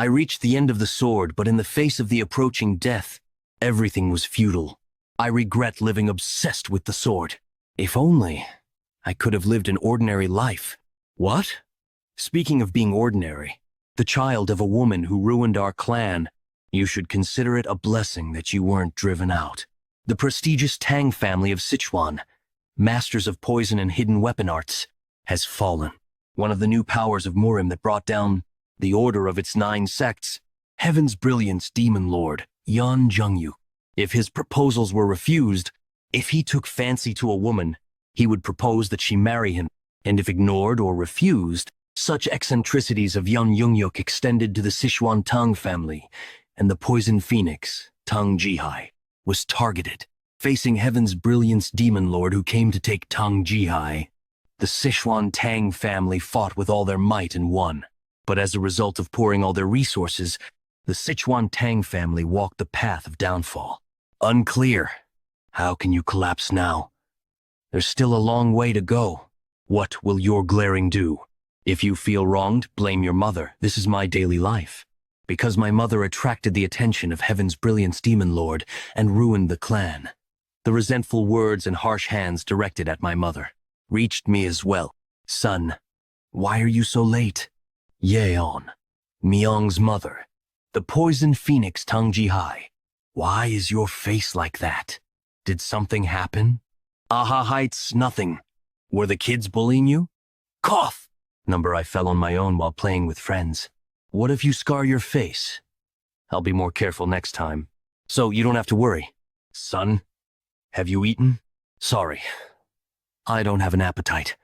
I reached the end of the sword, but in the face of the approaching death, everything was futile. I regret living obsessed with the sword. If only I could have lived an ordinary life. What? Speaking of being ordinary, the child of a woman who ruined our clan, you should consider it a blessing that you weren't driven out. The prestigious Tang family of Sichuan, masters of poison and hidden weapon arts, has fallen. One of the new powers of Murim that brought down the order of its 9 sects, Heaven's Brilliance Demon Lord, Yan Zhengyu. If his proposals were refused, if he took fancy to a woman, he would propose that she marry him, and if ignored or refused, such eccentricities of Yan Yungyuk extended to the Sichuan Tang family, and the poison phoenix, Tang Jihai, was targeted. Facing Heaven's Brilliance Demon Lord who came to take Tang Jihai, the Sichuan Tang family fought with all their might and won. But as a result of pouring all their resources, the Sichuan Tang family walked the path of downfall. Unclear. How can you collapse now? There's still a long way to go. What will your glaring do? If you feel wronged, blame your mother. This is my daily life. Because my mother attracted the attention of Heaven's Brilliance Demon Lord and ruined the clan. The resentful words and harsh hands directed at my mother reached me as well. Son, why are you so late? Yeon, Myung's mother, the poison phoenix Tang Jihai. Why is your face like that? Did something happen? Aha Heights, nothing. Were the kids bullying you? Cough! Number I fell on my own while playing with friends. What if you scar your face? I'll be more careful next time. So you don't have to worry. Son, have you eaten? Sorry. I don't have an appetite.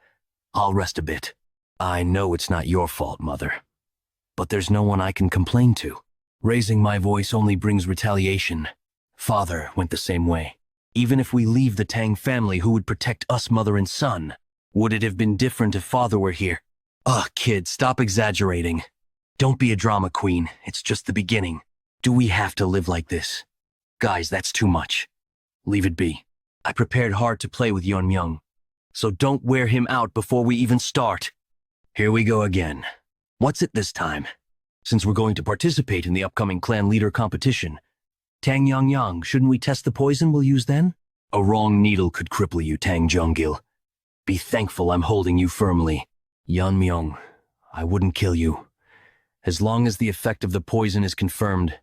I'll rest a bit. I know it's not your fault, Mother. But there's no one I can complain to. Raising my voice only brings retaliation. Father went the same way. Even if we leave the Tang family, who would protect us, mother and son? Would it have been different if Father were here? Ugh, kid, stop exaggerating. Don't be a drama queen. It's just the beginning. Do we have to live like this? Guys, that's too much. Leave it be. I prepared hard to play with Yeon Myung. So don't wear him out before we even start. Here we go again. What's it this time? Since we're going to participate in the upcoming clan leader competition, Tang Yang, shouldn't we test the poison we'll use then? A wrong needle could cripple you, Tang Jeonggil. Be thankful I'm holding you firmly. Yeon Myung, I wouldn't kill you. As long as the effect of the poison is confirmed,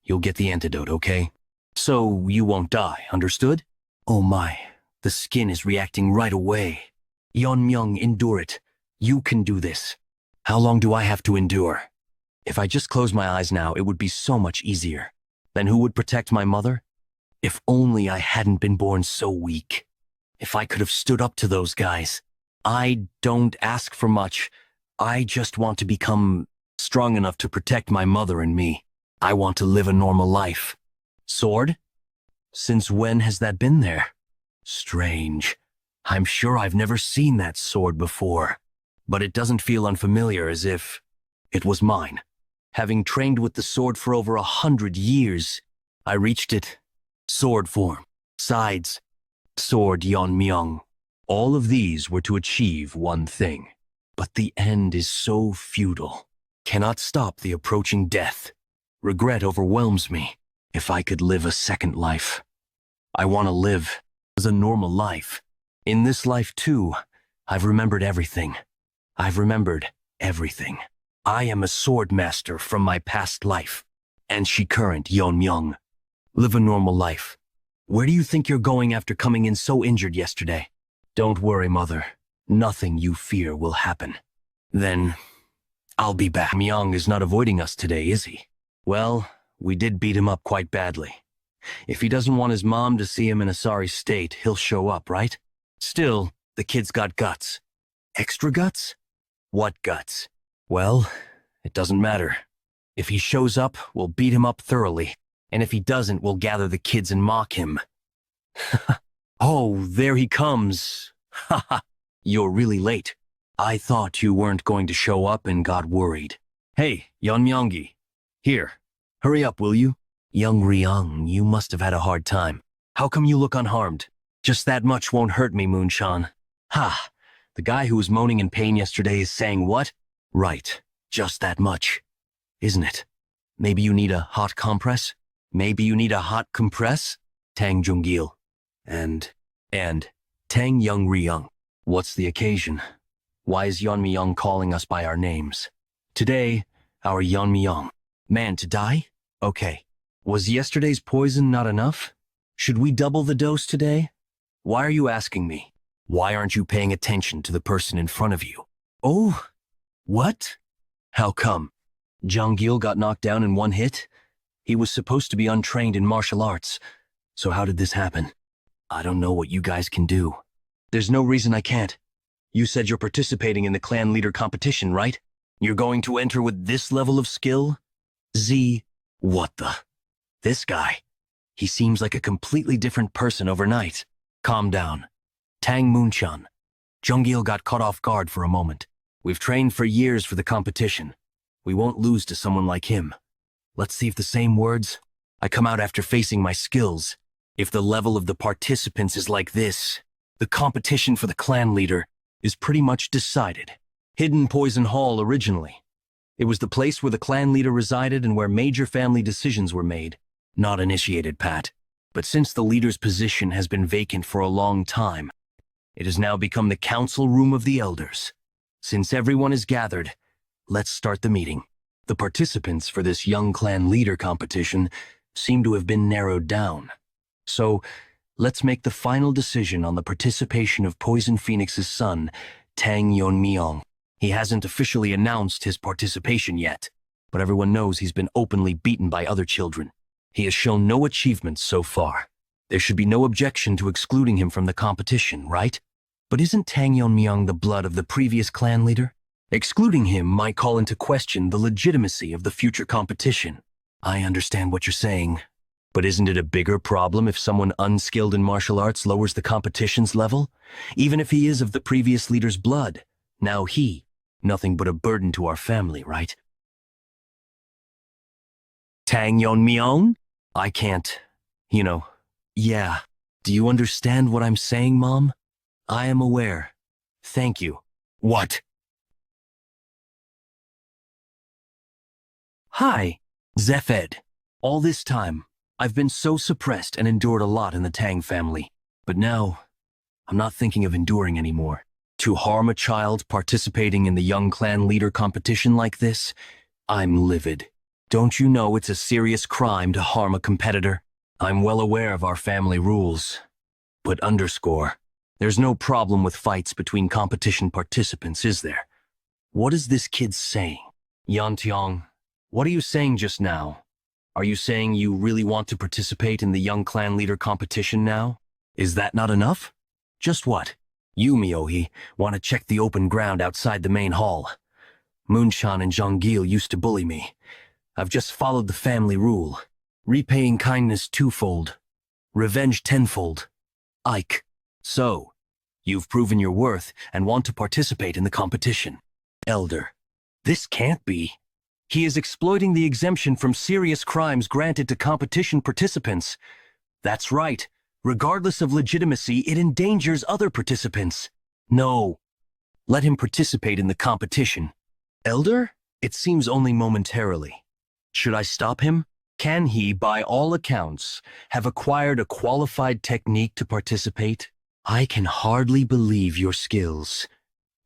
you'll get the antidote, okay? So you won't die, understood? Oh my, the skin is reacting right away. Yeon Myung, endure it. You can do this. How long do I have to endure? If I just close my eyes now, it would be so much easier. Then who would protect my mother? If only I hadn't been born so weak. If I could have stood up to those guys. I don't ask for much. I just want to become strong enough to protect my mother and me. I want to live a normal life. Sword? Since when has that been there? Strange. I'm sure I've never seen that sword before. But it doesn't feel unfamiliar, as if it was mine. Having trained with the sword for over 100 years, I reached it. Sword form, sides, sword Yeon Myung. All of these were to achieve one thing. But the end is so futile. Cannot stop the approaching death. Regret overwhelms me. If I could live a second life. I want to live as a normal life. In this life too, I've remembered everything. I've remembered everything. I am a sword master from my past life. And she current Yeon Myung. Live a normal life. Where do you think you're going after coming in so injured yesterday? Don't worry, mother. Nothing you fear will happen. Then, I'll be back. Myung is not avoiding us today, is he? Well, we did beat him up quite badly. If he doesn't want his mom to see him in a sorry state, he'll show up, right? Still, the kid's got guts. Extra guts? What guts? Well, it doesn't matter. If he shows up, we'll beat him up thoroughly. And if he doesn't, we'll gather the kids and mock him. Oh, there he comes. Haha, you're really late. I thought you weren't going to show up and got worried. Hey, Yeon Myungi. Here, hurry up, will you? Young Ryung, you must have had a hard time. How come you look unharmed? Just that much won't hurt me, Moonshan. Ha, the guy who was moaning in pain yesterday is saying what? Right, just that much. isn't it? Maybe you need a hot compress? Maybe you need a hot compress? Tang Junggil. And Tang Young Ryung. What's the occasion? Why is Yeonmyeong calling us by our names? Today, our Yeonmyeong. Man to die? Okay. Was yesterday's poison not enough? Should we double the dose today? Why are you asking me? Why aren't you paying attention to the person in front of you? Oh, what? How come? Junggil got knocked down in one hit? He was supposed to be untrained in martial arts. So how did this happen? I don't know what you guys can do. There's no reason I can't. You said you're participating in the clan leader competition, right? You're going to enter with this level of skill? What the? This guy. He seems like a completely different person overnight. Calm down. Tang Moonchan. Junggil got caught off guard for a moment. We've trained for years for the competition. We won't lose to someone like him. Let's see if the same words. I come out after facing my skills. If the level of the participants is like this, the competition for the clan leader is pretty much decided. Hidden Poison Hall originally. It was the place where the clan leader resided and where major family decisions were made. Not initiated, Pat. But since the leader's position has been vacant for a long time, it has now become the council room of the elders. Since everyone is gathered, let's start the meeting. The participants for this young clan leader competition seem to have been narrowed down. So, let's make the final decision on the participation of Poison Phoenix's son, Tang Yeonmyeong. He hasn't officially announced his participation yet, but everyone knows he's been openly beaten by other children. He has shown no achievements so far. There should be no objection to excluding him from the competition, right? But isn't Tang Yeonmyeong the blood of the previous clan leader? Excluding him might call into question the legitimacy of the future competition. I understand what you're saying, but isn't it a bigger problem if someone unskilled in martial arts lowers the competition's level? Even if he is of the previous leader's blood, now nothing but a burden to our family, right? Tang Yeonmyeong? I can't, yeah. Do you understand what I'm saying, Mom? I am aware. Thank you. What? Hi, Zephid. All this time, I've been so suppressed and endured a lot in the Tang family. But now, I'm not thinking of enduring anymore. To harm a child participating in the young clan leader competition like this, I'm livid. Don't you know it's a serious crime to harm a competitor? I'm well aware of our family rules. But there's no problem with fights between competition participants, is there? What is this kid saying? Yeonmyeong, what are you saying just now? Are you saying you really want to participate in the young clan leader competition now? Is that not enough? Just what? You, Myohi, want to check the open ground outside the main hall. Moonchan and Junggil used to bully me. I've just followed the family rule. Repaying kindness twofold. Revenge tenfold. Ike. So, you've proven your worth and want to participate in the competition. Elder. This can't be. He is exploiting the exemption from serious crimes granted to competition participants. That's right. Regardless of legitimacy, it endangers other participants. No. Let him participate in the competition. Elder? It seems only momentarily. Should I stop him? Can he, by all accounts, have acquired a qualified technique to participate? I can hardly believe your skills.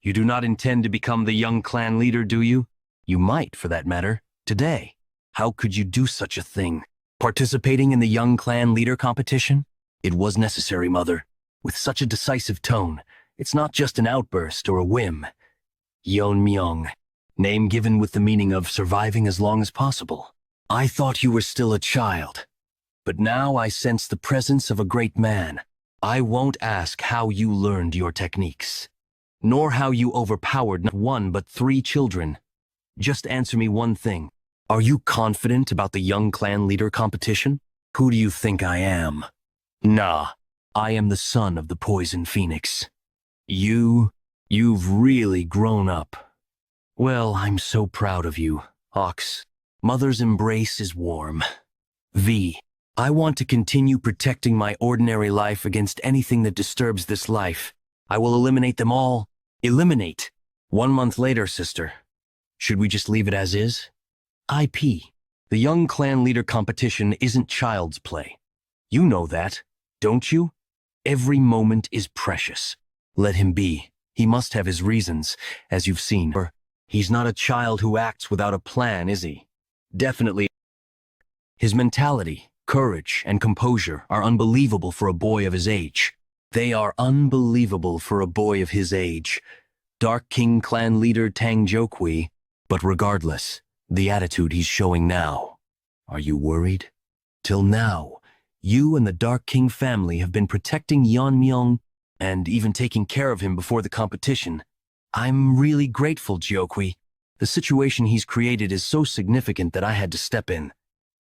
You do not intend to become the young clan leader, do you? You might, for that matter, today. How could you do such a thing? Participating in the young clan leader competition? It was necessary, Mother. With such a decisive tone, it's not just an outburst or a whim. Yeonmyeong, name given with the meaning of surviving as long as possible. I thought you were still a child, but now I sense the presence of a great man. I won't ask how you learned your techniques, nor how you overpowered not one but 3 children. Just answer me one thing. Are you confident about the young clan leader competition? Who do you think I am? Nah, I am the son of the Poison Phoenix. You've really grown up. Well, I'm so proud of you, Ox. Mother's embrace is warm. I want to continue protecting my ordinary life against anything that disturbs this life. I will eliminate them all. Eliminate. 1 month later, sister. Should we just leave it as is? IP. The young clan leader competition isn't child's play. You know that, don't you? Every moment is precious. Let him be. He must have his reasons, as you've seen. He's not a child who acts without a plan, is he? Definitely. His mentality, courage, and composure are unbelievable for a boy of his age. They are unbelievable for a boy of his age. Dark King clan leader Tang Jokui. But regardless, the attitude he's showing now. Are you worried? Till now, you and the Dark King family have been protecting Yeonmyeong and even taking care of him before the competition. I'm really grateful, Jokui. The situation he's created is so significant that I had to step in.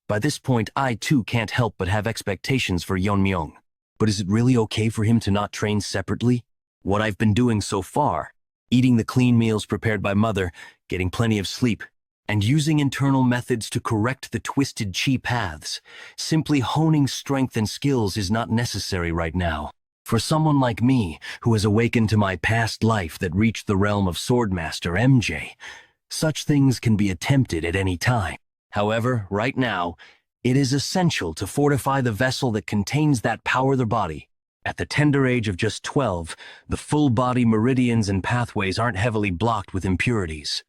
By this point, I too can't help but have expectations for Yeonmyeong. But is it really okay for him to not train separately? What I've been doing so far, eating the clean meals prepared by mother, getting plenty of sleep, and using internal methods to correct the twisted chi paths. Simply honing strength and skills is not necessary right now. For someone like me, who has awakened to my past life that reached the realm of Swordmaster MJ, such things can be attempted at any time. However, right now, it is essential to fortify the vessel that contains that power the body. At the tender age of just 12, the full body meridians and pathways aren't heavily blocked with impurities.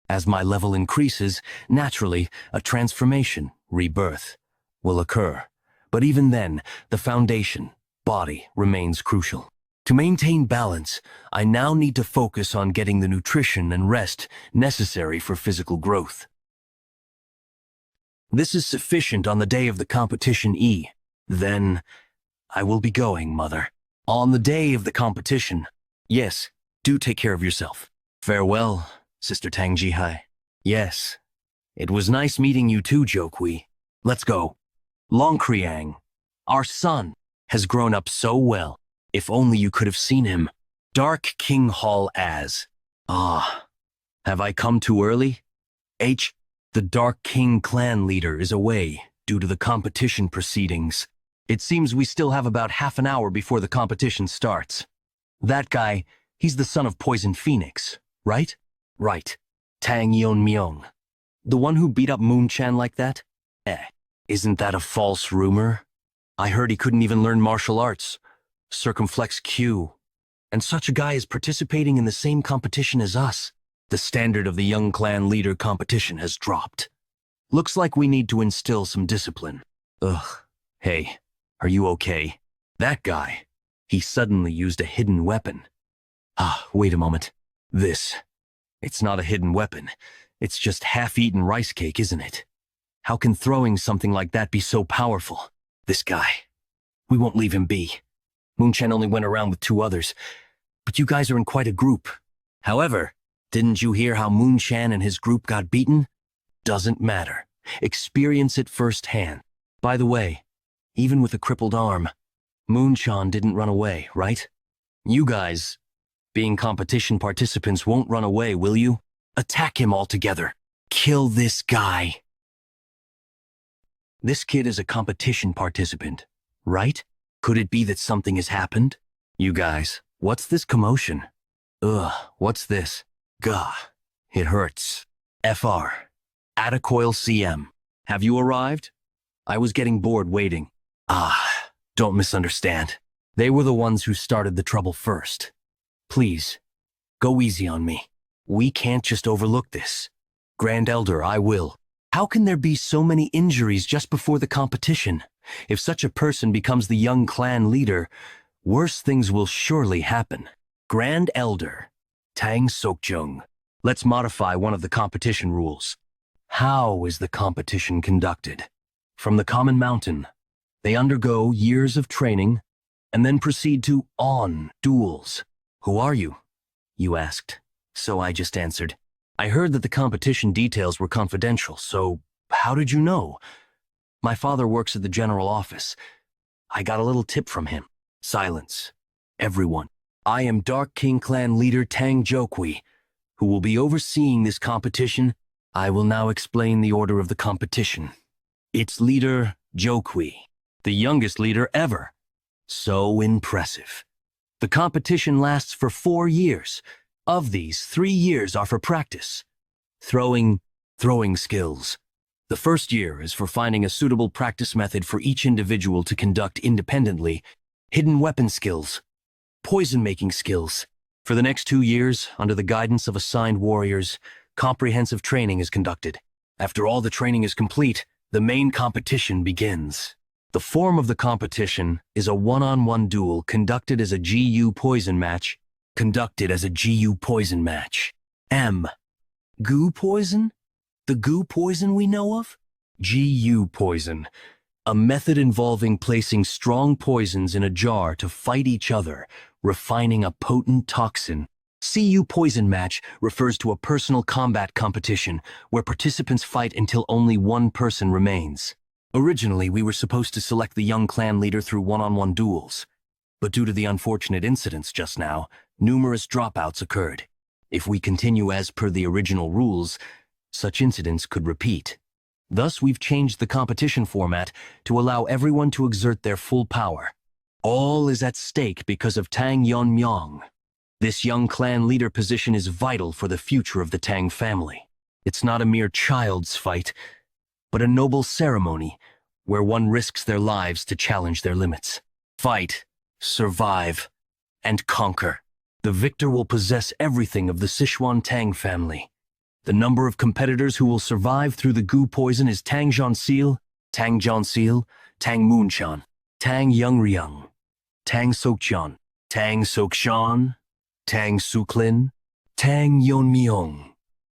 As my level increases, naturally, a transformation, rebirth, will occur. But even then, the foundation, body, remains crucial. To maintain balance, I now need to focus on getting the nutrition and rest necessary for physical growth. This is sufficient on the day of the competition E. Then, I will be going, Mother. On the day of the competition. Yes, do take care of yourself. Farewell, Sister Tang Jihai. Yes, it was nice meeting you too, Jokui. Let's go. Long Kriang, our son, has grown up so well. If only you could have seen him. Dark King Hall as. Ah, have I come too early? The Dark King clan leader is away due to the competition proceedings. It seems we still have about half an hour before the competition starts. That guy, he's the son of Poison Phoenix, right? Right. Tang Yeonmyeong. The one who beat up Moon-chan like that? Isn't that a false rumor? I heard he couldn't even learn martial arts. Circumflex Q. And such a guy is participating in the same competition as us. The standard of the young clan leader competition has dropped. Looks like we need to instill some discipline. Ugh. Hey, are you okay? That guy, he suddenly used a hidden weapon. Wait a moment. It's not a hidden weapon. It's just half-eaten rice cake, isn't it? How can throwing something like that be so powerful? This guy. We won't leave him be. Moon-chan only went around with 2 others, but you guys are in quite a group. However, didn't you hear how Moon-chan and his group got beaten? Doesn't matter. Experience it firsthand. By the way, even with a crippled arm, Moon-chan didn't run away, right? You guys, being competition participants, won't run away, will you? Attack him altogether. Kill this guy. This kid is a competition participant, right? Could it be that something has happened? You guys, what's this commotion? Ugh, what's this? Gah, it hurts. FR, Attacoil CM. Have you arrived? I was getting bored waiting. Don't misunderstand. They were the ones who started the trouble first. Please, go easy on me. We can't just overlook this. Grand Elder, I will. How can there be so many injuries just before the competition? If such a person becomes the young clan leader, worse things will surely happen. Grand Elder, Tang Sokjung. Let's modify one of the competition rules. How is the competition conducted? From the common mountain, they undergo years of training and then proceed to duels. Who are you? You asked. So I just answered. I heard that the competition details were confidential, so how did you know? My father works at the general office. I got a little tip from him. Silence. Everyone. I am Dark King clan leader Tang Jokui, who will be overseeing this competition. I will now explain the order of the competition. Its leader, Jokui, the youngest leader ever. So impressive. The competition lasts for 4 years. Of these, 3 years are for practice. Throwing Throwing skills. The first year is for finding a suitable practice method for each individual to conduct independently. Hidden weapon skills. Poison-making skills. For the next 2 years, under the guidance of assigned warriors, comprehensive training is conducted. After all the training is complete, the main competition begins. The form of the competition is a one-on-one duel conducted as a GU poison match. M. Goo poison? The goo poison we know of? GU poison. A method involving placing strong poisons in a jar to fight each other, refining a potent toxin. CU poison match refers to a personal combat competition where participants fight until only one person remains. Originally, we were supposed to select the young clan leader through one-on-one duels, but due to the unfortunate incidents just now, numerous dropouts occurred. If we continue as per the original rules, such incidents could repeat. Thus, we've changed the competition format to allow everyone to exert their full power. All is at stake because of Tang Yonmyong. This young clan leader position is vital for the future of the Tang family. It's not a mere child's fight, but a noble ceremony where one risks their lives to challenge their limits. Fight, survive, and conquer. The victor will possess everything of the Sichuan Tang family. The number of competitors who will survive through the goo poison is Tang Zhansil, Tang Zhansil, Tang Moonshan, Tang Youngryung, Tang Sokchan, Tang Sokshan, Tang Suklin, Tang Yonmyong.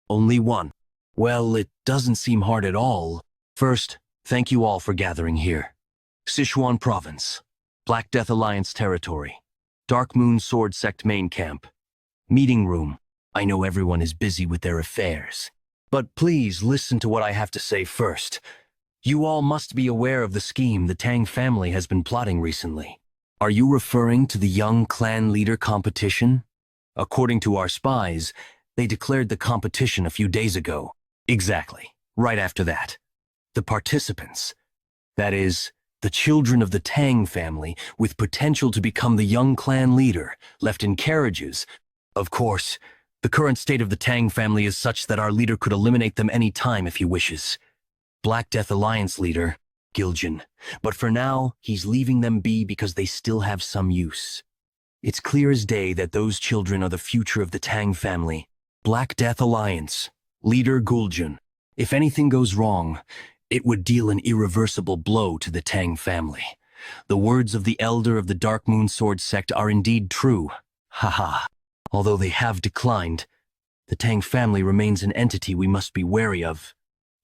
Only one. Well, it doesn't seem hard at all. First, thank you all for gathering here. Sichuan Province, Black Death Alliance territory, Dark Moon Sword Sect main camp, meeting room. I know everyone is busy with their affairs, but please listen to what I have to say first. You all must be aware of the scheme the Tang family has been plotting recently. Are you referring to the young clan leader competition? According to our spies, they declared the competition a few days ago. Exactly, right after that. The participants, that is, the children of the Tang family with potential to become the young clan leader, left in carriages. Of course, the current state of the Tang family is such that our leader could eliminate them any time if he wishes. Black Death Alliance leader, Giljan. But for now, he's leaving them be because they still have some use. It's clear as day that those children are the future of the Tang family. Black Death Alliance, leader Guljan. If anything goes wrong, it would deal an irreversible blow to the Tang family. The words of the elder of the Dark Moon Sword Sect are indeed true. Haha. Although they have declined, the Tang family remains an entity we must be wary of.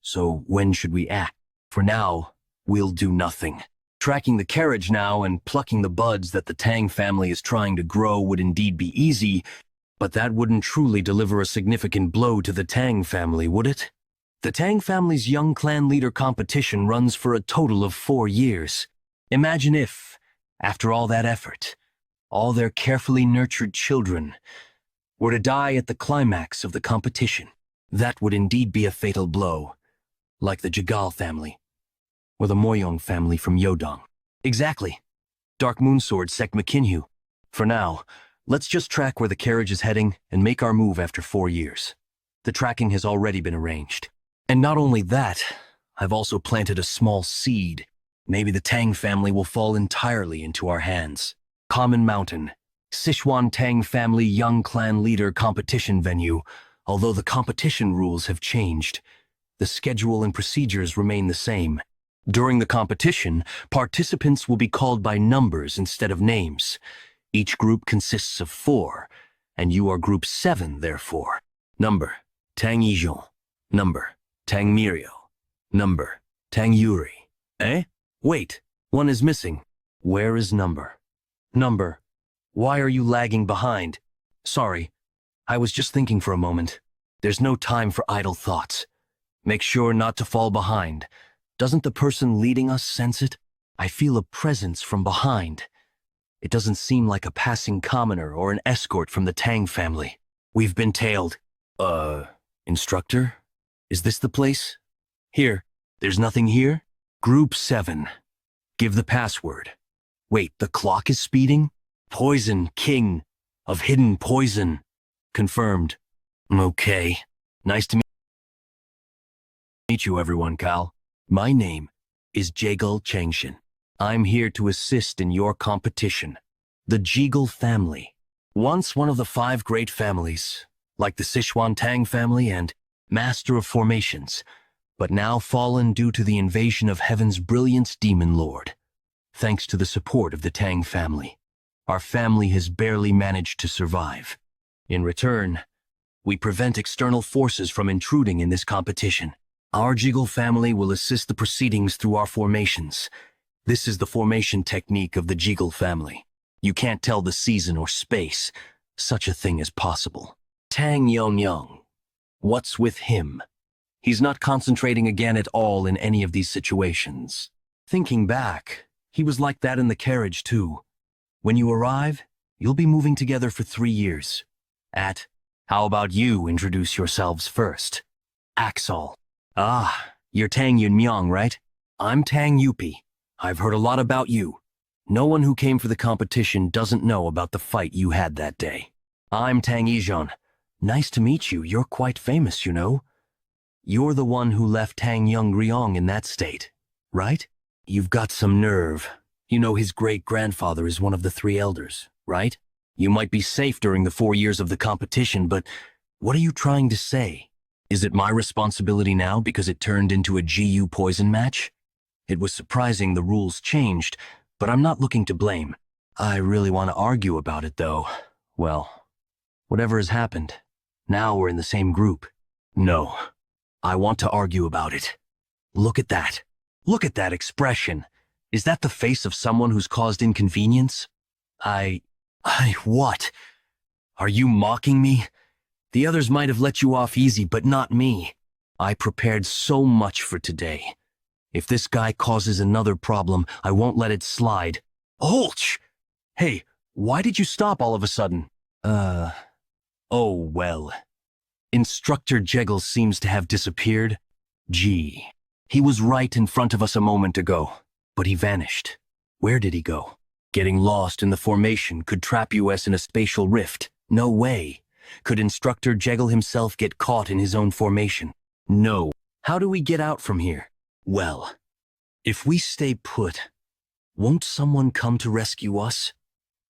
So when should we act? For now, we'll do nothing. Tracking the carriage now and plucking the buds that the Tang family is trying to grow would indeed be easy, but that wouldn't truly deliver a significant blow to the Tang family, would it? The Tang family's young clan leader competition runs for a total of 4 years. Imagine if, after all that effort, all their carefully nurtured children were to die at the climax of the competition. That would indeed be a fatal blow, like the Jagal family, or the Moyong family from Yodong. Exactly. Dark Moon Sword Sect McKinhu. For now, let's just track where the carriage is heading and make our move after 4 years. The tracking has already been arranged. And not only that, I've also planted a small seed. Maybe the Tang family will fall entirely into our hands. Common Mountain, Sichuan Tang family young clan leader competition venue. Although the competition rules have changed, the schedule and procedures remain the same. During the competition, participants will be called by numbers instead of names. Each group consists of 4, and you are group 7, therefore. Number, Tang Yijon. Number, Tang Mirio. Number, Tang Yuri. Eh? Wait, one is missing. Where is number? Number, why are you lagging behind? Sorry, I was just thinking for a moment. There's no time for idle thoughts. Make sure not to fall behind. Doesn't the person leading us sense it? I feel a presence from behind. It doesn't seem like a passing commoner or an escort from the Tang family. We've been tailed. Instructor? Is this the place? Here. There's nothing here? Group 7. Give the password. Wait, the clock is speeding? Poison King of Hidden Poison. Confirmed. Okay. Nice to meet you. Meet you, everyone, Cal. My name is Jegal Changshin. I'm here to assist in your competition. The Jegal family. Once one of the 5 great families, like the Sichuan Tang family and Master of Formations, but now fallen due to the invasion of Heaven's brilliant demon lord. Thanks to the support of the Tang family, our family has barely managed to survive. In return, we prevent external forces from intruding in this competition. Our Jegal family will assist the proceedings through our formations. This is the formation technique of the Jegal family. You can't tell the season or space. Such a thing is possible. Tang Yong. What's with him? He's not concentrating again at all in any of these situations. Thinking back, he was like that in the carriage too. When you arrive, you'll be moving together for 3 years. How about you introduce yourselves first? Axol. You're Tang Yunmyang, right? I'm Tang Yupi. I've heard a lot about you. No one who came for the competition doesn't know about the fight you had that day. I'm Tang Yijan. Nice to meet you. You're quite famous, you know. You're the one who left Tang Yunryong in that state, right? You've got some nerve. You know his great-grandfather is one of the 3 elders, right? You might be safe during the 4 years of the competition, but what are you trying to say? Is it my responsibility now because it turned into a GU poison match? It was surprising the rules changed, but I'm not looking to blame. I really want to argue about it, though. Well, whatever has happened, now we're in the same group. No, I want to argue about it. Look at that. Look at that expression. Is that the face of someone who's caused inconvenience? What? Are you mocking me? The others might have let you off easy, but not me. I prepared so much for today. If this guy causes another problem, I won't let it slide. Olch! Hey, why did you stop all of a sudden? Oh well. Instructor Jegal seems to have disappeared. Gee, he was right in front of us a moment ago, but he vanished. Where did he go? Getting lost in the formation could trap us in a spatial rift. No way. Could Instructor Jegal himself get caught in his own formation? No. How do we get out from here? Well, if we stay put, won't someone come to rescue us?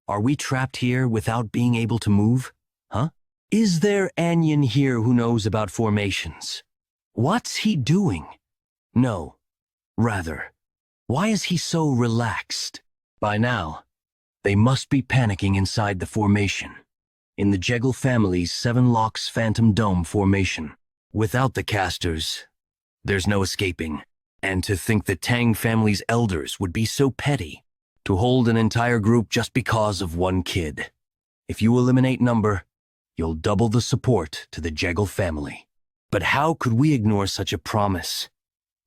Are we trapped here without being able to move? Huh? Is there Anyan here who knows about formations? What's he doing? No. Rather, why is he so relaxed? By now, they must be panicking inside the formation. In the Jegal family's 7 Locks Phantom Dome formation. Without the casters, there's no escaping. And to think the Tang family's elders would be so petty, to hold an entire group just because of one kid. If you eliminate number, you'll double the support to the Jegal family. But how could we ignore such a promise?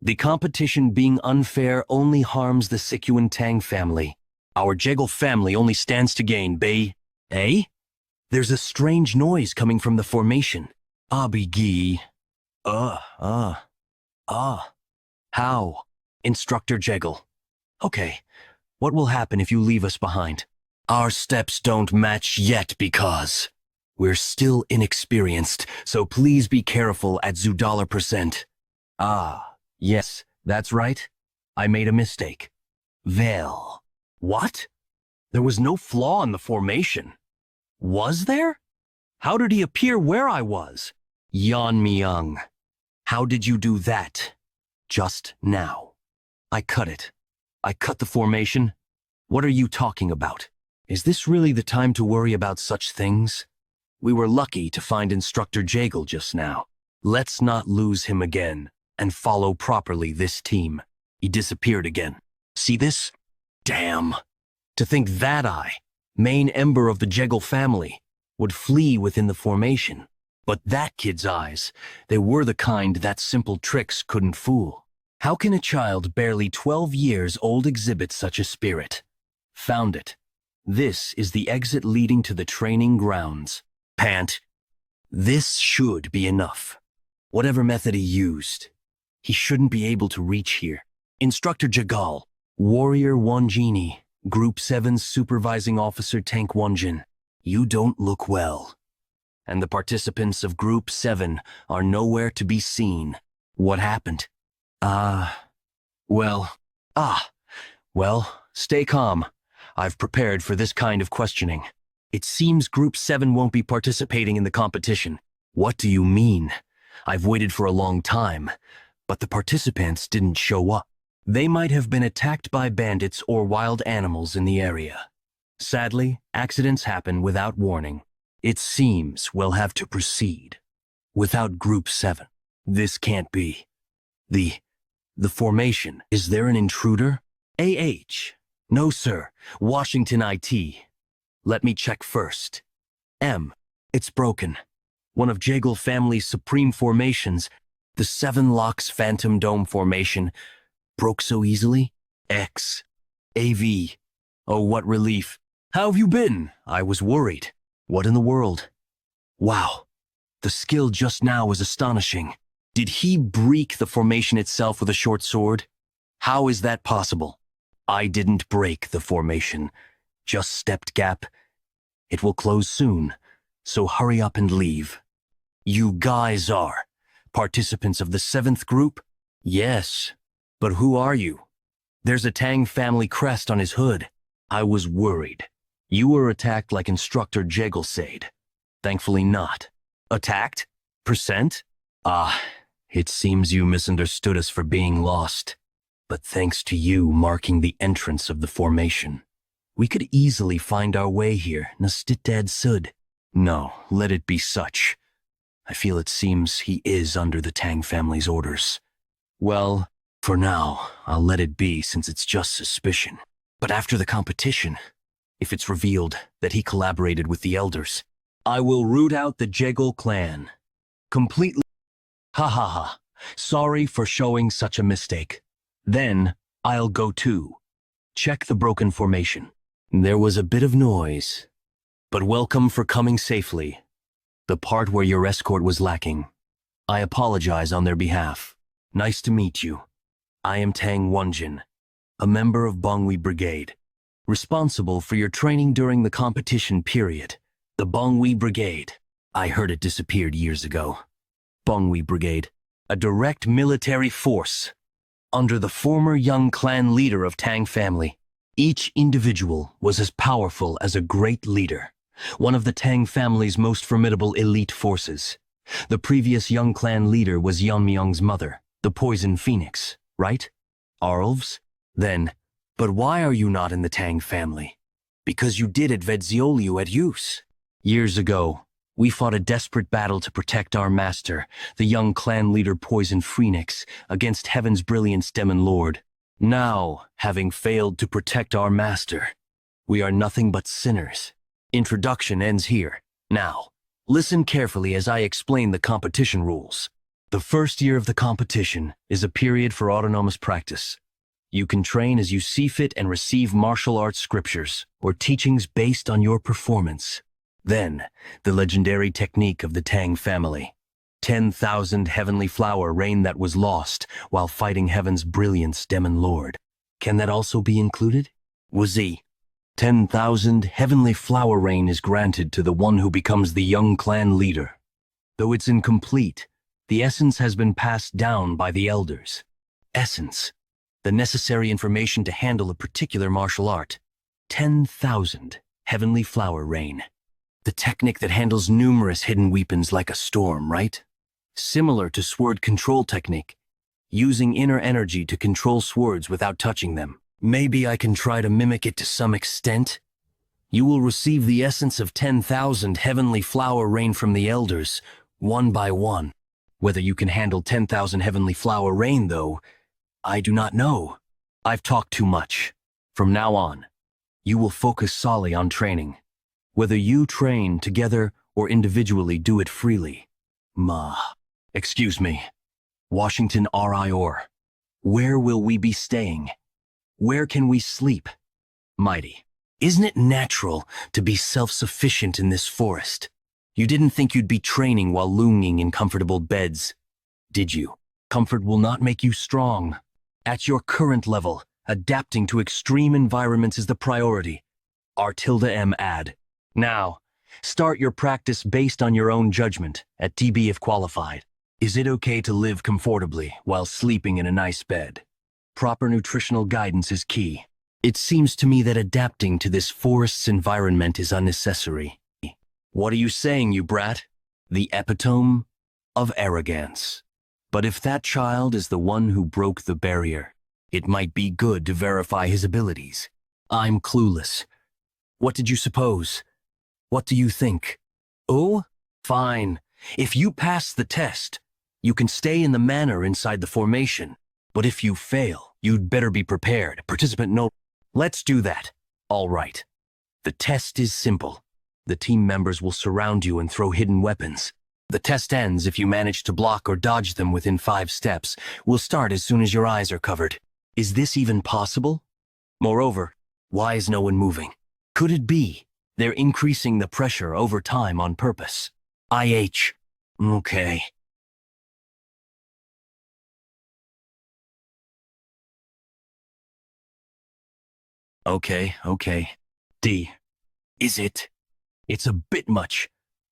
The competition being unfair only harms the Sichuan Tang family. Our Jegal family only stands to gain, Bay. Eh? There's a strange noise coming from the formation. Abigi. How? Instructor Jegal. Okay, what will happen if you leave us behind? Our steps don't match yet because we're still inexperienced, so please be careful at $% Yes, that's right. I made a mistake. Well. What? There was no flaw in the formation. Was there? How did he appear where I was? Yan Myung. How did you do that? Just now. I cut it. I cut the formation. What are you talking about? Is this really the time to worry about such things? We were lucky to find Instructor Jegal just now. Let's not lose him again and follow properly this team. He disappeared again. See this? Damn. To think that I, main ember of the Jegal family, would flee within the formation. But that kid's eyes, they were the kind that simple tricks couldn't fool. How can a child barely 12 years old exhibit such a spirit? Found it. This is the exit leading to the training grounds. Pant. This should be enough. Whatever method he used, he shouldn't be able to reach here. Instructor Jegal, Warrior Wanjini, Group 7 Supervising Officer Tank Wanjin, you don't look well. And the participants of Group 7 are nowhere to be seen. What happened? Well, ah, well, stay calm. I've prepared for this kind of questioning. It seems Group 7 won't be participating in the competition. What do you mean? I've waited for a long time, but the participants didn't show up. They might have been attacked by bandits or wild animals in the area. Sadly, accidents happen without warning. It seems we'll have to proceed without Group 7. This can't be. The formation. Is there an intruder? AH. No, sir. Washington IT. Let me check first. M. It's broken. One of Jagal family's supreme formations, the Seven Locks Phantom Dome formation, broke so easily? X. AV. Oh, what relief. How have you been? I was worried. What in the world? Wow. The skill just now was astonishing. Did he break the formation itself with a short sword? How is that possible? I didn't break the formation. Just stepped gap. It will close soon, so hurry up and leave. You guys are participants of the 7th group? Yes. But who are you? There's a Tang family crest on his hood. I was worried. You were attacked like Instructor Jegal said. Thankfully not. Attacked? Percent? It seems you misunderstood us for being lost. But thanks to you marking the entrance of the formation, we could easily find our way here, Nastitad Sud. No, let it be such. I feel it seems he is under the Tang family's orders. Well, for now, I'll let it be since it's just suspicion. But after the competition, if it's revealed that he collaborated with the elders, I will root out the Jegal clan. Completely. Ha ha ha. Sorry for showing such a mistake. Then, I'll go too. Check the broken formation. There was a bit of noise. But welcome for coming safely. The part where your escort was lacking. I apologize on their behalf. Nice to meet you. I am Tang Wonjin, a member of Bongwi Brigade, responsible for your training during the competition period. The Bongwi Brigade. I heard it disappeared years ago. Bongwi Brigade, a direct military force under the former young clan leader of Tang family. Each individual was as powerful as a great leader, one of the Tang family's most formidable elite forces. The previous young clan leader was Yeonmyeong's mother, the Poison Phoenix, right? Arlves? Then, but why are you not in the Tang family? Because you did at Vedzioliu at use. Years ago, we fought a desperate battle to protect our master, the young clan leader Poison Phoenix, against Heaven's Brilliance Demon Lord. Now, having failed to protect our master, we are nothing but sinners. Introduction ends here. Now, listen carefully as I explain the competition rules. The first year of the competition is a period for autonomous practice. You can train as you see fit and receive martial arts scriptures or teachings based on your performance. Then, the legendary technique of the Tang family. 10,000 heavenly flower rain that was lost while fighting Heaven's Brilliance Demon Lord. Can that also be included? Wazi. 10,000 heavenly flower rain is granted to the one who becomes the young clan leader. Though it's incomplete, the essence has been passed down by the elders. Essence. The necessary information to handle a particular martial art. 10,000 heavenly flower rain. The technique that handles numerous hidden weapons like a storm, right? Similar to sword control technique, using inner energy to control swords without touching them. Maybe I can try to mimic it to some extent? You will receive the essence of 10,000 heavenly flower rain from the elders, one by one. Whether you can handle 10,000 heavenly flower rain, though, I do not know. I've talked too much. From now on, you will focus solely on training. Whether you train together or individually, do it freely. Excuse me. Washington RIOR. Where will we be staying? Where can we sleep? Mighty. Isn't it natural to be self-sufficient in this forest? You didn't think you'd be training while lounging in comfortable beds, did you? Comfort will not make you strong. At your current level, adapting to extreme environments is the priority. R tilde add. Now, start your practice based on your own judgment, at TB if qualified. Is it okay to live comfortably while sleeping in a nice bed? Proper nutritional guidance is key. It seems to me that adapting to this forest's environment is unnecessary. What are you saying, you brat? The epitome of arrogance. But if that child is the one who broke the barrier, it might be good to verify his abilities. I'm clueless. What did you suppose? What do you think? Oh, fine. If you pass the test, you can stay in the manor inside the formation. But if you fail, you'd better be prepared. Participant note. Let's do that. All right. The test is simple. The team members will surround you and throw hidden weapons. The test ends if you manage to block or dodge them within 5 steps. We'll start as soon as your eyes are covered. Is this even possible? Moreover, why is no one moving? Could it be they're increasing the pressure over time on purpose? IH. Okay. Okay. D. Is it? It's a bit much.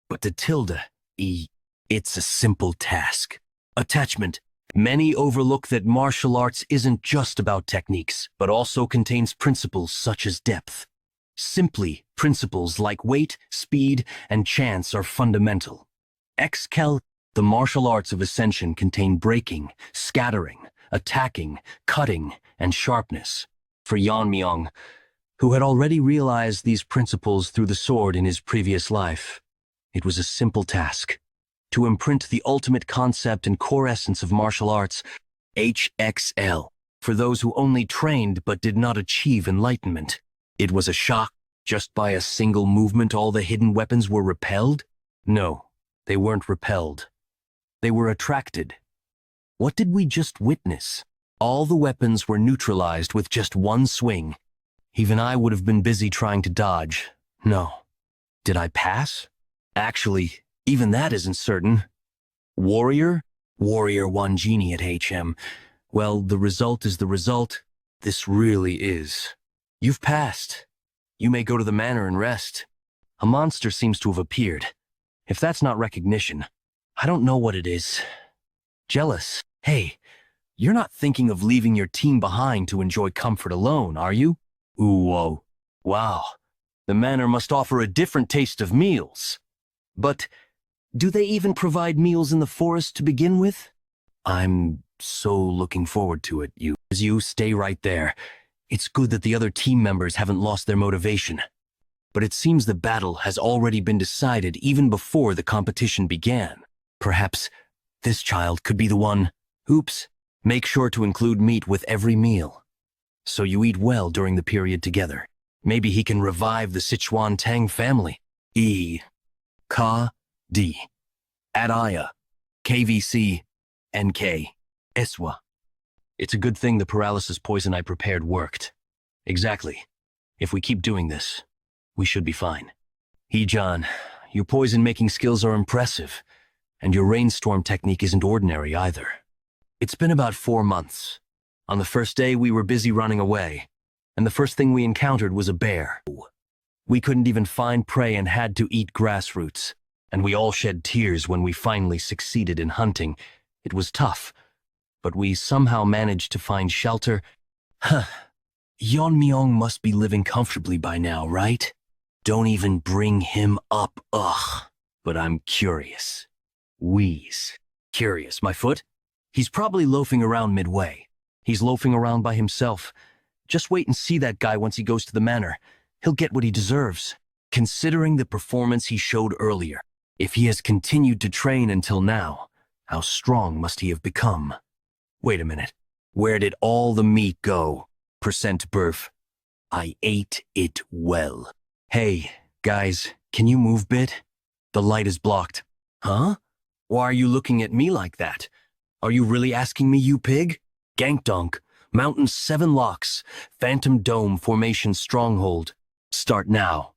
But the tilde, E, it's a simple task. Attachment. Many overlook that martial arts isn't just about techniques, but also contains principles such as depth. Simply, principles like weight, speed, and chance are fundamental. Excal, the martial arts of ascension contain breaking, scattering, attacking, cutting, and sharpness. For Yeonmyeong, who had already realized these principles through the sword in his previous life, it was a simple task. To imprint the ultimate concept and core essence of martial arts, HXL, for those who only trained but did not achieve enlightenment. It was a shock. Just by a single movement all the hidden weapons were repelled? No, they weren't repelled. They were attracted. What did we just witness? All the weapons were neutralized with just one swing. Even I would have been busy trying to dodge. No. Did I pass? Actually, even that isn't certain. Warrior? Warrior 1 genie at HM. Well, the result is the result. This really is. You've passed. You may go to the manor and rest. A monster seems to have appeared. If that's not recognition, I don't know what it is. Jealous. Hey, you're not thinking of leaving your team behind to enjoy comfort alone, are you? Ooh, whoa. Wow. The manor must offer a different taste of meals. But do they even provide meals in the forest to begin with? I'm so looking forward to it. You stay right there. It's good that the other team members haven't lost their motivation. But it seems the battle has already been decided even before the competition began. Perhaps this child could be the one. Oops. Make sure to include meat with every meal, so you eat well during the period together. Maybe he can revive the Sichuan Tang family. E. Ka. D. Adaya. KVC. NK. Eswa. It's a good thing the paralysis poison I prepared worked. Exactly. If we keep doing this, we should be fine. Heejan, your poison-making skills are impressive, and your rainstorm technique isn't ordinary either. It's been about 4 months. On the first day, we were busy running away, and the first thing we encountered was a bear. We couldn't even find prey and had to eat grass roots, and we all shed tears when we finally succeeded in hunting. It was tough, but we somehow managed to find shelter. Huh. Yeonmyeong must be living comfortably by now, right? Don't even bring him up, ugh. But I'm curious. Wheeze. Curious, my foot? He's probably loafing around midway. He's loafing around by himself. Just wait and see that guy once he goes to the manor. He'll get what he deserves. Considering the performance he showed earlier, if he has continued to train until now, how strong must he have become? Wait a minute. Where did all the meat go? Percent Burf. I ate it well. Hey, guys, can you move bit? The light is blocked. Huh? Why are you looking at me like that? Are you really asking me, you pig? Gankdonk, Mountain 7 Locks, Phantom Dome Formation Stronghold. Start now.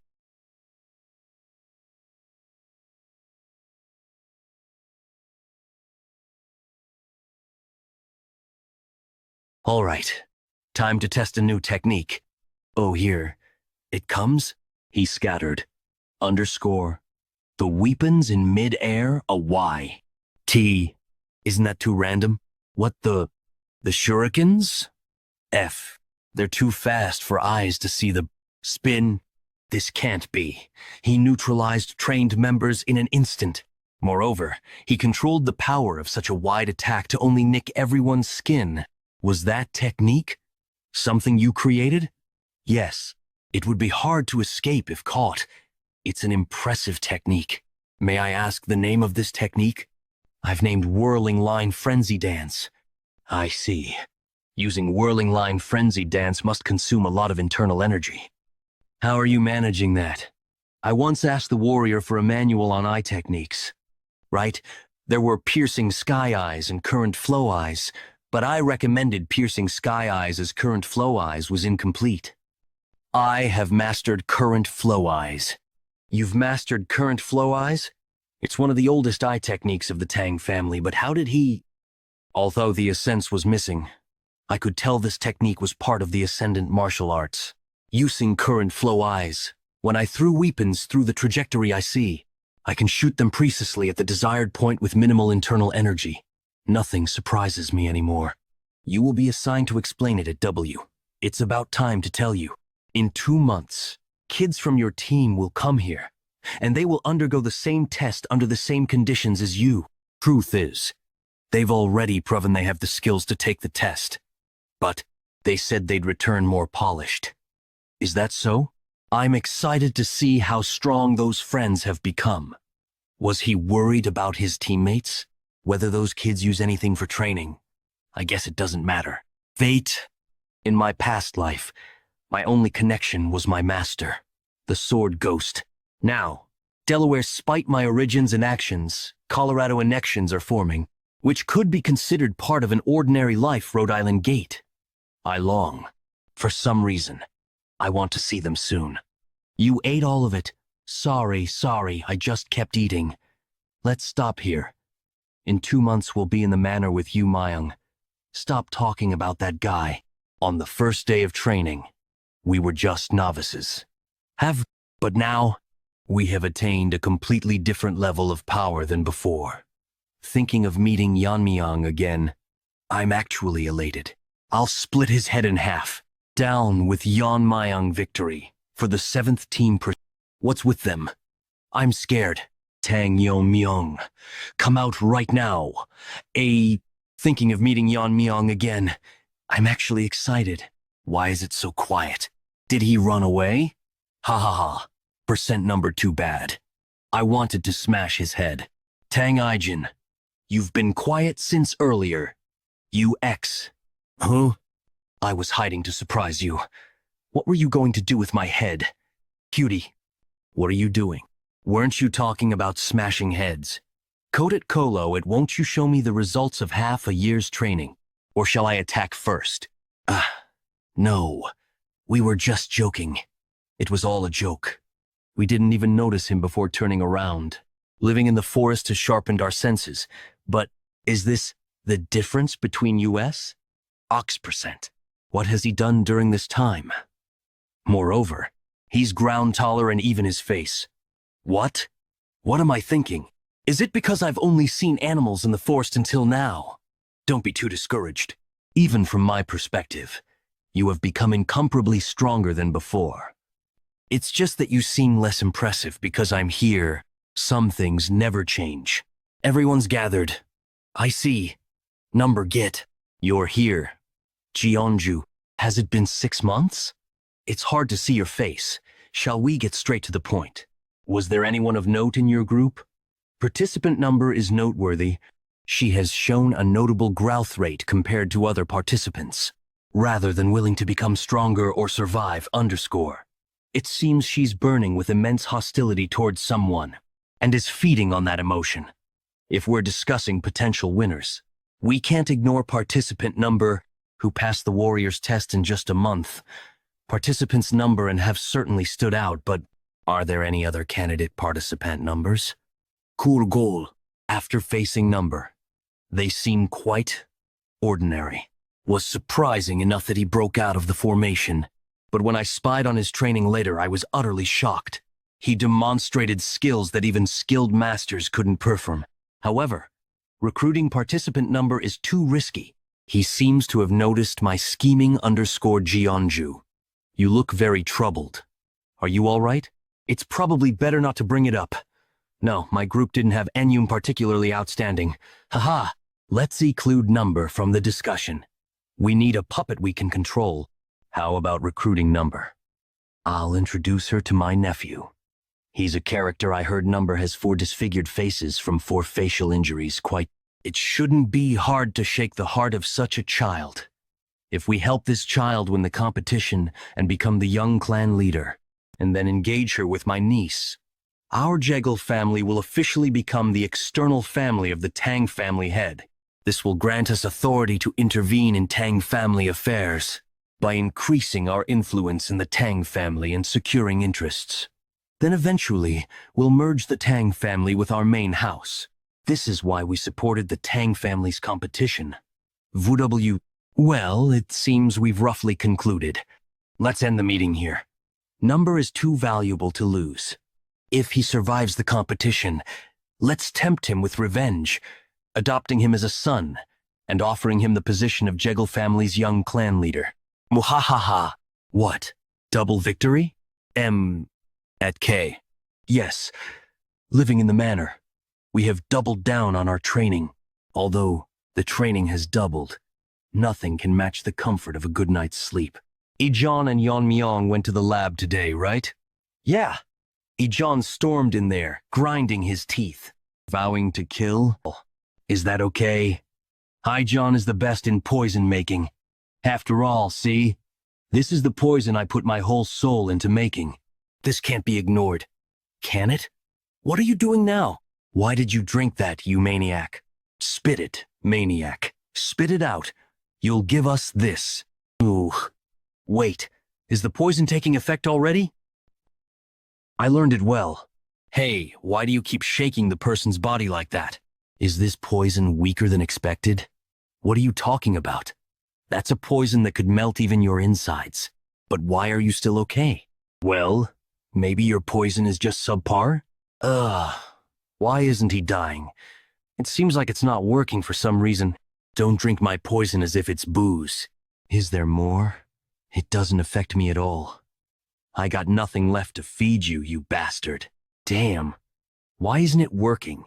All right, time to test a new technique. Oh, here. It comes? He scattered. Underscore. The weapons in mid-air, a Y. T. Isn't that too random? What the shurikens? F. They're too fast for eyes to see the spin. This can't be. He neutralized trained members in an instant. Moreover, he controlled the power of such a wide attack to only nick everyone's skin. Was that technique something you created? Yes. It would be hard to escape if caught. It's an impressive technique. May I ask the name of this technique? I've named Whirling Line Frenzy Dance. I see. Using Whirling Line Frenzy Dance must consume a lot of internal energy. How are you managing that? I once asked the warrior for a manual on eye techniques. Right? There were Piercing Sky Eyes and Current Flow Eyes, but I recommended Piercing Sky Eyes as Current Flow Eyes was incomplete. I have mastered Current Flow Eyes. You've mastered Current Flow Eyes? It's one of the oldest eye techniques of the Tang family, but how did he... Although the essence was missing, I could tell this technique was part of the Ascendant martial arts. Using Current Flow Eyes, when I threw weapons through the trajectory I see, I can shoot them precisely at the desired point with minimal internal energy. Nothing surprises me anymore. You will be assigned to explain it at W. It's about time to tell you. In 2 months, kids from your team will come here, and they will undergo the same test under the same conditions as you. Truth is, they've already proven they have the skills to take the test. But they said they'd return more polished. Is that so? I'm excited to see how strong those friends have become. Was he worried about his teammates? Whether those kids use anything for training? I guess it doesn't matter. Fate. In my past life, my only connection was my master, the Sword Ghost. Now, Delaware, spite my origins and actions, Colorado annexions are forming, which could be considered part of an ordinary life Rhode Island gate. I long. For some reason, I want to see them soon. You ate all of it. Sorry, I just kept eating. Let's stop here. In 2 months we'll be in the manor with you, Myung. Stop talking about that guy. On the first day of training, we were just novices. But now, we have attained a completely different level of power than before. Thinking of meeting Yeonmyeong again, I'm actually elated. I'll split his head in half. Down with Yeonmyeong victory for the 7th team. What's with them? I'm scared. Tang Yeonmyeong, come out right now. Thinking of meeting Yeonmyeong again. I'm actually excited. Why is it so quiet? Did he run away? Ha ha ha. Percent number too bad. I wanted to smash his head. Tang Ijin, you've been quiet since earlier. You X. Huh? I was hiding to surprise you. What were you going to do with my head? Cutie, what are you doing? Weren't you talking about smashing heads? Code it Colo, won't you show me the results of half a year's training? Or shall I attack first? No. We were just joking. It was all a joke. We didn't even notice him before turning around. Living in the forest has sharpened our senses. But is this the difference between US? Ox%. What has he done during this time? Moreover, he's ground taller and even his face. What? What am I thinking? Is it because I've only seen animals in the forest until now? Don't be too discouraged. Even from my perspective, you have become incomparably stronger than before. It's just that you seem less impressive because I'm here. Some things never change. Everyone's gathered. I see. Number get. You're here. Jeonju, has it been 6 months? It's hard to see your face. Shall we get straight to the point? Was there anyone of note in your group? Participant number is noteworthy. She has shown a notable growth rate compared to other participants. Rather than willing to become stronger or survive, underscore. It seems she's burning with immense hostility towards someone, and is feeding on that emotion. If we're discussing potential winners, we can't ignore participant number, who passed the Warriors test in just a month. Participants number and have certainly stood out, but are there any other candidate participant numbers? Cool goal. After facing number, they seem quite ordinary. Was surprising enough that he broke out of the formation, but when I spied on his training later, I was utterly shocked. He demonstrated skills that even skilled masters couldn't perform. However, Recruiting participant number is too risky. He seems to have noticed my scheming _Jeonju. You look very troubled. Are you all right? It's probably better not to bring it up. No, my group didn't have anyone particularly outstanding. Haha, let's exclude number from the discussion. We need a puppet we can control. How about recruiting number? I'll introduce her to my nephew. He's a character I heard number has 4 disfigured faces from 4 facial injuries. It shouldn't be hard to shake the heart of such a child. If we help this child win the competition and become the young clan leader, and then engage her with my niece, our Jegal family will officially become the external family of the Tang family head. This will grant us authority to intervene in Tang family affairs by increasing our influence in the Tang family and securing interests. Then eventually, we'll merge the Tang family with our main house. This is why we supported the Tang family's competition. VW. Well, it seems we've roughly concluded. Let's end the meeting here. Number is too valuable to lose. If he survives the competition, let's tempt him with revenge, adopting him as a son and offering him the position of Jegal family's young clan leader. Muhahaha. What? Double victory? At K. Yes, living in the manor. We have doubled down on our training. Although the training has doubled, nothing can match the comfort of a good night's sleep. Ijon and Yeonmyeong went to the lab today, right? Yeah. Ijon stormed in there, grinding his teeth, vowing to kill. Is that okay? Ijon is the best in poison making. After all, see? This is the poison I put my whole soul into making. This can't be ignored. Can it? What are you doing now? Why did you drink that, you maniac? Spit it, maniac. Spit it out. You'll give us this. Ooh. Wait, is the poison taking effect already? I learned it well. Hey, why do you keep shaking the person's body like that? Is this poison weaker than expected? What are you talking about? That's a poison that could melt even your insides. But why are you still okay? Well, maybe your poison is just subpar? Why isn't he dying? It seems like it's not working for some reason. Don't drink my poison as if it's booze. Is there more? It doesn't affect me at all. I got nothing left to feed you, you bastard. Damn. Why isn't it working?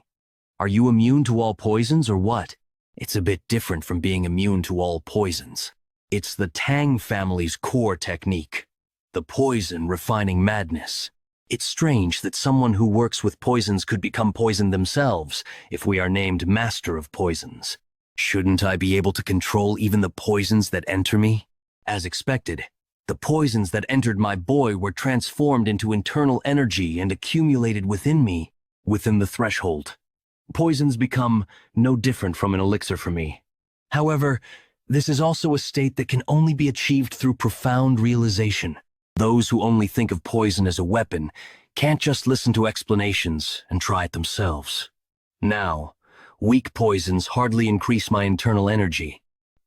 Are you immune to all poisons or what? It's a bit different from being immune to all poisons. It's the Tang family's core technique. The poison refining madness. It's strange that someone who works with poisons could become poisoned themselves if we are named Master of Poisons. Shouldn't I be able to control even the poisons that enter me? As expected, the poisons that entered my boy were transformed into internal energy and accumulated within me, within the threshold. Poisons become no different from an elixir for me. However, this is also a state that can only be achieved through profound realization. Those who only think of poison as a weapon can't just listen to explanations and try it themselves. Now, weak poisons hardly increase my internal energy.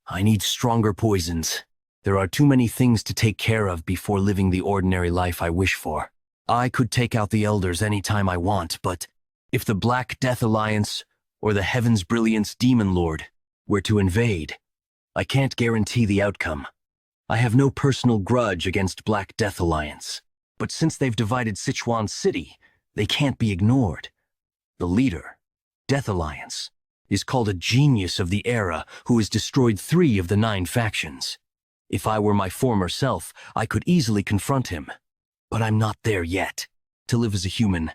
I need stronger poisons. There are too many things to take care of before living the ordinary life I wish for. I could take out the elders anytime I want, but if the Black Death Alliance or the Heaven's Brilliance Demon Lord were to invade, I can't guarantee the outcome. I have no personal grudge against Black Death Alliance, but since they've divided Sichuan City, they can't be ignored. The leader, Death Alliance, is called a genius of the era who has destroyed 3 of the 9 factions. If I were my former self, I could easily confront him. But I'm not there yet. To live as a human,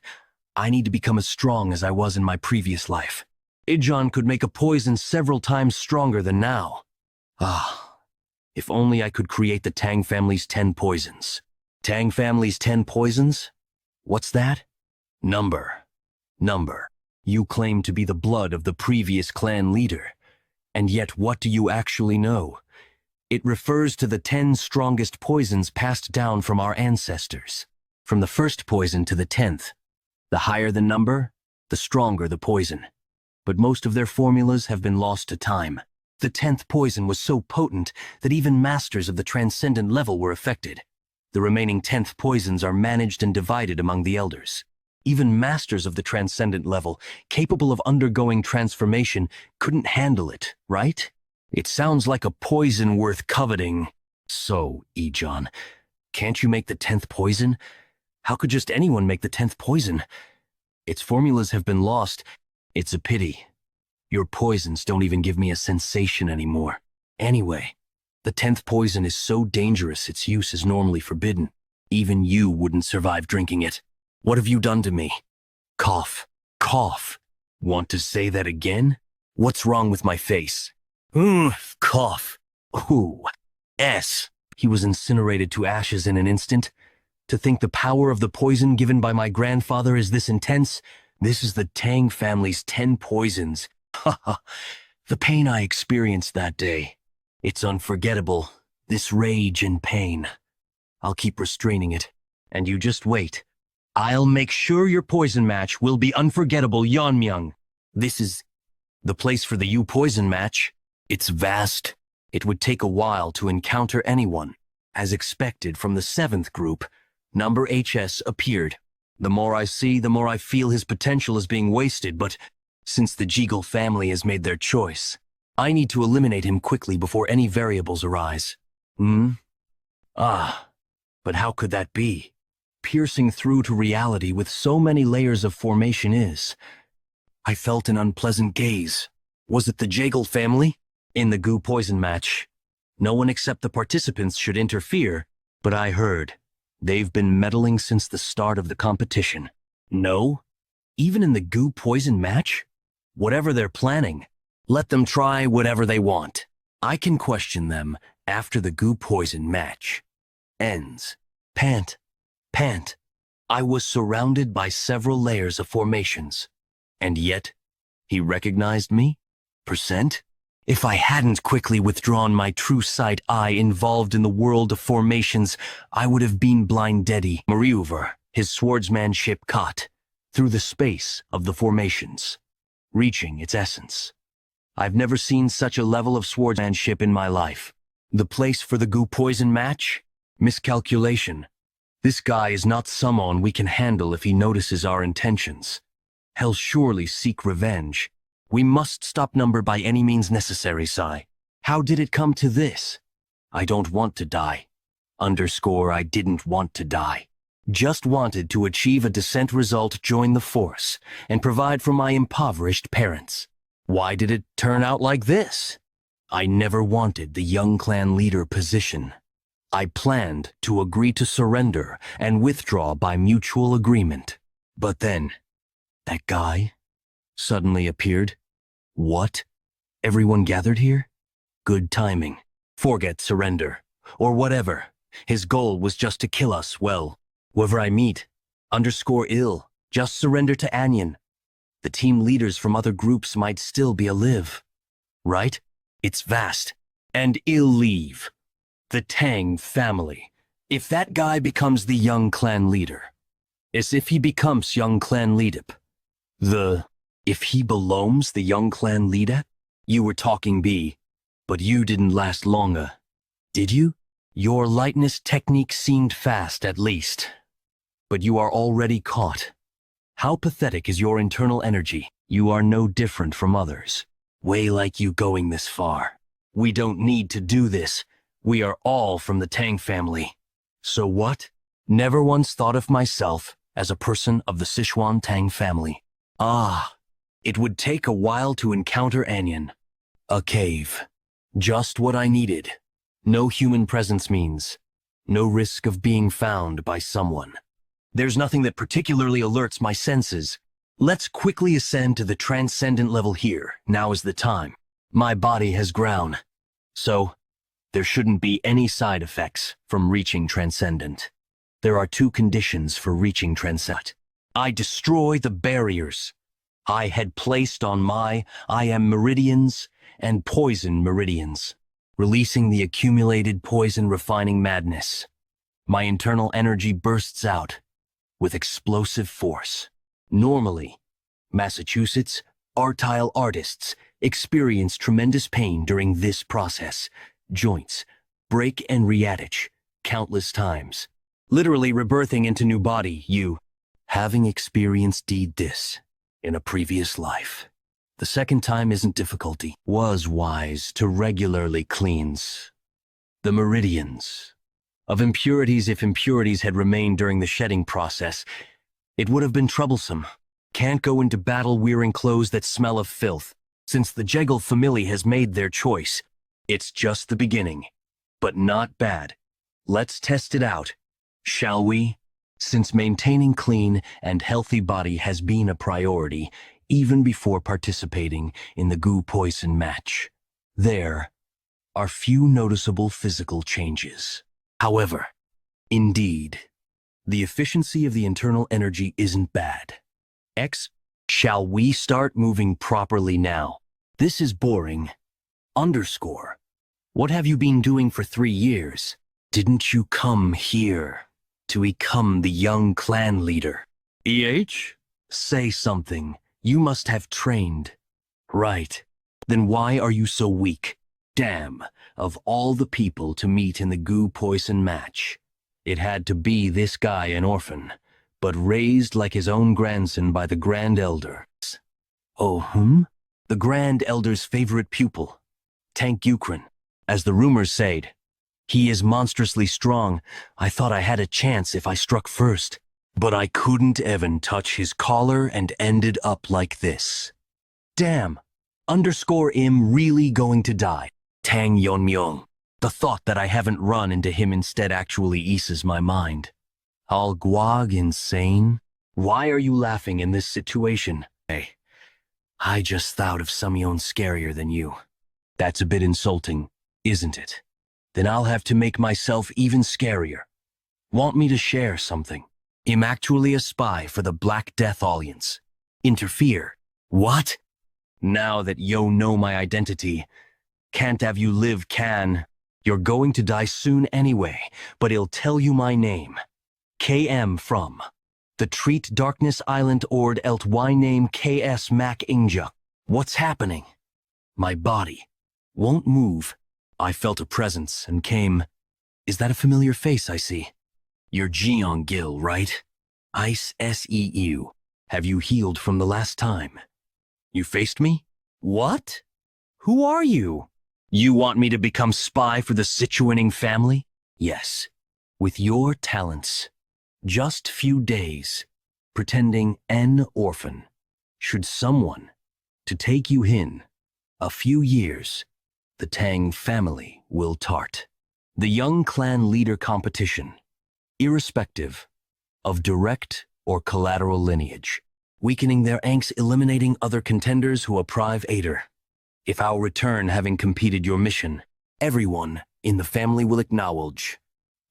I need to become as strong as I was in my previous life. Ijon could make a poison several times stronger than now. If only I could create the Tang family's 10 poisons. Tang family's 10 poisons? What's that? Number. You claim to be the blood of the previous clan leader. And yet what do you actually know? It refers to the 10 strongest poisons passed down from our ancestors. From the first poison to the 10th. The higher the number, the stronger the poison. But most of their formulas have been lost to time. The 10th poison was so potent that even masters of the transcendent level were affected. The remaining 10th poisons are managed and divided among the elders. Even masters of the transcendent level, capable of undergoing transformation, couldn't handle it, right? It sounds like a poison worth coveting. So, Ejon, can't you make the 10th poison? How could just anyone make the 10th poison? Its formulas have been lost. It's a pity. Your poisons don't even give me a sensation anymore. Anyway, the 10th poison is so dangerous its use is normally forbidden. Even you wouldn't survive drinking it. What have you done to me? Cough. Cough. Want to say that again? What's wrong with my face? Cough. Ooh. S. He was incinerated to ashes in an instant. To think the power of the poison given by my grandfather is this intense, this is the Tang family's 10 poisons. Haha. The pain I experienced that day. It's unforgettable. This rage and pain. I'll keep restraining it. And you just wait. I'll make sure your poison match will be unforgettable, Yeonmyeong. This is the place for the you poison match. It's vast. It would take a while to encounter anyone. As expected from the 7th group, number HS appeared. The more I see, the more I feel his potential is being wasted, but since the Jeagle family has made their choice, I need to eliminate him quickly before any variables arise. But how could that be? Piercing through to reality with so many layers of formation is. I felt an unpleasant gaze. Was it the Jeagle family? In the goo poison match, no one except the participants should interfere, but I heard they've been meddling since the start of the competition. No? Even in the goo poison match? Whatever they're planning, let them try whatever they want. I can question them after the goo poison match ends. Pant. I was surrounded by several layers of formations. And yet, he recognized me? Percent? If I hadn't quickly withdrawn my true sight eye involved in the world of formations, I would have been blindeddy. Moreover, his swordsman ship caught through the space of the formations, reaching its essence. I've never seen such a level of swordsmanship in my life. The place for the goo poison match? Miscalculation. This guy is not someone we can handle if he notices our intentions. He'll surely seek revenge. We must stop number by any means necessary, Sai. How did it come to this? I don't want to die. I didn't want to die. Just wanted to achieve a descent result, join the force, and provide for my impoverished parents. Why did it turn out like this? I never wanted the young clan leader position. I planned to agree to surrender and withdraw by mutual agreement. But then, that guy suddenly appeared. What? Everyone gathered here? Good timing. Forget surrender. Or whatever. His goal was just to kill us, well, whoever I meet. _ill. Just surrender to Anyan. The team leaders from other groups might still be alive. Right? It's vast. And ill leave. The Tang family. If that guy becomes the young clan leader. As if he becomes young clan leader. If he belongs the young clan leader? You were talking B, but you didn't last longer. Did you? Your lightness technique seemed fast at least. But you are already caught. How pathetic is your internal energy? You are no different from others. Way like you going this far. We don't need to do this. We are all from the Tang family. So what? Never once thought of myself as a person of the Sichuan Tang family. It would take a while to encounter Anyan. A cave. Just what I needed. No human presence means no risk of being found by someone. There's nothing that particularly alerts my senses. Let's quickly ascend to the transcendent level here. Now is the time. My body has grown. So, there shouldn't be any side effects from reaching transcendent. There are 2 conditions for reaching transcendent. I destroy the barriers I had placed on I am meridians and poison meridians, releasing the accumulated poison refining madness. My internal energy bursts out with explosive force. Normally, Massachusetts artile artists experience tremendous pain during this process. Joints break and reattach countless times, literally rebirthing into new body. Having experienced this in a previous life, the second time isn't difficulty. Was wise to regularly cleanse the meridians of impurities. If impurities had remained during the shedding process, it would have been troublesome. Can't go into battle wearing clothes that smell of filth. Since the Jegal family has made their choice, it's just the beginning, but not bad. Let's test it out, shall we? Since maintaining clean and healthy body has been a priority, even before participating in the goo poison match, there are few noticeable physical changes. However, indeed, the efficiency of the internal energy isn't bad. Shall we start moving properly now? This is boring. Underscore. What have you been doing for 3 years? Didn't you come here to become the young clan leader? Say something. You must have trained. Right. Then why are you so weak? Damn, of all the people to meet in the goo poison match, it had to be this guy, an orphan, but raised like his own grandson by the Grand Elder. Oh, The Grand Elder's favorite pupil, Tank Ukraine. As the rumors said, he is monstrously strong. I thought I had a chance if I struck first, but I couldn't even touch his collar and ended up like this. Damn, underscore im really going to die. Tang Yeonmyeong. The thought that I haven't run into him instead actually eases my mind. Al Guag insane? Why are you laughing in this situation? Hey, I just thought of Sumyeon scarier than you. That's a bit insulting, isn't it? Then I'll have to make myself even scarier. Want me to share something? I'm actually a spy for the Black Death Alliance. Interfere. What? Now that yo know my identity, can't have you live can. You're going to die soon anyway, but he'll tell you my name. KM from the Treat Darkness Island Ord Elt Y name KS Mac Ingja. What's happening? My body won't move. I felt a presence and came. Is that a familiar face I see? You're Jeong Gil, right? Ice SEU. Have you healed from the last time? You faced me? What? Who are you? You want me to become spy for the Sichuaning family? Yes. With your talents. Just few days. Pretending an orphan. Should someone to take you in. A few years. The Tang family will tart. The young clan leader competition. Irrespective of direct or collateral lineage. Weakening their angst, eliminating other contenders who apprive Ader. If I'll return having completed your mission, everyone in the family will acknowledge.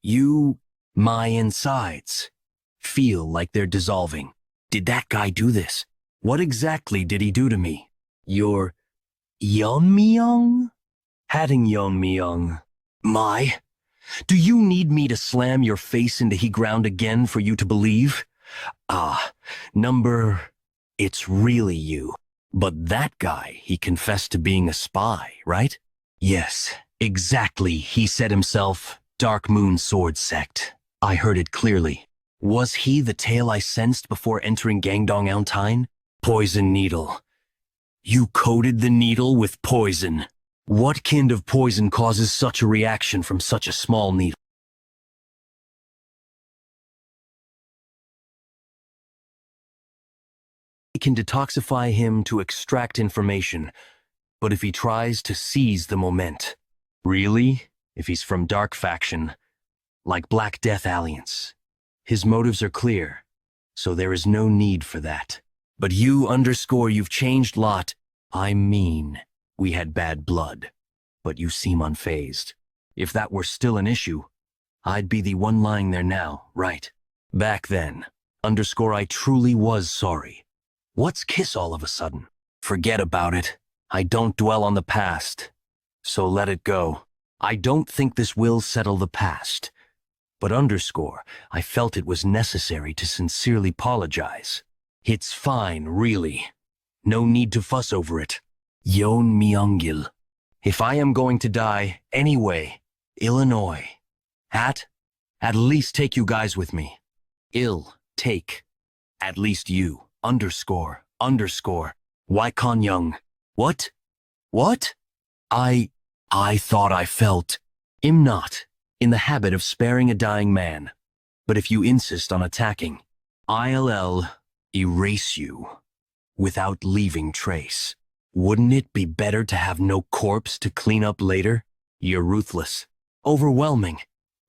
You, my insides, feel like they're dissolving. Did that guy do this? What exactly did he do to me? Your Yeonmyeong? Hatting Yeonmyeong. My? Do you need me to slam your face into he ground again for you to believe? It's really you. But that guy, he confessed to being a spy, right? Yes, exactly. He said himself, Dark Moon Sword Sect. I heard it clearly. Was he the tale I sensed before entering Gangdong Eltine? Poison needle. You coated the needle with poison. What kind of poison causes such a reaction from such a small needle? It can detoxify him to extract information, but if he tries to seize the moment. Really? If he's from Dark Faction, like Black Death Alliance. His motives are clear, so there is no need for that. But you underscore you've changed lot. I mean, we had bad blood, but you seem unfazed. If that were still an issue, I'd be the one lying there now, right? Back then, underscore I truly was sorry. What's kiss all of a sudden? Forget about it. I don't dwell on the past, so let it go. I don't think this will settle the past. But underscore, I felt it was necessary to sincerely apologize. It's fine, really. No need to fuss over it. Yeonmyeongil. If I am going to die, anyway, Illinois. At least take you guys with me. Take. At least you, underscore, underscore, Wycon Young. What? What? I thought I felt. Am not in the habit of sparing a dying man. But if you insist on attacking, I'll erase you without leaving trace. Wouldn't it be better to have no corpse to clean up later? You're ruthless. Overwhelming.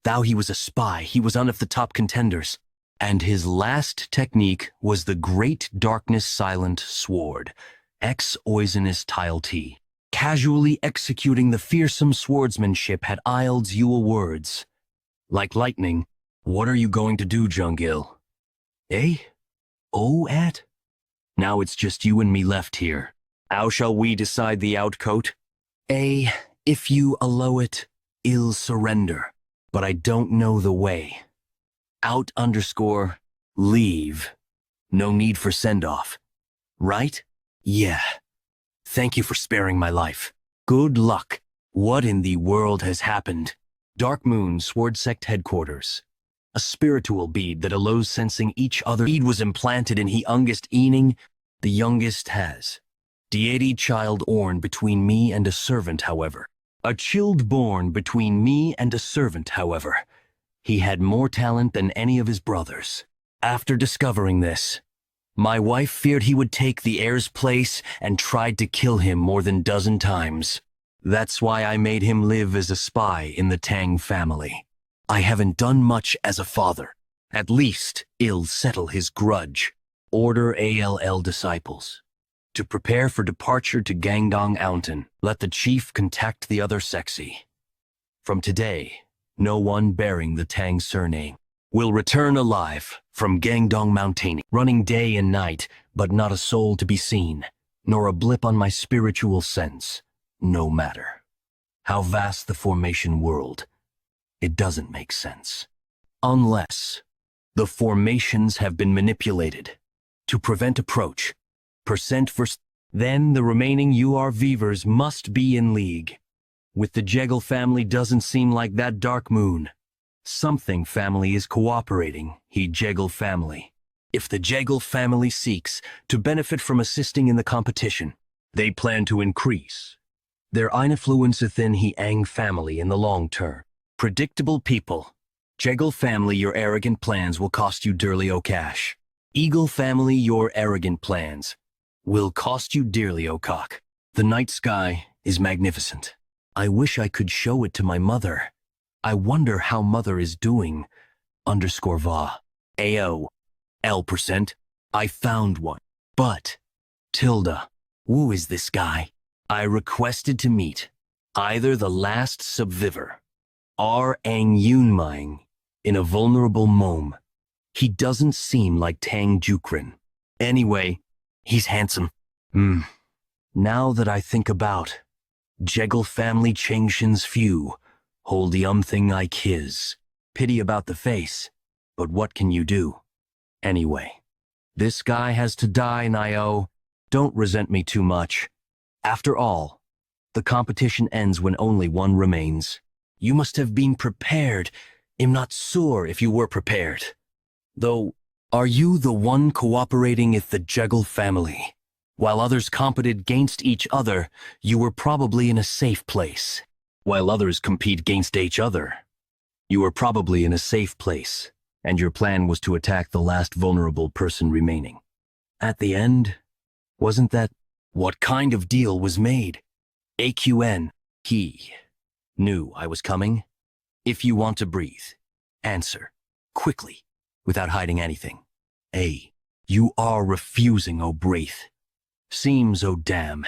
Thou he was a spy, he was one of the top contenders. And his last technique was the great darkness silent sword, ex oisinous tile T. Casually executing the fearsome swordsmanship had Iled you words. Like lightning, what are you going to do, Jungil? Eh? Oh, at? Now it's just you and me left here. How shall we decide the outcoat? If you allow it, I'll surrender. But I don't know the way. Out underscore, leave. No need for send-off. Right? Yeah. Thank you for sparing my life. Good luck. What in the world has happened? Dark Moon Sword Sect Headquarters. A spiritual bead that allows sensing each other. Bead was implanted in he youngest ening, the youngest has. Deity child orn between me and a servant, however. A child born between me and a servant, however. He had more talent than any of his brothers. After discovering this, my wife feared he would take the heir's place and tried to kill him more than dozen times. That's why I made him live as a spy in the Tang family. I haven't done much as a father. At least, I'll settle his grudge. Order ALL disciples. To prepare for departure to Gangdong Mountain, let the chief contact the other sexy. From today, no one bearing the Tang surname will return alive from Gangdong Mountain, running day and night, but not a soul to be seen, nor a blip on my spiritual sense. No matter how vast the formation world, it doesn't make sense. Unless the formations have been manipulated to prevent approach, then the remaining URVers must be in league. With the Jeggle family doesn't seem like that Dark Moon. Something family is cooperating, he Jeggle family. If the Jeggle family seeks to benefit from assisting in the competition, they plan to increase their influence within he Ang family in the long term. Predictable people. Jeggle family, your arrogant plans will cost you dearly o cash. Eagle family, your arrogant plans will cost you dearly o cock. The night sky is magnificent. I wish I could show it to my mother. I wonder how mother is doing. Underscore va. AO. L%. I found one. But, Tilda, who is this guy? I requested to meet either the last subviver, or Ang Yunming, in a vulnerable mome. He doesn't seem like Tang Jukrin. Anyway, he's handsome. Now that I think about, Jeggle family Changshin's few hold the thing like his. Pity about the face, but what can you do? Anyway, this guy has to die, Nio. Don't resent me too much. After all, the competition ends when only one remains. You must have been prepared. I'm not sure if you were prepared. Though, are you the one cooperating with the Jeggle family? While others competed against each other, you were probably in a safe place. While others compete against each other, you were probably in a safe place, and your plan was to attack the last vulnerable person remaining. At the end, wasn't that what kind of deal was made? AQN, he knew I was coming. If you want to breathe, answer, quickly, without hiding anything. You are refusing, oh breath. Seems, oh damn.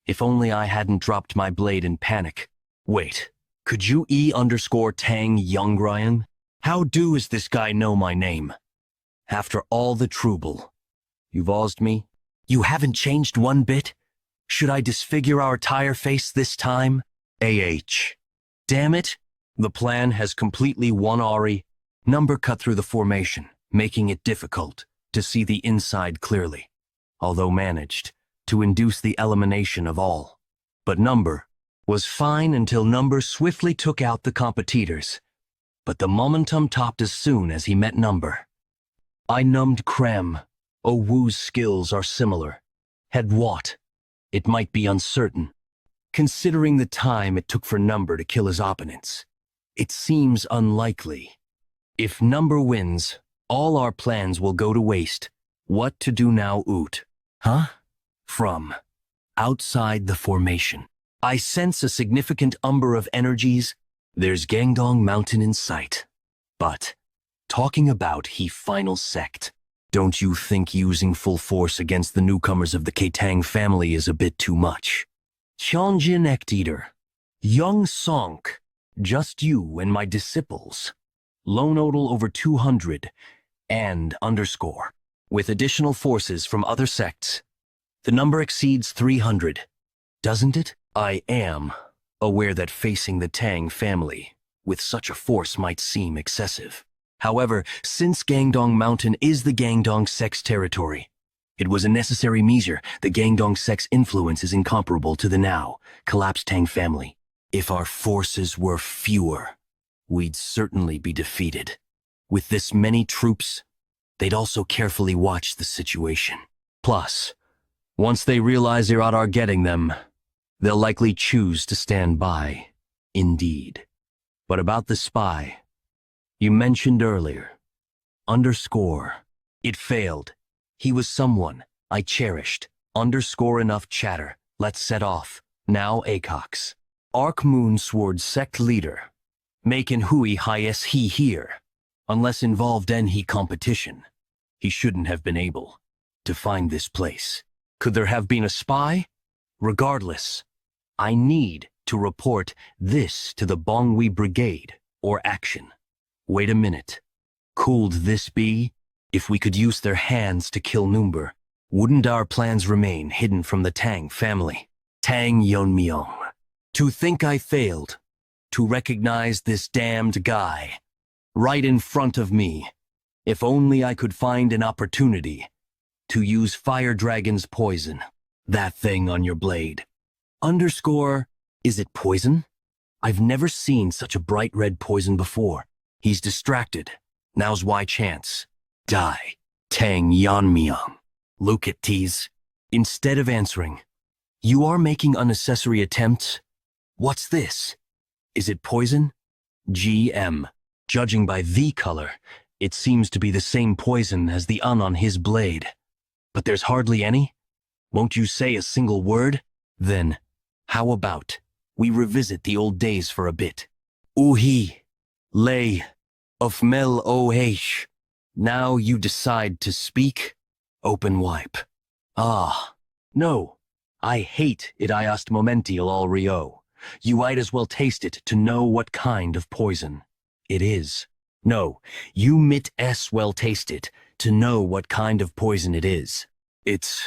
If only I hadn't dropped my blade in panic. Wait, could you Tang Youngryan? How is this guy know my name? After all the trouble, you've awed me? You haven't changed one bit? Should I disfigure our tire face this time? Damn it, the plan has completely won Ari. Number cut through the formation, making it difficult to see the inside clearly, although managed to induce the elimination of all. But Number was fine until Number swiftly took out the competitors. But the momentum topped as soon as he met Number. I numbed Krem, Wu's skills are similar. Head what? It might be uncertain. Considering the time it took for Number to kill his opponents, it seems unlikely. If Number wins, all our plans will go to waste. What to do now, Oot? Huh? From outside the formation, I sense a significant umber of energies. There's Gangdong Mountain in sight. But, talking about he final sect, don't you think using full force against the newcomers of the Ketang family is a bit too much? Cheonjin Eater, Young Sonk, just you and my disciples. Lone Odal over 200, and underscore. With additional forces from other sects, the number exceeds 300, doesn't it? I am aware that facing the Tang family with such a force might seem excessive. However, since Gangdong Mountain is the Gangdong sect's territory, it was a necessary measure. The Gangdong sect's influence is incomparable to the now collapsed Tang family. If our forces were fewer, we'd certainly be defeated. With this many troops, they'd also carefully watch the situation. Plus, once they realize they're at our getting them, they'll likely choose to stand by. Indeed. But about the spy, you mentioned earlier, underscore, it failed. He was someone I cherished. Underscore enough chatter. Let's set off. Now Acox. Arc Moon Sword sect leader. Making Hui highest he here. Unless involved in he competition. He shouldn't have been able to find this place. Could there have been a spy? Regardless, I need to report this to the Bongwi Brigade or action. Wait a minute. Could this be? If we could use their hands to kill Number, wouldn't our plans remain hidden from the Tang family? Tang Yonmyong. To think I failed to recognize this damned guy right in front of me. If only I could find an opportunity to use Fire Dragon's poison. That thing on your blade. Underscore, is it poison? I've never seen such a bright red poison before. He's distracted. Now's why chance. Die. Tang Yanmyong. Look at tease. Instead of answering, you are making unnecessary attempts. What's this? Is it poison? GM. Judging by the color, it seems to be the same poison as the on his blade. But there's hardly any? Won't you say a single word? Then, how about we revisit the old days for a bit? Uhi. Lay. Of Mel OH. Now you decide to speak? Open wipe. Ah. No. I hate it iast momential all Rio. You might as well taste it to know what kind of poison it is. No, you might as well taste it to know what kind of poison it is. It's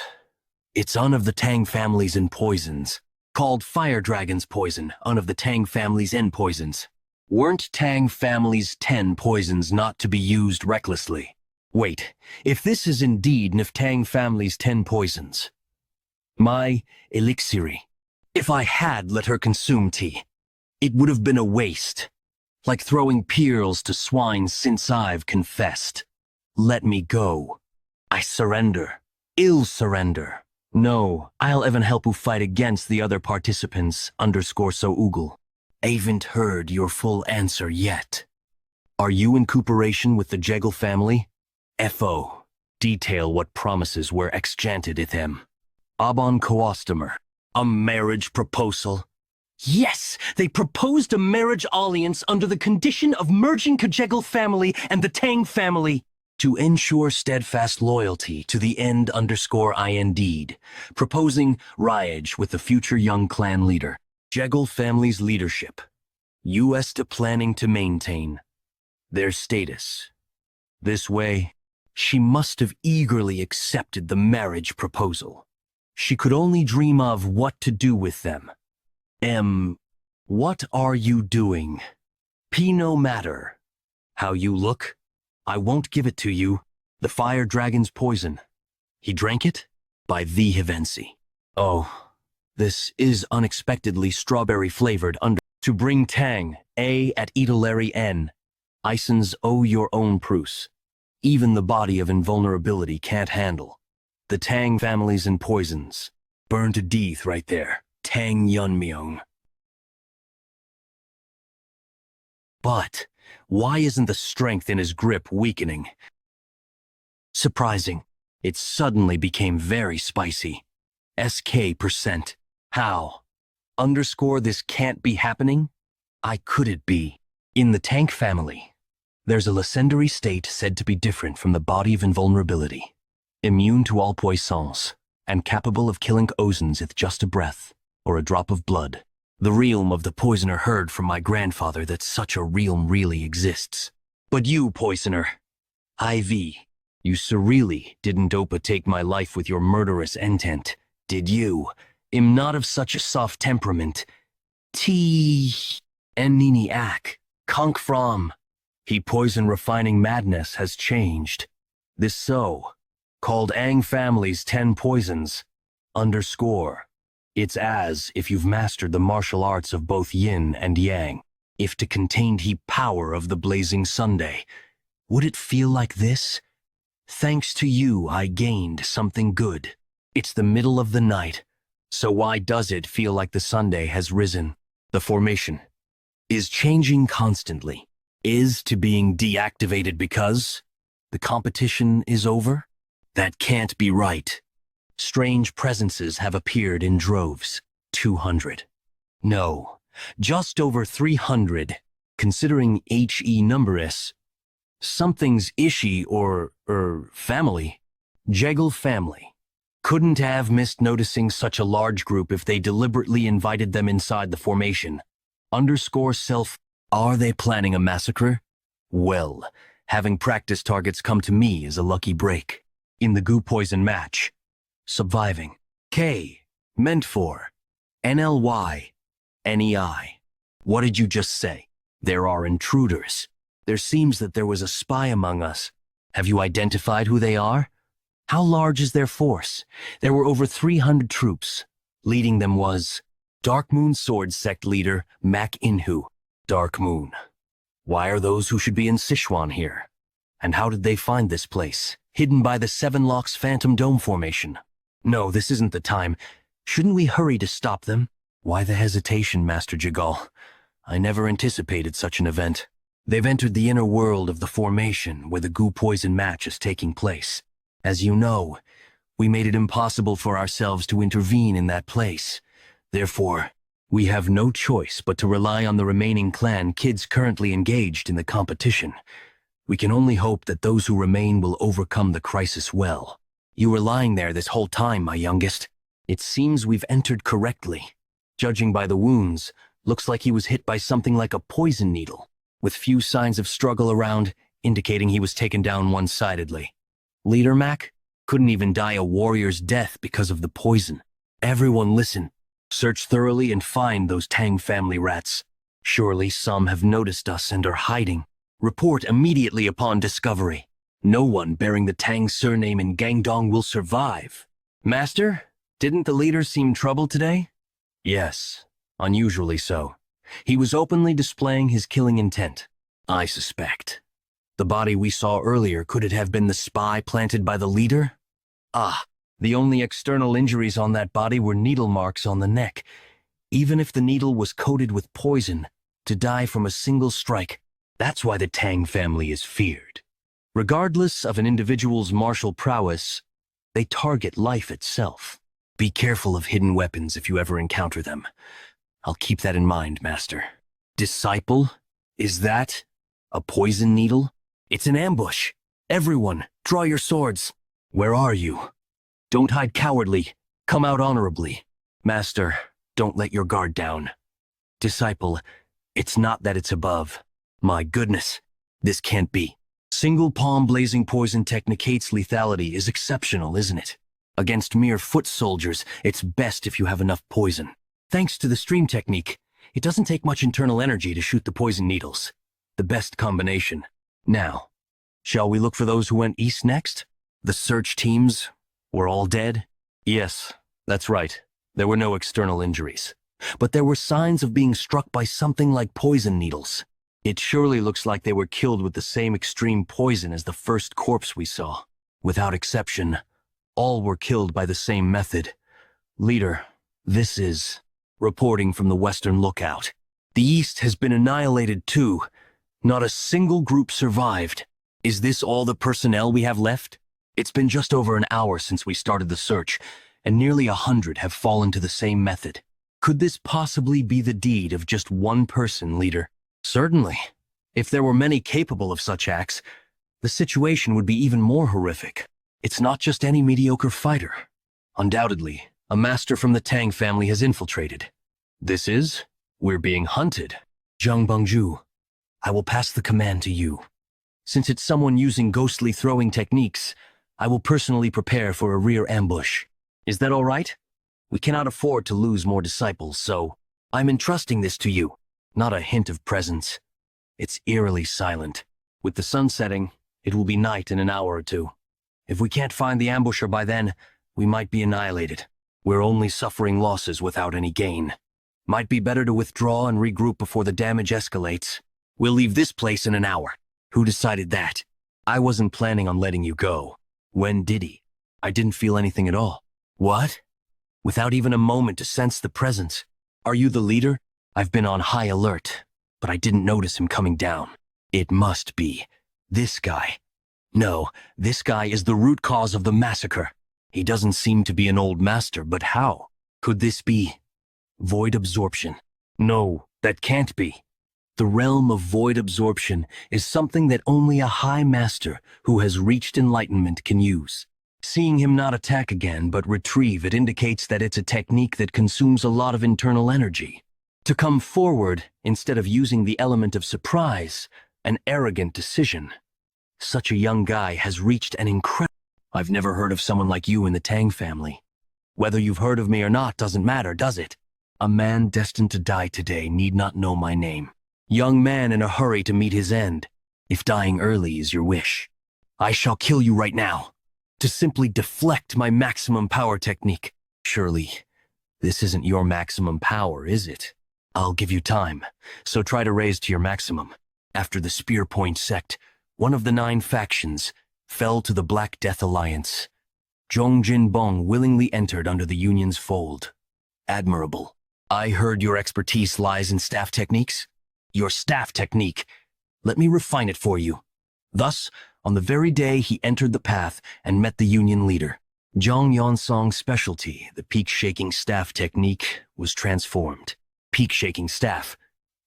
one of the Tang family's in poisons, called Fire Dragon's poison, one of the Tang family's in poisons. Weren't Tang family's 10 poisons not to be used recklessly? Wait, if this is indeed Nif Tang family's 10 poisons, my elixiri, if I had let her consume tea, it would have been a waste, like throwing pearls to swine since I've confessed. Let me go. I surrender. Ill surrender. No, I'll even help you fight against the other participants, underscore so oogle. Haven't heard your full answer yet. Are you in cooperation with the Jeggle family? FO. Detail what promises were exchanced with them. Abon Coastomer. A marriage proposal. Yes, they proposed a marriage alliance under the condition of merging Kajeggle family and the Tang family to ensure steadfast loyalty to the end underscore indeed, proposing Ryage with the future young clan leader. Jeggle family's leadership. U.S. to planning to maintain their status. This way, she must have eagerly accepted the marriage proposal. She could only dream of what to do with them. What are you doing? No matter how you look, I won't give it to you. The Fire Dragon's poison. He drank it? By the Hivensi. Oh, this is unexpectedly strawberry-flavored under. To bring Tang, A at Edelary N. Isons owe your own Prus. even the body of invulnerability can't handle. The Tang families and poisons. Burn to death right there. Tang Yunmyung. But why isn't the strength in his grip weakening? Surprising. It suddenly became very spicy. SK%. How? Underscore this can't be happening? I could it be? In the Tank family, there's a legendary state said to be different from the body of invulnerability, immune to all poisons, and capable of killing ozons with just a breath or a drop of blood. The realm of the poisoner heard from my grandfather that such a realm really exists. But you, poisoner, IV, you surely didn't take my life with your murderous intent, did you? Am not of such a soft temperament. Nini ak, conk from. He poison refining madness has changed. This called Ang family's 10 poisons. Underscore. It's as if you've mastered the martial arts of both yin and yang. If to contain he power of the blazing Sunday. Would it feel like this? Thanks to you, I gained something good. It's the middle of the night, so why does it feel like the Sunday has risen? The formation is changing constantly. Is to being deactivated because the competition is over? That can't be right. Strange presences have appeared in droves. 200. No, just over 300, considering HE numbers. Something's ishy or family. Jeggle family. Couldn't have missed noticing such a large group if they deliberately invited them inside the formation. Underscore self. Are they planning a massacre? Well, having practice targets come to me is a lucky break. In the goo poison match. Surviving. K. Meant for. NLY. NEI. What did you just say? There are intruders. There seems that there was a spy among us. Have you identified who they are? How large is their force? There were over 300 troops. Leading them was Dark Moon Sword Sect leader Mak Inhu. Dark Moon. Why are those who should be in Sichuan here? And how did they find this place? Hidden by the Seven Locks Phantom Dome formation. No, this isn't the time. Shouldn't we hurry to stop them? Why the hesitation, Master Jagal? I never anticipated such an event. They've entered the inner world of the formation where the goo poison match is taking place. As you know, we made it impossible for ourselves to intervene in that place. Therefore, we have no choice but to rely on the remaining clan kids currently engaged in the competition. We can only hope that those who remain will overcome the crisis well. You were lying there this whole time, my youngest. It seems we've entered correctly. Judging by the wounds, looks like he was hit by something like a poison needle, with few signs of struggle around, indicating he was taken down one-sidedly. Leader Mac couldn't even die a warrior's death because of the poison. Everyone listen. Search thoroughly and find those Tang family rats. Surely some have noticed us and are hiding. Report immediately upon discovery. No one bearing the Tang surname in Gangdong will survive. Master, didn't the leader seem troubled today? Yes, unusually so. He was openly displaying his killing intent. I suspect. The body we saw earlier, could it have been the spy planted by the leader? Ah, the only external injuries on that body were needle marks on the neck. Even if the needle was coated with poison, to die from a single strike, that's why the Tang family is feared. Regardless of an individual's martial prowess, they target life itself. Be careful of hidden weapons if you ever encounter them. I'll keep that in mind, Master. Disciple? Is that a poison needle? It's an ambush. Everyone, draw your swords. Where are you? Don't hide cowardly. Come out honorably. Master, don't let your guard down. Disciple, it's not that it's above. My goodness, this can't be. Single palm blazing poison technicate's lethality is exceptional, isn't it? Against mere foot soldiers, it's best if you have enough poison. Thanks to the stream technique, it doesn't take much internal energy to shoot the poison needles. The best combination. Now, shall we look for those who went east next? The search teams were all dead? Yes, that's right. There were no external injuries. But there were signs of being struck by something like poison needles. It surely looks like they were killed with the same extreme poison as the first corpse we saw. Without exception, all were killed by the same method. Leader, this is reporting from the Western Lookout. The East has been annihilated too. Not a single group survived. Is this all the personnel we have left? It's been just over an hour since we started the search, and nearly 100 have fallen to the same method. Could this possibly be the deed of just one person, Leader? Certainly. If there were many capable of such acts, the situation would be even more horrific. It's not just any mediocre fighter. Undoubtedly, a master from the Tang family has infiltrated. This is, we're being hunted. Zhang Bengzhu, I will pass the command to you. Since it's someone using ghostly throwing techniques, I will personally prepare for a rear ambush. Is that all right? We cannot afford to lose more disciples, so I'm entrusting this to you. Not a hint of presence. It's eerily silent. With the sun setting, it will be night in an hour or two. If we can't find the ambusher by then, we might be annihilated. We're only suffering losses without any gain. Might be better to withdraw and regroup before the damage escalates. We'll leave this place in an hour. Who decided that? I wasn't planning on letting you go. When did he? I didn't feel anything at all. What? Without even a moment to sense the presence. Are you the leader? I've been on high alert, but I didn't notice him coming down. It must be this guy. No, this guy is the root cause of the massacre. He doesn't seem to be an old master, but how? Could this be void absorption? No, that can't be. The realm of void absorption is something that only a high master who has reached enlightenment can use. Seeing him not attack again but retrieve it indicates that it's a technique that consumes a lot of internal energy. To come forward instead of using the element of surprise, an arrogant decision. Such a young guy has reached an incredible... I've never heard of someone like you in the Tang family. Whether you've heard of me or not doesn't matter, does it? A man destined to die today need not know my name. Young man in a hurry to meet his end. If dying early is your wish, I shall kill you right now. To simply deflect my maximum power technique. Surely, this isn't your maximum power, is it? I'll give you time, so try to raise to your maximum. After the Spear Point sect, one of the 9 factions, fell to the Black Death Alliance. Zhong Jinbong willingly entered under the Union's fold. Admirable. I heard your expertise lies in staff techniques. Your staff technique. Let me refine it for you. Thus, on the very day he entered the path and met the Union leader, Zhang Yansong's specialty, the peak-shaking staff technique, was transformed. Peak-shaking staff.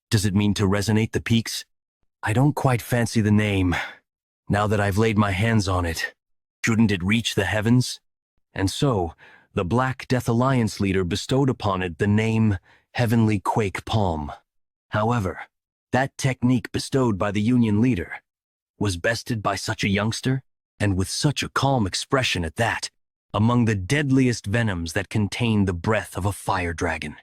Does it mean to resonate the peaks? I don't quite fancy the name. Now that I've laid my hands on it, shouldn't it reach the heavens? And so, the Black Death Alliance leader bestowed upon it the name Heavenly Quake Palm. However, that technique bestowed by the Union leader was bested by such a youngster, and with such a calm expression at that, among the deadliest venoms that contain the breath of a fire dragon.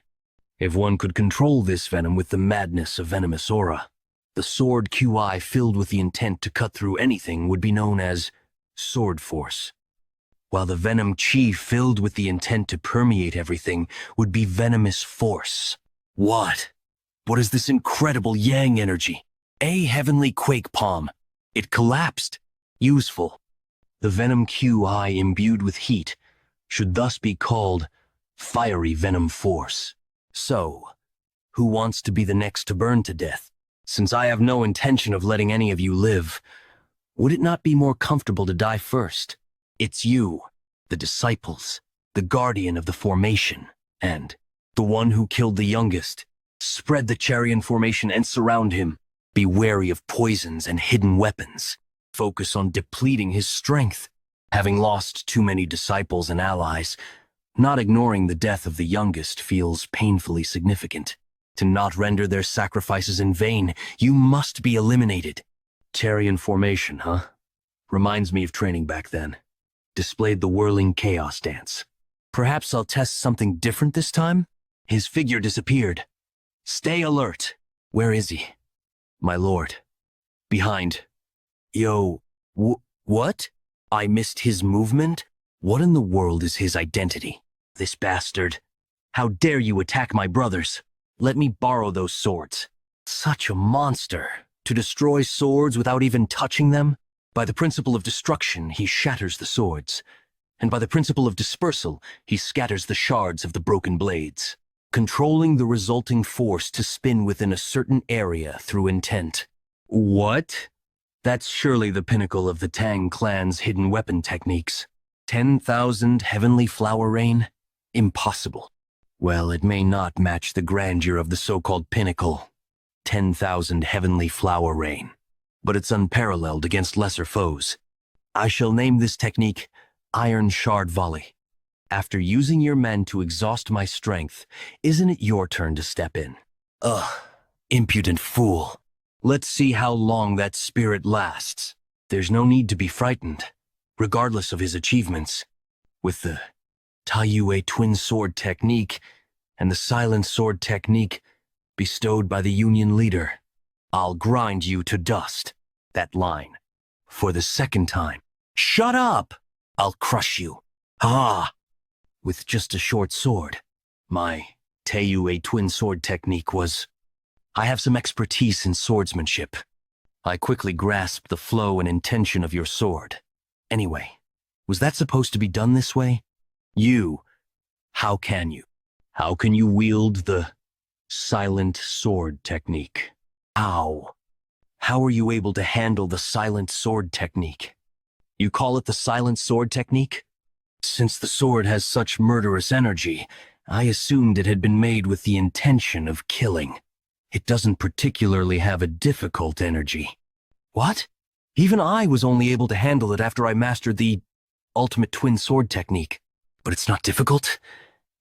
If one could control this venom with the madness of venomous aura, the sword QI filled with the intent to cut through anything would be known as sword force, while the venom chi filled with the intent to permeate everything would be venomous force. What? What is this incredible yang energy? A heavenly quake palm. It collapsed. Useful. The venom QI imbued with heat should thus be called fiery venom force. So, who wants to be the next to burn to death? Since I have no intention of letting any of you live, would it not be more comfortable to die first? It's you, the disciples, the guardian of the formation, and the one who killed the youngest. Spread the Charian formation and surround him. Be wary of poisons and hidden weapons. Focus on depleting his strength. Having lost too many disciples and allies, not ignoring the death of the youngest feels painfully significant. To not render their sacrifices in vain, you must be eliminated. Charian formation, huh? Reminds me of training back then. Displayed the whirling chaos dance. Perhaps I'll test something different this time? His figure disappeared. Stay alert. Where is he? My lord. Behind. Yo, what? I missed his movement? What in the world is his identity? This bastard. How dare you attack my brothers? Let me borrow those swords. Such a monster. To destroy swords without even touching them? By the principle of destruction, he shatters the swords. And by the principle of dispersal, he scatters the shards of the broken blades, controlling the resulting force to spin within a certain area through intent. What? That's surely the pinnacle of the Tang clan's hidden weapon techniques. 10,000 heavenly flower rain? Impossible. Well, it may not match the grandeur of the so-called pinnacle, 10,000 heavenly flower rain, but it's unparalleled against lesser foes. I shall name this technique Iron Shard Volley. After using your men to exhaust my strength, isn't it your turn to step in? Ugh, impudent fool. Let's see how long that spirit lasts. There's no need to be frightened, regardless of his achievements. With the Taiyue twin sword technique and the silent sword technique bestowed by the Union leader, I'll grind you to dust. That line. For the second time. Shut up! I'll crush you. Ah! With just a short sword. My Taiyue twin sword technique was... I have some expertise in swordsmanship. I quickly grasped the flow and intention of your sword. Anyway, was that supposed to be done this way? How can you? How can you wield the silent sword technique? How? How are you able to handle the silent sword technique? You call it the silent sword technique? Since the sword has such murderous energy, I assumed it had been made with the intention of killing. It doesn't particularly have a difficult energy. What? Even I was only able to handle it after I mastered the ultimate twin sword technique. But it's not difficult?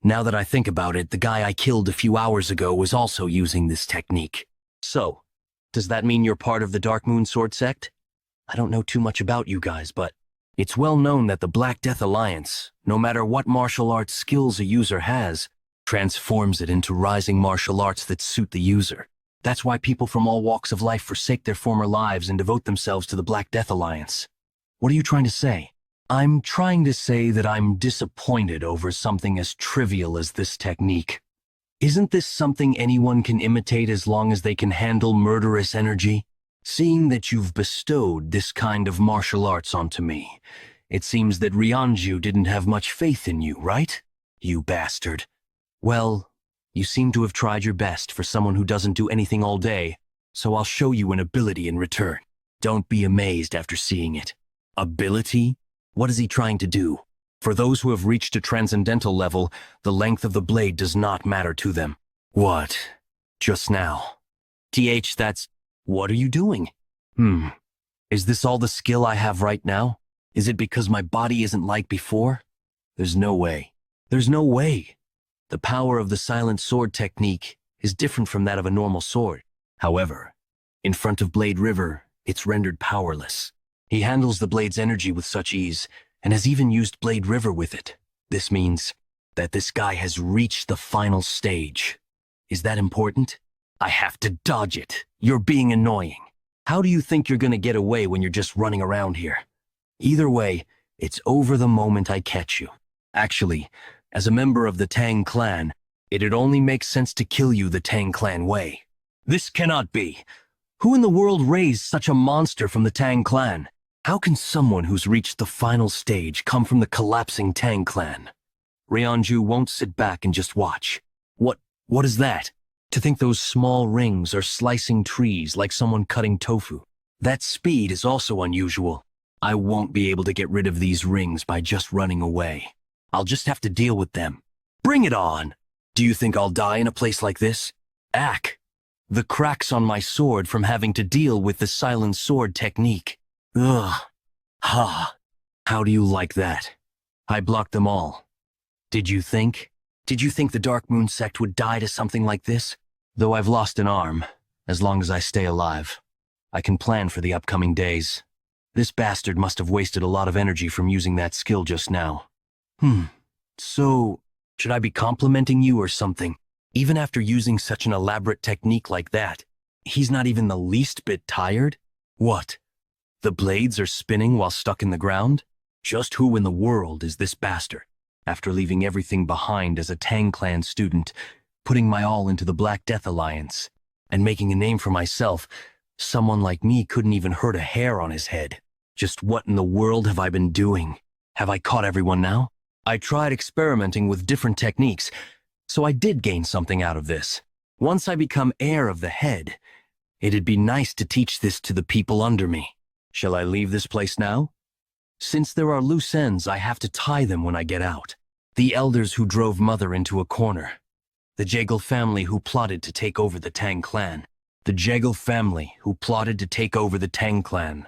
Now that I think about it, the guy I killed a few hours ago was also using this technique. So, does that mean you're part of the Dark Moon Sword sect? I don't know too much about you guys, but it's well known that the Black Death Alliance, no matter what martial arts skills a user has, transforms it into rising martial arts that suit the user. That's why people from all walks of life forsake their former lives and devote themselves to the Black Death Alliance. What are you trying to say? I'm trying to say that I'm disappointed over something as trivial as this technique. Isn't this something anyone can imitate as long as they can handle murderous energy? Seeing that you've bestowed this kind of martial arts onto me, it seems that Ryanju didn't have much faith in you, right? You bastard. Well, you seem to have tried your best for someone who doesn't do anything all day, so I'll show you an ability in return. Don't be amazed after seeing it. Ability? What is he trying to do? For those who have reached a transcendental level, the length of the blade does not matter to them. What? Just now. That's... What are you doing? Is this all the skill I have right now? Is it because my body isn't like before? There's no way. There's no way. The power of the silent sword technique is different from that of a normal sword. However, in front of Blade River, it's rendered powerless. He handles the blade's energy with such ease, and has even used Blade River with it. This means that this guy has reached the final stage. Is that important? I have to dodge it. You're being annoying. How do you think you're gonna get away when you're just running around here? Either way, it's over the moment I catch you. Actually, as a member of the Tang clan, it'd only make sense to kill you the Tang clan way. This cannot be. Who in the world raised such a monster from the Tang clan? How can someone who's reached the final stage come from the collapsing Tang clan? Ryanju won't sit back and just watch. What is that? To think those small rings are slicing trees like someone cutting tofu. That speed is also unusual. I won't be able to get rid of these rings by just running away. I'll just have to deal with them. Bring it on! Do you think I'll die in a place like this? Ack! The cracks on my sword from having to deal with the silent sword technique. Ugh. Ha. How do you like that? I blocked them all. Did you think the Dark Moon sect would die to something like this? Though I've lost an arm, as long as I stay alive, I can plan for the upcoming days. This bastard must have wasted a lot of energy from using that skill just now. So, should I be complimenting you or something? Even after using such an elaborate technique like that, he's not even the least bit tired? What? The blades are spinning while stuck in the ground? Just who in the world is this bastard? After leaving everything behind as a Tang clan student, putting my all into the Black Death Alliance, and making a name for myself, Someone like me couldn't even hurt a hair on his head. Just what in the world have I been doing? Have I caught everyone now? I tried experimenting with different techniques, so I did gain something out of this. Once I become heir of the head, it'd be nice to teach this to the people under me. Shall I leave this place now? Since there are loose ends, I have to tie them when I get out. The elders who drove Mother into a corner. The Jegal family who plotted to take over the Tang clan. The Jegal family who plotted to take over the Tang clan.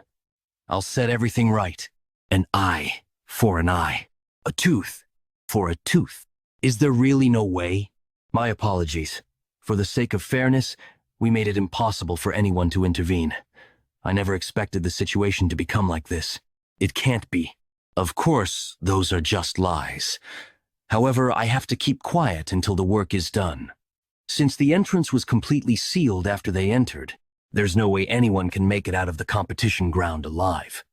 I'll set everything right. An eye for an eye. A tooth for a tooth. Is there really no way? My apologies. For the sake of fairness, we made it impossible for anyone to intervene. I never expected the situation to become like this. It can't be. Of course, those are just lies. However, I have to keep quiet until the work is done. Since the entrance was completely sealed after they entered, there's no way anyone can make it out of the competition ground alive.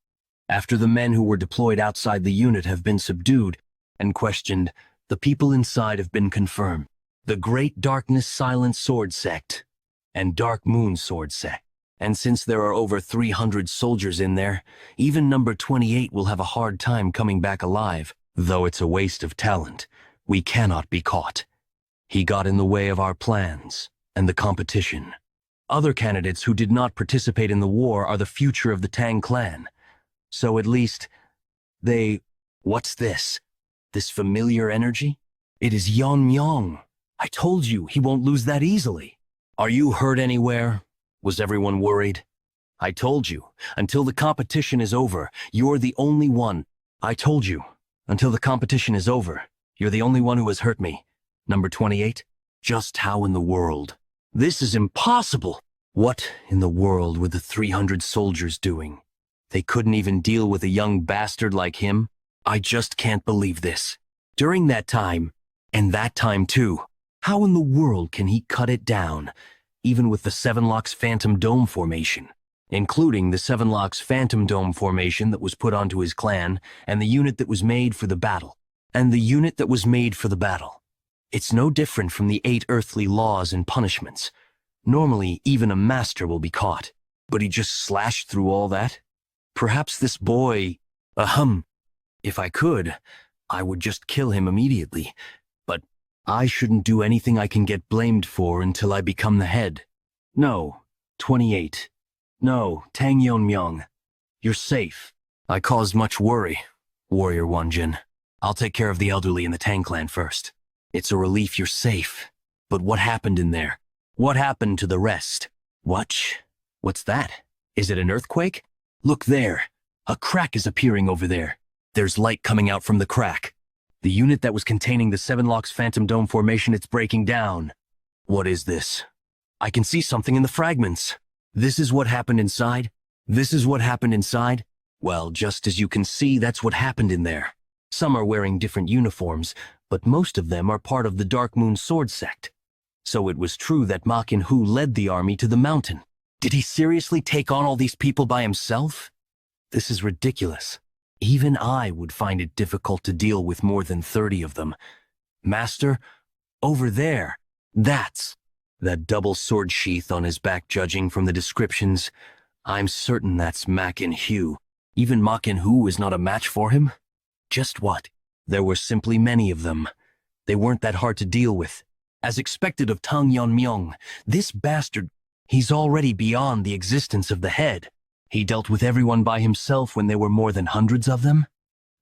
After the men who were deployed outside the unit have been subdued and questioned, the people inside have been confirmed. The Great Darkness Silent Sword Sect and Dark Moon Sword Sect. And since there are over 300 soldiers in there, even number 28 will have a hard time coming back alive. Though it's a waste of talent, we cannot be caught. He got in the way of our plans and the competition. Other candidates who did not participate in the war are the future of the Tang clan. So at least, what's this? This familiar energy? It is Yeon Myung. I told you, he won't lose that easily. Are you hurt anywhere? Was everyone worried? I told you, until the competition is over, you're the only one. I told you, until the competition is over, you're the only one who has hurt me. Number 28? Just how in the world? This is impossible. What in the world were the 300 soldiers doing? They couldn't even deal with a young bastard like him? I just can't believe this. During that time, and that time too, how in the world can he cut it down, even with the Seven Locks Phantom Dome formation, including the Seven Locks Phantom Dome formation that was put onto his clan, and the unit that was made for the battle. It's no different from the 8 earthly laws and punishments. Normally, even a master will be caught, but he just slashed through all that? Perhaps this boy, if I could, I would just kill him immediately, but I shouldn't do anything I can get blamed for until I become the head. No, 28. No, Tang Yeon Myung. You're safe. I caused much worry, Warrior Wonjin. I'll take care of the elderly in the Tang clan first. It's a relief you're safe. But what happened in there? What happened to the rest? What's that? Is it an earthquake? Look there. A crack is appearing over there. There's light coming out from the crack. The unit that was containing the Seven Locks Phantom Dome formation, it's breaking down. What is this? I can see something in the fragments. This is what happened inside? Well, just as you can see, that's what happened in there. Some are wearing different uniforms, but most of them are part of the Dark Moon Sword Sect. So it was true that Ma Kin-Hu led the army to the mountain. Did he seriously take on all these people by himself? This is ridiculous. Even I would find it difficult to deal with more than 30 of them. Master, over there, that double sword sheath on his back, judging from the descriptions, I'm certain that's Ma Kin-Hu. Even Ma Kin-Hu is not a match for him? Just what? There were simply many of them. They weren't that hard to deal with. As expected of Tang Yeon Myung, this bastard, he's already beyond the existence of the head. He dealt with everyone by himself when there were more than hundreds of them.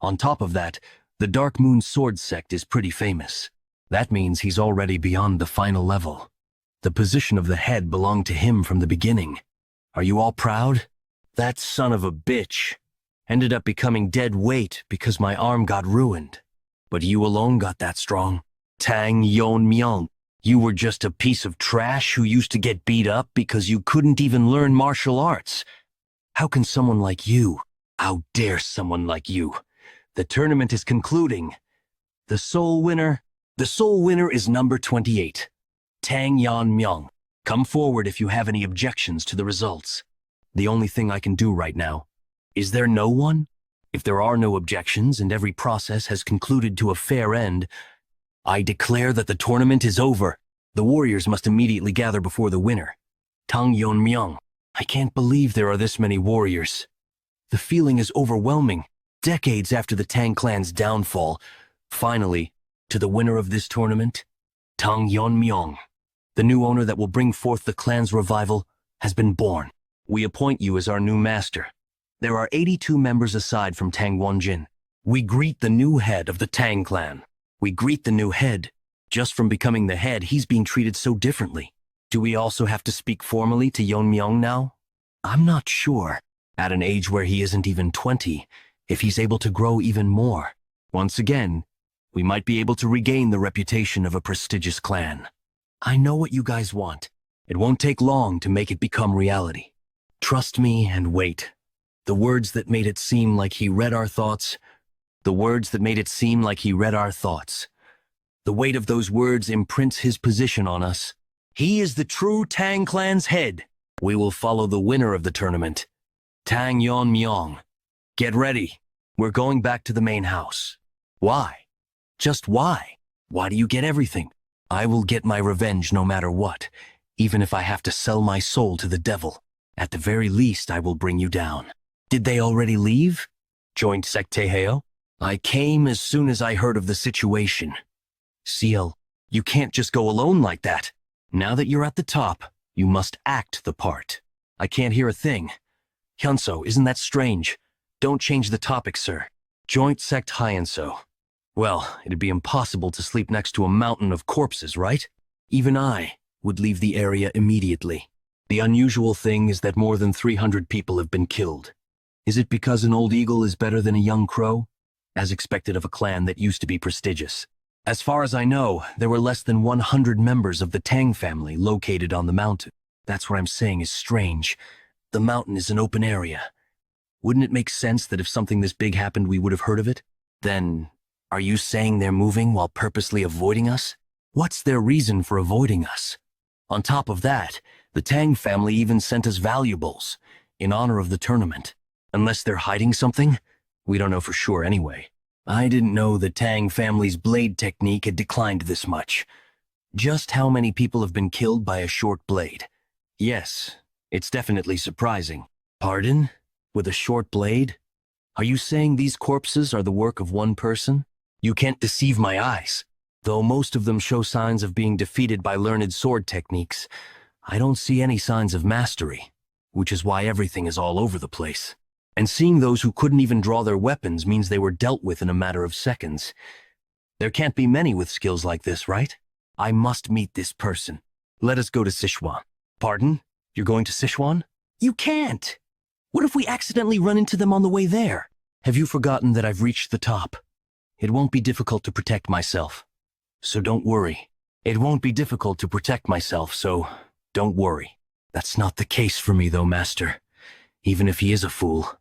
On top of that, the Dark Moon Sword Sect is pretty famous. That means he's already beyond the final level. The position of the head belonged to him from the beginning. Are you all proud? That son of a bitch ended up becoming dead weight because my arm got ruined. But you alone got that strong. Tang Yeon Myung, you were just a piece of trash who used to get beat up because you couldn't even learn martial arts. How can someone like you, how dare someone like you? The tournament is concluding. The sole winner is number 28, Tang Yeon Myung. Come forward if you have any objections to the results. The only thing I can do right now. Is there no one? If there are no objections and every process has concluded to a fair end, I declare that the tournament is over. The warriors must immediately gather before the winner, Tang Yeon Myung. I can't believe there are this many warriors. The feeling is overwhelming. Decades after the Tang clan's downfall, finally, to the winner of this tournament, Tang Yonmyong, the new owner that will bring forth the clan's revival, has been born. We appoint you as our new master. There are 82 members aside from Tang Wonjin. We greet the new head of the Tang clan. We greet the new head. Just from becoming the head, he's being treated so differently. Do we also have to speak formally to Yeonmyong now? I'm not sure. At an age where he isn't even 20, if he's able to grow even more. Once again, we might be able to regain the reputation of a prestigious clan. I know what you guys want. It won't take long to make it become reality. Trust me and wait. The words that made it seem like he read our thoughts. The words that made it seem like he read our thoughts. The weight of those words imprints his position on us. He is the true Tang clan's head. We will follow the winner of the tournament, Tang Yeonmyong. Get ready. We're going back to the main house. Why? Just why? Why do you get everything? I will get my revenge no matter what, even if I have to sell my soul to the devil. At the very least, I will bring you down. Did they already leave? Joined Sekteheo? I came as soon as I heard of the situation. Ciel, you can't just go alone like that. Now that you're at the top, you must act the part. I can't hear a thing. Hyunso, isn't that strange? Don't change the topic, sir. Joint Sect Hyenso. Well, it'd be impossible to sleep next to a mountain of corpses, right? Even I would leave the area immediately. The unusual thing is that more than 300 people have been killed. Is it because an old eagle is better than a young crow? As expected of a clan that used to be prestigious. As far as I know, there were less than 100 members of the Tang family located on the mountain. That's what I'm saying is strange. The mountain is an open area. Wouldn't it make sense that if something this big happened, we would have heard of it? Then, are you saying they're moving while purposely avoiding us? What's their reason for avoiding us? On top of that, the Tang family even sent us valuables in honor of the tournament. Unless they're hiding something? We don't know for sure anyway. I didn't know the Tang family's blade technique had declined this much. Just how many people have been killed by a short blade? Yes, it's definitely surprising. Pardon? With a short blade? Are you saying these corpses are the work of one person? You can't deceive my eyes. Though most of them show signs of being defeated by learned sword techniques, I don't see any signs of mastery, which is why everything is all over the place. And seeing those who couldn't even draw their weapons means they were dealt with in a matter of seconds. There can't be many with skills like this, right? I must meet this person. Let us go to Sichuan. Pardon? You're going to Sichuan? You can't! What if we accidentally run into them on the way there? Have you forgotten that I've reached the top? It won't be difficult to protect myself. So don't worry. It won't be difficult to protect myself, so don't worry. That's not the case for me, though, Master. Even if he is a fool.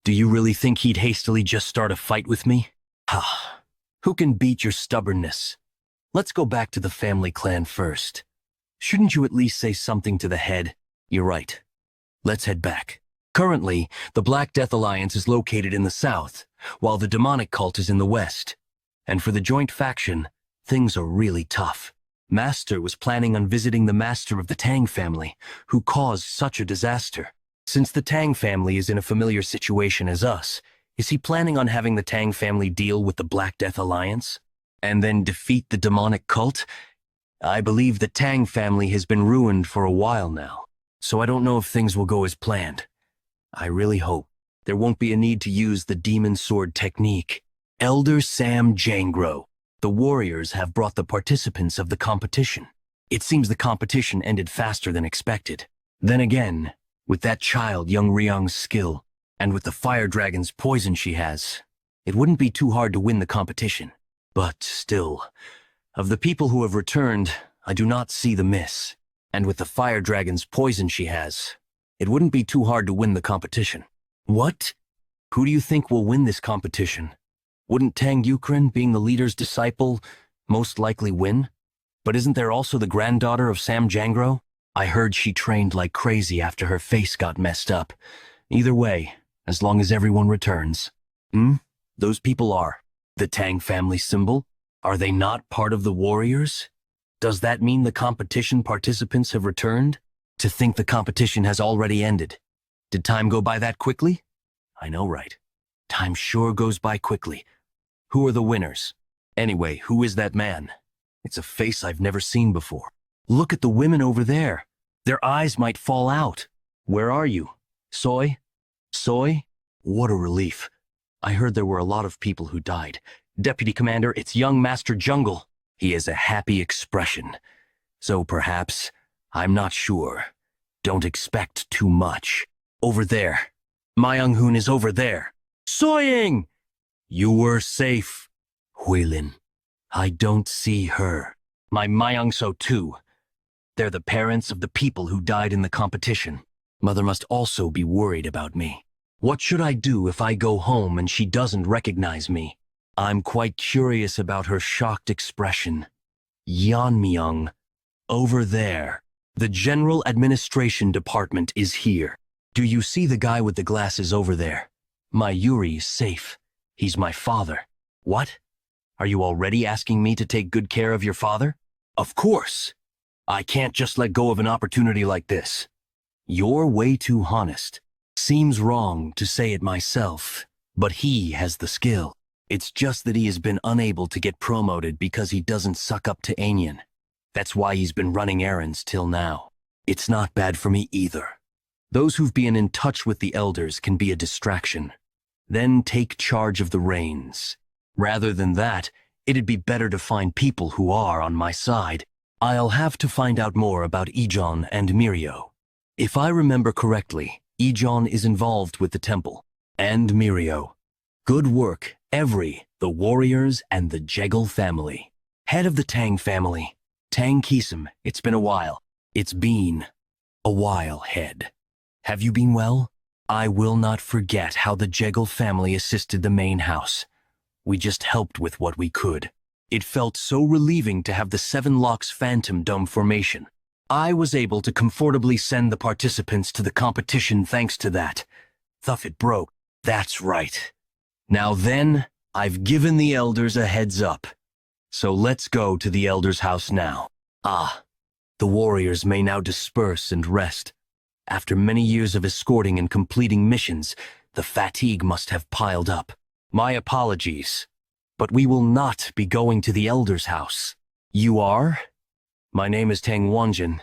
Do you really think he'd hastily just start a fight with me? Ha! Who can beat your stubbornness? Let's go back to the family clan first. Shouldn't you at least say something to the head? You're right. Let's head back. Currently, the Black Death Alliance is located in the south, while the demonic cult is in the west. And for the joint faction, things are really tough. Master was planning on visiting the master of the Tang family, who caused such a disaster. Since the Tang family is in a familiar situation as us, is he planning on having the Tang family deal with the Black Death Alliance? And then defeat the demonic cult? I believe the Tang family has been ruined for a while now, so I don't know if things will go as planned. I really hope there won't be a need to use the demon sword technique. Elder Sam Jangro. The warriors have brought the participants of the competition. It seems the competition ended faster than expected. Then again, with that child young Ryung's skill, and with the fire dragon's poison she has, it wouldn't be too hard to win the competition. But still, of the people who have returned, I do not see the miss. And with the fire dragon's poison she has, it wouldn't be too hard to win the competition. What? Who do you think will win this competition? Wouldn't Tang Yukren, being the leader's disciple, most likely win? But isn't there also the granddaughter of Sam Jangro? I heard she trained like crazy after her face got messed up. Either way, as long as everyone returns. Those people are the Tang family symbol? Are they not part of the warriors? Does that mean the competition participants have returned? To think the competition has already ended. Did time go by that quickly? I know, right? Time sure goes by quickly. Who are the winners? Anyway, who is that man? It's a face I've never seen before. Look at the women over there. Their eyes might fall out. Where are you? Soy? Soy? What a relief. I heard there were a lot of people who died. Deputy Commander, it's young Master Jungle. He has a happy expression. So perhaps, I'm not sure. Don't expect too much. Over there. Myung-hoon is over there. Soying! You were safe. Huilin. I don't see her. My Myung-so too. They're the parents of the people who died in the competition. Mother must also be worried about me. What should I do if I go home and she doesn't recognize me? I'm quite curious about her shocked expression. Yeonmyeong. Over there. The General Administration Department is here. Do you see the guy with the glasses over there? My Yuri is safe. He's my father. What? Are you already asking me to take good care of your father? Of course. I can't just let go of an opportunity like this. You're way too honest. Seems wrong to say it myself, but he has the skill. It's just that he has been unable to get promoted because he doesn't suck up to Aenyan. That's why he's been running errands till now. It's not bad for me either. Those who've been in touch with the elders can be a distraction. Then take charge of the reins. Rather than that, it'd be better to find people who are on my side. I'll have to find out more about Ijon and Mirio. If I remember correctly, Ijon is involved with the temple. And Mirio. Good work, the warriors and the Jegal family. Head of the Tang family. Tang Kisum, it's been a while. It's been a while, head. Have you been well? I will not forget how the Jegal family assisted the main house. We just helped with what we could. It felt so relieving to have the Seven Locks Phantom Dome formation. I was able to comfortably send the participants to the competition thanks to that. Though it broke. That's right. Now then, I've given the elders a heads up. So let's go to the elders' house now. The warriors may now disperse and rest. After many years of escorting and completing missions, the fatigue must have piled up. My apologies, but we will not be going to the elders' house. You are? My name is Tang Wonjin.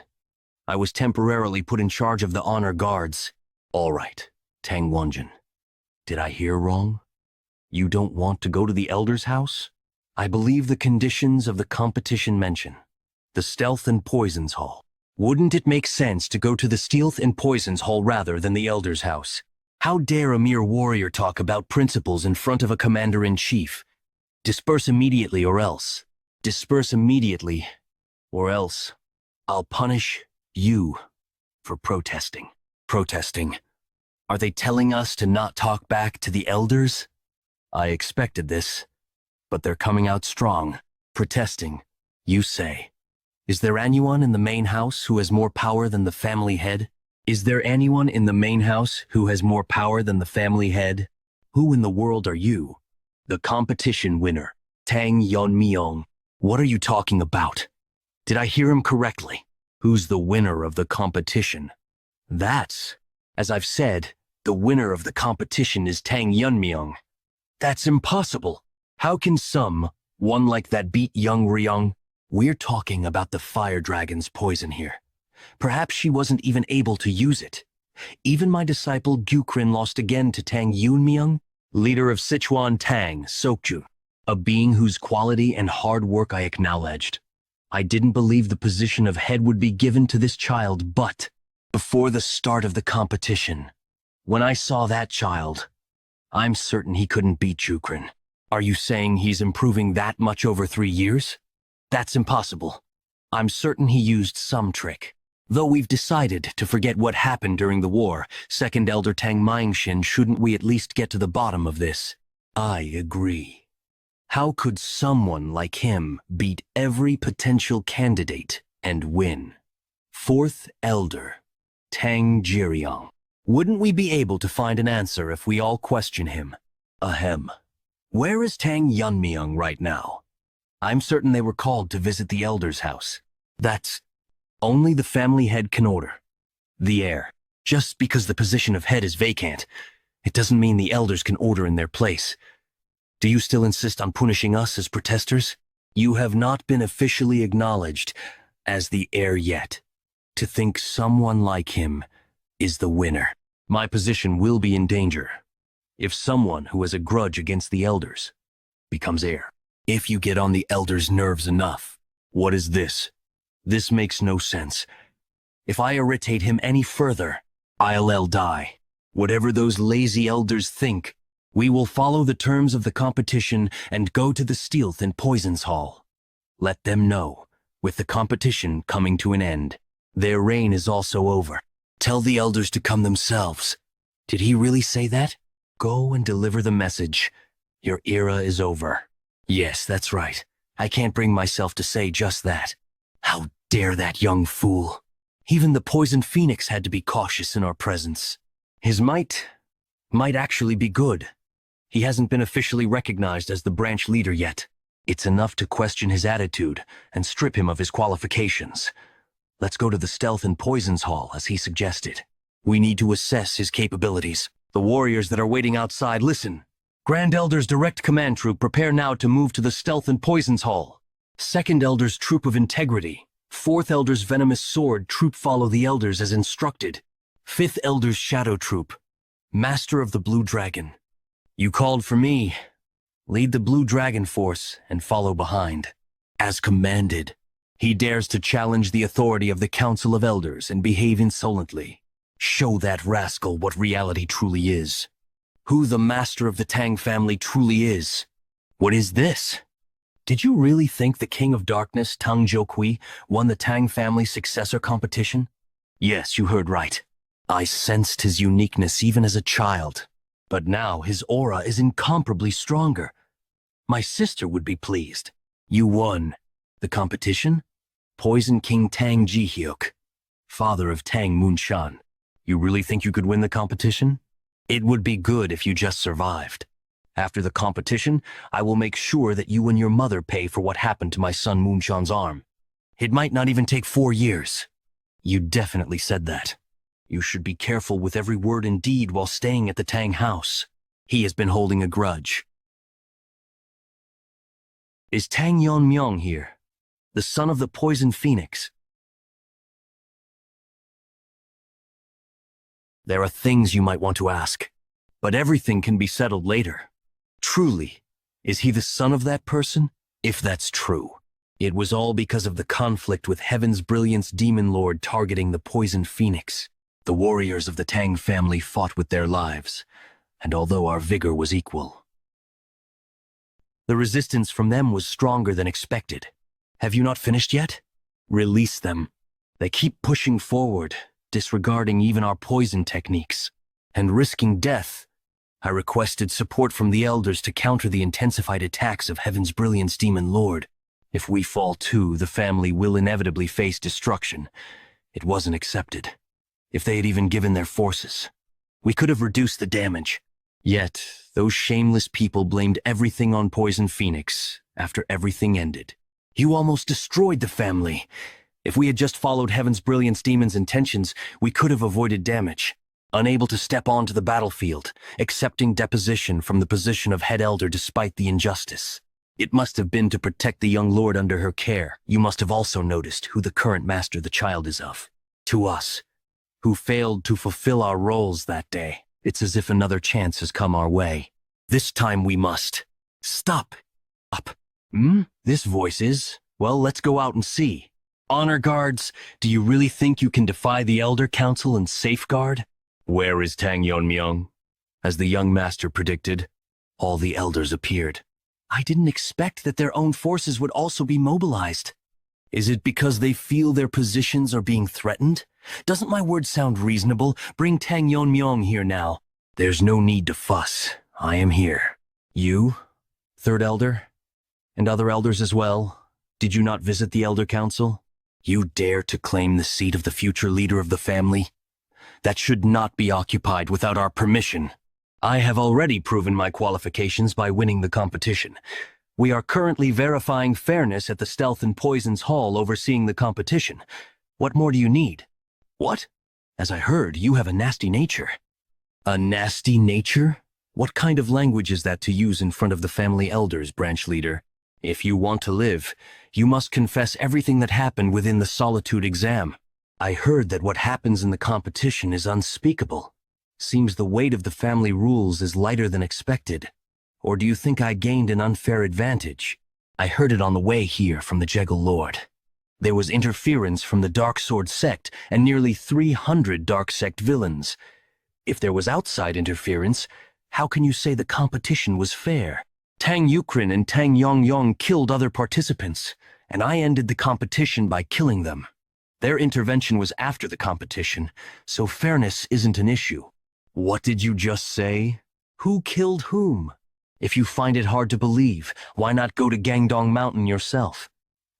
I was temporarily put in charge of the honor guards. All right, Tang Wonjin. Did I hear wrong? You don't want to go to the elders' house? I believe the conditions of the competition mention the Stealth and Poisons Hall. Wouldn't it make sense to go to the Stealth and Poisons Hall rather than the elders' house? How dare a mere warrior talk about principles in front of a commander-in-chief? Disperse immediately or else. Disperse immediately or else. I'll punish you for protesting. Protesting. Are they telling us to not talk back to the elders? I expected this. But they're coming out strong, protesting, you say. Is there anyone in the main house who has more power than the family head? Is there anyone in the main house who has more power than the family head? Who in the world are you? The competition winner, Tang Yeonmyeong. What are you talking about? Did I hear him correctly? Who's the winner of the competition? That's, as I've said, the winner of the competition is Tang Yeonmyeong. That's impossible. How can one like that beat young Ryong? We're talking about the fire dragon's poison here. Perhaps she wasn't even able to use it. Even my disciple Gyukrin lost again to Tang Yeonmyeong, leader of Sichuan Tang, Sokju, a being whose quality and hard work I acknowledged. I didn't believe the position of head would be given to this child, but before the start of the competition, when I saw that child, I'm certain he couldn't beat Gyukrin. Are you saying he's improving that much over 3 years? That's impossible. I'm certain he used some trick. Though we've decided to forget what happened during the war, Second Elder Tang Myengshin, shouldn't we at least get to the bottom of this? I agree. How could someone like him beat every potential candidate and win? Fourth Elder, Tang Jiryong. Wouldn't we be able to find an answer if we all question him? Ahem. Where is Tang Yeonmyeong right now? I'm certain they were called to visit the elder's house. That's only the family head can order. The heir. Just because the position of head is vacant, it doesn't mean the elders can order in their place. Do you still insist on punishing us as protesters? You have not been officially acknowledged as the heir yet. To think someone like him is the winner. My position will be in danger if someone who has a grudge against the elders becomes heir. If you get on the elders' nerves enough. What is this? This makes no sense. If I irritate him any further, I'll die. Whatever those lazy elders think, we will follow the terms of the competition and go to the Stealth and Poisons Hall. Let them know, with the competition coming to an end, their reign is also over. Tell the elders to come themselves. Did he really say that? Go and deliver the message. Your era is over. Yes, that's right. I can't bring myself to say just that. How dare that young fool? Even the Poison Phoenix had to be cautious in our presence. His might actually be good. He hasn't been officially recognized as the branch leader yet. It's enough to question his attitude and strip him of his qualifications. Let's go to the Stealth and Poisons Hall, as he suggested. We need to assess his capabilities. The warriors that are waiting outside, listen. Grand Elder's Direct Command Troop, prepare now to move to the Stealth and Poisons Hall. Second Elder's Troop of Integrity. Fourth Elder's Venomous Sword Troop, follow the Elders as instructed. Fifth Elder's Shadow Troop. Master of the Blue Dragon. You called for me. Lead the Blue Dragon Force and follow behind. As commanded. He dares to challenge the authority of the Council of Elders and behave insolently. Show that rascal what reality truly is. Who the master of the Tang family truly is. What is this? Did you really think the King of Darkness, Tang Jiukui, won the Tang family successor competition? Yes, you heard right. I sensed his uniqueness even as a child. But now his aura is incomparably stronger. My sister would be pleased. You won. The competition? Poison King Tang Jihyuk, father of Tang Munshan. You really think you could win the competition? It would be good if you just survived. After the competition, I will make sure that you and your mother pay for what happened to my son Munshan's arm. It might not even take 4 years. You definitely said that. You should be careful with every word and deed while staying at the Tang house. He has been holding a grudge. Is Tang Yonmyong here, the son of the Poison Phoenix? There are things you might want to ask, but everything can be settled later. Truly, is he the son of that person? If that's true, it was all because of the conflict with Heaven's Brilliance Demon Lord targeting the Poison Phoenix. The warriors of the Tang family fought with their lives, and although our vigor was equal, the resistance from them was stronger than expected. Have you not finished yet? Release them. They keep pushing forward, disregarding even our poison techniques, and risking death. I requested support from the elders to counter the intensified attacks of Heaven's Brilliance Demon Lord. If we fall too, the family will inevitably face destruction. It wasn't accepted. If they had even given their forces, we could have reduced the damage. Yet, those shameless people blamed everything on Poison Phoenix after everything ended. You almost destroyed the family. If we had just followed Heaven's Brilliance Demon's intentions, we could have avoided damage. Unable to step onto the battlefield, accepting deposition from the position of head elder despite the injustice. It must have been to protect the young lord under her care. You must have also noticed who the current master the child is of. To us, who failed to fulfill our roles that day, it's as if another chance has come our way. This time we must. Stop. Up. This voice is, well, let's go out and see. Honor guards, do you really think you can defy the Elder Council and safeguard? Where is Tang Yonmyong? As the young master predicted, all the elders appeared. I didn't expect that their own forces would also be mobilized. Is it because they feel their positions are being threatened? Doesn't my word sound reasonable? Bring Tang Yonmyong here now. There's no need to fuss. I am here. You, Third Elder, and other elders as well, did you not visit the Elder Council? You dare to claim the seat of the future leader of the family? That should not be occupied without our permission. I have already proven my qualifications by winning the competition. We are currently verifying fairness at the Stealth and Poisons Hall overseeing the competition. What more do you need? What? As I heard, you have a nasty nature. A nasty nature? What kind of language is that to use in front of the family elders, branch leader? If you want to live, you must confess everything that happened within the solitude exam. I heard that what happens in the competition is unspeakable. Seems the weight of the family rules is lighter than expected. Or do you think I gained an unfair advantage? I heard it on the way here from the Jegal Lord. There was interference from the Dark Sword sect and nearly 300 Dark Sect villains. If there was outside interference, how can you say the competition was fair? Tang Yukrin and Tang Yongyong killed other participants, and I ended the competition by killing them. Their intervention was after the competition, so fairness isn't an issue. What did you just say? Who killed whom? If you find it hard to believe, why not go to Gangdong Mountain yourself?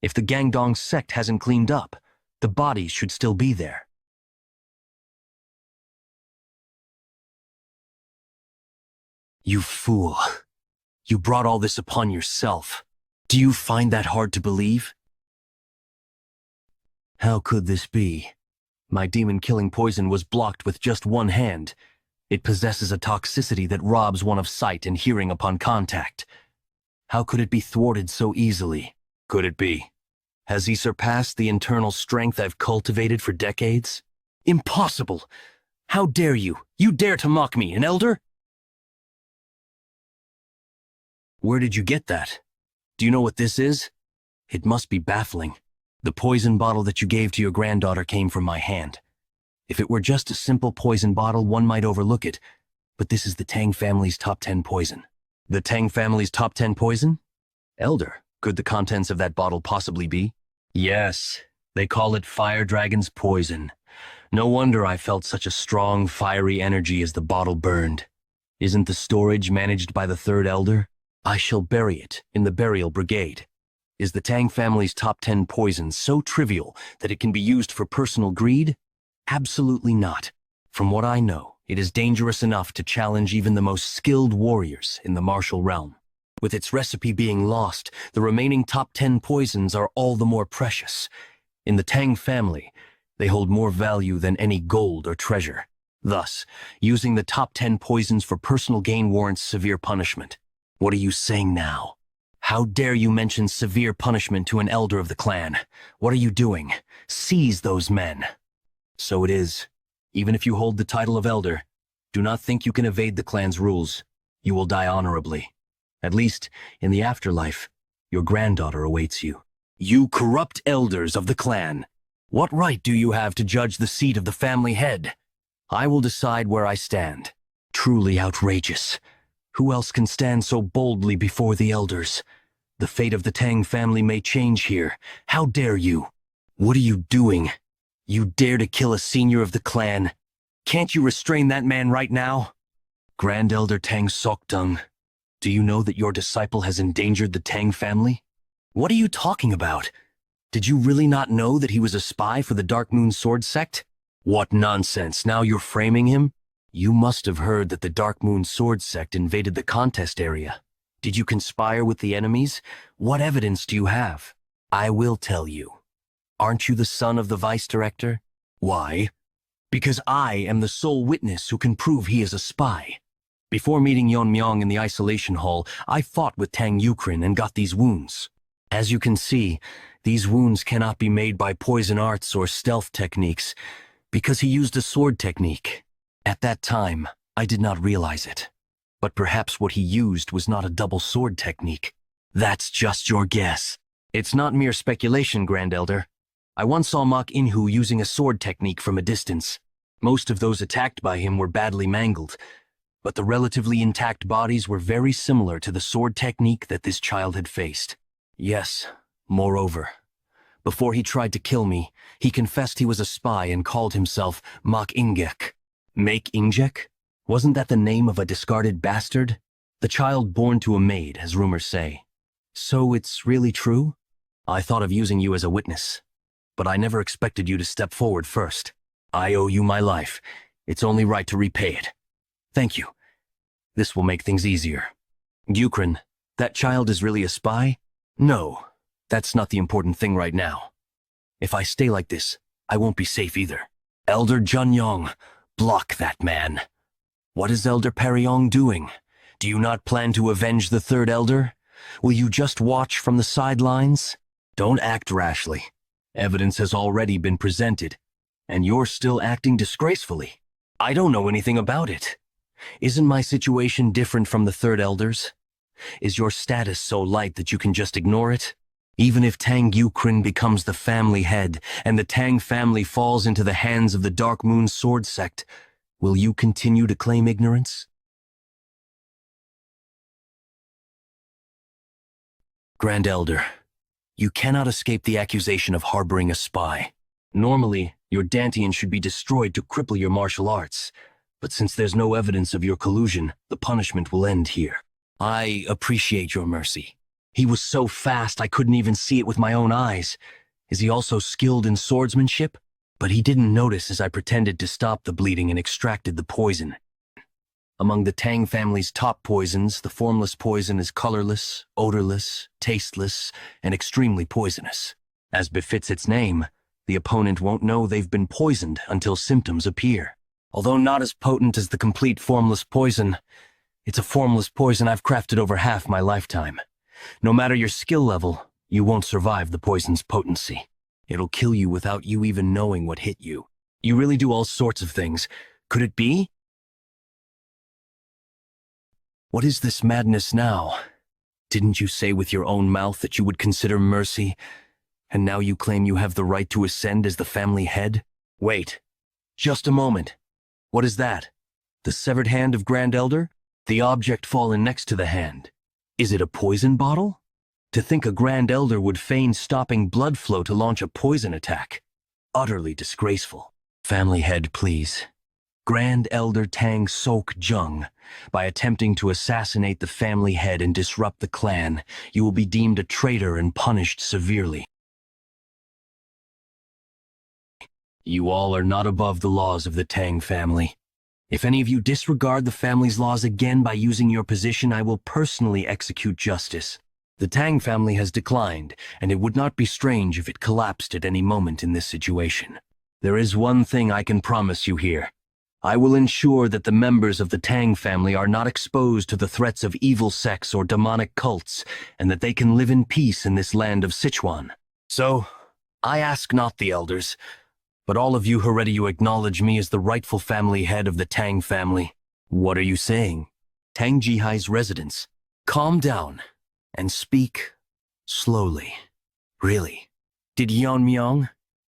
If the Gangdong sect hasn't cleaned up, the bodies should still be there. You fool. You brought all this upon yourself. Do you find that hard to believe? How could this be? My demon-killing poison was blocked with just one hand. It possesses a toxicity that robs one of sight and hearing upon contact. How could it be thwarted so easily? Could it be? Has he surpassed the internal strength I've cultivated for decades? Impossible! How dare you? You dare to mock me, an elder? Where did you get that? Do you know what this is? It must be baffling. The poison bottle that you gave to your granddaughter came from my hand. If it were just a simple poison bottle, one might overlook it, but this is the Tang family's top 10 poison. The Tang family's top 10 poison? Elder, could the contents of that bottle possibly be? Yes, they call it Fire Dragon's poison. No wonder I felt such a strong, fiery energy as the bottle burned. Isn't the storage managed by the third elder? I shall bury it in the burial brigade. Is the Tang family's top 10 poison so trivial that it can be used for personal greed? Absolutely not. From what I know, it is dangerous enough to challenge even the most skilled warriors in the martial realm. With its recipe being lost, the remaining top 10 poisons are all the more precious. In the Tang family, they hold more value than any gold or treasure. Thus, using the top 10 poisons for personal gain warrants severe punishment. What are you saying now? How dare you mention severe punishment to an elder of the clan? What are you doing? Seize those men. So it is. Even if you hold the title of elder, do not think you can evade the clan's rules. You will die honorably. At least, in the afterlife, your granddaughter awaits you. You corrupt elders of the clan! What right do you have to judge the seat of the family head? I will decide where I stand. Truly outrageous. Who else can stand so boldly before the elders? The fate of the Tang family may change here. How dare you? What are you doing? You dare to kill a senior of the clan? Can't you restrain that man right now? Grand Elder Tang Sokdung, do you know that your disciple has endangered the Tang family? What are you talking about? Did you really not know that he was a spy for the Dark Moon Sword sect? What nonsense, now you're framing him? You must have heard that the Dark Moon Sword sect invaded the contest area. Did you conspire with the enemies? What evidence do you have? I will tell you. Aren't you the son of the vice director? Why? Because I am the sole witness who can prove he is a spy. Before meeting Yeon Myung in the isolation hall, I fought with Tang Yukrin and got these wounds. As you can see, these wounds cannot be made by poison arts or stealth techniques, because he used a sword technique. At that time, I did not realize it. But perhaps what he used was not a double sword technique. That's just your guess. It's not mere speculation, Grand Elder. I once saw Mok Inhu using a sword technique from a distance. Most of those attacked by him were badly mangled, but the relatively intact bodies were very similar to the sword technique that this child had faced. Yes, moreover, before he tried to kill me, he confessed he was a spy and called himself Mok Ingek. Make Injek? Wasn't that the name of a discarded bastard? The child born to a maid, as rumors say. So it's really true? I thought of using you as a witness, but I never expected you to step forward first. I owe you my life. It's only right to repay it. Thank you. This will make things easier. Yukrin, that child is really a spy? No, that's not the important thing right now. If I stay like this, I won't be safe either. Elder Junyong, block that man. What is Elder Peryong doing? Do you not plan to avenge the third elder? Will you just watch from the sidelines? Don't act rashly. Evidence has already been presented, and you're still acting disgracefully. I don't know anything about it. Isn't my situation different from the third elder's? Is your status so light that you can just ignore it? Even if Tang Yukrin becomes the family head, and the Tang family falls into the hands of the Dark Moon Sword Sect, will you continue to claim ignorance? Grand Elder, you cannot escape the accusation of harboring a spy. Normally, your Dantian should be destroyed to cripple your martial arts, but since there's no evidence of your collusion, the punishment will end here. I appreciate your mercy. He was so fast I couldn't even see it with my own eyes. Is he also skilled in swordsmanship? But he didn't notice as I pretended to stop the bleeding and extracted the poison. Among the Tang family's top poisons, the formless poison is colorless, odorless, tasteless, and extremely poisonous. As befits its name, the opponent won't know they've been poisoned until symptoms appear. Although not as potent as the complete formless poison, it's a formless poison I've crafted over half my lifetime. No matter your skill level, you won't survive the poison's potency. It'll kill you without you even knowing what hit you. You really do all sorts of things. Could it be? What is this madness now? Didn't you say with your own mouth that you would consider mercy, and now you claim you have the right to ascend as the family head? Wait, just a moment. What is that? The severed hand of Grand Elder? The object fallen next to the hand. Is it a poison bottle? To think a Grand Elder would feign stopping blood flow to launch a poison attack. Utterly disgraceful. Family head, please. Grand Elder Tang Sok Jung, by attempting to assassinate the family head and disrupt the clan, you will be deemed a traitor and punished severely. You all are not above the laws of the Tang family. If any of you disregard the family's laws again by using your position, I will personally execute justice. The Tang family has declined, and it would not be strange if it collapsed at any moment in this situation. There is one thing I can promise you here. I will ensure that the members of the Tang family are not exposed to the threats of evil sects or demonic cults, and that they can live in peace in this land of Sichuan. So, I ask not the elders, but all of you who are ready to acknowledge me as the rightful family head of the Tang family. What are you saying? Tang Jihai's residence. Calm down, and speak slowly. Really? Did Yan Myung?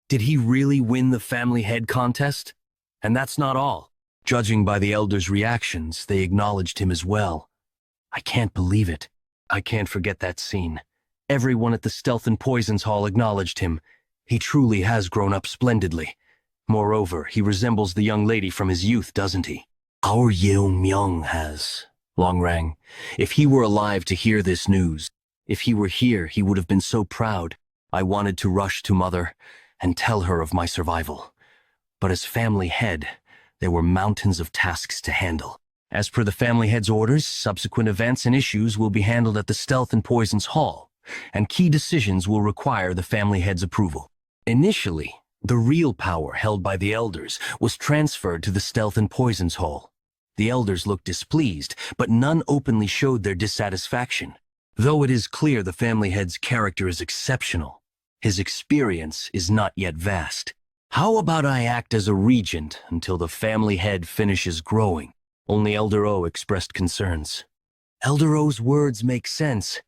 Did he really win the family head contest? And that's not all. Judging by the elders' reactions, they acknowledged him as well. I can't believe it. I can't forget that scene. Everyone at the Stealth and Poisons Hall acknowledged him. He truly has grown up splendidly. Moreover, he resembles the young lady from his youth, doesn't he? Our Yeong Myung has. Longrang, if he were alive to hear this news, if he were here, he would have been so proud. I wanted to rush to Mother and tell her of my survival. But as family head, there were mountains of tasks to handle. As per the family head's orders, subsequent events and issues will be handled at the Stealth and Poisons Hall, and key decisions will require the family head's approval. Initially, the real power held by the elders was transferred to the Stealth and Poisons Hall. The elders looked displeased, but none openly showed their dissatisfaction. Though it is clear the family head's character is exceptional, his experience is not yet vast. How about I act as a regent until the family head finishes growing? Only Elder O expressed concerns. Elder O's words make sense.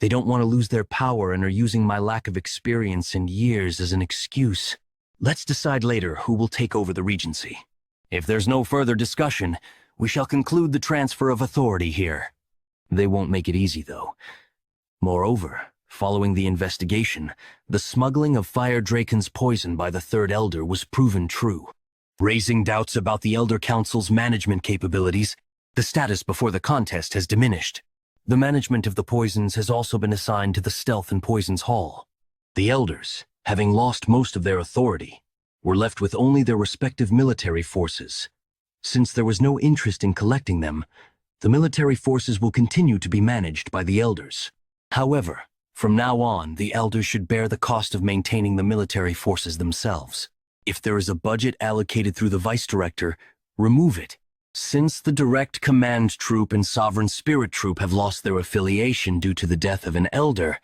They don't want to lose their power and are using my lack of experience and years as an excuse. Let's decide later who will take over the regency. If there's no further discussion, we shall conclude the transfer of authority here. They won't make it easy, though. Moreover, following the investigation, the smuggling of Fire Draken's poison by the Third Elder was proven true. Raising doubts about the Elder Council's management capabilities, the status before the contest has diminished. The management of the poisons has also been assigned to the Stealth and Poisons Hall. The Elders, having lost most of their authority, were left with only their respective military forces. Since there was no interest in collecting them, the military forces will continue to be managed by the Elders. However, from now on, the Elders should bear the cost of maintaining the military forces themselves. If there is a budget allocated through the vice director, remove it. Since the direct command troop and sovereign spirit troop have lost their affiliation due to the death of an elder,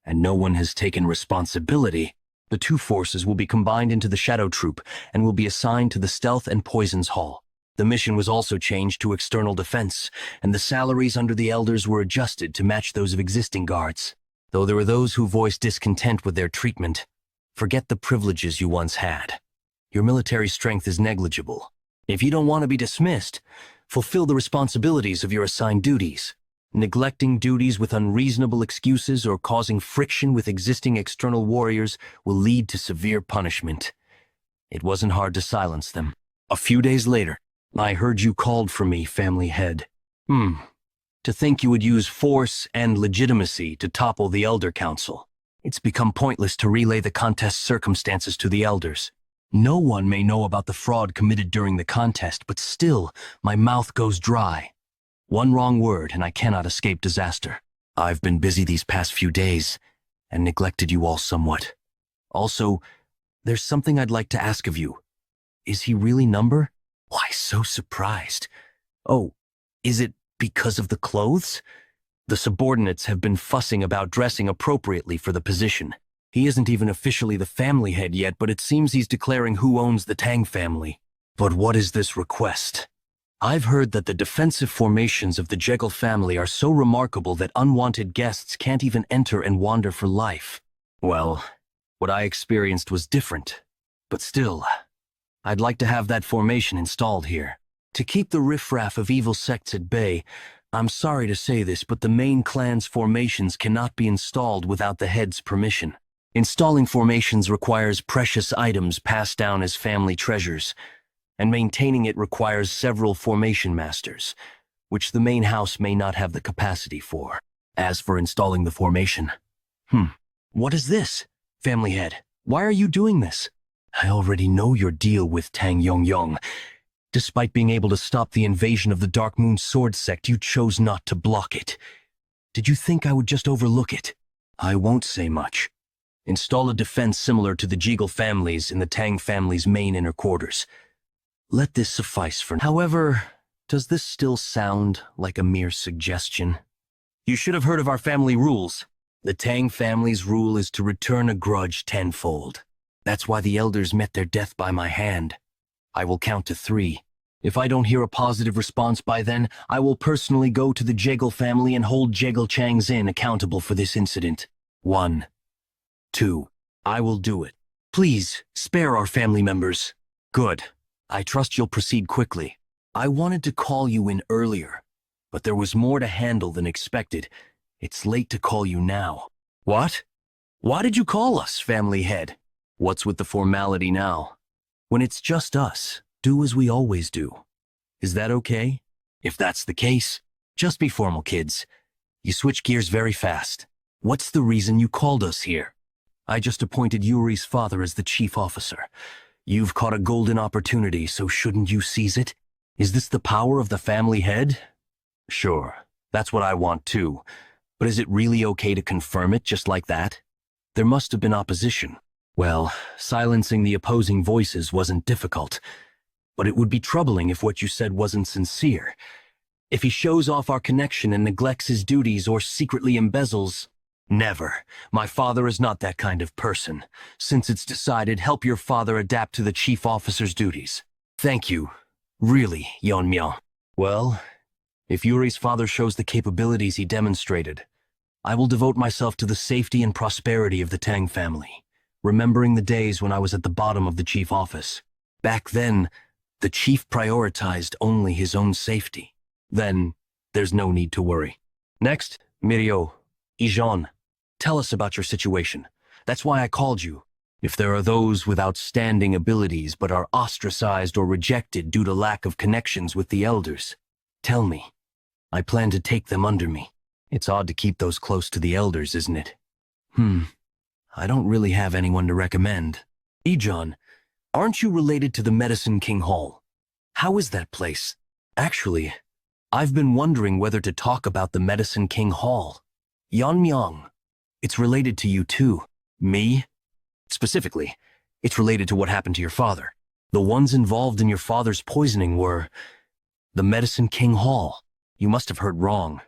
and no one has taken responsibility, the two forces will be combined into the shadow troop and will be assigned to the stealth and poisons hall. The mission was also changed to external defense, and the salaries under the elders were adjusted to match those of existing guards. Though there are those who voice discontent with their treatment, forget the privileges you once had. Your military strength is negligible. If you don't want to be dismissed, fulfill the responsibilities of your assigned duties. Neglecting duties with unreasonable excuses or causing friction with existing external warriors will lead to severe punishment. It wasn't hard to silence them. A few days later, I heard you called for me, family head. To think you would use force and legitimacy to topple the Elder Council. It's become pointless to relay the contest's circumstances to the elders. No one may know about the fraud committed during the contest, but still, my mouth goes dry. One wrong word and I cannot escape disaster. I've been busy these past few days and neglected you all somewhat. Also, there's something I'd like to ask of you. Is he really number? Why so surprised? Oh, is it because of the clothes? The subordinates have been fussing about dressing appropriately for the position. He isn't even officially the family head yet, but it seems he's declaring who owns the Tang family. But what is this request? I've heard that the defensive formations of the Jekyll family are so remarkable that unwanted guests can't even enter and wander for life. Well, what I experienced was different, but still, I'd like to have that formation installed here. To keep the riffraff of evil sects at bay, I'm sorry to say this, but the main clan's formations cannot be installed without the head's permission. Installing formations requires precious items passed down as family treasures, and maintaining it requires several formation masters, which the main house may not have the capacity for. As for installing the formation, what is this, family head? Why are you doing this? I already know your deal with Tang Yongyong. Despite being able to stop the invasion of the Dark Moon Sword Sect, you chose not to block it. Did you think I would just overlook it? I won't say much. Install a defense similar to the Jekyll families in the Tang family's main inner quarters. Let this suffice for now. However, does this still sound like a mere suggestion? You should have heard of our family rules. The Tang family's rule is to return a grudge tenfold. That's why the elders met their death by my hand. I will count to 3. If I don't hear a positive response by then, I will personally go to the Jekyll family and hold Jekyll Chang's Inn accountable for this incident. 1, 2. I will do it. Please, spare our family members. Good. I trust you'll proceed quickly. I wanted to call you in earlier, but there was more to handle than expected. It's late to call you now. What? Why did you call us, family head? What's with the formality now? When it's just us, do as we always do. Is that okay? If that's the case, just be formal, kids. You switch gears very fast. What's the reason you called us here? I just appointed Yuri's father as the chief officer. You've caught a golden opportunity, so shouldn't you seize it? Is this the power of the family head? Sure, that's what I want too. But is it really okay to confirm it just like that? There must have been opposition. Well, silencing the opposing voices wasn't difficult. But it would be troubling if what you said wasn't sincere. If he shows off our connection and neglects his duties or secretly embezzles... Never. My father is not that kind of person. Since it's decided, help your father adapt to the chief officer's duties. Thank you. Really, Yeonmyeon. Well, if Yuri's father shows the capabilities he demonstrated, I will devote myself to the safety and prosperity of the Tang family, remembering the days when I was at the bottom of the chief office. Back then, the chief prioritized only his own safety. Then, there's no need to worry. Next, Mirio, Ijon, tell us about your situation. That's why I called you. If there are those with outstanding abilities but are ostracized or rejected due to lack of connections with the elders, tell me. I plan to take them under me. It's odd to keep those close to the elders, isn't it? I don't really have anyone to recommend. Ijon, aren't you related to the Medicine King Hall? How is that place? Actually, I've been wondering whether to talk about the Medicine King Hall. Yeonmyeon, it's related to you too. Me? Specifically, It's related to what happened to your father. The ones involved in your father's poisoning were the Medicine King Hall. You must have heard wrong.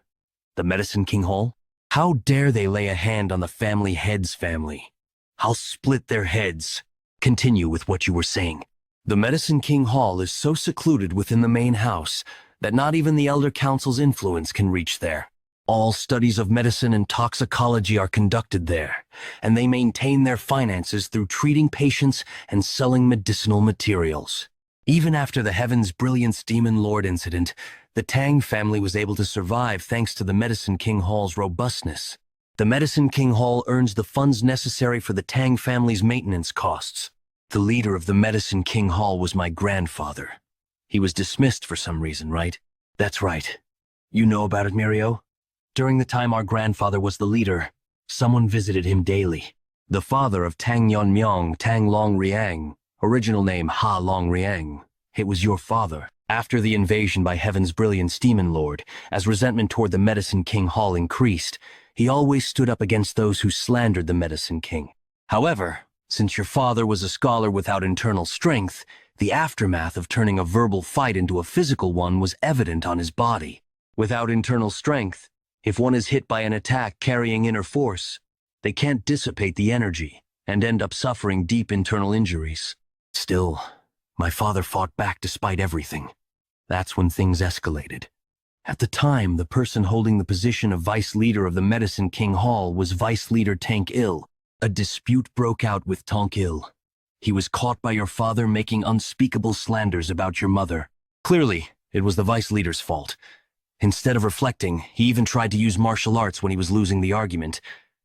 The Medicine King Hall? How dare they lay a hand on the family head's family? I'll split their heads. Continue with what you were saying. The Medicine King Hall is so secluded within the main house that not even the Elder Council's influence can reach there. All studies of medicine and toxicology are conducted there, and they maintain their finances through treating patients and selling medicinal materials. Even after the Heaven's Brilliance Demon Lord incident, the Tang family was able to survive thanks to the Medicine King Hall's robustness. The Medicine King Hall earns the funds necessary for the Tang family's maintenance costs. The leader of the Medicine King Hall was my grandfather. He was dismissed for some reason, right? That's right. You know about it, Mirio? During the time our grandfather was the leader, someone visited him daily. The father of Tang Yonmyong, Tang Longriang, original name Ha Longriang. It was your father. After the invasion by Heaven's Brilliance Demon Lord, as resentment toward the Medicine King Hall increased, he always stood up against those who slandered the Medicine King. However, since your father was a scholar without internal strength, the aftermath of turning a verbal fight into a physical one was evident on his body. Without internal strength, if one is hit by an attack carrying inner force, they can't dissipate the energy and end up suffering deep internal injuries. Still, my father fought back despite everything. That's when things escalated. At the time, the person holding the position of vice leader of the Medicine King Hall was vice leader Tank Il. A dispute broke out with Tank Il. He was caught by your father making unspeakable slanders about your mother. Clearly, it was the vice leader's fault. Instead of reflecting, he even tried to use martial arts when he was losing the argument,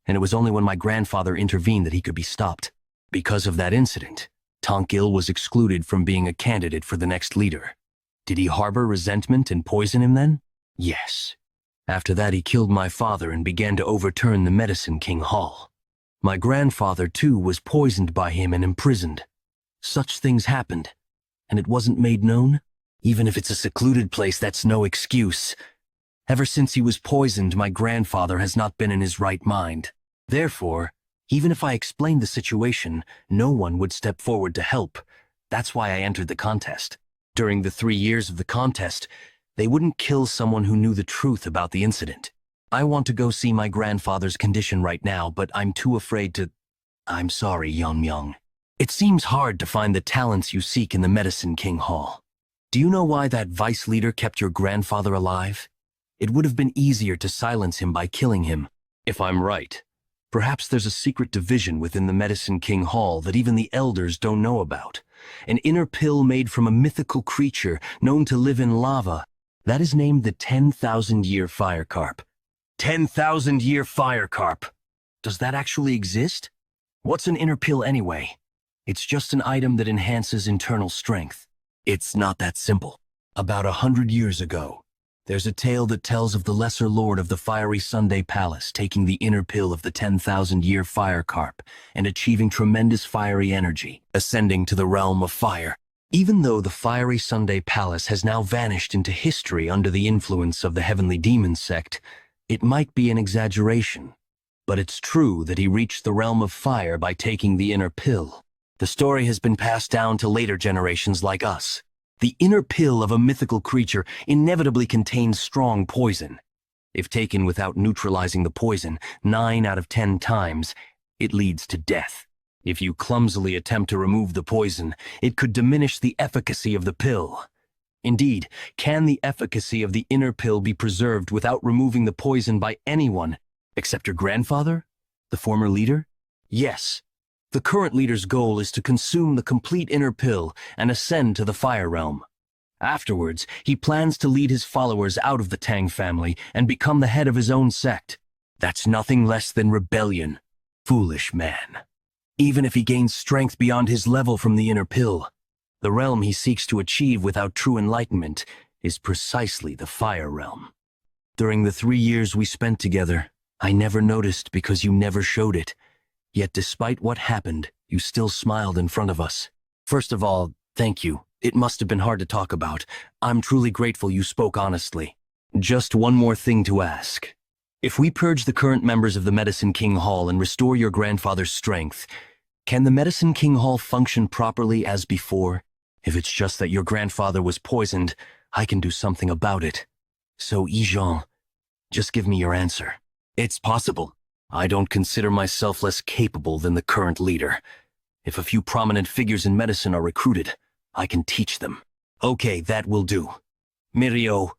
and it was only when my grandfather intervened that he could be stopped. Because of that incident, Tank Il was excluded from being a candidate for the next leader. Did he harbor resentment and poison him then? Yes. After that, he killed my father and began to overturn the Medicine King Hall. My grandfather, too, was poisoned by him and imprisoned. Such things happened, and it wasn't made known? Even if it's a secluded place, that's no excuse. Ever since he was poisoned, my grandfather has not been in his right mind. Therefore, even if I explained the situation, no one would step forward to help. That's why I entered the contest. During the 3 years of the contest, they wouldn't kill someone who knew the truth about the incident. I want to go see my grandfather's condition right now, but I'm too afraid to... I'm sorry, Yeonmyung. It seems hard to find the talents you seek in the Medicine King Hall. Do you know why that vice leader kept your grandfather alive? It would have been easier to silence him by killing him. If I'm right, perhaps there's a secret division within the Medicine King Hall that even the elders don't know about. An inner pill made from a mythical creature known to live in lava. That is named the 10,000-year fire carp. 10,000-year fire carp. Does that actually exist? What's an inner pill anyway? It's just an item that enhances internal strength. It's not that simple. About 100 years ago, there's a tale that tells of the lesser lord of the fiery Sunday Palace taking the inner pill of the 10,000-year fire carp and achieving tremendous fiery energy, ascending to the realm of fire. Even though the fiery Sunday Palace has now vanished into history under the influence of the Heavenly Demon sect, it might be an exaggeration. But it's true that he reached the realm of fire by taking the inner pill. The story has been passed down to later generations like us. The inner pill of a mythical creature inevitably contains strong poison. If taken without neutralizing the poison 9 out of 10 times, it leads to death. If you clumsily attempt to remove the poison, it could diminish the efficacy of the pill. Indeed, can the efficacy of the inner pill be preserved without removing the poison by anyone, except your grandfather, the former leader? Yes. The current leader's goal is to consume the complete inner pill and ascend to the fire realm. Afterwards, he plans to lead his followers out of the Tang family and become the head of his own sect. That's nothing less than rebellion. Foolish man. Even if he gains strength beyond his level from the inner pill, the realm he seeks to achieve without true enlightenment is precisely the fire realm. During the 3 years we spent together, I never noticed because you never showed it. Yet despite what happened, you still smiled in front of us. First of all, thank you. It must have been hard to talk about. I'm truly grateful you spoke honestly. Just one more thing to ask. If we purge the current members of the Medicine King Hall and restore your grandfather's strength, Can the Medicine King Hall function properly as before? If it's just that your grandfather was poisoned, I can do something about it. So, Ijeon, just give me your answer. It's possible. I don't consider myself less capable than the current leader. If a few prominent figures in medicine are recruited, I can teach them. Okay, that will do. Mirio,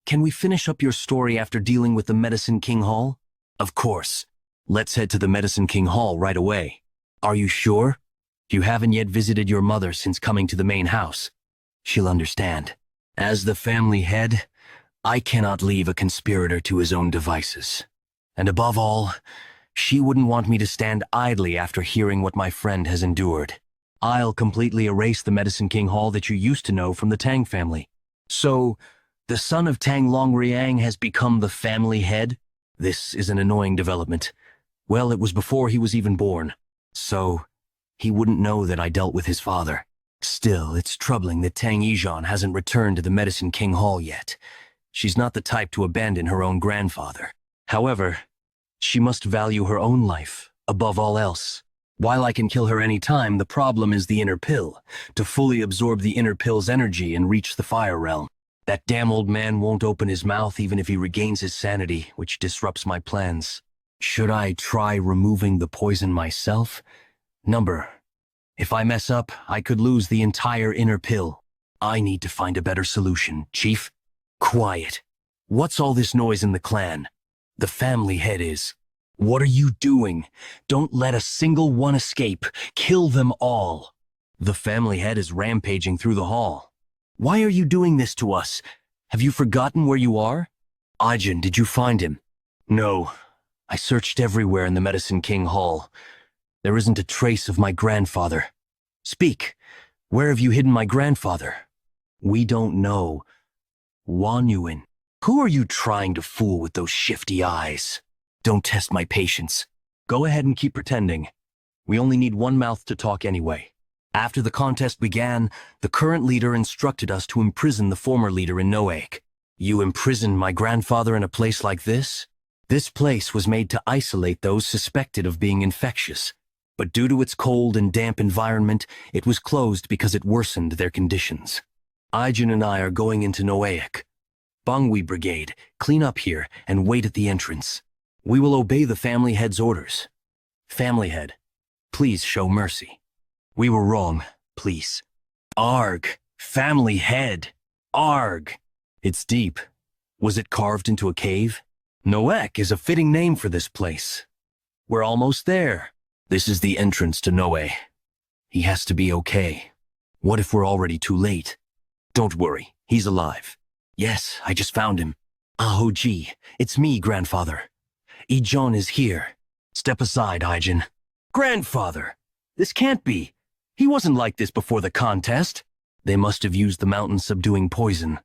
can we finish up your story after dealing with the Medicine King Hall? Of course. Let's head to the Medicine King Hall right away. Are you sure? You haven't yet visited your mother since coming to the main house. She'll understand. As the family head, I cannot leave a conspirator to his own devices. And above all, she wouldn't want me to stand idly after hearing what my friend has endured. I'll completely erase the Medicine King Hall that you used to know from the Tang family. So, the son of Tang Longriang has become the family head? This is an annoying development. Well, it was before he was even born. So, he wouldn't know that I dealt with his father. Still, it's troubling that Tang Ijeon hasn't returned to the Medicine King Hall yet. She's not the type to abandon her own grandfather. However, she must value her own life above all else. While I can kill her any time, the problem is the inner pill, to fully absorb the inner pill's energy and reach the fire realm. That damn old man won't open his mouth even if he regains his sanity, which disrupts my plans. Should I try removing the poison myself? If I mess up, I could lose the entire inner pill. I need to find a better solution, Chief. Quiet. What's all this noise in the clan? The family head is. What are you doing? Don't let a single one escape. Kill them all. The family head is rampaging through the hall. Why are you doing this to us? Have you forgotten where you are? Ajin, did you find him? No. I searched everywhere in the Medicine King Hall. There isn't a trace of my grandfather. Speak. Where have you hidden my grandfather? We don't know. Wan Yuan. Who are you trying to fool with those shifty eyes? Don't test my patience. Go ahead and keep pretending. We only need one mouth to talk anyway. After the contest began, the current leader instructed us to imprison the former leader in Noaik. You imprisoned my grandfather in a place like this? This place was made to isolate those suspected of being infectious. But due to its cold and damp environment, it was closed because it worsened their conditions. Aijin and I are going into Noaik. Bangui Brigade, clean up here and wait at the entrance. We will obey the family head's orders. Family head, please show mercy. We were wrong, please. Arg, family head, arg. It's deep. Was it carved into a cave? Noaik is a fitting name for this place. We're almost there. This is the entrance to Noe. He has to be okay. What if we're already too late? Don't worry, he's alive. Yes, I just found him. Ahoji, it's me, grandfather. Ijeon is here. Step aside, Aijin. Grandfather! This can't be. He wasn't like this before the contest. They must have used the mountain-subduing poison.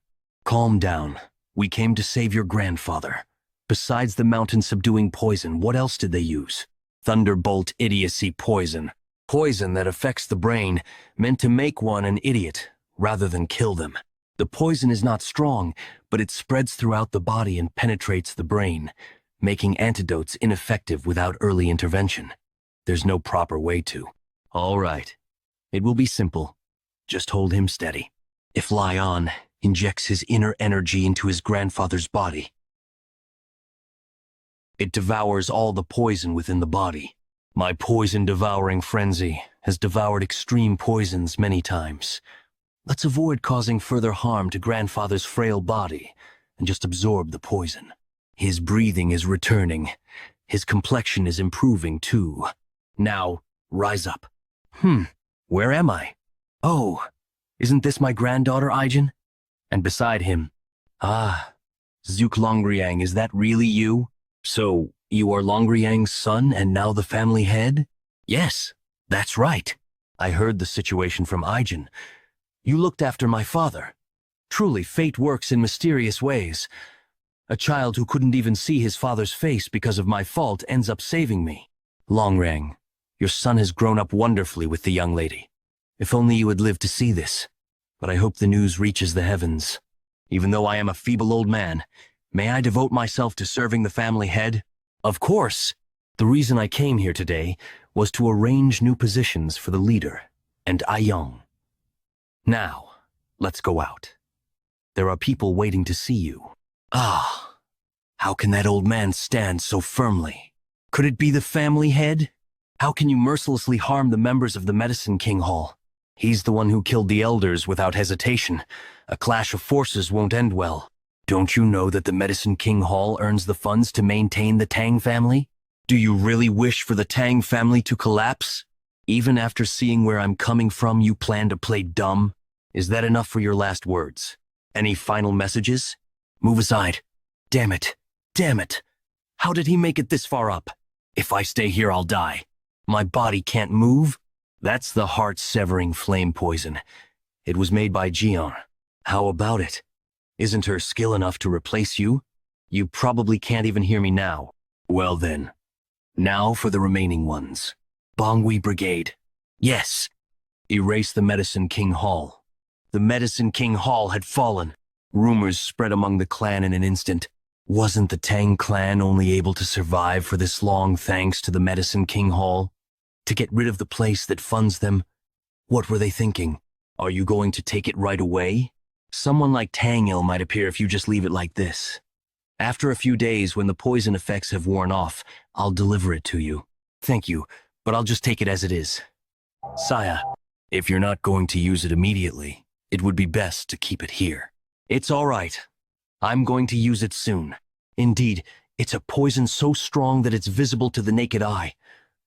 Calm down. We came to save your grandfather. Besides the mountain-subduing poison, what else did they use? Thunderbolt idiocy poison. Poison that affects the brain, meant to make one an idiot, rather than kill them. The poison is not strong, but it spreads throughout the body and penetrates the brain, making antidotes ineffective without early intervention. There's no proper way to. All right. It will be simple. Just hold him steady. If Lion injects his inner energy into his grandfather's body, it devours all the poison within the body. My poison-devouring frenzy has devoured extreme poisons many times. Let's avoid causing further harm to grandfather's frail body and just absorb the poison. His breathing is returning. His complexion is improving too. Now, rise up. Where am I? Oh, isn't this my granddaughter, Aijin? And beside him, Zuk Longriang, is that really you? So, you are Longriang's son and now the family head? Yes, that's right. I heard the situation from Aijin. You looked after my father. Truly, fate works in mysterious ways. A child who couldn't even see his father's face because of my fault ends up saving me. Longrang, your son has grown up wonderfully with the young lady. If only you had lived to see this. But I hope the news reaches the heavens. Even though I am a feeble old man, may I devote myself to serving the family head? Of course. The reason I came here today was to arrange new positions for the leader and Aiyong. Now, let's go out. There are people waiting to see you. Ah, how can that old man stand so firmly? Could it be the family head? How can you mercilessly harm the members of the Medicine King Hall? He's the one who killed the elders without hesitation. A clash of forces won't end well. Don't you know that the Medicine King Hall earns the funds to maintain the Tang family? Do you really wish for the Tang family to collapse? Even after seeing where I'm coming from, you plan to play dumb? Is that enough for your last words? Any final messages? Move aside. Damn it. Damn it. How did he make it this far up? If I stay here, I'll die. My body can't move? That's the heart-severing flame poison. It was made by Jian. How about it? Isn't her skill enough to replace you? You probably can't even hear me now. Well then. Now for the remaining ones. Bonghui Brigade. Yes. Erase the Medicine King Hall. The Medicine King Hall had fallen. Rumors spread among the clan in an instant. Wasn't the Tang clan only able to survive for this long thanks to the Medicine King Hall? To get rid of the place that funds them? What were they thinking? Are you going to take it right away? Someone like Tangil might appear if you just leave it like this. After a few days, when the poison effects have worn off, I'll deliver it to you. Thank you, but I'll just take it as it is. Saya, if you're not going to use it immediately, it would be best to keep it here. It's all right. I'm going to use it soon. Indeed, it's a poison so strong that it's visible to the naked eye.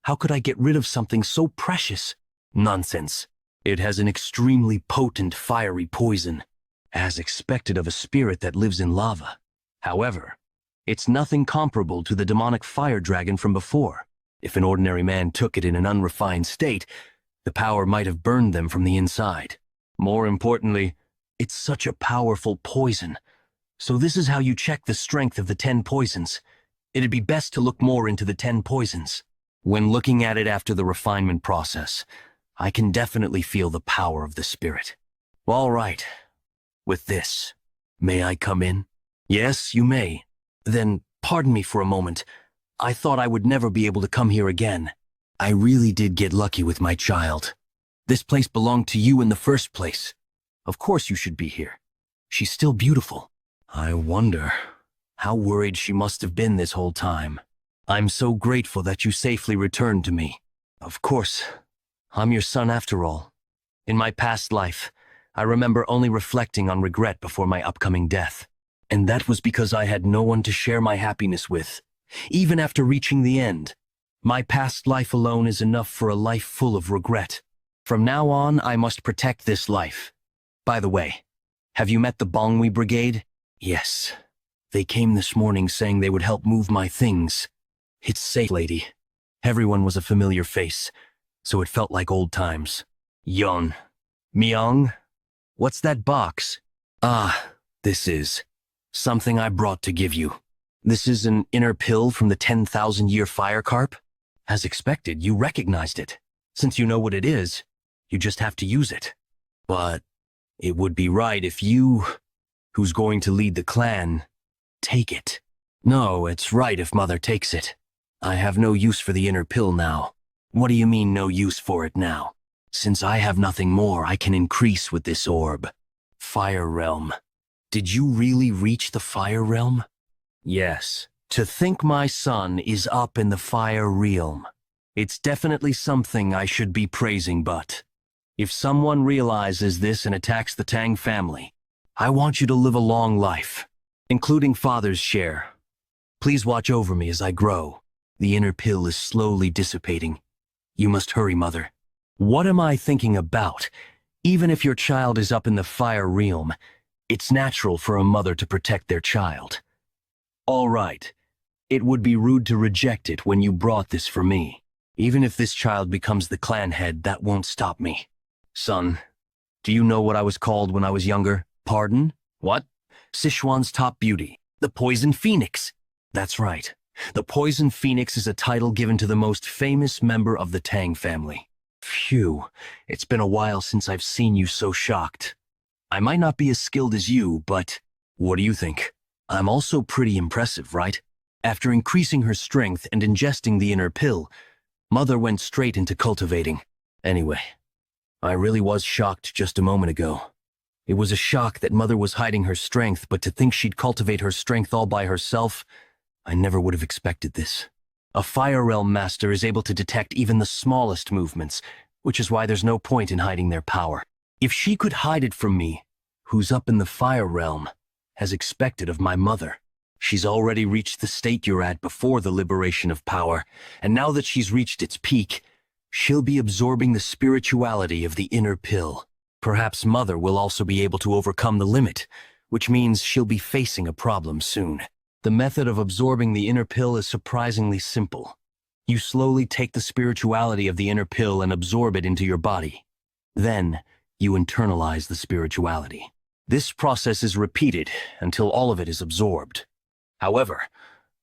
How could I get rid of something so precious? Nonsense. It has an extremely potent fiery poison, as expected of a spirit that lives in lava. However, it's nothing comparable to the demonic fire dragon from before. If an ordinary man took it in an unrefined state, the power might have burned them from the inside. More importantly, it's such a powerful poison. So this is how you check the strength of the 10 poisons. It'd be best to look more into the 10 poisons. When looking at it after the refinement process, I can definitely feel the power of the spirit. All right. With this, may I come in? Yes, you may. Then, pardon me for a moment. I thought I would never be able to come here again. I really did get lucky with my child. This place belonged to you in the first place. Of course you should be here. She's still beautiful. I wonder how worried she must have been this whole time. I'm so grateful that you safely returned to me. Of course, I'm your son after all. In my past life, I remember only reflecting on regret before my upcoming death. And that was because I had no one to share my happiness with. Even after reaching the end, my past life alone is enough for a life full of regret. From now on, I must protect this life. By the way, have you met the Bonghui Brigade? Yes. They came this morning saying they would help move my things. It's safe, lady. Everyone was a familiar face, so it felt like old times. Yon. Myung? What's that box? Ah, this is something I brought to give you. This is an inner pill from the 10,000-year fire carp? As expected, you recognized it. Since you know what it is, you just have to use it. But it would be right if you, who's going to lead the clan, take it. No, it's right if Mother takes it. I have no use for the inner pill now. What do you mean no use for it now? Since I have nothing more, I can increase with this orb. Fire Realm. Did you really reach the Fire Realm? Yes. To think my son is up in the Fire Realm. It's definitely something I should be praising, but if someone realizes this and attacks the Tang family, I want you to live a long life, including Father's share. Please watch over me as I grow. The inner pill is slowly dissipating. You must hurry, Mother. What am I thinking about? Even if your child is up in the Fire Realm, it's natural for a mother to protect their child. All right. It would be rude to reject it when you brought this for me. Even if this child becomes the clan head, that won't stop me. Son, do you know what I was called when I was younger? Pardon? What? Sichuan's top beauty. The Poison Phoenix. That's right. The Poison Phoenix is a title given to the most famous member of the Tang family. Phew, it's been a while since I've seen you so shocked. I might not be as skilled as you, but what do you think? I'm also pretty impressive, right? After increasing her strength and ingesting the inner pill, Mother went straight into cultivating. Anyway, I really was shocked just a moment ago. It was a shock that Mother was hiding her strength, but to think she'd cultivate her strength all by herself, I never would have expected this. A Fire Realm Master is able to detect even the smallest movements, which is why there's no point in hiding their power. If she could hide it from me, who's up in the Fire Realm, as expected of my mother. She's already reached the state you're at before the liberation of power, and now that she's reached its peak, she'll be absorbing the spirituality of the inner pill. Perhaps Mother will also be able to overcome the limit, which means she'll be facing a problem soon. The method of absorbing the inner pill is surprisingly simple. You slowly take the spirituality of the inner pill and absorb it into your body. Then, you internalize the spirituality. This process is repeated until all of it is absorbed. However,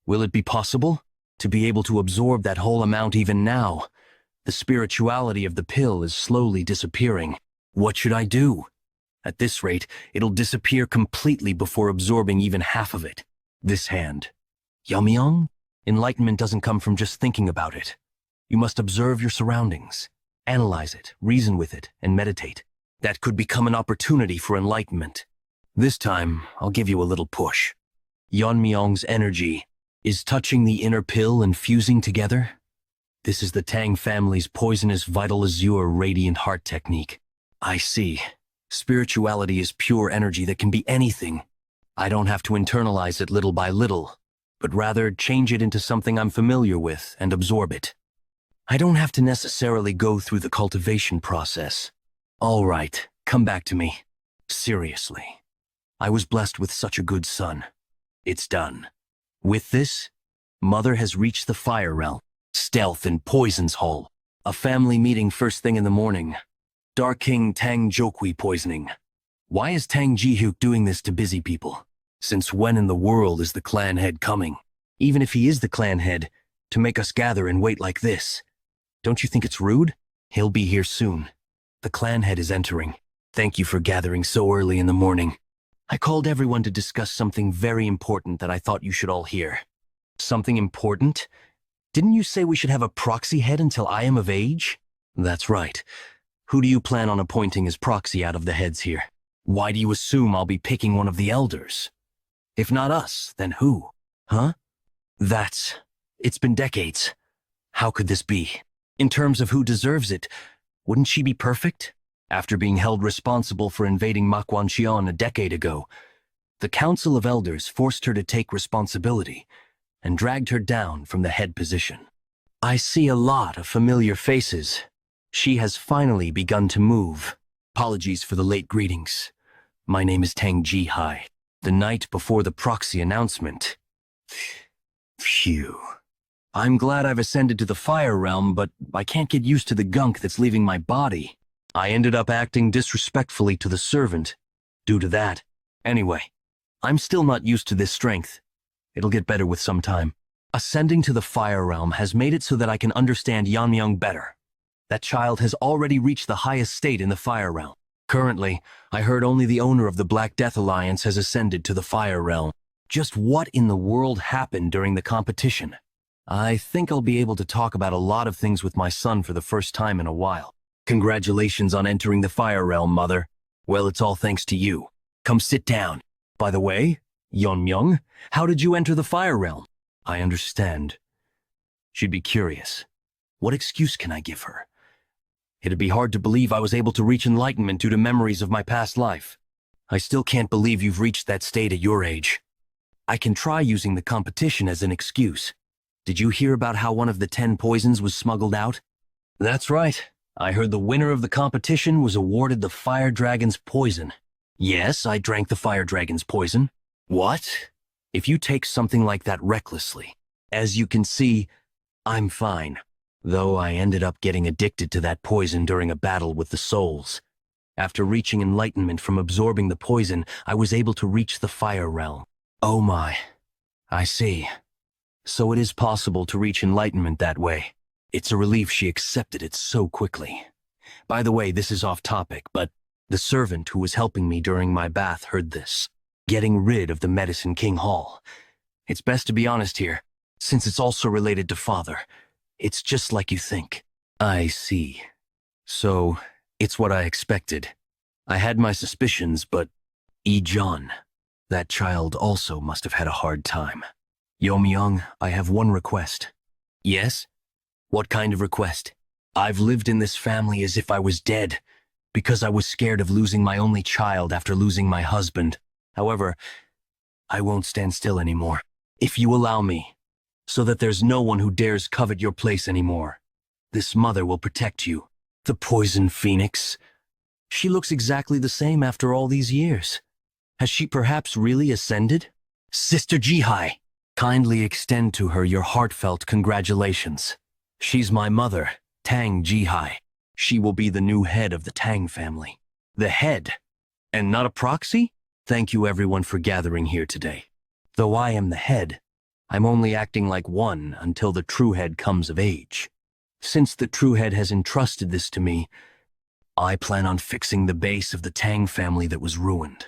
will it be possible to be able to absorb that whole amount even now? The spirituality of the pill is slowly disappearing. What should I do? At this rate, it'll disappear completely before absorbing even half of it. This hand. Yamyang? Enlightenment doesn't come from just thinking about it. You must observe your surroundings, analyze it, reason with it, and meditate. That could become an opportunity for enlightenment. This time, I'll give you a little push. Yeonmyong's energy is touching the inner pill and fusing together. This is the Tang family's poisonous vital azure radiant heart technique. I see. Spirituality is pure energy that can be anything. I don't have to internalize it little by little, but rather change it into something I'm familiar with and absorb it. I don't have to necessarily go through the cultivation process. All right, come back to me. Seriously. I was blessed with such a good son. It's done. With this, Mother has reached the Fire Realm. Stealth in Poison's Hall. A family meeting first thing in the morning. Dark King Tang Jokwi poisoning. Why is Tang Jihyuk doing this to busy people? Since when in the world is the clan head coming? Even if he is the clan head, to make us gather and wait like this. Don't you think it's rude? He'll be here soon. The clan head is entering. Thank you for gathering so early in the morning. I called everyone to discuss something very important that I thought you should all hear. Something important? Didn't you say we should have a proxy head until I am of age? That's right. Who do you plan on appointing as proxy out of the heads here? Why do you assume I'll be picking one of the elders? If not us, then who? Huh? It's been decades. How could this be? In terms of who deserves it, wouldn't she be perfect? After being held responsible for invading Makwancheon a decade ago, the Council of Elders forced her to take responsibility and dragged her down from the head position. I see a lot of familiar faces. She has finally begun to move. Apologies for the late greetings. My name is Tang Jihai. The night before the proxy announcement. Phew. I'm glad I've ascended to the Fire Realm, but I can't get used to the gunk that's leaving my body. I ended up acting disrespectfully to the servant due to that. Anyway, I'm still not used to this strength. It'll get better with some time. Ascending to the Fire Realm has made it so that I can understand Yeonmyong better. That child has already reached the highest state in the Fire Realm. Currently, I heard only the owner of the Black Death Alliance has ascended to the Fire Realm. Just what in the world happened during the competition? I think I'll be able to talk about a lot of things with my son for the first time in a while. Congratulations on entering the Fire Realm, Mother. Well, it's all thanks to you. Come sit down. By the way, Yeonmyong, how did you enter the Fire Realm? I understand. She'd be curious. What excuse can I give her? It'd be hard to believe I was able to reach enlightenment due to memories of my past life. I still can't believe you've reached that state at your age. I can try using the competition as an excuse. Did you hear about how one of the 10 poisons was smuggled out? That's right. I heard the winner of the competition was awarded the Fire Dragon's poison. Yes, I drank the Fire Dragon's poison. What? If you take something like that recklessly. As you can see, I'm fine. Though I ended up getting addicted to that poison during a battle with the souls. After reaching enlightenment from absorbing the poison, I was able to reach the Fire Realm. Oh my. I see. So it is possible to reach enlightenment that way. It's a relief she accepted it so quickly. By the way, this is off topic, but the servant who was helping me during my bath heard this. Getting rid of the Medicine King Hall. It's best to be honest here, since it's also related to father. It's just like you think. I see. So, it's what I expected. I had my suspicions, but John, that child also must have had a hard time. Myung, I have one request. Yes? What kind of request? I've lived in this family as if I was dead, because I was scared of losing my only child after losing my husband. However, I won't stand still anymore. If you allow me, so that there's no one who dares covet your place anymore. This mother will protect you. The poison phoenix. She looks exactly the same after all these years. Has she perhaps really ascended? Sister Jihai, kindly extend to her your heartfelt congratulations. She's my mother, Tang Jihai. She will be the new head of the Tang family. The head, and not a proxy? Thank you everyone for gathering here today. Though I am the head, I'm only acting like one until the true head comes of age. Since the true head has entrusted this to me, I plan on fixing the base of the Tang family that was ruined.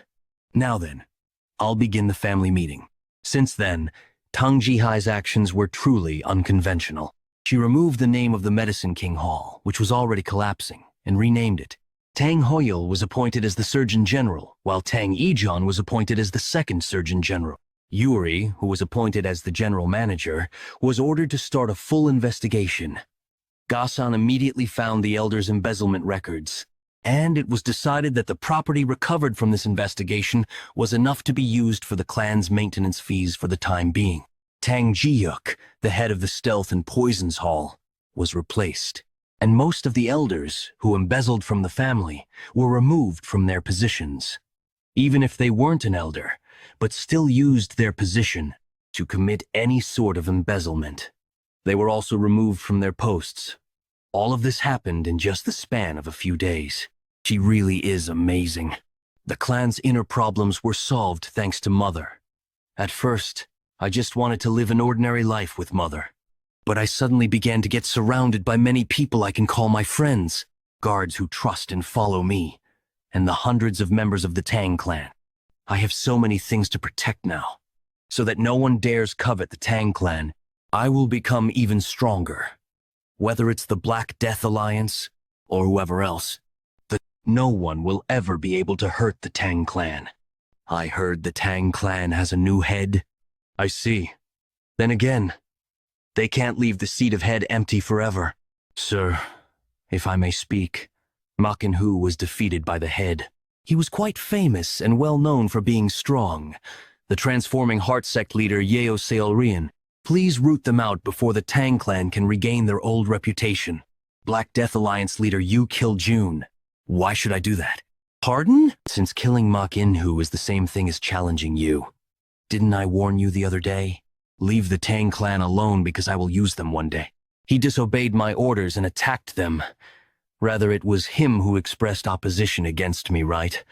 Now then, I'll begin the family meeting. Since then, Tang Jihai's actions were truly unconventional. She removed the name of the Medicine King Hall, which was already collapsing, and renamed it. Tang Hoyul was appointed as the Surgeon General, while Tang Ijon was appointed as the second Surgeon General. Yuri, who was appointed as the General Manager, was ordered to start a full investigation. Gasan immediately found the elders' embezzlement records, and it was decided that the property recovered from this investigation was enough to be used for the clan's maintenance fees for the time being. Tang Jiyuk, the head of the Stealth and Poisons Hall, was replaced, and most of the elders who embezzled from the family were removed from their positions. Even if they weren't an elder, but still used their position to commit any sort of embezzlement. They were also removed from their posts. All of this happened in just the span of a few days. She really is amazing. The clan's inner problems were solved thanks to Mother. At first, I just wanted to live an ordinary life with Mother. But I suddenly began to get surrounded by many people I can call my friends, guards who trust and follow me, and the hundreds of members of the Tang clan. I have so many things to protect now, so that no one dares covet the Tang clan. I will become even stronger. Whether it's the Black Death Alliance or whoever else, no one will ever be able to hurt the Tang clan. I heard the Tang clan has a new head. I see. Then again, they can't leave the seat of head empty forever. Sir, if I may speak, Ma Hu was defeated by the head. He was quite famous and well known for being strong. The transforming heart sect leader Yeo Seolrian. Please root them out before the Tang clan can regain their old reputation. Black Death Alliance leader Yu Kil-jun. Why should I do that? Pardon? Since killing Ma Hu is the same thing as challenging you. Didn't I warn you the other day? Leave the Tang clan alone because I will use them one day. He disobeyed my orders and attacked them. Rather, it was him who expressed opposition against me, right?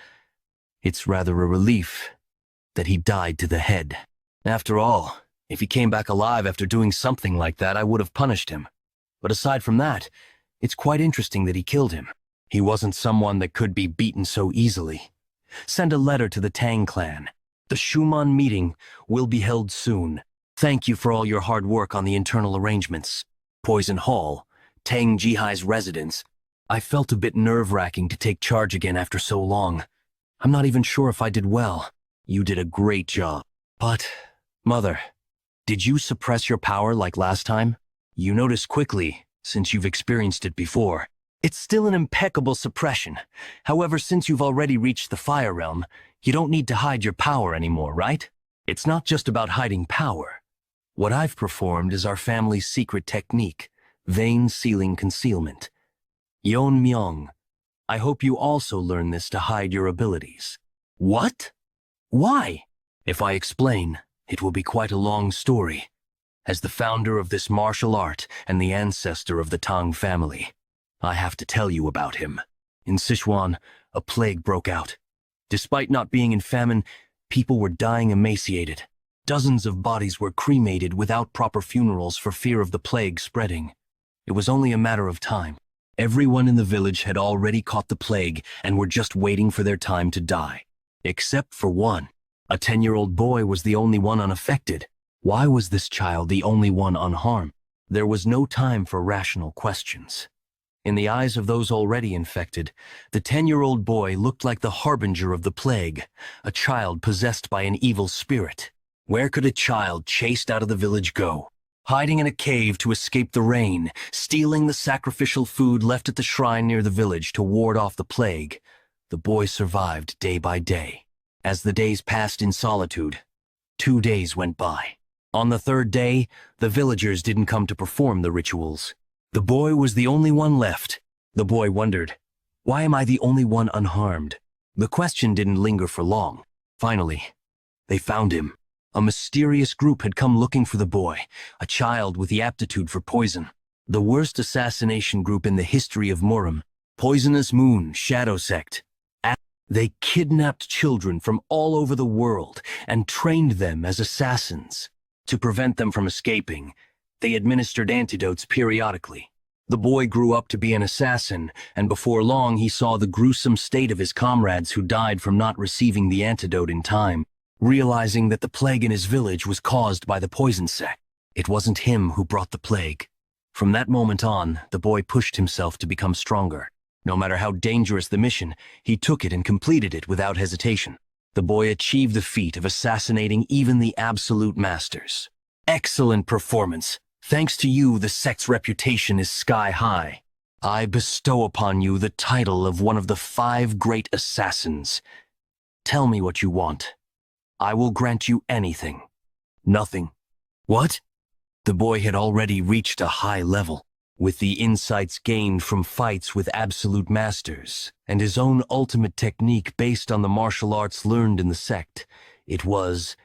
It's rather a relief that he died to the head. After all, if he came back alive after doing something like that, I would have punished him. But aside from that, it's quite interesting that he killed him. He wasn't someone that could be beaten so easily. Send a letter to the Tang clan. The Schumann meeting will be held soon. Thank you for all your hard work on the internal arrangements. Poison Hall, Tang Jihai's residence. I felt a bit nerve-wracking to take charge again after so long. I'm not even sure if I did well. You did a great job. But, Mother, did you suppress your power like last time? You noticed quickly, since you've experienced it before. It's still an impeccable suppression. However, since you've already reached the Fire Realm, you don't need to hide your power anymore, right? It's not just about hiding power. What I've performed is our family's secret technique, vein sealing concealment. Yeon Myung, I hope you also learn this to hide your abilities. What? Why? If I explain, it will be quite a long story. As the founder of this martial art and the ancestor of the Tang family, I have to tell you about him. In Sichuan, a plague broke out. Despite not being in famine, people were dying emaciated. Dozens of bodies were cremated without proper funerals for fear of the plague spreading. It was only a matter of time. Everyone in the village had already caught the plague and were just waiting for their time to die. Except for one. A 10-year-old boy was the only one unaffected. Why was this child the only one unharmed? There was no time for rational questions. In the eyes of those already infected, the 10-year-old boy looked like the harbinger of the plague, a child possessed by an evil spirit. Where could a child chased out of the village go? Hiding in a cave to escape the rain, stealing the sacrificial food left at the shrine near the village to ward off the plague, the boy survived day by day. As the days passed in solitude, 2 days went by. On the 3rd day, the villagers didn't come to perform the rituals. The boy was the only one left. The boy wondered, why am I the only one unharmed? The question didn't linger for long. Finally, they found him. A mysterious group had come looking for the boy, a child with the aptitude for poison. The worst assassination group in the history of Murim, Poisonous Moon Shadow Sect. They kidnapped children from all over the world and trained them as assassins. To prevent them from escaping, they administered antidotes periodically. The boy grew up to be an assassin, and before long he saw the gruesome state of his comrades who died from not receiving the antidote in time. Realizing that the plague in his village was caused by the poison sect, it wasn't him who brought the plague. From that moment on, the boy pushed himself to become stronger. No matter how dangerous the mission, he took it and completed it without hesitation. The boy achieved the feat of assassinating even the absolute masters. Excellent performance. Thanks to you, the sect's reputation is sky high. I bestow upon you the title of one of the 5 great assassins. Tell me what you want. I will grant you anything. Nothing. What? The boy had already reached a high level. With the insights gained from fights with absolute masters, and his own ultimate technique based on the martial arts learned in the sect, it was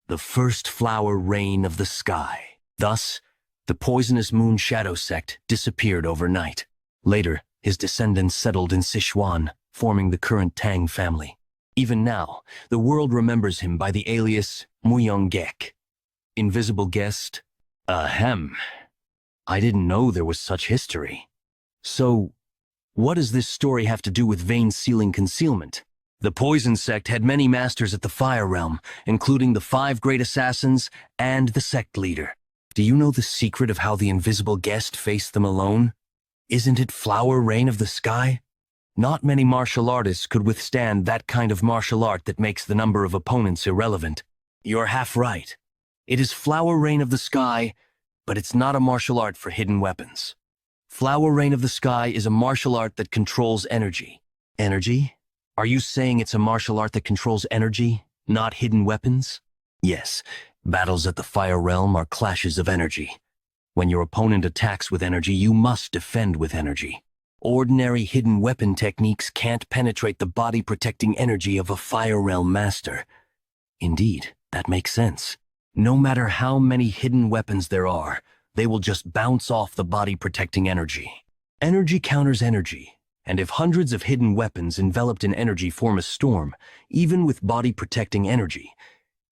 the first flower rain of the sky. Thus, the Poisonous Moon Shadow Sect disappeared overnight. Later, his descendants settled in Sichuan, forming the current Tang family. Even now, the world remembers him by the alias Muyonggek. Invisible guest? Ahem. I didn't know there was such history. So, what does this story have to do with vein sealing concealment? The Poison Sect had many masters at the Fire Realm, including the 5 great assassins and the sect leader. Do you know the secret of how the invisible guest faced them alone? Isn't it flower rain of the sky? Not many martial artists could withstand that kind of martial art that makes the number of opponents irrelevant. You're half right. It is flower rain of the sky, but it's not a martial art for hidden weapons. Flower rain of the sky is a martial art that controls energy. Energy? Are you saying it's a martial art that controls energy, not hidden weapons? Yes, battles at the Fire Realm are clashes of energy. When your opponent attacks with energy, you must defend with energy. Ordinary hidden weapon techniques can't penetrate the body-protecting energy of a Fire Realm master. Indeed, that makes sense. No matter how many hidden weapons there are, they will just bounce off the body-protecting energy. Energy counters energy, and if hundreds of hidden weapons enveloped in energy form a storm, even with body-protecting energy,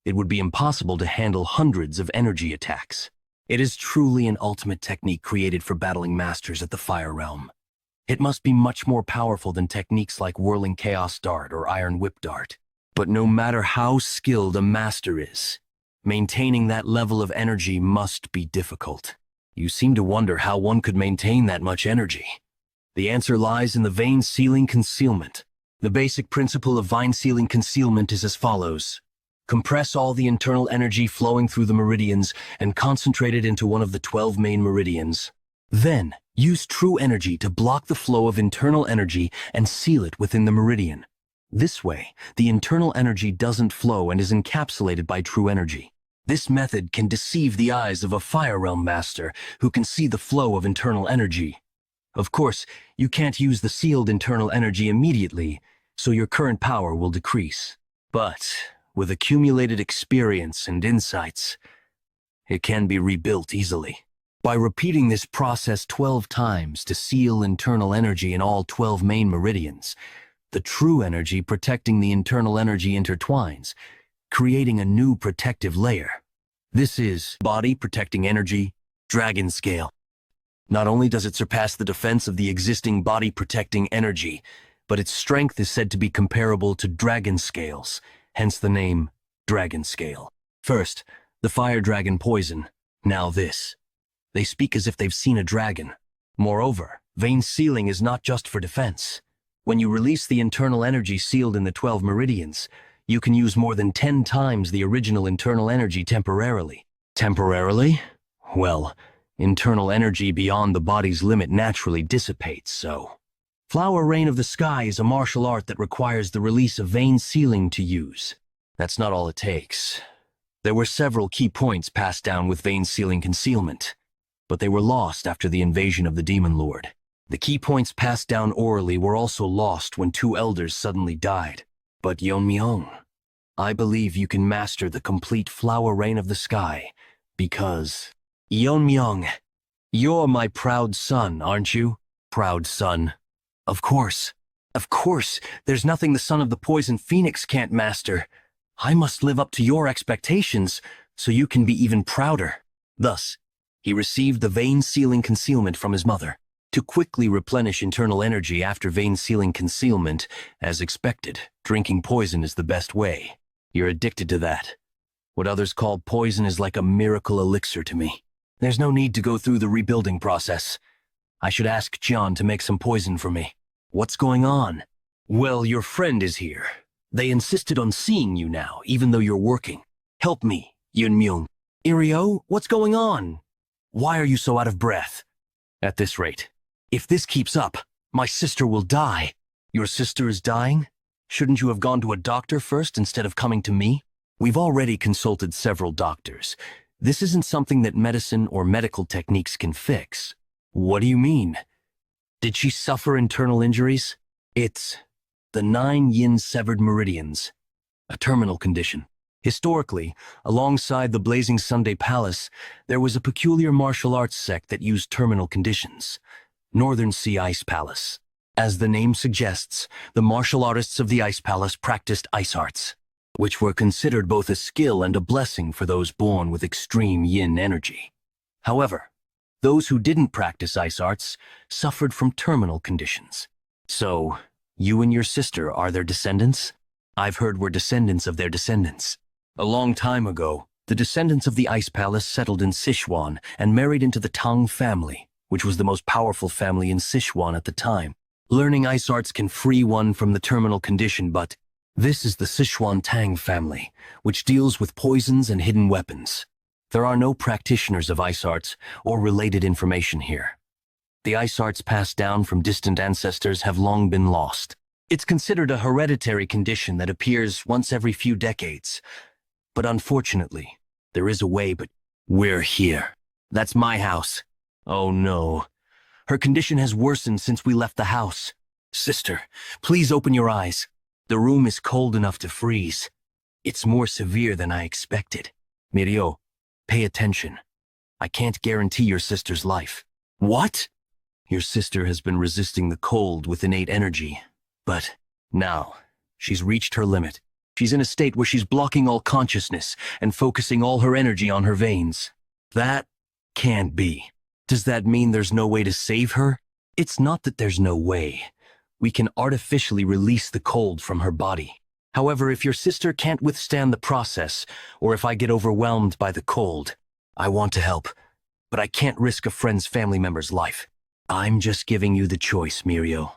it would be impossible to handle hundreds of energy attacks. It is truly an ultimate technique created for battling masters at the Fire Realm. It must be much more powerful than techniques like Whirling Chaos Dart or Iron Whip Dart. But no matter how skilled a master is, maintaining that level of energy must be difficult. You seem to wonder how one could maintain that much energy. The answer lies in the vein sealing concealment. The basic principle of vein sealing concealment is as follows. Compress all the internal energy flowing through the meridians and concentrate it into one of the 12 main meridians. Then, use true energy to block the flow of internal energy and seal it within the meridian. This way, the internal energy doesn't flow and is encapsulated by true energy. This method can deceive the eyes of a Fire Realm master who can see the flow of internal energy. Of course, you can't use the sealed internal energy immediately, so your current power will decrease. But, with accumulated experience and insights, it can be rebuilt easily. By repeating this process 12 times to seal internal energy in all 12 main meridians, the true energy protecting the internal energy intertwines, creating a new protective layer. This is body protecting energy, dragon scale. Not only does it surpass the defense of the existing body protecting energy, but its strength is said to be comparable to dragon scales, hence the name dragon scale. First, the fire dragon poison, now this. They speak as if they've seen a dragon. Moreover, vein sealing is not just for defense. When you release the internal energy sealed in the 12 meridians, you can use more than 10 times the original internal energy temporarily. Temporarily? Well, internal energy beyond the body's limit naturally dissipates, so... Flower Rain of the Sky is a martial art that requires the release of vein sealing to use. That's not all it takes. There were several key points passed down with vein sealing concealment, but they were lost after the invasion of the Demon Lord. The key points passed down orally were also lost when 2 elders suddenly died. But Yeonmyeong, I believe you can master the complete Flower Rain of the Sky, because... Yeonmyeong, you're my proud son, aren't you? Proud son. Of course. Of course, there's nothing the son of the Poison Phoenix can't master. I must live up to your expectations, so you can be even prouder. Thus, he received the vein sealing concealment from his mother. To quickly replenish internal energy after vein sealing concealment, as expected, drinking poison is the best way. You're addicted to that. What others call poison is like a miracle elixir to me. There's no need to go through the rebuilding process. I should ask John to make some poison for me. What's going on? Well, your friend is here. They insisted on seeing you now, even though you're working. Help me, Yeonmyeong. Irio, what's going on? Why are you so out of breath? At this rate, if this keeps up, my sister will die. Your sister is dying? Shouldn't you have gone to a doctor first instead of coming to me? We've already consulted several doctors. This isn't something that medicine or medical techniques can fix. What do you mean? Did she suffer internal injuries? It's the 9 yin severed meridians, a terminal condition. Historically, alongside the Blazing Sunday Palace, there was a peculiar martial arts sect that used terminal conditions, Northern Sea Ice Palace. As the name suggests, the martial artists of the Ice Palace practiced ice arts, which were considered both a skill and a blessing for those born with extreme yin energy. However, those who didn't practice ice arts suffered from terminal conditions. So, you and your sister are their descendants? I've heard we're descendants of their descendants. A long time ago, the descendants of the Ice Palace settled in Sichuan and married into the Tang family, which was the most powerful family in Sichuan at the time. Learning ice arts can free one from the terminal condition, but this is the Sichuan Tang family, which deals with poisons and hidden weapons. There are no practitioners of ice arts or related information here. The ice arts passed down from distant ancestors have long been lost. It's considered a hereditary condition that appears once every few decades. But unfortunately, there is a way, but we're here. That's my house. Oh no. Her condition has worsened since we left the house. Sister, please open your eyes. The room is cold enough to freeze. It's more severe than I expected. Mirio, pay attention. I can't guarantee your sister's life. What? Your sister has been resisting the cold with innate energy, but now she's reached her limit. She's in a state where she's blocking all consciousness and focusing all her energy on her veins. That can't be. Does that mean there's no way to save her? It's not that there's no way. We can artificially release the cold from her body. However, if your sister can't withstand the process, or if I get overwhelmed by the cold, I want to help, but I can't risk a friend's family member's life. I'm just giving you the choice, Mirio.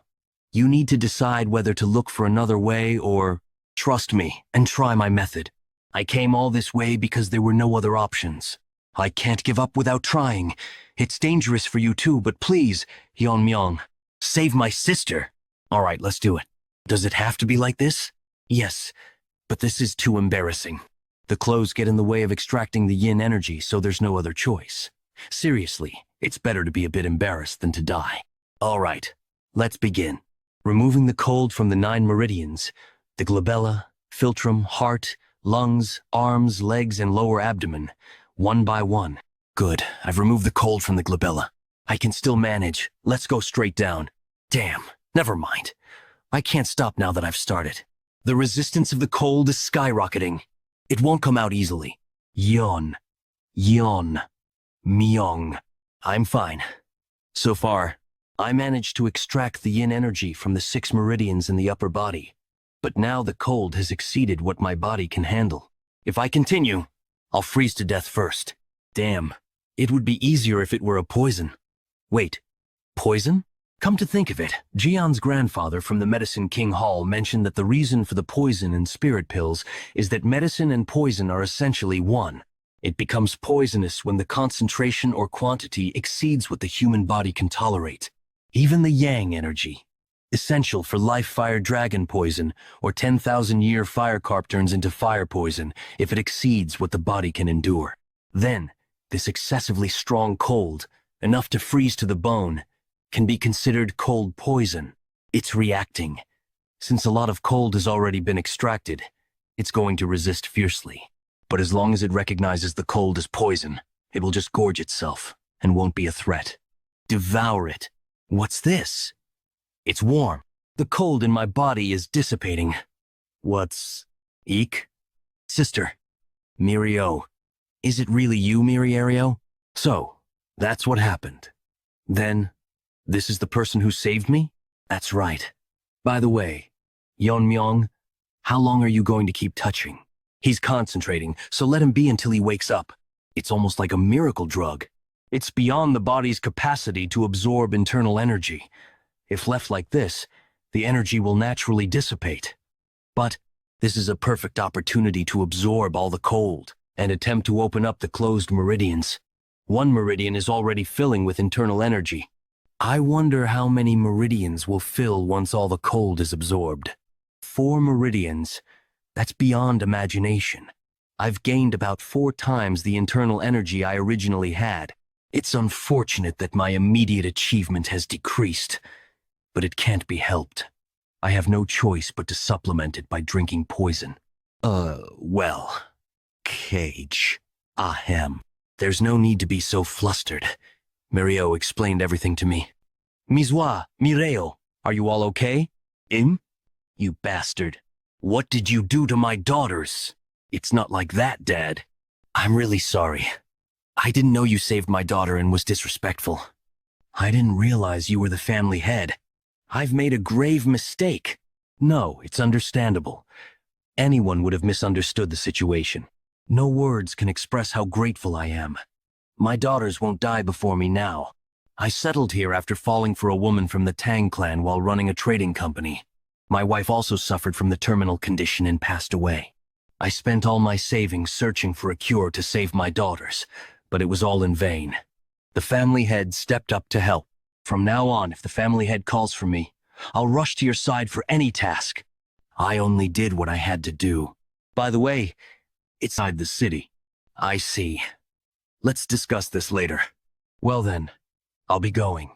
You need to decide whether to look for another way or trust me and try my method. I came all this way because there were no other options. I can't give up without trying. It's dangerous for you too, but please, Yeonmyeong, save my sister. All right, let's do it. Does it have to be like this? Yes, but this is too embarrassing. The clothes get in the way of extracting the yin energy, so there's no other choice. Seriously, it's better to be a bit embarrassed than to die. All right, let's begin. Removing the cold from the 9 meridians, the glabella, philtrum, heart, lungs, arms, legs, and lower abdomen, one by one. Good, I've removed the cold from the glabella. I can still manage. Let's go straight down. Damn, never mind. I can't stop now that I've started. The resistance of the cold is skyrocketing. It won't come out easily. Yeon, Myong. I'm fine. So far, I managed to extract the yin energy from the 6 meridians in the upper body. But now the cold has exceeded what my body can handle. If I continue, I'll freeze to death first. Damn, It would be easier if it were a poison. Wait, poison? Come to think of it, Jian's grandfather from the Medicine King Hall mentioned that the reason for the poison in spirit pills is that medicine and poison are essentially one. It becomes poisonous when the concentration or quantity exceeds what the human body can tolerate. Even the yang energy, essential for life-fire dragon poison or 10,000-year fire carp turns into fire poison if it exceeds what the body can endure. Then, this excessively strong cold, enough to freeze to the bone, can be considered cold poison. It's reacting. Since a lot of cold has already been extracted, it's going to resist fiercely. But as long as it recognizes the cold as poison, it will just gorge itself and won't be a threat. Devour it. What's this? It's warm. The cold in my body is dissipating. What's... Eek? Sister. Mirio. Is it really you, Miriario? So, that's what happened. Then, this is the person who saved me? That's right. By the way, Yeonmyong, how long are you going to keep touching? He's concentrating, so let him be until he wakes up. It's almost like a miracle drug. It's beyond the body's capacity to absorb internal energy. If left like this, the energy will naturally dissipate. But this is a perfect opportunity to absorb all the cold and attempt to open up the closed meridians. One meridian is already filling with internal energy. I wonder how many meridians will fill once all the cold is absorbed. 4 meridians. That's beyond imagination. I've gained about 4 times the internal energy I originally had. It's unfortunate that my immediate achievement has decreased, but it can't be helped. I have no choice but to supplement it by drinking poison. Well, Cage. Ahem. There's no need to be so flustered. Mirio explained everything to me. Mizwa, Mireo, are you all okay? You bastard. What did you do to my daughters? It's not like that, Dad. I'm really sorry. I didn't know you saved my daughter and was disrespectful. I didn't realize you were the family head. I've made a grave mistake. No, it's understandable. Anyone would have misunderstood the situation. No words can express how grateful I am. My daughters won't die before me now. I settled here after falling for a woman from the Tang clan while running a trading company. My wife also suffered from the terminal condition and passed away. I spent all my savings searching for a cure to save my daughters, but it was all in vain. The family head stepped up to help. From now on, if the family head calls for me, I'll rush to your side for any task. I only did what I had to do. By the way, it's inside the city. I see. Let's discuss this later. Well then, I'll be going.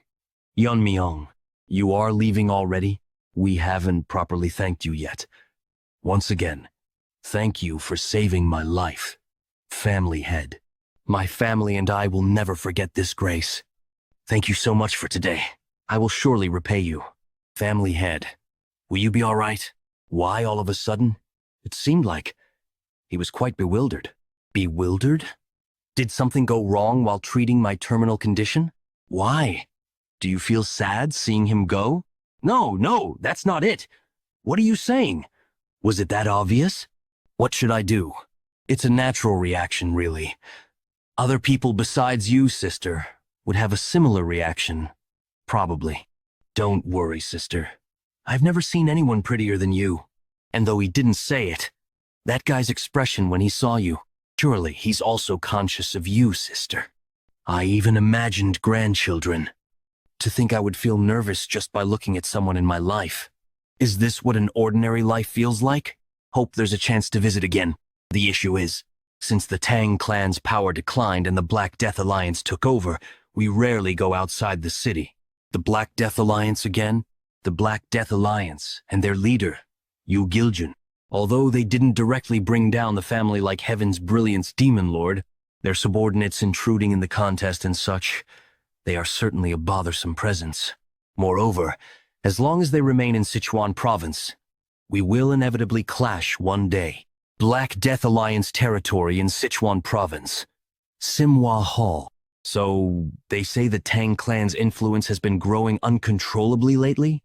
Yeonmyong, you are leaving already? We haven't properly thanked you yet. Once again, thank you for saving my life. Family head. My family and I will never forget this grace. Thank you so much for today. I will surely repay you. Family head. Will you be all right? Why all of a sudden? It seemed like he was quite bewildered. Bewildered? Did something go wrong while treating my terminal condition? Why? Do you feel sad seeing him go? No, that's not it. What are you saying? Was it that obvious? What should I do? It's a natural reaction, really. Other people besides you, sister, would have a similar reaction. Probably. Don't worry, sister. I've never seen anyone prettier than you. And though he didn't say it, that guy's expression when he saw you, surely he's also conscious of you, sister. I even imagined grandchildren. To think I would feel nervous just by looking at someone in my life. Is this what an ordinary life feels like? Hope there's a chance to visit again. The issue is, since the Tang clan's power declined and the Black Death Alliance took over, we rarely go outside the city. The Black Death Alliance again? The Black Death Alliance and their leader, Yu Giljun. Although they didn't directly bring down the family like Heaven's Brilliance Demon Lord, their subordinates intruding in the contest and such, they are certainly a bothersome presence. Moreover, as long as they remain in Sichuan province, we will inevitably clash one day. Black Death Alliance territory in Sichuan province. Simhwa Hall. So, they say the Tang clan's influence has been growing uncontrollably lately?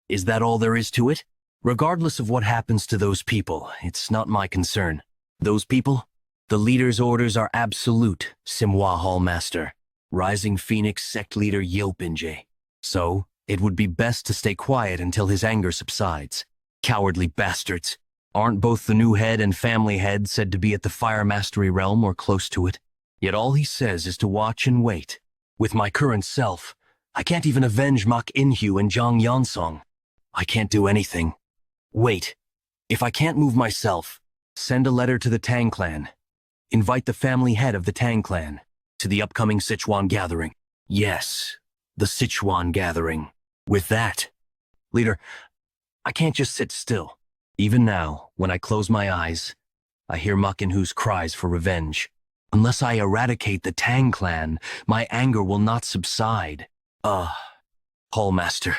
Is that all there is to it? Regardless of what happens to those people, it's not my concern. Those people? The leader's orders are absolute, Simhwa Hallmaster. Rising Phoenix sect leader Yopinje. So, it would be best to stay quiet until his anger subsides. Cowardly bastards. Aren't both the new head and family head said to be at the Fire Mastery realm or close to it? Yet all he says is to watch and wait. With my current self, I can't even avenge Mak Inhu and Zhang Yansong. I can't do anything. Wait. If I can't move myself, send a letter to the Tang clan. Invite the family head of the Tang clan to the upcoming Sichuan gathering. Yes, the Sichuan gathering. With that, leader, I can't just sit still. Even now, when I close my eyes, I hear Mak Inhu's cries for revenge. Unless I eradicate the Tang clan, my anger will not subside. Hallmaster,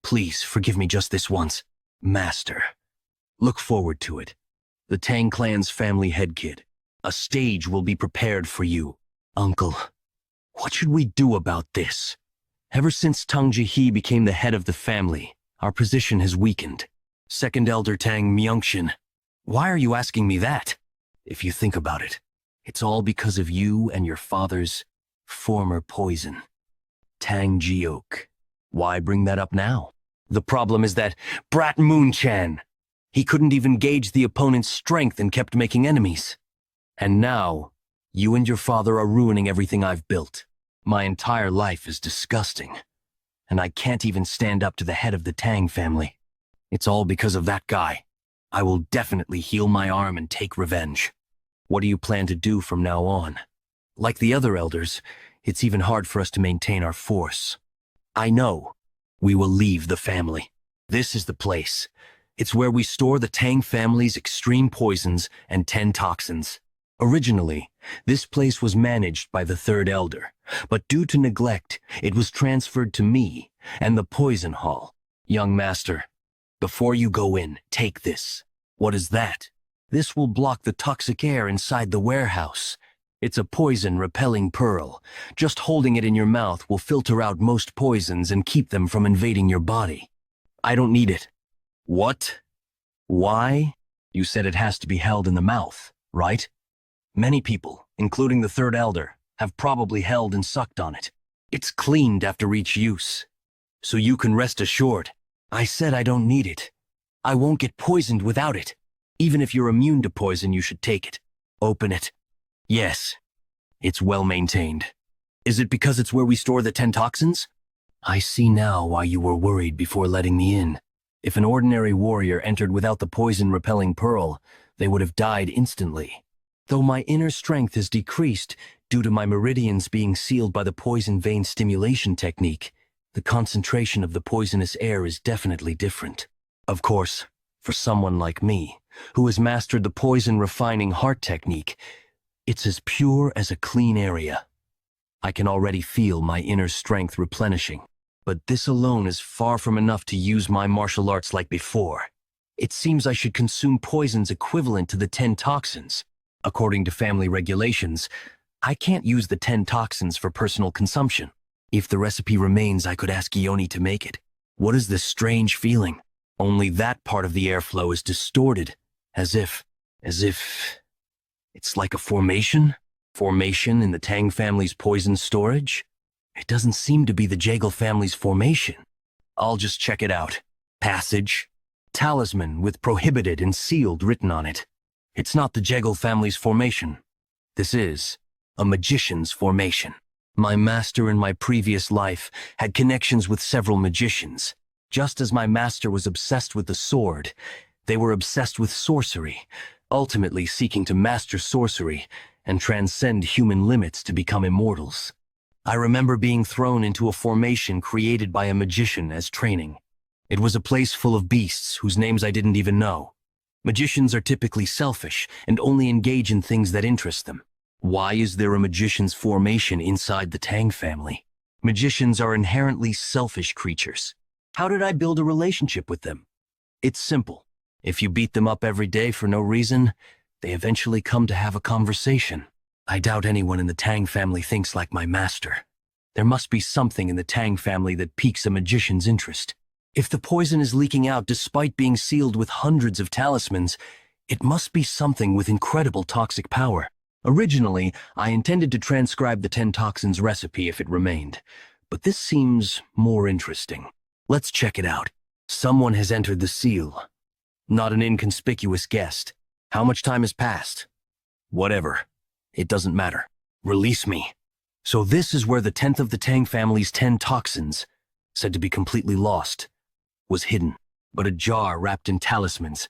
please forgive me just this once. Master, look forward to it. The Tang clan's family head kid. A stage will be prepared for you. Uncle, what should we do about this? Ever since Tang Jihe became the head of the family, our position has weakened. Second Elder Tang Myungxin, why are you asking me that? If you think about it, it's all because of you and your father's former poison. Tang Jiok. Why bring that up now? The problem is that Brat Moonchan. He couldn't even gauge the opponent's strength and kept making enemies. And now, you and your father are ruining everything I've built. My entire life is disgusting. And I can't even stand up to the head of the Tang family. It's all because of that guy. I will definitely heal my arm and take revenge. What do you plan to do from now on? Like the other elders, it's even hard for us to maintain our force. I know. We will leave the family. This is the place. It's where we store the Tang family's extreme poisons and 10 toxins. Originally, this place was managed by the third elder, but due to neglect, it was transferred to me and the poison hall. Young master, before you go in, take this. What is that? This will block the toxic air inside the warehouse. It's a poison-repelling pearl. Just holding it in your mouth will filter out most poisons and keep them from invading your body. I don't need it. What? Why? You said it has to be held in the mouth, right? Many people, including the third elder, have probably held and sucked on it. It's cleaned after each use. So you can rest assured. I said I don't need it. I won't get poisoned without it. Even if you're immune to poison, you should take it. Open it. Yes. It's well maintained. Is it because it's where we store the 10 toxins? I see now why you were worried before letting me in. If an ordinary warrior entered without the poison-repelling pearl, they would have died instantly. Though my inner strength is decreased due to my meridians being sealed by the poison vein stimulation technique, the concentration of the poisonous air is definitely different. Of course, for someone like me, who has mastered the poison-refining heart technique, it's as pure as a clean area. I can already feel my inner strength replenishing, but this alone is far from enough to use my martial arts like before. It seems I should consume poisons equivalent to the 10 toxins. According to family regulations, I can't use the 10 toxins for personal consumption. If the recipe remains, I could ask Ioni to make it. What is this strange feeling? Only that part of the airflow is distorted, as if it's like a formation? Formation in the Tang family's poison storage? It doesn't seem to be the Jaegel family's formation. I'll just check it out. Passage. Talisman with prohibited and sealed written on it. It's not the Jaegel family's formation. This is a magician's formation. My master in my previous life had connections with several magicians. Just as my master was obsessed with the sword, they were obsessed with sorcery, ultimately seeking to master sorcery and transcend human limits to become immortals. I remember being thrown into a formation created by a magician as training. It was a place full of beasts whose names I didn't even know. Magicians are typically selfish and only engage in things that interest them. Why is there a magician's formation inside the Tang family? Magicians are inherently selfish creatures. How did I build a relationship with them? It's simple. If you beat them up every day for no reason, they eventually come to have a conversation. I doubt anyone in the Tang family thinks like my master. There must be something in the Tang family that piques a magician's interest. If the poison is leaking out despite being sealed with hundreds of talismans, It must be something with incredible toxic power. Originally, I intended to transcribe the 10 toxins recipe if it remained, but this seems more interesting. Let's check it out. Someone has entered the seal. Not an inconspicuous guest. How much time has passed? Whatever. It doesn't matter. Release me. So this is where the 10th of the Tang family's 10 toxins, said to be completely lost, was hidden. But a jar wrapped in talismans.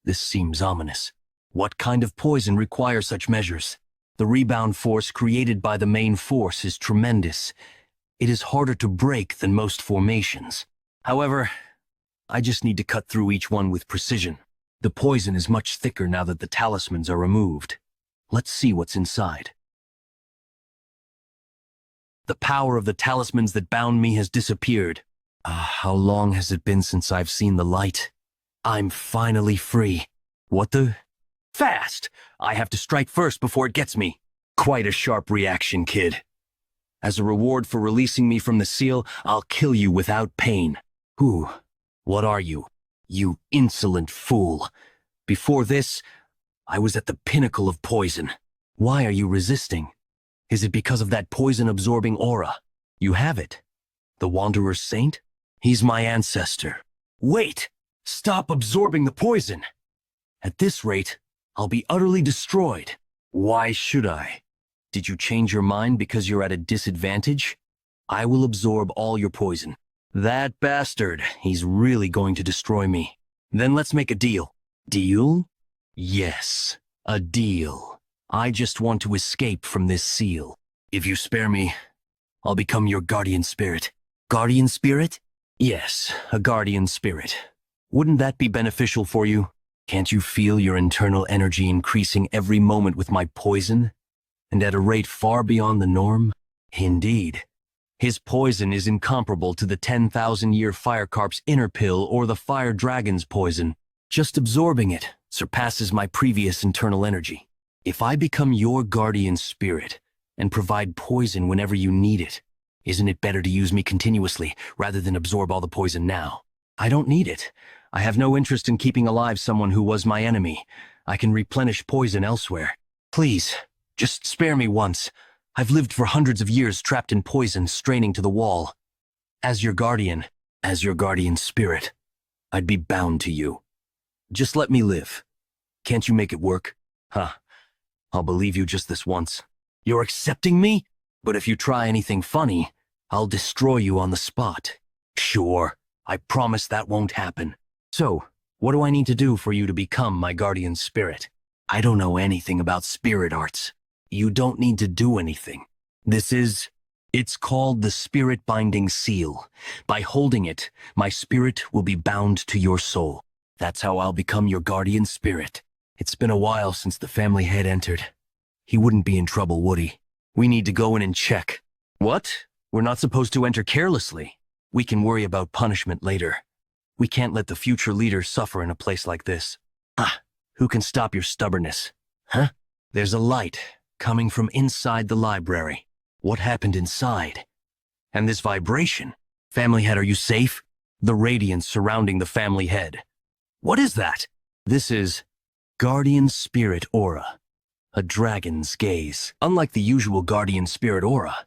This seems ominous. What kind of poison requires such measures? The rebound force created by the main force is tremendous. It is harder to break than most formations. However, I just need to cut through each one with precision. The poison is much thicker now that the talismans are removed. Let's see what's inside. The power of the talismans that bound me has disappeared. How long has it been since I've seen the light? I'm finally free. What the? Fast! I have to strike first before it gets me. Quite a sharp reaction, kid. As a reward for releasing me from the seal, I'll kill you without pain. Who? What are you? You insolent fool. Before this, I was at the pinnacle of poison. Why are you resisting? Is it because of that poison-absorbing aura? You have it. The Wanderer's Saint? He's my ancestor. Wait! Stop absorbing the poison! At this rate, I'll be utterly destroyed. Why should I? Did you change your mind because you're at a disadvantage? I will absorb all your poison. That bastard, he's really going to destroy me. Then let's make a deal. Deal? Yes, a deal. I just want to escape from this seal. If you spare me, I'll become your guardian spirit. Guardian spirit? Yes, a guardian spirit. Wouldn't that be beneficial for you? Can't you feel your internal energy increasing every moment with my poison? And at a rate far beyond the norm? Indeed. His poison is incomparable to the 10,000-year fire carp's inner pill or the fire dragon's poison. Just absorbing it surpasses my previous internal energy. If I become your guardian spirit and provide poison whenever you need it, isn't it better to use me continuously rather than absorb all the poison now? I don't need it. I have no interest in keeping alive someone who was my enemy. I can replenish poison elsewhere. Please, just spare me once. I've lived for hundreds of years trapped in poison, straining to the wall. As your guardian spirit, I'd be bound to you. Just let me live. Can't you make it work? Huh. I'll believe you just this once. You're accepting me? But if you try anything funny, I'll destroy you on the spot. Sure, I promise that won't happen. So, what do I need to do for you to become my guardian spirit? I don't know anything about spirit arts. You don't need to do anything. It's called the Spirit Binding Seal. By holding it, my spirit will be bound to your soul. That's how I'll become your guardian spirit. It's been a while since the family head entered. He wouldn't be in trouble, would he? We need to go in and check. What? We're not supposed to enter carelessly. We can worry about punishment later. We can't let the future leader suffer in a place like this. Who can stop your stubbornness? Huh? There's a light coming from inside the library. What happened inside? And this vibration? Family head, are you safe? The radiance surrounding the family head. What is that? This is Guardian Spirit Aura. A dragon's gaze. Unlike the usual Guardian Spirit Aura,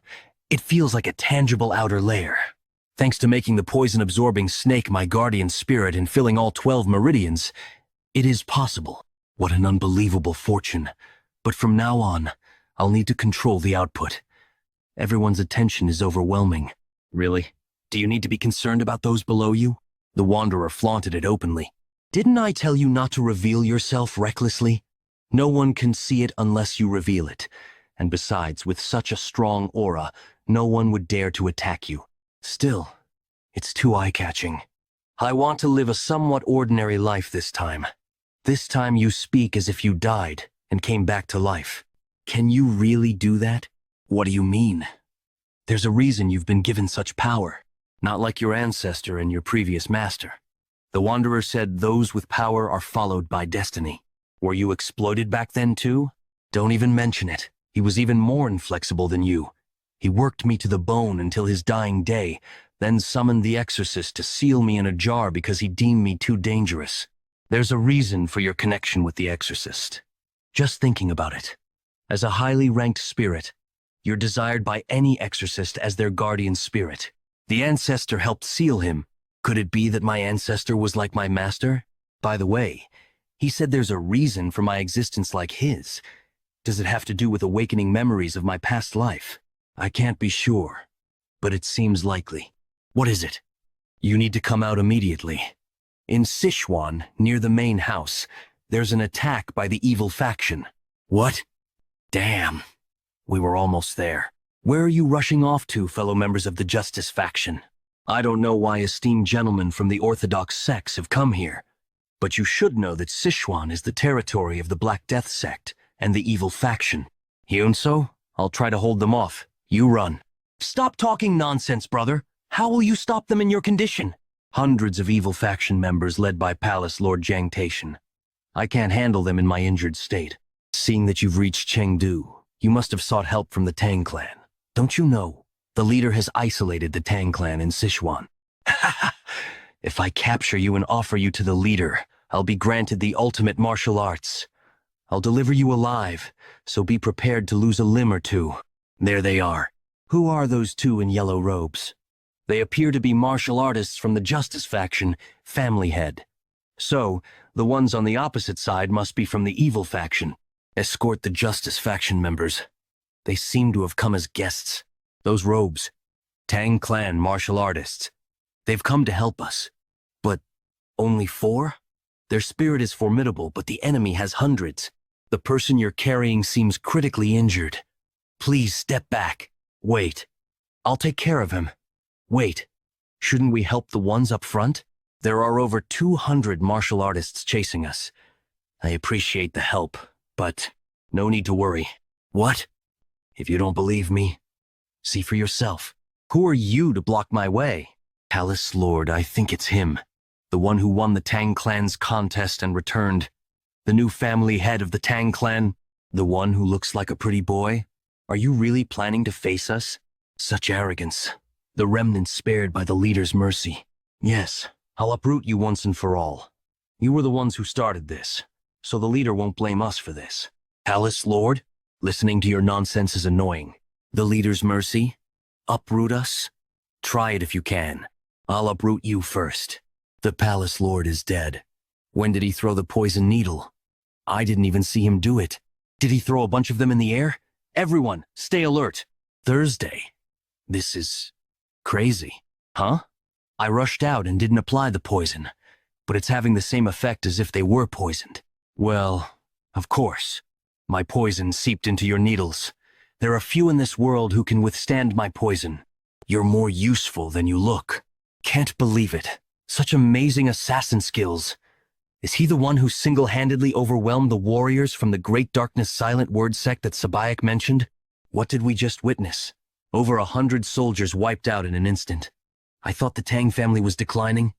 it feels like a tangible outer layer. Thanks to making the poison-absorbing snake my guardian spirit and filling all 12 meridians, it is possible. What an unbelievable fortune. But from now on, I'll need to control the output. Everyone's attention is overwhelming. Really? Do you need to be concerned about those below you? The Wanderer flaunted it openly. Didn't I tell you not to reveal yourself recklessly? No one can see it unless you reveal it. And besides, with such a strong aura, no one would dare to attack you. Still, it's too eye-catching. I want to live a somewhat ordinary life this time. This time you speak as if you died and came back to life. Can you really do that? What do you mean? There's a reason you've been given such power. Not like your ancestor and your previous master. The Wanderer said those with power are followed by destiny. Were you exploited back then too? Don't even mention it. He was even more inflexible than you. He worked me to the bone until his dying day, then summoned the exorcist to seal me in a jar because he deemed me too dangerous. There's a reason for your connection with the exorcist. Just thinking about it. As a highly ranked spirit, you're desired by any exorcist as their guardian spirit. The ancestor helped seal him. Could it be that my ancestor was like my master? By the way, he said there's a reason for my existence like his. Does it have to do with awakening memories of my past life? I can't be sure, but it seems likely. What is it? You need to come out immediately. In Sichuan, near the main house, there's an attack by the evil faction. What? Damn. We were almost there. Where are you rushing off to, fellow members of the Justice faction? I don't know why esteemed gentlemen from the Orthodox sects have come here, but you should know that Sichuan is the territory of the Black Death sect and the evil faction. Hyunso, I'll try to hold them off. You run. Stop talking nonsense, brother. How will you stop them in your condition? Hundreds of evil faction members led by Palace Lord Jiang Taishan. I can't handle them in my injured state. Seeing that you've reached Chengdu, you must have sought help from the Tang clan. Don't you know? The leader has isolated the Tang clan in Sichuan. If I capture you and offer you to the leader, I'll be granted the ultimate martial arts. I'll deliver you alive, so be prepared to lose a limb or two. There they are. Who are those two in yellow robes? They appear to be martial artists from the Justice faction, Family Head. So, the ones on the opposite side must be from the evil faction. Escort the Justice faction members. They seem to have come as guests. Those robes. Tang clan martial artists. They've come to help us. But only 4? Their spirit is formidable, but the enemy has hundreds. The person you're carrying seems critically injured. Please step back. Wait. I'll take care of him. Wait. Shouldn't we help the ones up front? There are over 200 martial artists chasing us. I appreciate the help, but no need to worry. What? If you don't believe me, see for yourself. Who are you to block my way? Palace Lord, I think it's him. The one who won the Tang clan's contest and returned. The new family head of the Tang clan. The one who looks like a pretty boy. Are you really planning to face us? Such arrogance. The remnants spared by the leader's mercy. Yes, I'll uproot you once and for all. You were the ones who started this, so the leader won't blame us for this. Palace Lord, listening to your nonsense is annoying. The leader's mercy? Uproot us? Try it if you can. I'll uproot you first. The Palace Lord is dead. When did he throw the poison needle? I didn't even see him do it. Did he throw a bunch of them in the air? Everyone, stay alert. Thursday. This is crazy. Huh? I rushed out and didn't apply the poison, but it's having the same effect as if they were poisoned. Well, of course. My poison seeped into your needles. There are few in this world who can withstand my poison. You're more useful than you look. Can't believe it. Such amazing assassin skills. Is he the one who single-handedly overwhelmed the warriors from the Great Darkness Silent Word sect that Sabayak mentioned? What did we just witness? Over 100 soldiers wiped out in an instant. I thought the Tang family was declining.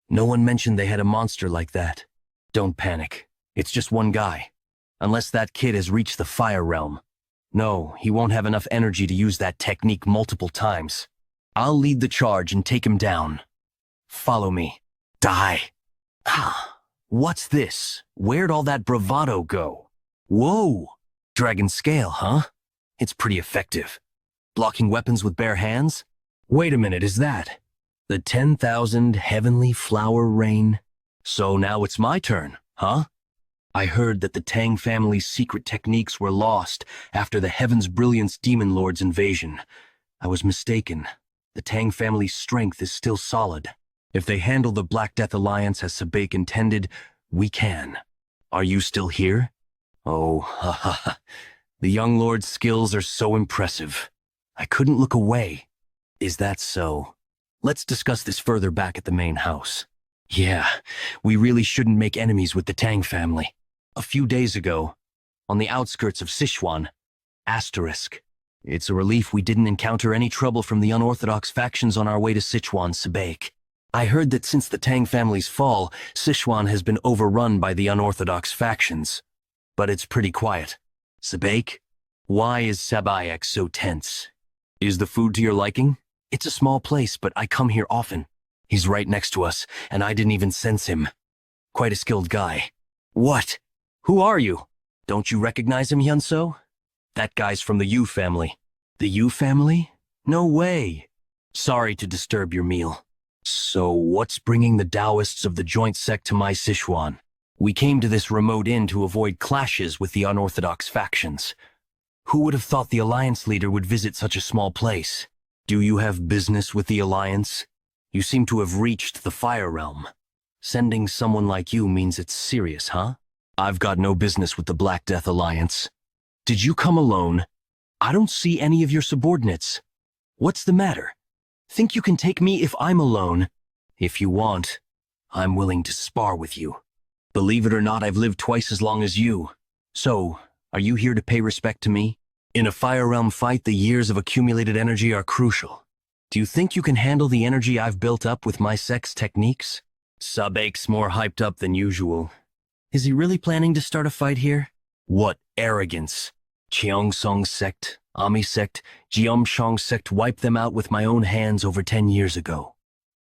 No one mentioned they had a monster like that. Don't panic. It's just one guy. Unless that kid has reached the fire realm. No, he won't have enough energy to use that technique multiple times. I'll lead the charge and take him down. Follow me. Die. What's this? Where'd all that bravado go? Whoa! Dragon scale, huh? It's pretty effective. Blocking weapons with bare hands? Wait a minute, is that the 10,000 heavenly flower rain? So now it's my turn, huh? I heard that the Tang family's secret techniques were lost after the Heaven's Brilliance Demon Lord's invasion. I was mistaken. The Tang family's strength is still solid. If they handle the Black Death Alliance as Sabake intended, we can. Are you still here? Oh, the young lord's skills are so impressive. I couldn't look away. Is that so? Let's discuss this further back at the main house. Yeah, we really shouldn't make enemies with the Tang family. A few days ago, on the outskirts of Sichuan, **. It's a relief we didn't encounter any trouble from the unorthodox factions on our way to Sichuan, Sabake. I heard that since the Tang family's fall, Sichuan has been overrun by the unorthodox factions. But it's pretty quiet. Sabake, why is Sabayak so tense? Is the food to your liking? It's a small place, but I come here often. He's right next to us, and I didn't even sense him. quite a skilled guy. What? Who are you? Don't you recognize him, Hyunso? That guy's from the Yu family. The Yu family? No way. Sorry to disturb your meal. So what's bringing the Taoists of the joint sect to my Sichuan? We came to this remote inn to avoid clashes with the unorthodox factions. Who would have thought the Alliance leader would visit such a small place? Do you have business with the Alliance? You seem to have reached the Fire Realm. Sending someone like you means it's serious, huh? I've got no business with the Black Death Alliance. Did you come alone? I don't see any of your subordinates. What's the matter? Think you can take me if I'm alone? If you want, I'm willing to spar with you. Believe it or not, I've lived twice as long as you. So, are you here to pay respect to me? In a Fire Realm fight, the years of accumulated energy are crucial. Do you think you can handle the energy I've built up with my sect's techniques? Sabake's more hyped up than usual. Is he really planning to start a fight here? What arrogance! Cheongsong sect, Ami sect, Jeomshong sect wiped them out with my own hands over 10 years ago.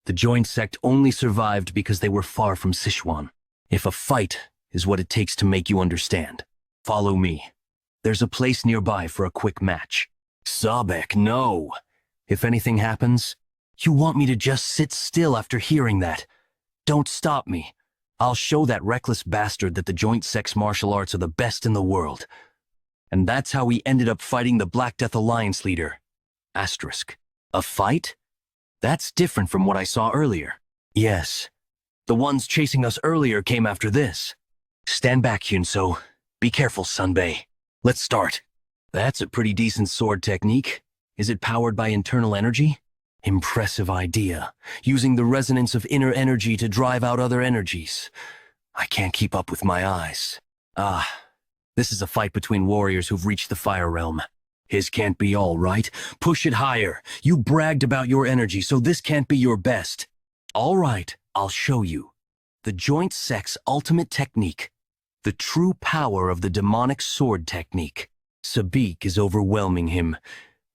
The joint sect only survived because they were far from Sichuan. If a fight is what it takes to make you understand, follow me. There's a place nearby for a quick match. Sabek, no. If anything happens, you want me to just sit still after hearing that. Don't stop me. I'll show that reckless bastard that the joint sect's martial arts are the best in the world. And that's how we ended up fighting the Black Death Alliance leader. Asterisk. A fight? That's different from what I saw earlier. Yes. The ones chasing us earlier came after this. Stand back, Hyunso. Be careful, Sunbae. Let's start. That's a pretty decent sword technique. Is it powered by internal energy? Impressive idea. Using the resonance of inner energy to drive out other energies. I can't keep up with my eyes. This is a fight between warriors who've reached the Fire Realm. His can't be all right. Push it higher. You bragged about your energy, so this can't be your best. All right, I'll show you. The joint sect's ultimate technique. The true power of the demonic sword technique. Sabik is overwhelming him.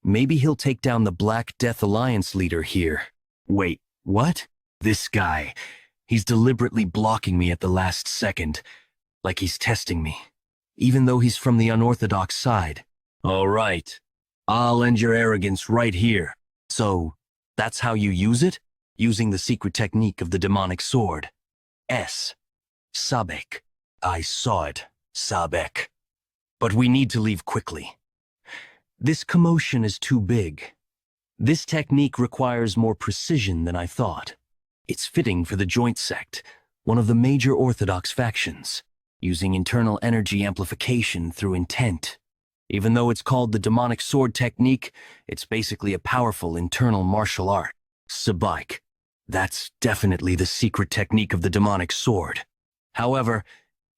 Maybe he'll take down the Black Death Alliance leader here. Wait, what? This guy. He's deliberately blocking me at the last second. Like he's testing me. Even though he's from the unorthodox side. All right. I'll end your arrogance right here. So, that's how you use it? Using the secret technique of the demonic sword. Sabek. I saw it, Sabek. But we need to leave quickly. This commotion is too big. This technique requires more precision than I thought. It's fitting for the joint sect, one of the major orthodox factions, using internal energy amplification through intent. Even though it's called the demonic sword technique, it's basically a powerful internal martial art. Sabike. That's definitely the secret technique of the demonic sword. However,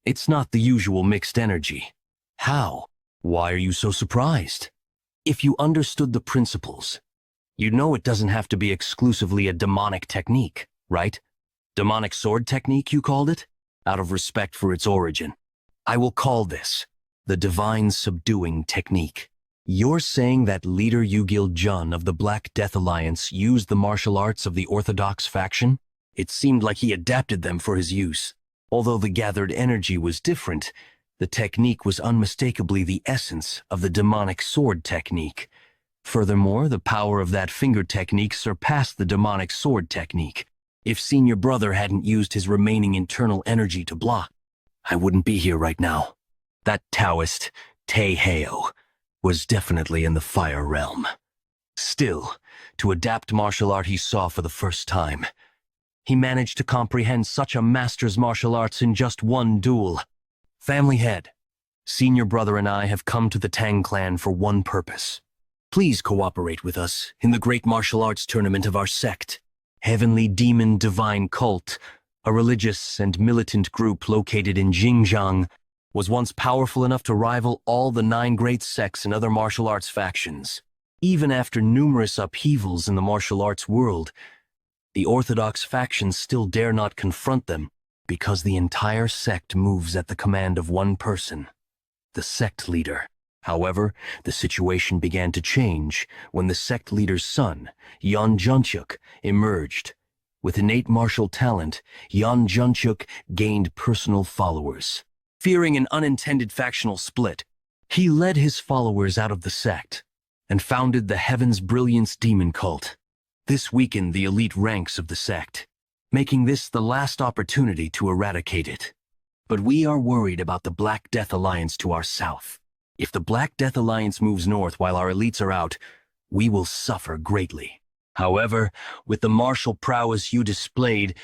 it's not the usual mixed energy. How? Why are you so surprised? If you understood the principles, you'd know it doesn't have to be exclusively a demonic technique, right? Demonic sword technique, you called it? Out of respect for its origin. I will call this the divine subduing technique. You're saying that leader Yugil Jun of the Black Death Alliance used the martial arts of the Orthodox faction? It seemed like he adapted them for his use. Although the gathered energy was different, the technique was unmistakably the essence of the demonic sword technique. Furthermore, the power of that finger technique surpassed the demonic sword technique. If Senior Brother hadn't used his remaining internal energy to block, I wouldn't be here right now. That Taoist, Taeheo, was definitely in the Fire Realm. Still, to adapt martial art he saw for the first time, he managed to comprehend such a master's martial arts in just one duel. Family head, Senior Brother and I have come to the Tang clan for one purpose. Please cooperate with us in the great martial arts tournament of our sect. Heavenly Demon Divine Cult, a religious and militant group located in Xinjiang, was once powerful enough to rival all the 9 great sects and other martial arts factions. Even after numerous upheavals in the martial arts world, the orthodox factions still dare not confront them because the entire sect moves at the command of one person, the sect leader. However, the situation began to change when the sect leader's son, Yeon Junchuk, emerged. With innate martial talent, Yan Junchuk gained personal followers. Fearing an unintended factional split, he led his followers out of the sect and founded the Heaven's Brilliance Demon Cult. This weakened the elite ranks of the sect, making this the last opportunity to eradicate it. But we are worried about the Black Death Alliance to our south. If the Black Death Alliance moves north while our elites are out, we will suffer greatly. However, with the martial prowess you displayed,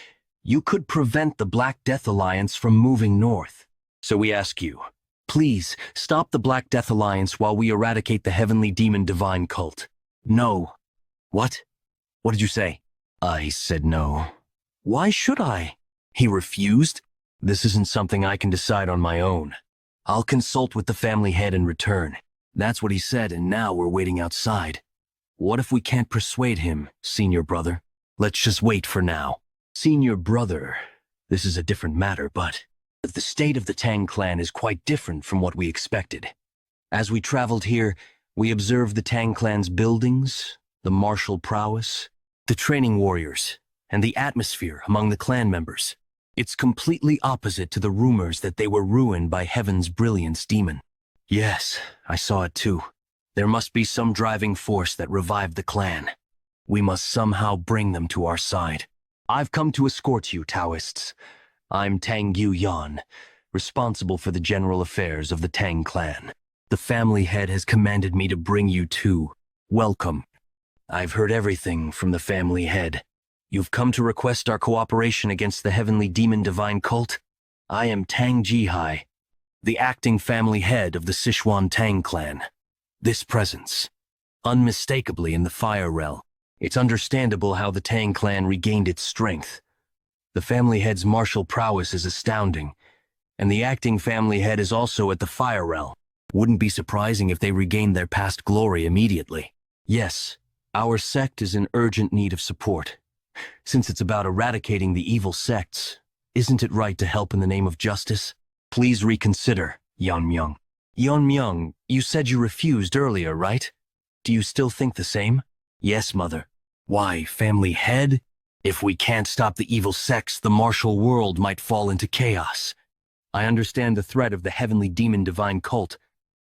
you could prevent the Black Death Alliance from moving north. So we ask you, please stop the Black Death Alliance while we eradicate the Heavenly Demon Divine Cult. No. What? What did you say? I said no. Why should I? He refused. This isn't something I can decide on my own. I'll consult with the family head in return. That's what he said, and now we're waiting outside. What if we can't persuade him, senior brother? Let's just wait for now. Senior brother, this is a different matter, but the state of the Tang clan is quite different from what we expected. As we traveled here, we observed the Tang clan's buildings, the martial prowess, the training warriors, and the atmosphere among the clan members. It's completely opposite to the rumors that they were ruined by Heaven's Brilliance Demon. Yes, I saw it too. There must be some driving force that revived the clan. We must somehow bring them to our side. I've come to escort you, Taoists. I'm Tang Yu Yan, responsible for the general affairs of the Tang clan. The family head has commanded me to bring you too. Welcome. I've heard everything from the family head. You've come to request our cooperation against the Heavenly Demon Divine Cult? I am Tang Jihai, the acting family head of the Sichuan Tang clan. This presence, unmistakably in the Fire Realm. It's understandable how the Tang clan regained its strength. The family head's martial prowess is astounding, and the acting family head is also at the Fire Realm. Wouldn't be surprising if they regained their past glory immediately. Yes, our sect is in urgent need of support. Since it's about eradicating the evil sects, isn't it right to help in the name of justice? Please reconsider, Yan Myung. Yan Myung, you said you refused earlier, right? Do you still think the same? Yes, mother. Why, family head? If we can't stop the evil sects, the martial world might fall into chaos. I understand the threat of the Heavenly Demon Divine Cult,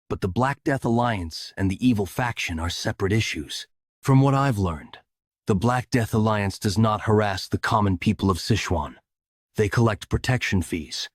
but the Black Death Alliance and the evil faction are separate issues. From what I've learned, the Black Death Alliance does not harass the common people of Sichuan. They collect protection fees,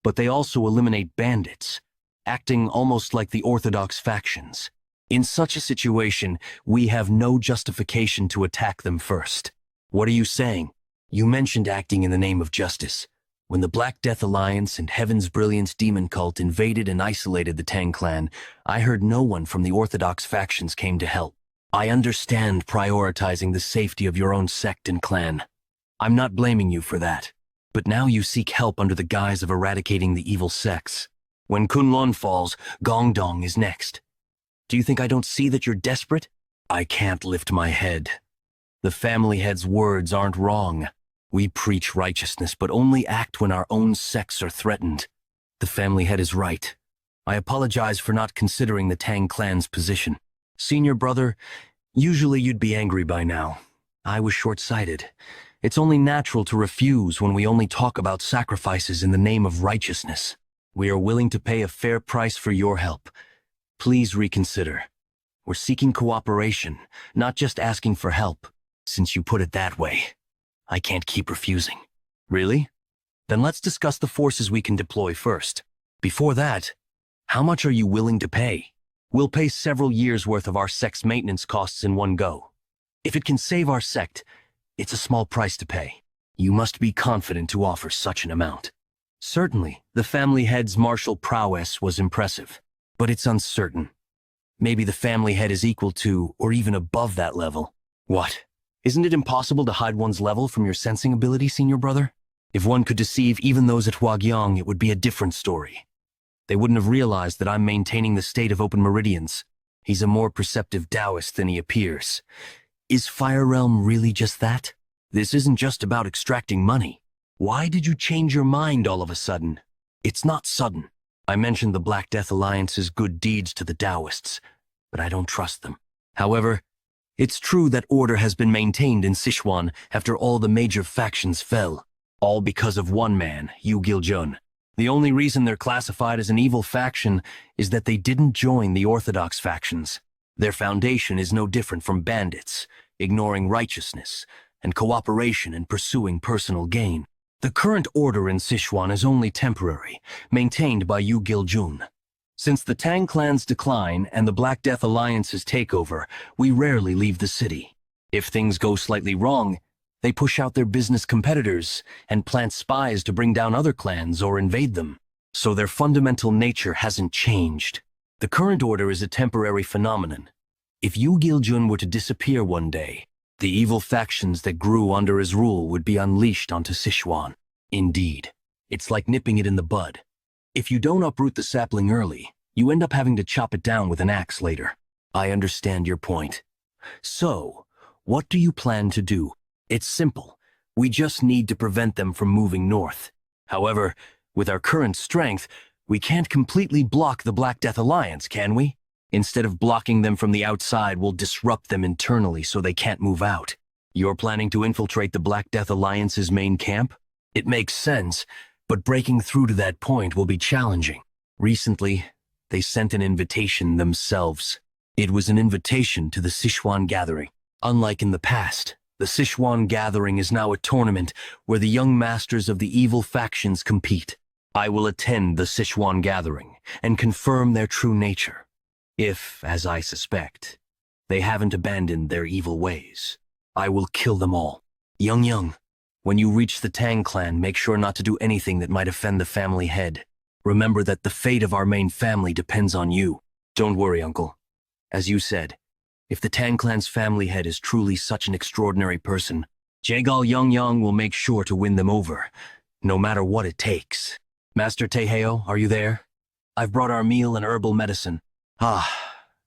but they also eliminate bandits, acting almost like the orthodox factions. In such a situation, we have no justification to attack them first. What are you saying? You mentioned acting in the name of justice. When the Black Death Alliance and Heaven's Brilliance Demon Cult invaded and isolated the Tang clan, I heard no one from the orthodox factions came to help. I understand prioritizing the safety of your own sect and clan. I'm not blaming you for that. But now you seek help under the guise of eradicating the evil sects. When Kunlun falls, Gongdong is next. Do you think I don't see that you're desperate? I can't lift my head. The family head's words aren't wrong. We preach righteousness, but only act when our own sects are threatened. The family head is right. I apologize for not considering the Tang clan's position. Senior brother, usually you'd be angry by now. I was short-sighted. It's only natural to refuse when we only talk about sacrifices in the name of righteousness. We are willing to pay a fair price for your help. Please reconsider. We're seeking cooperation, not just asking for help. Since you put it that way, I can't keep refusing. Really? Then let's discuss the forces we can deploy first. Before that, how much are you willing to pay? We'll pay several years' worth of our sect's maintenance costs in one go. If it can save our sect, it's a small price to pay. You must be confident to offer such an amount. Certainly, the family head's martial prowess was impressive, but it's uncertain. Maybe the family head is equal to, or even above that level. What? Isn't it impossible to hide one's level from your sensing ability, senior brother? If one could deceive even those at Huagyang, it would be a different story. They wouldn't have realized that I'm maintaining the state of open meridians. He's a more perceptive Taoist than he appears. Is Fire Realm really just that? This isn't just about extracting money. Why did you change your mind all of a sudden? It's not sudden. I mentioned the Black Death Alliance's good deeds to the Taoists, but I don't trust them. However, It's true that order has been maintained in Sichuan after all the major factions fell, all because of one man, Yu Giljun. The only reason they're classified as an evil faction is that they didn't join the orthodox factions. Their foundation is no different from bandits, ignoring righteousness and cooperation in pursuing personal gain. The current order in Sichuan is only temporary, maintained by Yu Giljun. Since the Tang clan's decline and the Black Death Alliance's takeover, we rarely leave the city. If things go slightly wrong, they push out their business competitors and plant spies to bring down other clans or invade them. So their fundamental nature hasn't changed. The current order is a temporary phenomenon. If Yu Giljun were to disappear one day, the evil factions that grew under his rule would be unleashed onto Sichuan. Indeed, it's like nipping it in the bud. If you don't uproot the sapling early, you end up having to chop it down with an axe later. I understand your point. So, what do you plan to do? It's simple. We just need to prevent them from moving north. However, with our current strength, we can't completely block the Black Death Alliance, can we? Instead of blocking them from the outside, we'll disrupt them internally so they can't move out. You're planning to infiltrate the Black Death Alliance's main camp? It makes sense, but breaking through to that point will be challenging. Recently, they sent an invitation themselves. It was an invitation to the Sichuan Gathering. Unlike in the past, the Sichuan Gathering is now a tournament where the young masters of the evil factions compete. I will attend the Sichuan Gathering and confirm their true nature. If, as I suspect, they haven't abandoned their evil ways, I will kill them all. Young, when you reach the Tang clan, make sure not to do anything that might offend the family head. Remember that the fate of our main family depends on you. Don't worry, uncle. As you said, if the Tang clan's family head is truly such an extraordinary person, Jagal Yang will make sure to win them over, no matter what it takes. Master Taeheo, are you there? I've brought our meal and herbal medicine.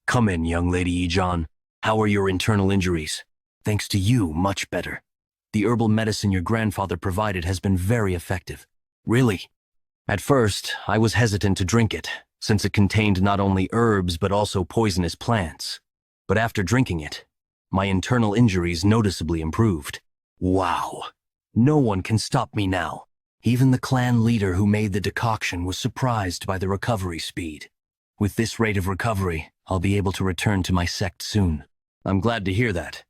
Come in, young lady Ijan. How are your internal injuries? Thanks to you, much better. The herbal medicine your grandfather provided has been very effective. Really? At first, I was hesitant to drink it, since it contained not only herbs but also poisonous plants. But after drinking it, my internal injuries noticeably improved. Wow! No one can stop me now. Even the clan leader who made the decoction was surprised by the recovery speed. With this rate of recovery, I'll be able to return to my sect soon. I'm glad to hear that.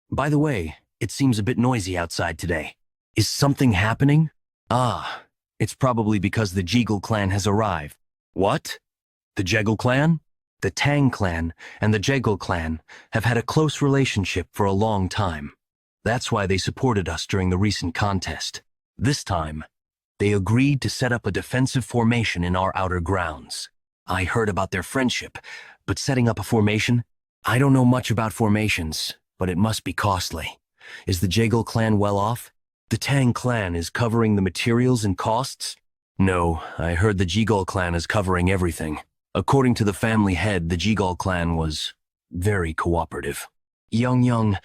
By the way, it seems a bit noisy outside today. Is something happening? It's probably because the Jegal clan has arrived. What? The Jegal clan? The Tang clan and the Jegal clan have had a close relationship for a long time. That's why they supported us during the recent contest. This time, they agreed to set up a defensive formation in our outer grounds. I heard about their friendship, but setting up a formation? I don't know much about formations, but it must be costly. Is the Jegal clan well off? The Tang clan is covering the materials and costs? No, I heard the Jegal clan is covering everything. According to the family head, the Jegal clan was very cooperative. Young,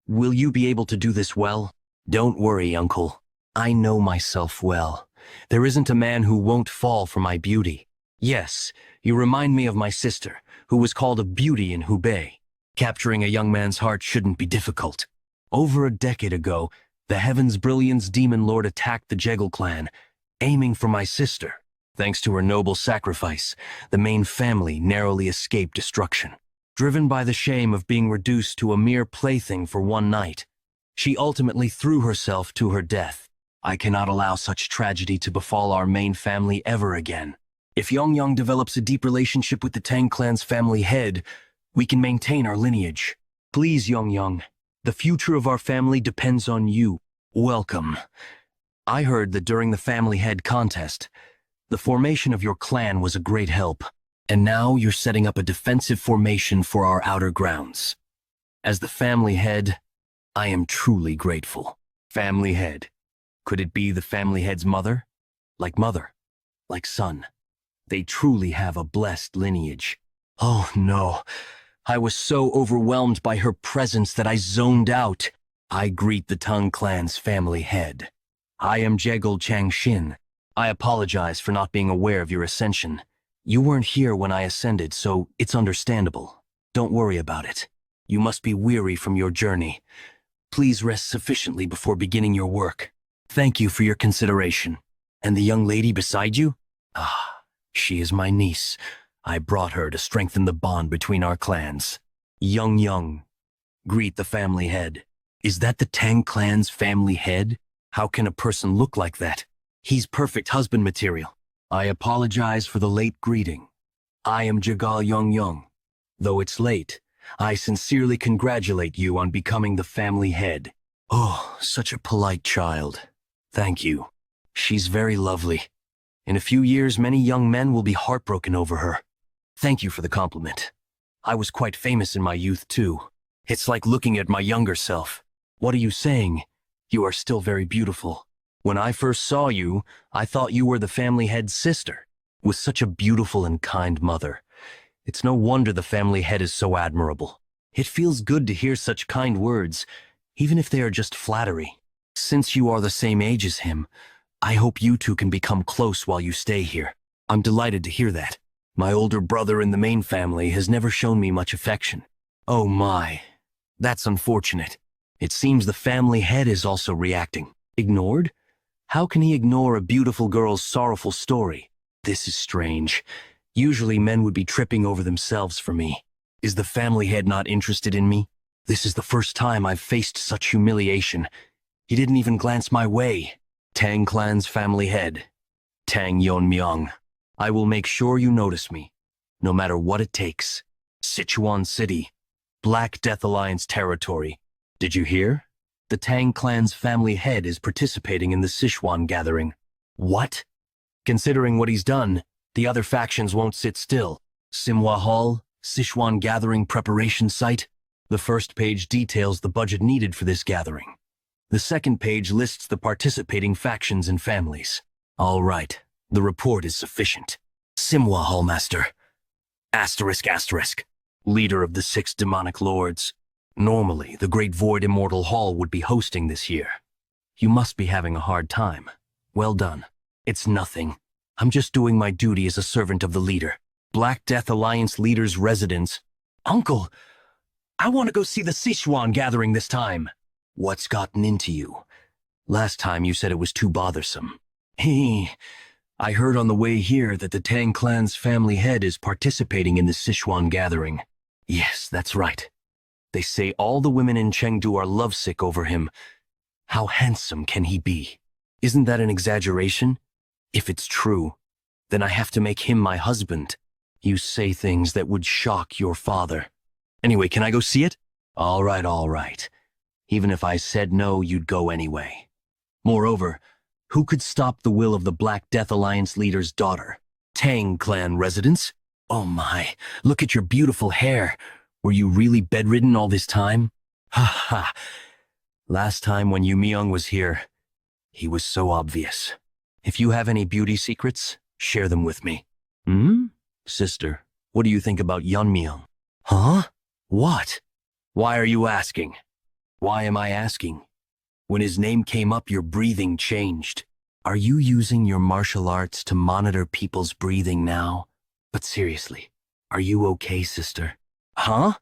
will you be able to do this well? Don't worry, uncle. I know myself well. There isn't a man who won't fall for my beauty. Yes, you remind me of my sister, who was called a beauty in Hubei. Capturing a young man's heart shouldn't be difficult. Over a decade ago, the Heaven's Brilliance Demon Lord attacked the Jegal clan, aiming for my sister. Thanks to her noble sacrifice, the main family narrowly escaped destruction. Driven by the shame of being reduced to a mere plaything for one night, she ultimately threw herself to her death. I cannot allow such tragedy to befall our main family ever again. If Yang develops a deep relationship with the Tang clan's family head, we can maintain our lineage. Please, Yang, the future of our family depends on you. Welcome. I heard that during the family head contest, the formation of your clan was a great help, and now you're setting up a defensive formation for our outer grounds. As the family head, I am truly grateful. Family head. Could it be the family head's mother? Like mother, like son. They truly have a blessed lineage. Oh no, I was so overwhelmed by her presence that I zoned out. I greet the Tang clan's family head. I am Jegal Changshin. I apologize for not being aware of your ascension. You weren't here when I ascended, so it's understandable. Don't worry about it. You must be weary from your journey. Please rest sufficiently before beginning your work. Thank you for your consideration. And the young lady beside you? Ah, she is my niece. I brought her to strengthen the bond between our clans. Young, greet the family head. Is that the Tang clan's family head? How can a person look like that? He's perfect husband material. I apologize for the late greeting. I am Jagal Young. Though it's late, I sincerely congratulate you on becoming the family head. Oh, such a polite child. Thank you. She's very lovely. In a few years, many young men will be heartbroken over her. Thank you for the compliment. I was quite famous in my youth, too. It's like looking at my younger self. What are you saying? You are still very beautiful. When I first saw you, I thought you were the family head's sister, with such a beautiful and kind mother. It's no wonder the family head is so admirable. It feels good to hear such kind words, even if they are just flattery. Since you are the same age as him, I hope you two can become close while you stay here. I'm delighted to hear that. My older brother in the main family has never shown me much affection. Oh my, that's unfortunate. It seems the family head is also reacting. Ignored? How can he ignore a beautiful girl's sorrowful story? This is strange. Usually men would be tripping over themselves for me. Is the family head not interested in me? This is the first time I've faced such humiliation. He didn't even glance my way. Tang clan's family head, Tang Yonmyang. I will make sure you notice me, no matter what it takes. Sichuan City, Black Death Alliance territory. Did you hear? The Tang clan's family head is participating in the Sichuan gathering. What? Considering what he's done, the other factions won't sit still. Simhwa Hall, Sichuan gathering preparation site. The first page details the budget needed for this gathering. The second page lists the participating factions and families. All right, the report is sufficient. Simhwa Hallmaster, ***, leader of the 6 demonic lords. Normally, the Great Void Immortal Hall would be hosting this year. You must be having a hard time. Well done. It's nothing. I'm just doing my duty as a servant of the leader. Black Death Alliance leader's residence. Uncle, I want to go see the Sichuan gathering this time. What's gotten into you? Last time you said it was too bothersome. I heard on the way here that the Tang clan's family head is participating in the Sichuan gathering. Yes, that's right. They say all the women in Chengdu are lovesick over him. How handsome can he be? Isn't that an exaggeration? If it's true, then I have to make him my husband. You say things that would shock your father. Anyway, can I go see it? All right. Even if I said no, you'd go anyway. Moreover, who could stop the will of the Black Death Alliance leader's daughter? Tang clan residents? Oh my, look at your beautiful hair. Were you really bedridden all this time? Ha. Last time when Yu Myung was here, he was so obvious. If you have any beauty secrets, share them with me. Sister, what do you think about Yeon Myung? Huh? What? Why are you asking? Why am I asking? When his name came up, your breathing changed. Are you using your martial arts to monitor people's breathing now? But seriously, are you okay, sister? Huh?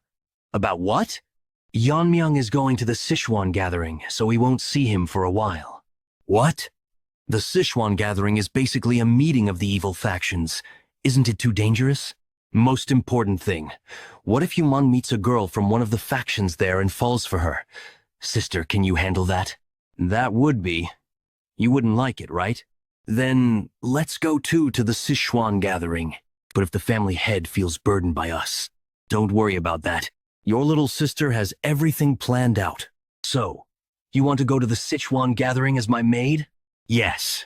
About what? Yeonmyung is going to the Sichuan gathering, so we won't see him for a while. What? The Sichuan gathering is basically a meeting of the evil factions. Isn't it too dangerous? Most important thing, what if Yuman meets a girl from one of the factions there and falls for her? Sister, can you handle that? That would be. You wouldn't like it, right? Then let's go too to the Sichuan gathering. But if the family head feels burdened by us, don't worry about that. Your little sister has everything planned out. So, you want to go to the Sichuan gathering as my maid? Yes.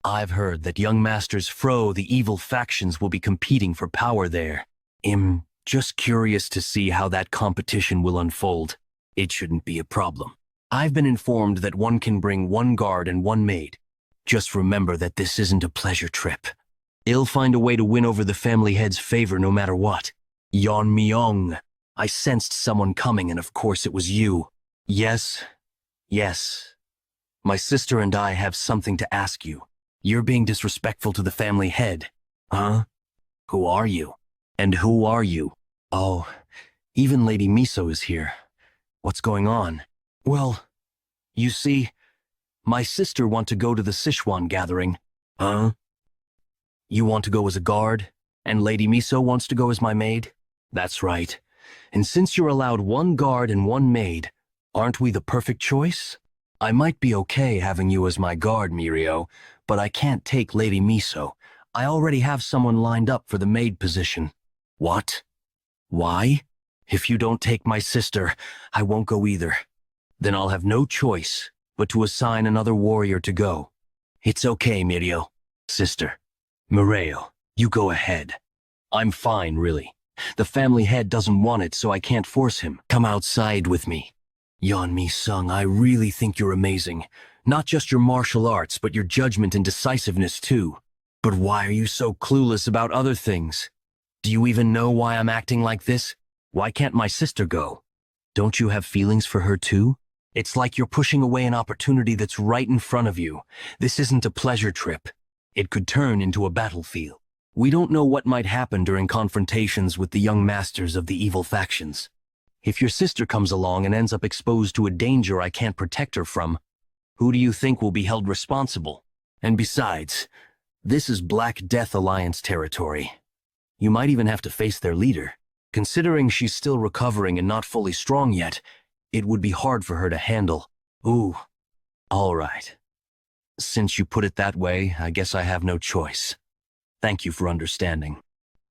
I've heard that young masters Fro, the evil factions, will be competing for power there. I'm just curious to see how that competition will unfold. It shouldn't be a problem. I've been informed that one can bring one guard and one maid. Just remember that this isn't a pleasure trip. I'll find a way to win over the family head's favor no matter what. Yeon Myung. I sensed someone coming, and of course it was you. Yes. My sister and I have something to ask you. You're being disrespectful to the family head. Huh? Who are you? And who are you? Oh, Even Lady Miso is here. What's going on? Well, you see, my sister wants to go to the Sichuan gathering. Huh? You want to go as a guard, and Lady Miso wants to go as my maid? That's right. And since you're allowed one guard and one maid, aren't we the perfect choice? I might be okay having you as my guard, Mirio, but I can't take Lady Miso. I already have someone lined up for the maid position. What? Why? If you don't take my sister, I won't go either. Then I'll have no choice but to assign another warrior to go. It's okay, Mirio. Sister. Mireo, you go ahead. I'm fine, really. The family head doesn't want it, so I can't force him. Come outside with me. Yeonmi Sung, I really think you're amazing. Not just your martial arts, but your judgment and decisiveness too. But why are you so clueless about other things? Do you even know why I'm acting like this? Why can't my sister go? Don't you have feelings for her too? It's like you're pushing away an opportunity that's right in front of you. This isn't a pleasure trip. It could turn into a battlefield. We don't know what might happen during confrontations with the young masters of the evil factions. If your sister comes along and ends up exposed to a danger I can't protect her from, who do you think will be held responsible? And besides, this is Black Death Alliance territory. You might even have to face their leader. Considering she's still recovering and not fully strong yet, it would be hard for her to handle. Ooh, all right. Since you put it that way, I guess I have no choice. Thank you for understanding.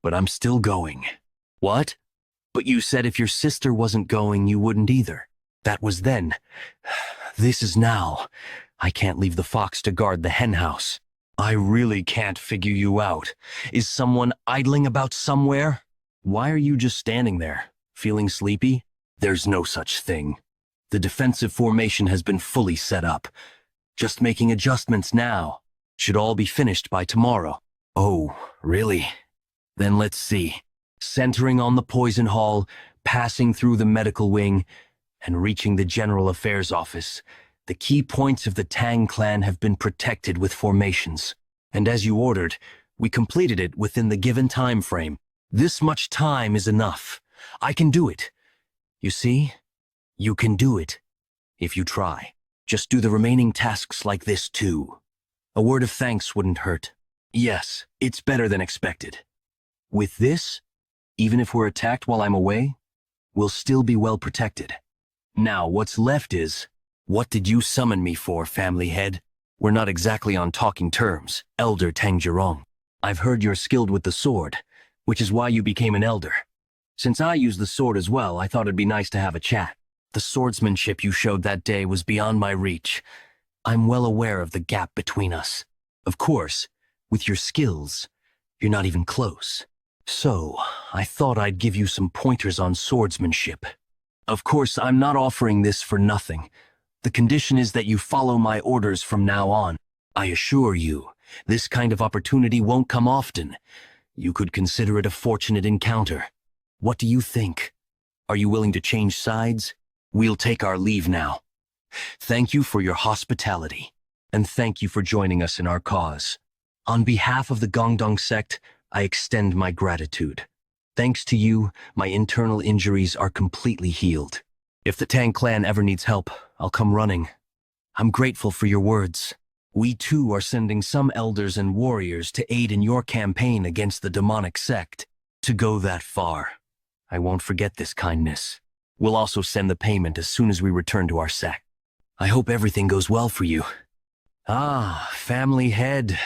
But I'm still going. What? But you said if your sister wasn't going, you wouldn't either. That was then. This is now. I can't leave the fox to guard the hen house. I really can't figure you out. Is someone idling about somewhere? Why are you just standing there, feeling sleepy? There's no such thing. The defensive formation has been fully set up. Just making adjustments now. Should all be finished by tomorrow. Oh, really? Then let's see. Centering on the poison hall, passing through the medical wing, and reaching the general affairs office, the key points of the Tang clan have been protected with formations. And as you ordered, we completed it within the given time frame. This much time is enough. I can do it. You see? You can do it. If you try. Just do the remaining tasks like this too. A word of thanks wouldn't hurt. Yes, it's better than expected. With this, even if we're attacked while I'm away, we'll still be well protected. Now, what's left is, what did you summon me for, family head? We're not exactly on talking terms, Elder Tang Jirong. I've heard you're skilled with the sword, which is why you became an elder. Since I use the sword as well, I thought it'd be nice to have a chat. The swordsmanship you showed that day was beyond my reach. I'm well aware of the gap between us. Of course, with your skills, you're not even close. So, I thought I'd give you some pointers on swordsmanship. Of course, I'm not offering this for nothing. The condition is that you follow my orders from now on. I assure you, this kind of opportunity won't come often. You could consider it a fortunate encounter. What do you think? Are you willing to change sides? We'll take our leave now. Thank you for your hospitality, and thank you for joining us in our cause. On behalf of the Gongdong sect, I extend my gratitude. Thanks to you, my internal injuries are completely healed. If the Tang clan ever needs help, I'll come running. I'm grateful for your words. We too are sending some elders and warriors to aid in your campaign against the demonic sect. To go that far, I won't forget this kindness. We'll also send the payment as soon as we return to our sect. I hope everything goes well for you. Ah, family head.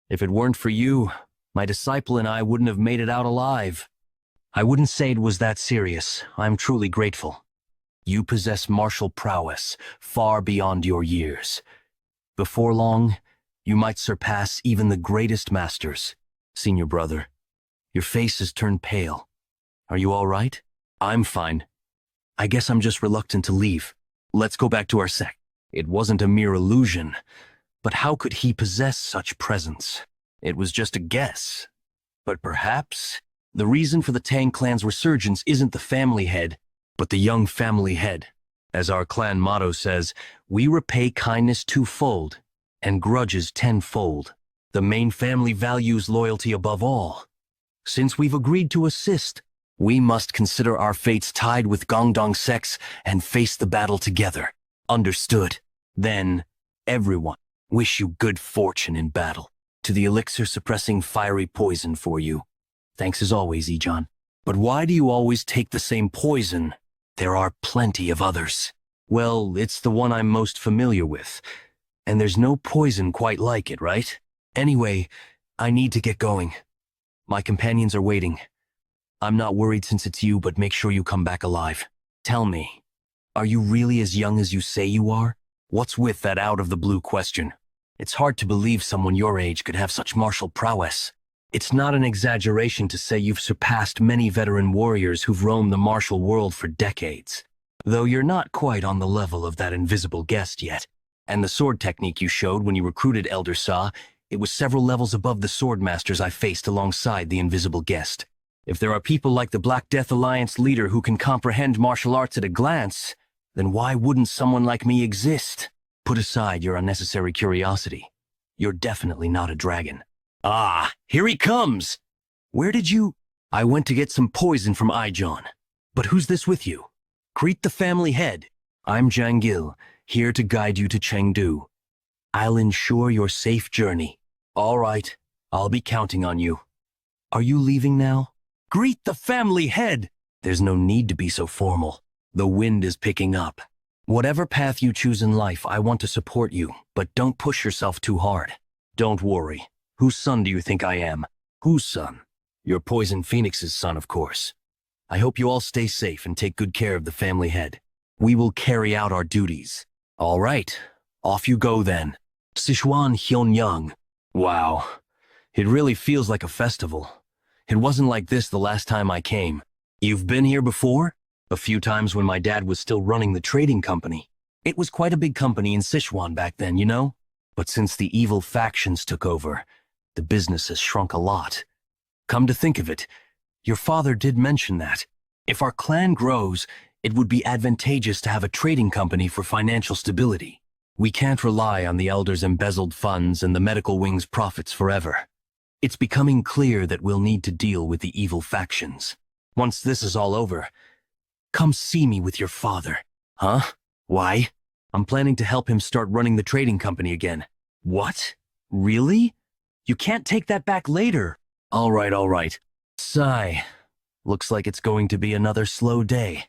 If it weren't for you, my disciple and I wouldn't have made it out alive. I wouldn't say it was that serious. I'm truly grateful. You possess martial prowess far beyond your years. Before long, you might surpass even the greatest masters. Senior brother, your face has turned pale. Are you all right? I'm fine. I guess I'm just reluctant to leave. Let's go back to our sect. It wasn't a mere illusion, but how could he possess such presence? It was just a guess. But perhaps the reason for the Tang clan's resurgence isn't the family head, but the young family head. As our clan motto says, we repay kindness twofold and grudges tenfold. The main family values loyalty above all. Since we've agreed to assist, We must consider our fates tied with Gongdong Sex and face the battle together. Understood? Then, everyone, wish you good fortune in battle. To the elixir suppressing fiery poison for you. Thanks as always, Ejon. But why do you always take the same poison? There are plenty of others. Well, it's the one I'm most familiar with. And there's no poison quite like it, right? Anyway, I need to get going. My companions are waiting. I'm not worried since it's you, but make sure you come back alive. Tell me, are you really as young as you say you are? What's with that out-of-the-blue question? It's hard to believe someone your age could have such martial prowess. It's not an exaggeration to say you've surpassed many veteran warriors who've roamed the martial world for decades. Though you're not quite on the level of that invisible guest yet. And the sword technique you showed when you recruited Elder Sa, it was several levels above the sword masters I faced alongside the invisible guest. If there are people like the Black Death Alliance leader who can comprehend martial arts at a glance, then why wouldn't someone like me exist? Put aside your unnecessary curiosity. You're definitely not a dragon. Ah, here he comes! Where did you— I went to get some poison from Ijon. But who's this with you? Greet the family head. I'm Jangil, here to guide you to Chengdu. I'll ensure your safe journey. All right, I'll be counting on you. Are you leaving now? Greet the family head! There's no need to be so formal. The wind is picking up. Whatever path you choose in life, I want to support you, but don't push yourself too hard. Don't worry. Whose son do you think I am? Whose son? Your Poison Phoenix's son, of course. I hope you all stay safe and take good care of the family head. We will carry out our duties. All right, off you go then. Sichuan Hyunyang. Wow, it really feels like a festival. It wasn't like this the last time I came. You've been here before? A few times when my dad was still running the trading company. It was quite a big company in Sichuan back then, you know? But since the evil factions took over, the business has shrunk a lot. Come to think of it, your father did mention that. If our clan grows, it would be advantageous to have a trading company for financial stability. We can't rely on the Elder's embezzled funds and the medical wing's profits forever. It's becoming clear that we'll need to deal with the evil factions. Once this is all over, come see me with your father. Huh? Why? I'm planning to help him start running the trading company again. What? Really? You can't take that back later. All right. Sigh. Looks like it's going to be another slow day.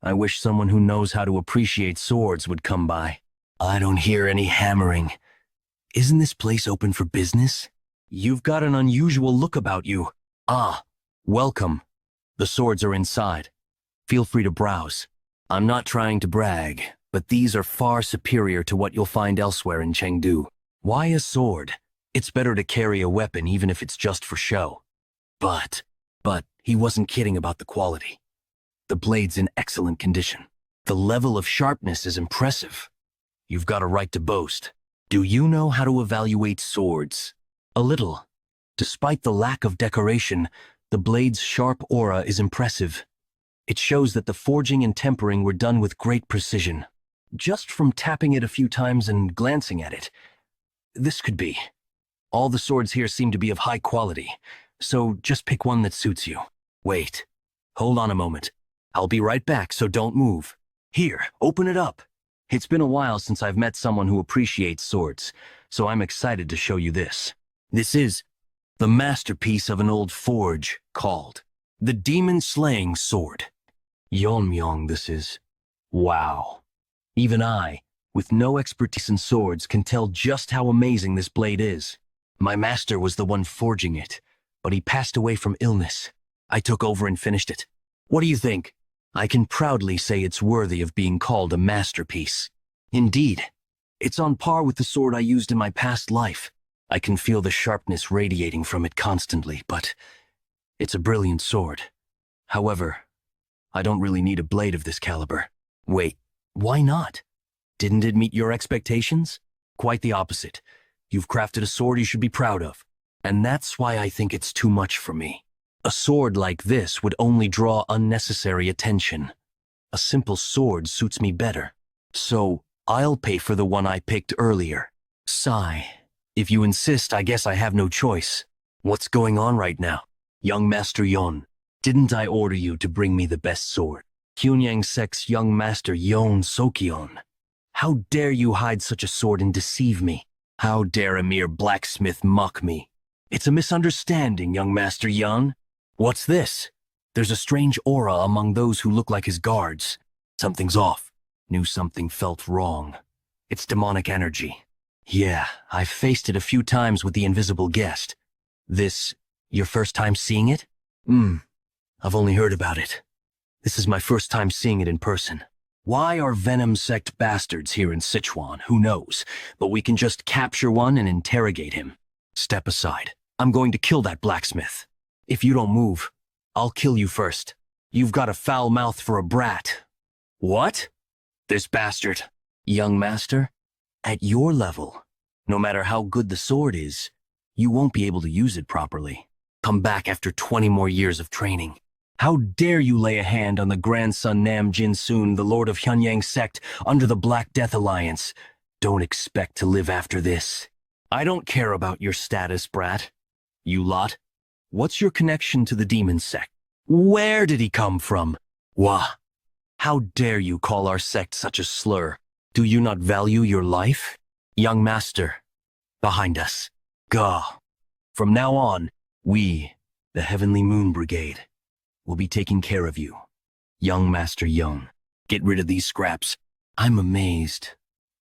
I wish someone who knows how to appreciate swords would come by. I don't hear any hammering. Isn't this place open for business? You've got an unusual look about you. Ah, welcome. The swords are inside. Feel free to browse. I'm not trying to brag, but these are far superior to what you'll find elsewhere in Chengdu. Why a sword? It's better to carry a weapon even if it's just for show. But he wasn't kidding about the quality. The blade's in excellent condition. The level of sharpness is impressive. You've got a right to boast. Do you know how to evaluate swords? A little. Despite the lack of decoration, the blade's sharp aura is impressive. It shows that the forging and tempering were done with great precision. Just from tapping it a few times and glancing at it, this could be. All the swords here seem to be of high quality, so just pick one that suits you. Wait, hold on a moment. I'll be right back, so don't move. Here, open it up. It's been a while since I've met someone who appreciates swords, so I'm excited to show you this. This is the masterpiece of an old forge called the Demon-Slaying Sword. Yeonmyeong this is. Wow. Even I, with no expertise in swords, can tell just how amazing this blade is. My master was the one forging it, but he passed away from illness. I took over and finished it. What do you think? I can proudly say it's worthy of being called a masterpiece. Indeed, it's on par with the sword I used in my past life. I can feel the sharpness radiating from it constantly, but it's a brilliant sword. However, I don't really need a blade of this caliber. Wait, why not? Didn't it meet your expectations? Quite the opposite. You've crafted a sword you should be proud of. And that's why I think it's too much for me. A sword like this would only draw unnecessary attention. A simple sword suits me better. So, I'll pay for the one I picked earlier. Sigh. If you insist, I guess I have no choice. What's going on right now? Young Master Yon. Didn't I order you to bring me the best sword? Hunyang Sek's young master Yon Sokyeon. How dare you hide such a sword and deceive me? How dare a mere blacksmith mock me? It's a misunderstanding, young master Yon. What's this? There's a strange aura among those who look like his guards. Something's off. Knew something felt wrong. It's demonic energy. Yeah, I've faced it a few times with the invisible guest. This, your first time seeing it? I've only heard about it. This is my first time seeing it in person. Why are Venom sect bastards here in Sichuan? Who knows? But we can just capture one and interrogate him. Step aside. I'm going to kill that blacksmith. If you don't move, I'll kill you first. You've got a foul mouth for a brat. What? This bastard. Young master, at your level, no matter how good the sword is, you won't be able to use it properly. Come back after 20 more years of training. How dare you lay a hand on the grandson Nam Jinsoon, the lord of Hunyang sect, under the Black Death Alliance. Don't expect to live after this. I don't care about your status, brat. You lot. What's your connection to the demon sect? Where did he come from? Wah. How dare you call our sect such a slur? Do you not value your life? Young master, behind us. Gah. From now on, we, the Heavenly Moon Brigade, will be taking care of you. Young Master Young, get rid of these scraps. I'm amazed.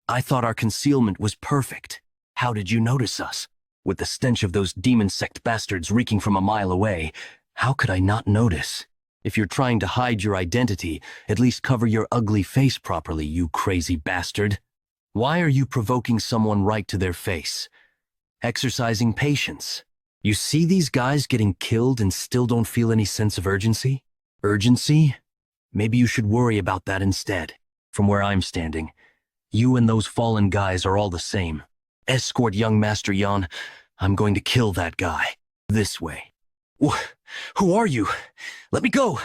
I thought our concealment was perfect. How did you notice us? With the stench of those demon sect bastards reeking from a mile away, how could I not notice? If you're trying to hide your identity, at least cover your ugly face properly, you crazy bastard. Why are you provoking someone right to their face? Exercising patience. You see these guys getting killed and still don't feel any sense of urgency? Urgency? Maybe you should worry about that instead. From where I'm standing, you and those fallen guys are all the same. Escort young Master Yan. I'm going to kill that guy. This way. Who are you? Let me go!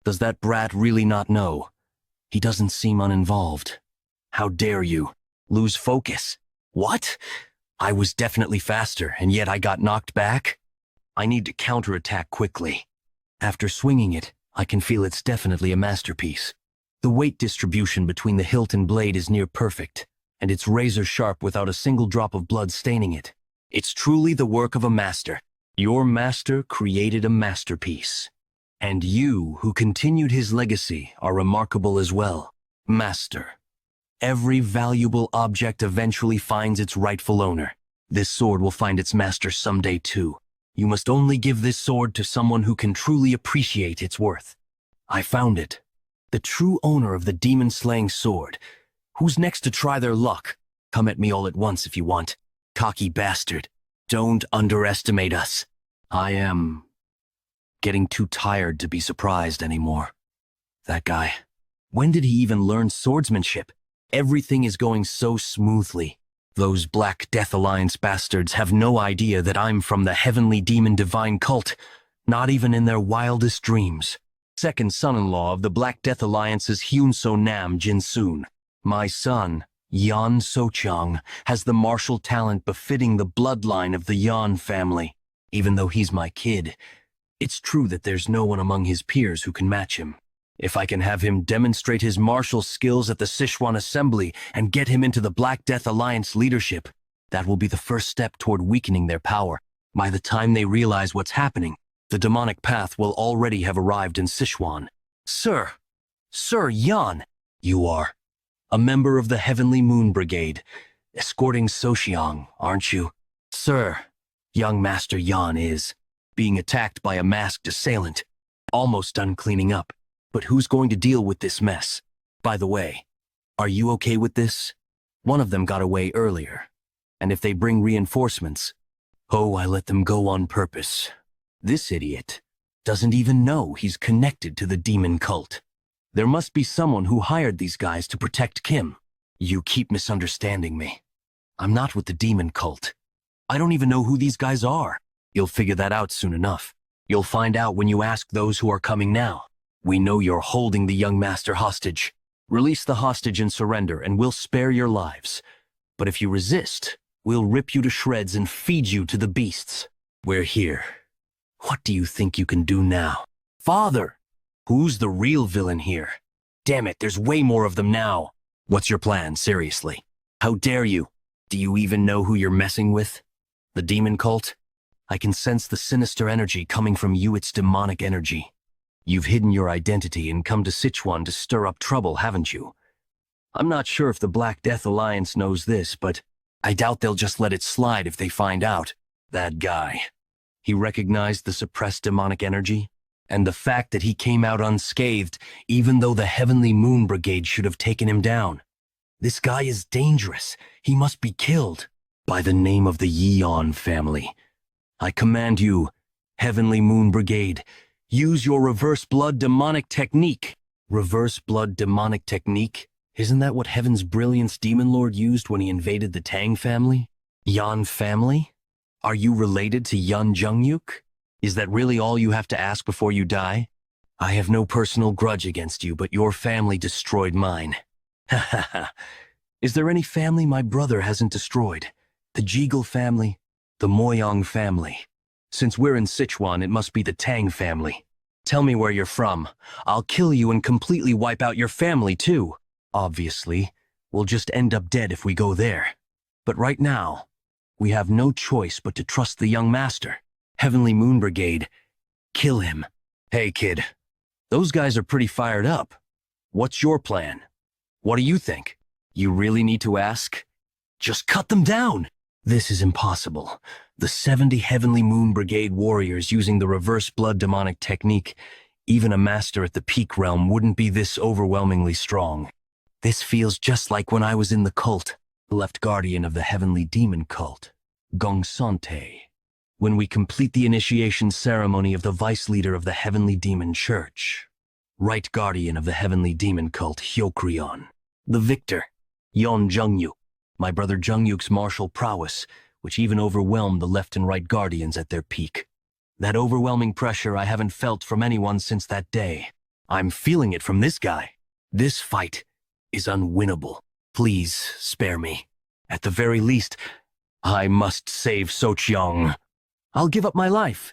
Does that brat really not know? He doesn't seem uninvolved. How dare you? Lose focus. What? I was definitely faster, and yet I got knocked back? I need to counterattack quickly. After swinging it, I can feel it's definitely a masterpiece. The weight distribution between the hilt and blade is near perfect, and it's razor sharp without a single drop of blood staining it. It's truly the work of a master. Your master created a masterpiece. And you, who continued his legacy, are remarkable as well. Master. Every valuable object eventually finds its rightful owner. This sword will find its master someday too. You must only give this sword to someone who can truly appreciate its worth. I found it. The true owner of the demon-slaying sword. Who's next to try their luck? Come at me all at once if you want. Cocky bastard. Don't underestimate us. I am getting too tired to be surprised anymore. That guy. When did he even learn swordsmanship? Everything is going so smoothly. Those Black Death Alliance bastards have no idea that I'm from the Heavenly Demon Divine Cult, not even in their wildest dreams. Second son-in-law of the Black Death Alliance's Hyunso Nam Jinsoon. My son, Yan Sochang, has the martial talent befitting the bloodline of the Yan family. Even though he's my kid, it's true that there's no one among his peers who can match him. If I can have him demonstrate his martial skills at the Sichuan Assembly and get him into the Black Death Alliance leadership, that will be the first step toward weakening their power. By the time they realize what's happening, the demonic path will already have arrived in Sichuan. Sir Yan, you are a member of the Heavenly Moon Brigade, escorting Soxiang, aren't you? Sir, young Master Yan is being attacked by a masked assailant, almost done cleaning up. But who's going to deal with this mess? By the way, are you okay with this? One of them got away earlier, and if they bring reinforcements, I let them go on purpose. This idiot doesn't even know he's connected to the demon cult. There must be someone who hired these guys to protect Kim. You keep misunderstanding me. I'm not with the demon cult. I don't even know who these guys are. You'll figure that out soon enough. You'll find out when you ask those who are coming now. We know you're holding the young master hostage. Release the hostage and surrender, and we'll spare your lives. But if you resist, we'll rip you to shreds and feed you to the beasts. We're here. What do you think you can do now? Father! Who's the real villain here? Damn it, there's way more of them now. What's your plan, seriously? How dare you? Do you even know who you're messing with? The demon cult? I can sense the sinister energy coming from you, it's demonic energy. You've hidden your identity and come to Sichuan to stir up trouble, haven't you? I'm not sure if the Black Death Alliance knows this, but I doubt they'll just let it slide if they find out. That guy. He recognized the suppressed demonic energy, and the fact that he came out unscathed, even though the Heavenly Moon Brigade should have taken him down. This guy is dangerous. He must be killed. By the name of the Yeon family. I command you, Heavenly Moon Brigade, use your reverse blood demonic technique. Reverse blood demonic technique? Isn't that what Heaven's Brilliance Demon Lord used when he invaded the Tang family? Yan family? Are you related to Yun Jungyuk? Is that really all you have to ask before you die? I have no personal grudge against you, but your family destroyed mine. Ha ha ha. Is there any family my brother hasn't destroyed? The Jeagle family? The Moyong family? Since we're in Sichuan, it must be the Tang family. Tell me where you're from. I'll kill you and completely wipe out your family, too. Obviously, we'll just end up dead if we go there. But right now, we have no choice but to trust the young master. Heavenly Moon Brigade, kill him. Hey, kid, those guys are pretty fired up. What's your plan? What do you think? You really need to ask? Just cut them down! This is impossible. The 70 Heavenly Moon Brigade warriors using the reverse blood demonic technique, even a master at the peak realm wouldn't be this overwhelmingly strong. This feels just like when I was in the cult, left guardian of the Heavenly Demon cult, Gongsante. When we complete the initiation ceremony of the vice leader of the Heavenly Demon Church, right guardian of the Heavenly Demon cult, Hyokrion. The victor, Yon Jungyuk, my brother Jungyuk's martial prowess, which even overwhelmed the left and right guardians at their peak. That overwhelming pressure I haven't felt from anyone since that day. I'm feeling it from this guy. This fight is unwinnable. Please spare me. At the very least, I must save Socheong. I'll give up my life.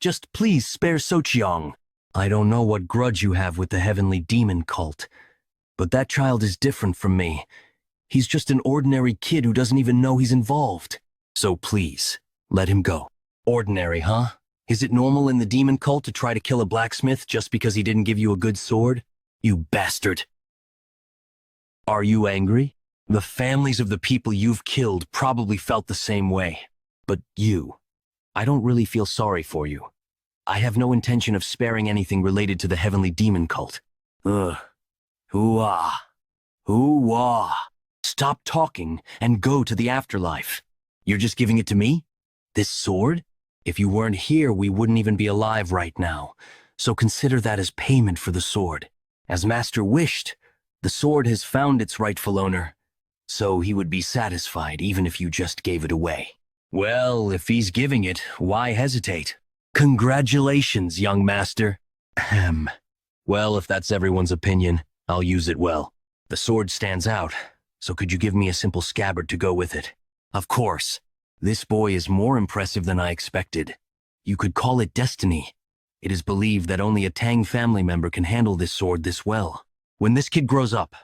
Just please spare Socheong. I don't know what grudge you have with the Heavenly Demon cult, but that child is different from me. He's just an ordinary kid who doesn't even know he's involved. So please, let him go. Ordinary, huh? Is it normal in the demon cult to try to kill a blacksmith just because he didn't give you a good sword? You bastard. Are you angry? The families of the people you've killed probably felt the same way. But you, I don't really feel sorry for you. I have no intention of sparing anything related to the Heavenly Demon cult. Ugh. Hoo-ah. Hoo-ah. Stop talking and go to the afterlife. You're just giving it to me? This sword? If you weren't here, we wouldn't even be alive right now. So consider that as payment for the sword. As Master wished, the sword has found its rightful owner. So he would be satisfied even if you just gave it away. Well, if he's giving it, why hesitate? Congratulations, young master. Ahem. Well, if that's everyone's opinion, I'll use it well. The sword stands out, so could you give me a simple scabbard to go with it? Of course. This boy is more impressive than I expected. You could call it destiny. It is believed that only a Tang family member can handle this sword this well. When this kid grows up,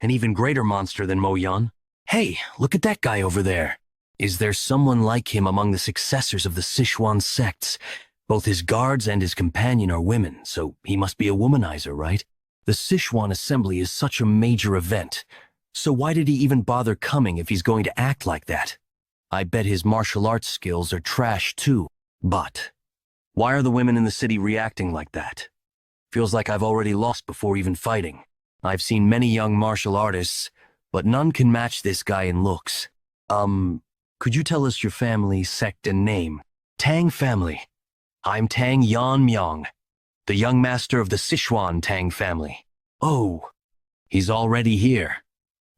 an even greater monster than Mo Yan. Hey, look at that guy over there. Is there someone like him among the successors of the Sichuan sects? Both his guards and his companion are women, so he must be a womanizer, right? The Sichuan assembly is such a major event, so why did he even bother coming if he's going to act like that? I bet his martial arts skills are trash too. But why are the women in the city reacting like that? Feels like I've already lost before even fighting. I've seen many young martial artists, but none can match this guy in looks. Could you tell us your family, sect, and name? Tang family. I'm Tang Yan Myong, the young master of the Sichuan Tang family. Oh, he's already here.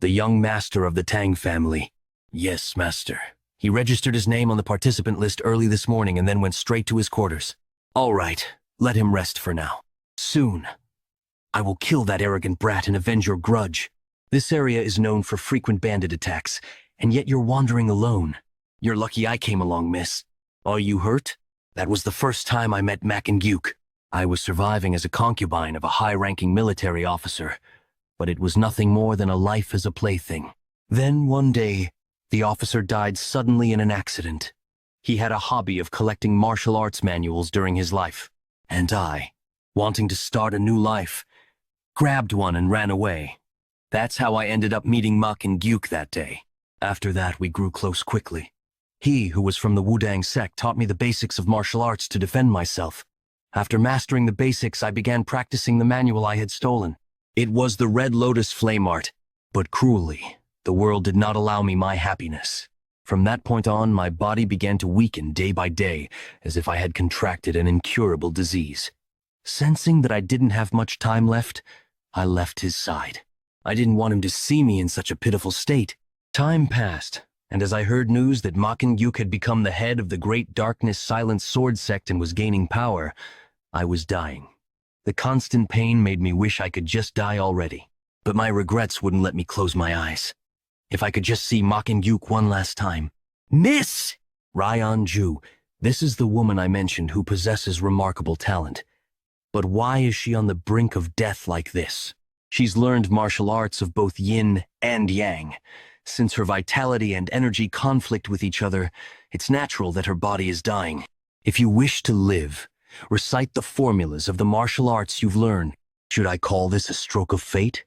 The young master of the Tang family. Yes, master. He registered his name on the participant list early this morning and then went straight to his quarters. All right, let him rest for now. Soon, I will kill that arrogant brat and avenge your grudge. This area is known for frequent bandit attacks, and yet you're wandering alone. You're lucky I came along, miss. Are you hurt? That was the first time I met Mac and Gyuk. I was surviving as a concubine of a high-ranking military officer, but it was nothing more than a life as a plaything. Then one day, the officer died suddenly in an accident. He had a hobby of collecting martial arts manuals during his life, and I, wanting to start a new life, grabbed one and ran away. That's how I ended up meeting Muk and Gyuk that day. After that, we grew close quickly. He, who was from the Wudang sect, taught me the basics of martial arts to defend myself. After mastering the basics, I began practicing the manual I had stolen. It was the Red Lotus Flame Art, but cruelly, the world did not allow me my happiness. From that point on, my body began to weaken day by day, as if I had contracted an incurable disease. Sensing that I didn't have much time left, I left his side. I didn't want him to see me in such a pitiful state. Time passed, and as I heard news that Maken Gyuk had become the head of the Great Darkness Silent Sword sect and was gaining power, I was dying. The constant pain made me wish I could just die already, but my regrets wouldn't let me close my eyes. If I could just see Maken Gyuk one last time. Miss! Ryan Ju, this is the woman I mentioned who possesses remarkable talent. But why is she on the brink of death like this? She's learned martial arts of both yin and yang. Since her vitality and energy conflict with each other, it's natural that her body is dying. If you wish to live, recite the formulas of the martial arts you've learned. Should I call this a stroke of fate?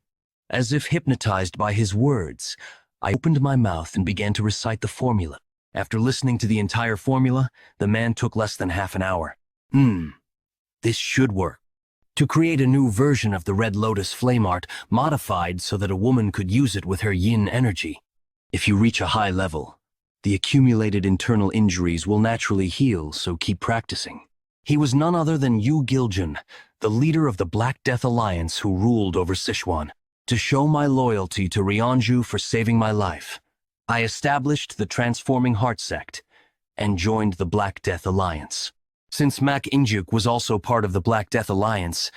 As if hypnotized by his words, I opened my mouth and began to recite the formula. After listening to the entire formula, the man took less than half an hour. This should work. To create a new version of the Red Lotus Flame Art, modified so that a woman could use it with her yin energy. If you reach a high level, the accumulated internal injuries will naturally heal, so keep practicing. He was none other than Yu Giljun, the leader of the Black Death Alliance who ruled over Sichuan. To show my loyalty to Ryanju for saving my life, I established the Transforming Heart sect and joined the Black Death Alliance. Since Mak Injuk was also part of the Black Death Alliance,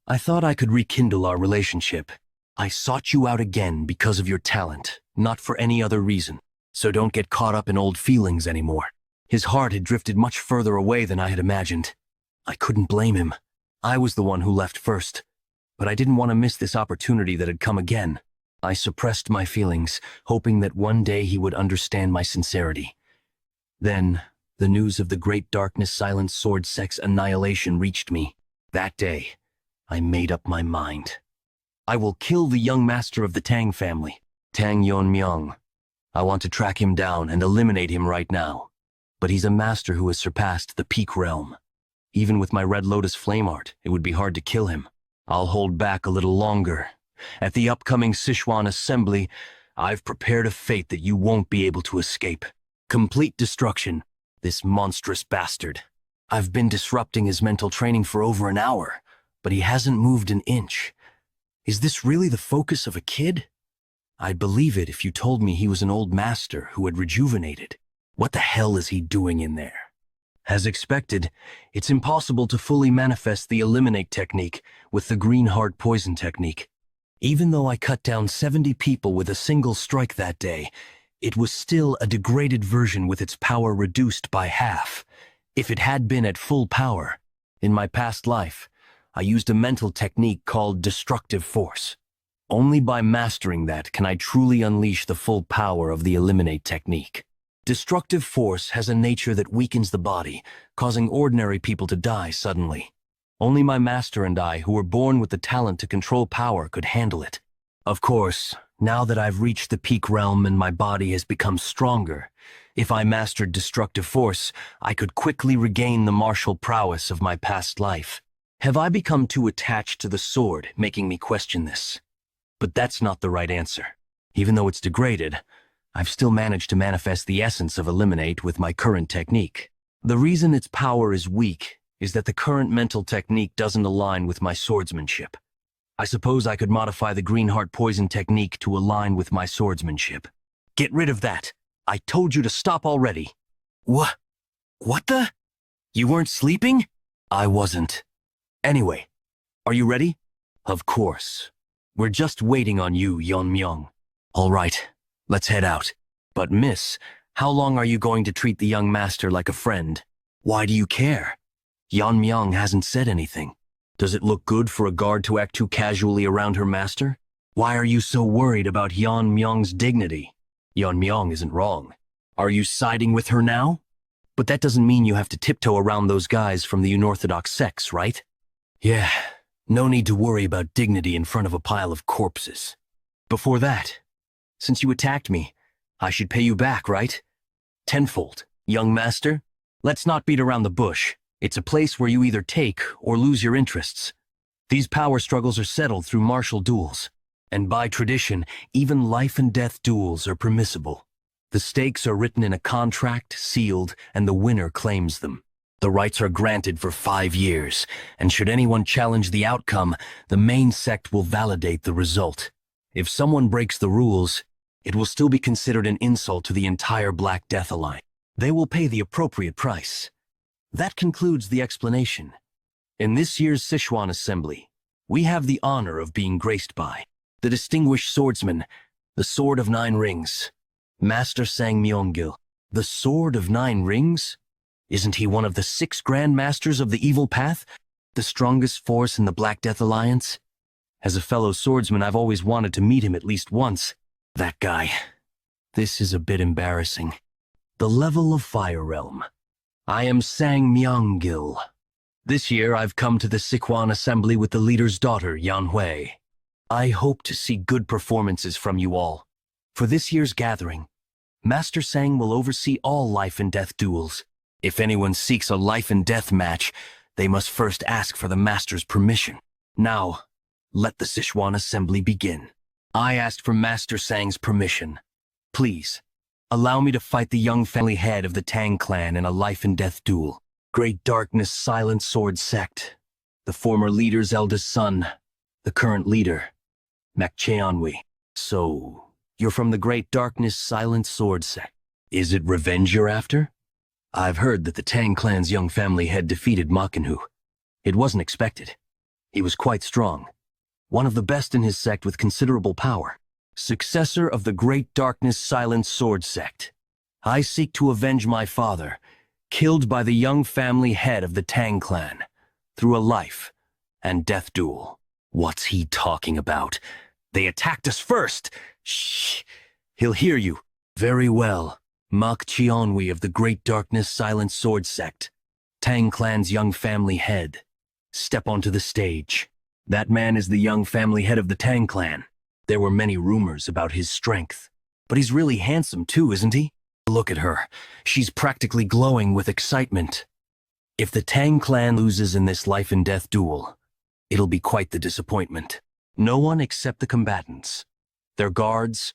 I thought I could rekindle our relationship. I sought you out again because of your talent, not for any other reason. So don't get caught up in old feelings anymore. His heart had drifted much further away than I had imagined. I couldn't blame him. I was the one who left first. But I didn't want to miss this opportunity that had come again. I suppressed my feelings, hoping that one day he would understand my sincerity. Then, the news of the Great Darkness Silent Sword sect's annihilation reached me. That day, I made up my mind. I will kill the young master of the Tang family, Tang Yonmyung. I want to track him down and eliminate him right now. But he's a master who has surpassed the peak realm. Even with my Red Lotus Flame Art, it would be hard to kill him. I'll hold back a little longer. At the upcoming Sichuan Assembly, I've prepared a fate that you won't be able to escape. Complete destruction. This monstrous bastard. I've been disrupting his mental training for over an hour, but he hasn't moved an inch. Is this really the focus of a kid? I'd believe it if you told me he was an old master who had rejuvenated. What the hell is he doing in there? As expected, it's impossible to fully manifest the Eliminate technique with the Green Heart Poison technique. Even though I cut down 70 people with a single strike that day, it was still a degraded version with its power reduced by half. If it had been at full power, in my past life, I used a mental technique called Destructive Force. Only by mastering that can I truly unleash the full power of the Eliminate technique. Destructive Force has a nature that weakens the body, causing ordinary people to die suddenly. Only my master and I, who were born with the talent to control power, could handle it. Of course, now that I've reached the peak realm and my body has become stronger, if I mastered Destructive Force, I could quickly regain the martial prowess of my past life. Have I become too attached to the sword, making me question this? But that's not the right answer. Even though it's degraded, I've still managed to manifest the essence of Eliminate with my current technique. The reason its power is weak is that the current mental technique doesn't align with my swordsmanship. I suppose I could modify the Green Heart Poison technique to align with my swordsmanship. Get rid of that. I told you to stop already. What the? You weren't sleeping? I wasn't. Anyway, are you ready? Of course. We're just waiting on you, Yeonmyung. All right, let's head out. But miss, how long are you going to treat the young master like a friend? Why do you care? Yan Myung hasn't said anything. Does it look good for a guard to act too casually around her master? Why are you so worried about Yan Myung's dignity? Yan Myung isn't wrong. Are you siding with her now? But that doesn't mean you have to tiptoe around those guys from the unorthodox sects, right? Yeah, no need to worry about dignity in front of a pile of corpses. Before that, since you attacked me, I should pay you back, right? Tenfold, young master. Let's not beat around the bush. It's a place where you either take or lose your interests. These power struggles are settled through martial duels. And by tradition, even life and death duels are permissible. The stakes are written in a contract, sealed, and the winner claims them. The rights are granted for 5 years, and should anyone challenge the outcome, the main sect will validate the result. If someone breaks the rules, it will still be considered an insult to the entire Black Death Alliance. They will pay the appropriate price. That concludes the explanation. In this year's Sichuan Assembly, we have the honor of being graced by the distinguished swordsman, the Sword of 9 Rings, Master Sang Myung-gil. The Sword of 9 Rings? Isn't he one of the 6 Grand Masters of the Evil Path, the strongest force in the Black Death Alliance? As a fellow swordsman, I've always wanted to meet him at least once. That guy. This is a bit embarrassing. The level of Fire Realm. I am Sang Myung-gil. This year I've come to the Sichuan Assembly with the leader's daughter, Yan Hui. I hope to see good performances from you all. For this year's gathering, Master Sang will oversee all life and death duels. If anyone seeks a life and death match, they must first ask for the Master's permission. Now, let the Sichuan Assembly begin. I asked for Master Sang's permission. Please, allow me to fight the young family head of the Tang clan in a life and death duel. Great Darkness Silent Sword Sect. The former leader's eldest son. The current leader, Mak Cheonwi. So, you're from the Great Darkness Silent Sword Sect. Is it revenge you're after? I've heard that the Tang clan's young family head defeated Makenhu. It wasn't expected. He was quite strong. One of the best in his sect with considerable power. Successor of the Great Darkness Silent Sword Sect. I seek to avenge my father, killed by the young family head of the Tang clan, through a life and death duel. What's he talking about? They attacked us first! Shh! He'll hear you. Very well. Mak Cheonwi of the Great Darkness Silent Sword Sect. Tang clan's young family head. Step onto the stage. That man is the young family head of the Tang clan. There were many rumors about his strength. But he's really handsome too, isn't he? Look at her. She's practically glowing with excitement. If the Tang clan loses in this life and death duel, it'll be quite the disappointment. No one except the combatants, their guards,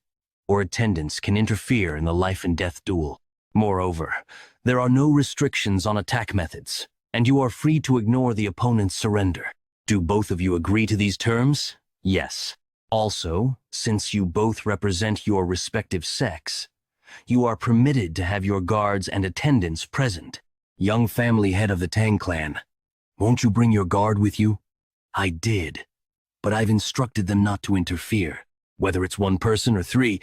or attendants can interfere in the life and death duel. Moreover, there are no restrictions on attack methods, and you are free to ignore the opponent's surrender. Do both of you agree to these terms? Yes. Also, since you both represent your respective sects, you are permitted to have your guards and attendants present. Young family head of the Tang clan, won't you bring your guard with you? I did, but I've instructed them not to interfere. Whether it's 1 person or 3,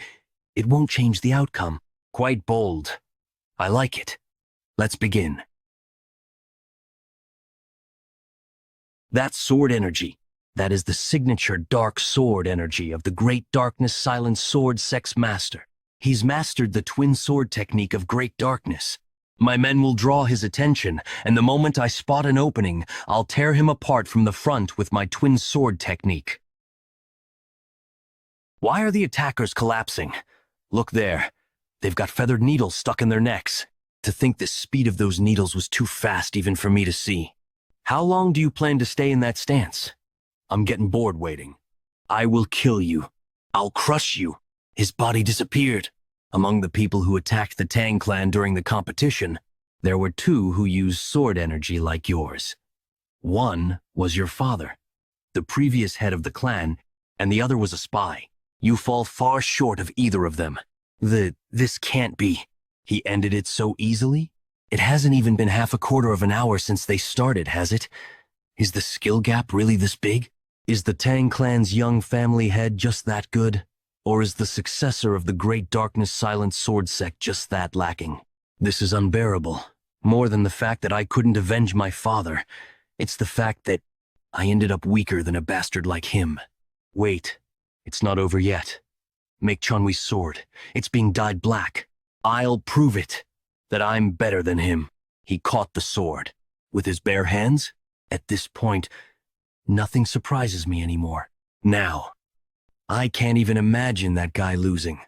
it won't change the outcome. Quite bold. I like it. Let's begin. That's sword energy. That is the signature dark sword energy of the Great Darkness Silent Sword Sect's master. He's mastered the twin sword technique of Great Darkness. My men will draw his attention, and the moment I spot an opening, I'll tear him apart from the front with my twin sword technique. Why are the attackers collapsing? Look there. They've got feathered needles stuck in their necks. To think the speed of those needles was too fast even for me to see. How long do you plan to stay in that stance? I'm getting bored waiting. I will kill you. I'll crush you. His body disappeared. Among the people who attacked the Tang clan during the competition, there were 2 who used sword energy like yours. One was your father, the previous head of the clan, and the other was a spy. You fall far short of either of them. This can't be. He ended it so easily? It hasn't even been half a quarter of an hour since they started, has it? Is the skill gap really this big? Is the Tang clan's young family head just that good? Or is the successor of the Great Darkness Silent Sword Sect just that lacking? This is unbearable. More than the fact that I couldn't avenge my father, it's the fact that I ended up weaker than a bastard like him. Wait, it's not over yet. Make Chunwi's sword. It's being dyed black. I'll prove it, that I'm better than him. He caught the sword. With his bare hands? At this point, nothing surprises me anymore. Now, I can't even imagine that guy losing.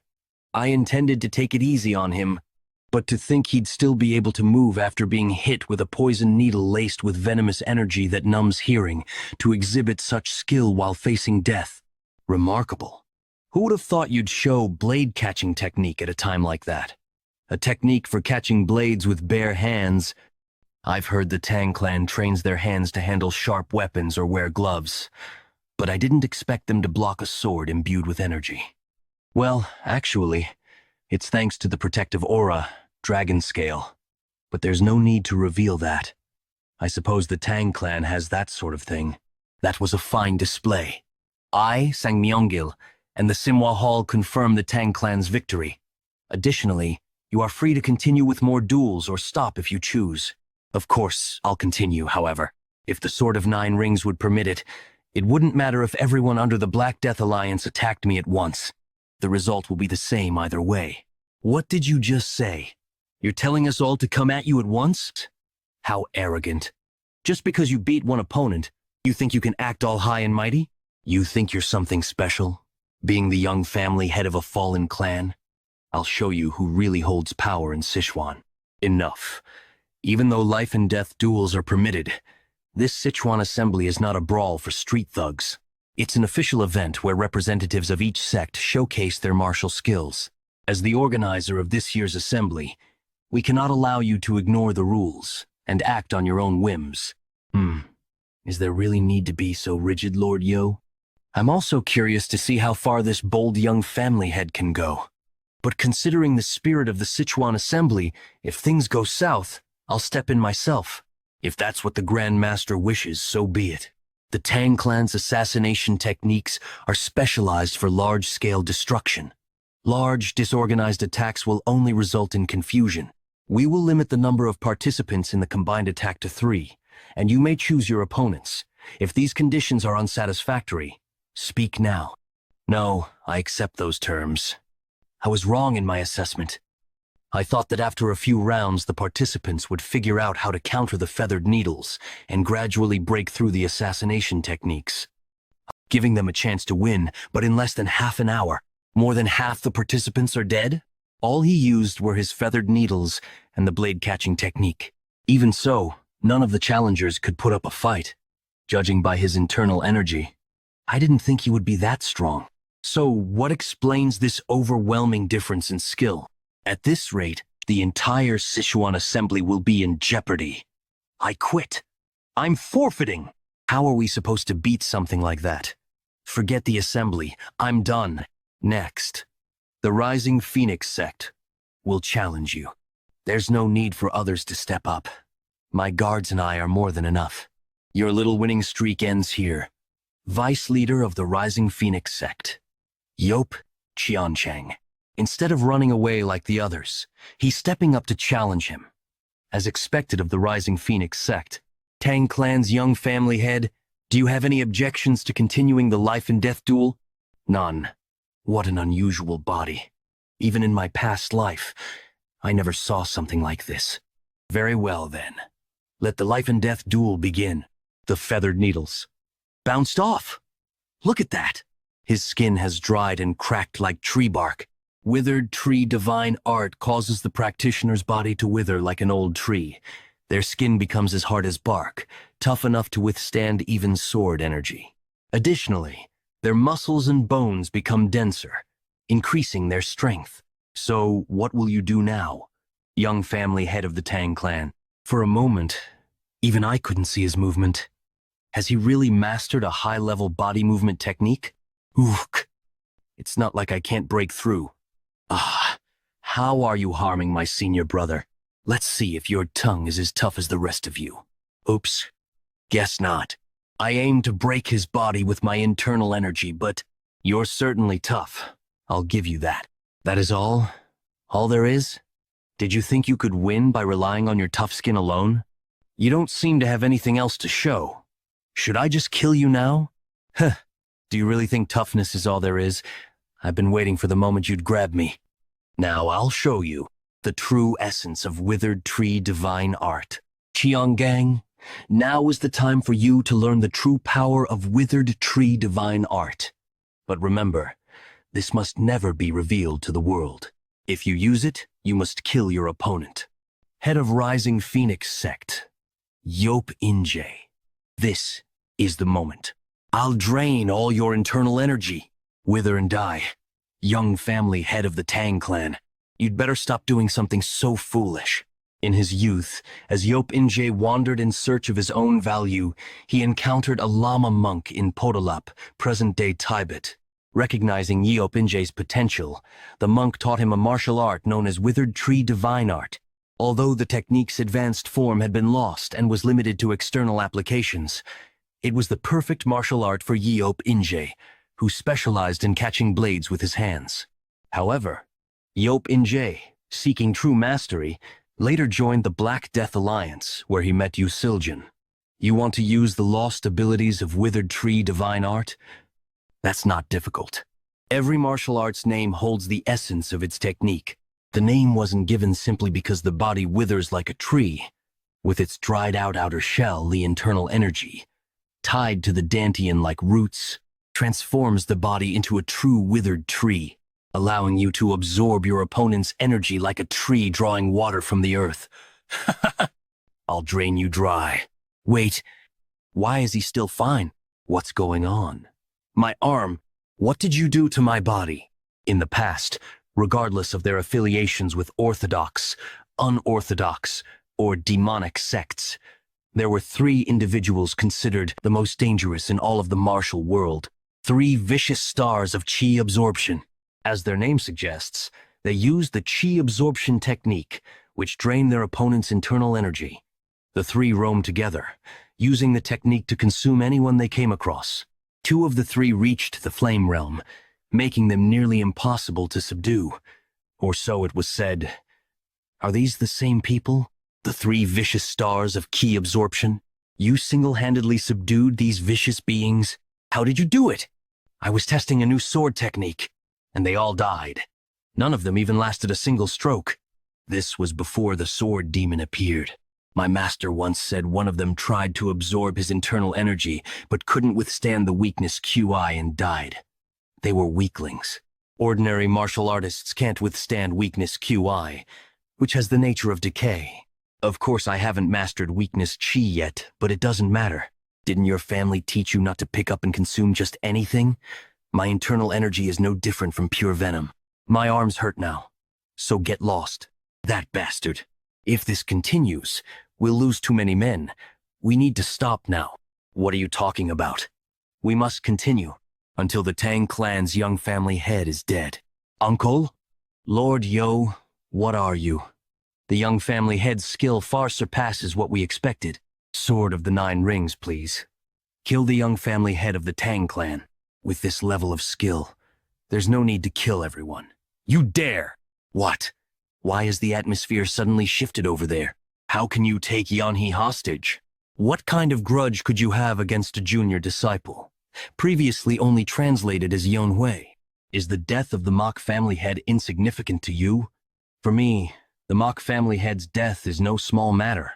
I intended to take it easy on him, but to think he'd still be able to move after being hit with a poison needle laced with venomous energy that numbs hearing, to exhibit such skill while facing death. Remarkable. Who would have thought you'd show blade-catching technique at a time like that? A technique for catching blades with bare hands. I've heard the Tang clan trains their hands to handle sharp weapons or wear gloves, but I didn't expect them to block a sword imbued with energy. Well, actually, it's thanks to the protective aura, dragon scale, but there's no need to reveal that. I suppose the Tang clan has that sort of thing. That was a fine display. I, Sang Myungil, and the Simwa Hall confirm the Tang clan's victory. Additionally, you are free to continue with more duels or stop if you choose. Of course, I'll continue, however. If the Sword of Nine Rings would permit it, it wouldn't matter if everyone under the Black Death Alliance attacked me at once. The result will be the same either way. What did you just say? You're telling us all to come at you at once? How arrogant. Just because you beat one opponent, you think you can act all high and mighty? You think you're something special? Being the young family head of a fallen clan? I'll show you who really holds power in Sichuan. Enough. Even though life and death duels are permitted, this Sichuan assembly is not a brawl for street thugs. It's an official event where representatives of each sect showcase their martial skills. As the organizer of this year's assembly, we cannot allow you to ignore the rules and act on your own whims. Is there really need to be so rigid, Lord Yo? I'm also curious to see how far this bold young family head can go. But considering the spirit of the Sichuan assembly, if things go south, I'll step in myself. If that's what the Grand Master wishes, so be it. The Tang clan's assassination techniques are specialized for large-scale destruction. Large, disorganized attacks will only result in confusion. We will limit the number of participants in the combined attack to 3, and you may choose your opponents. If these conditions are unsatisfactory, speak now. No, I accept those terms. I was wrong in my assessment. I thought that after a few rounds the participants would figure out how to counter the feathered needles and gradually break through the assassination techniques, giving them a chance to win, but in less than half an hour, more than half the participants are dead? All he used were his feathered needles and the blade-catching technique. Even so, none of the challengers could put up a fight. Judging by his internal energy, I didn't think he would be that strong. So what explains this overwhelming difference in skill? At this rate, the entire Sichuan assembly will be in jeopardy. I quit. I'm forfeiting. How are we supposed to beat something like that? Forget the assembly. I'm done. Next, the Rising Phoenix sect will challenge you. There's no need for others to step up. My guards and I are more than enough. Your little winning streak ends here. Vice leader of the Rising Phoenix sect, Yop Qiancheng. Instead of running away like the others, he's stepping up to challenge him. As expected of the Rising Phoenix sect, Tang clan's young family head, do you have any objections to continuing the life and death duel? None. What an unusual body. Even in my past life, I never saw something like this. Very well then. Let the life and death duel begin. The feathered needles bounced off. Look at that. His skin has dried and cracked like tree bark. Withered tree divine art causes the practitioner's body to wither like an old tree. Their skin becomes as hard as bark, tough enough to withstand even sword energy. Additionally, their muscles and bones become denser, increasing their strength. So what will you do now, young family head of the Tang clan? For a moment, even I couldn't see his movement. Has he really mastered a high-level body movement technique? Ook. It's not like I can't break through. How are you harming my senior brother? Let's see if your tongue is as tough as the rest of you. Oops. Guess not. I aim to break his body with my internal energy, but you're certainly tough. I'll give you that. That is all? All there is? Did you think you could win by relying on your tough skin alone? You don't seem to have anything else to show. Should I just kill you now? Huh. Do you really think toughness is all there is? I've been waiting for the moment you'd grab me. Now I'll show you the true essence of withered tree divine art. Chianggang, now is the time for you to learn the true power of withered tree divine art. But remember, this must never be revealed to the world. If you use it, you must kill your opponent. Head of Rising Phoenix Sect, Yop Inje. This is the moment. I'll drain all your internal energy. Wither and die. Young family head of the Tang clan. You'd better stop doing something so foolish. In his youth, as Yop Inje wandered in search of his own value, he encountered a Lama monk in Podolap, present-day Tibet. Recognizing Yop Inje's potential, the monk taught him a martial art known as Withered Tree Divine Art. Although the technique's advanced form had been lost and was limited to external applications, it was the perfect martial art for Yop Inje, who specialized in catching blades with his hands. However, Yop Inje, seeking true mastery, later joined the Black Death Alliance, where he met Yu Siljan. You want to use the lost abilities of Withered Tree Divine Art? That's not difficult. Every martial art's name holds the essence of its technique. The name wasn't given simply because the body withers like a tree. With its dried-out outer shell, the internal energy, tied to the dantian like roots, transforms the body into a true withered tree, allowing you to absorb your opponent's energy like a tree drawing water from the earth. I'll drain you dry. Wait, why is he still fine? What's going on? My arm, what did you do to my body? In the past, regardless of their affiliations with orthodox, unorthodox, or demonic sects, there were 3 individuals considered the most dangerous in all of the martial world. 3 vicious stars of chi absorption. As their name suggests, they used the chi absorption technique, which drained their opponent's internal energy. The 3 roamed together, using the technique to consume anyone they came across. 2 of the 3 reached the flame realm, making them nearly impossible to subdue. Or so it was said. Are these the same people? The 3 vicious stars of ki absorption? You single-handedly subdued these vicious beings? How did you do it? I was testing a new sword technique, and they all died. None of them even lasted a single stroke. This was before the sword demon appeared. My master once said one of them tried to absorb his internal energy, but couldn't withstand the weakness QI and died. They were weaklings. Ordinary martial artists can't withstand weakness QI, which has the nature of decay. Of course, I haven't mastered weakness Chi yet, but it doesn't matter. Didn't your family teach you not to pick up and consume just anything? My internal energy is no different from pure venom. My arms hurt now, so get lost. That bastard. If this continues, we'll lose too many men. We need to stop now. What are you talking about? We must continue until the Tang clan's young family head is dead. Uncle? Lord Yo, what are you? The young family head's skill far surpasses what we expected. Sword of the 9 rings, please. Kill the young family head of the Tang clan. With this level of skill, there's no need to kill everyone. You dare! What? Why has the atmosphere suddenly shifted over there? How can you take Yanhee hostage? What kind of grudge could you have against a junior disciple? Previously only translated as Yonhui. Is the death of the Mok family head insignificant to you? For me, the Mok family head's death is no small matter.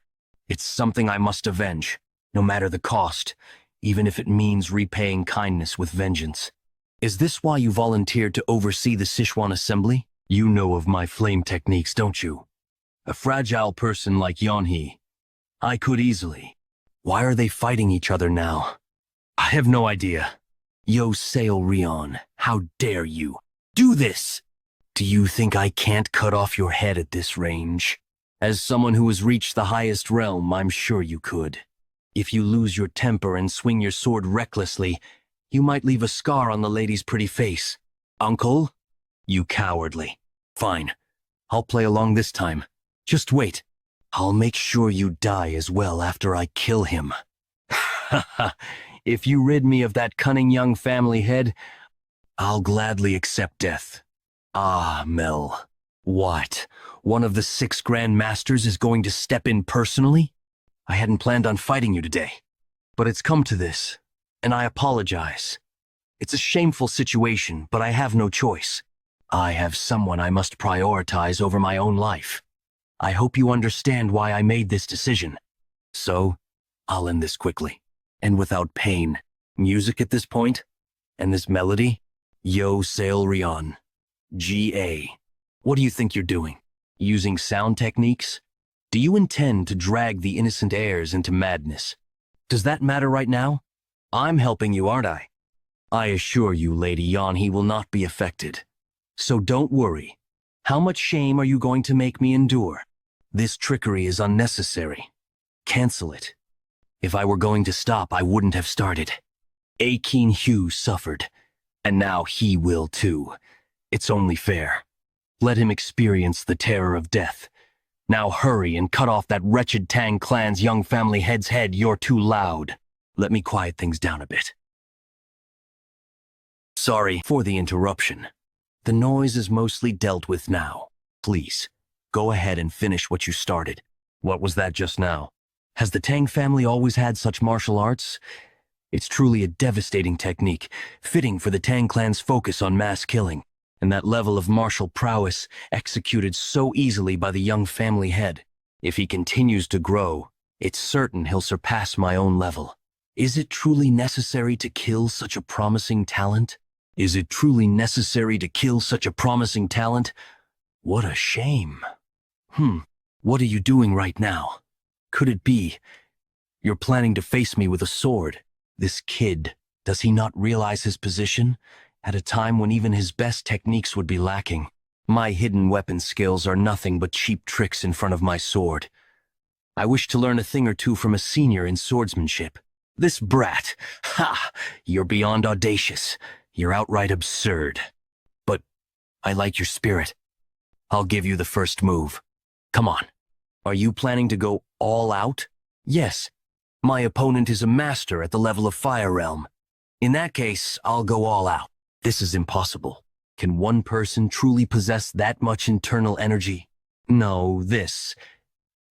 It's something I must avenge, no matter the cost, even if it means repaying kindness with vengeance. Is this why you volunteered to oversee the Sichuan assembly? You know of my flame techniques, don't you? A fragile person like Yanhee, I could easily. Why are they fighting each other now? I have no idea. Yo Sail Rion, how dare you? Do this! Do you think I can't cut off your head at this range? As someone who has reached the highest realm, I'm sure you could. If you lose your temper and swing your sword recklessly, you might leave a scar on the lady's pretty face. Uncle? You cowardly. Fine. I'll play along this time. Just wait. I'll make sure you die as well after I kill him. Ha ha. If you rid me of that cunning young family head, I'll gladly accept death. Ah, Mel. What? one of the 6 Grand Masters is going to step in personally? I hadn't planned on fighting you today, but it's come to this, and I apologize. It's a shameful situation, but I have no choice. I have someone I must prioritize over my own life. I hope you understand why I made this decision. So, I'll end this quickly, and without pain. Music at this point, and this melody? Yo Sail Rion. G.A. What do you think you're doing? Using sound techniques? Do you intend to drag the innocent heirs into madness? Does that matter right now? I'm helping you, aren't I? I assure you, Lady Yan, he will not be affected. So don't worry. How much shame are you going to make me endure? This trickery is unnecessary. Cancel it. If I were going to stop, I wouldn't have started. Akin Hugh suffered, and now he will too. It's only fair. Let him experience the terror of death. Now hurry and cut off that wretched Tang clan's young family head's head. You're too loud. Let me quiet things down a bit. Sorry for the interruption. The noise is mostly dealt with now. Please, go ahead and finish what you started. What was that just now? Has the Tang family always had such martial arts? It's truly a devastating technique, fitting for the Tang clan's focus on mass killing, and that level of martial prowess executed so easily by the young family head. If he continues to grow, it's certain he'll surpass my own level. Is it truly necessary to kill such a promising talent? Is it truly necessary to kill such a promising talent? What a shame. What are you doing right now? Could it be you're planning to face me with a sword? This kid, does he not realize his position? At a time when even his best techniques would be lacking. My hidden weapon skills are nothing but cheap tricks in front of my sword. I wish to learn a thing or two from a senior in swordsmanship. This brat, you're beyond audacious. You're outright absurd. But I like your spirit. I'll give you the first move. Come on. Are you planning to go all out? Yes. My opponent is a master at the level of Fire Realm. In that case, I'll go all out. This is impossible. Can one person truly possess that much internal energy? No,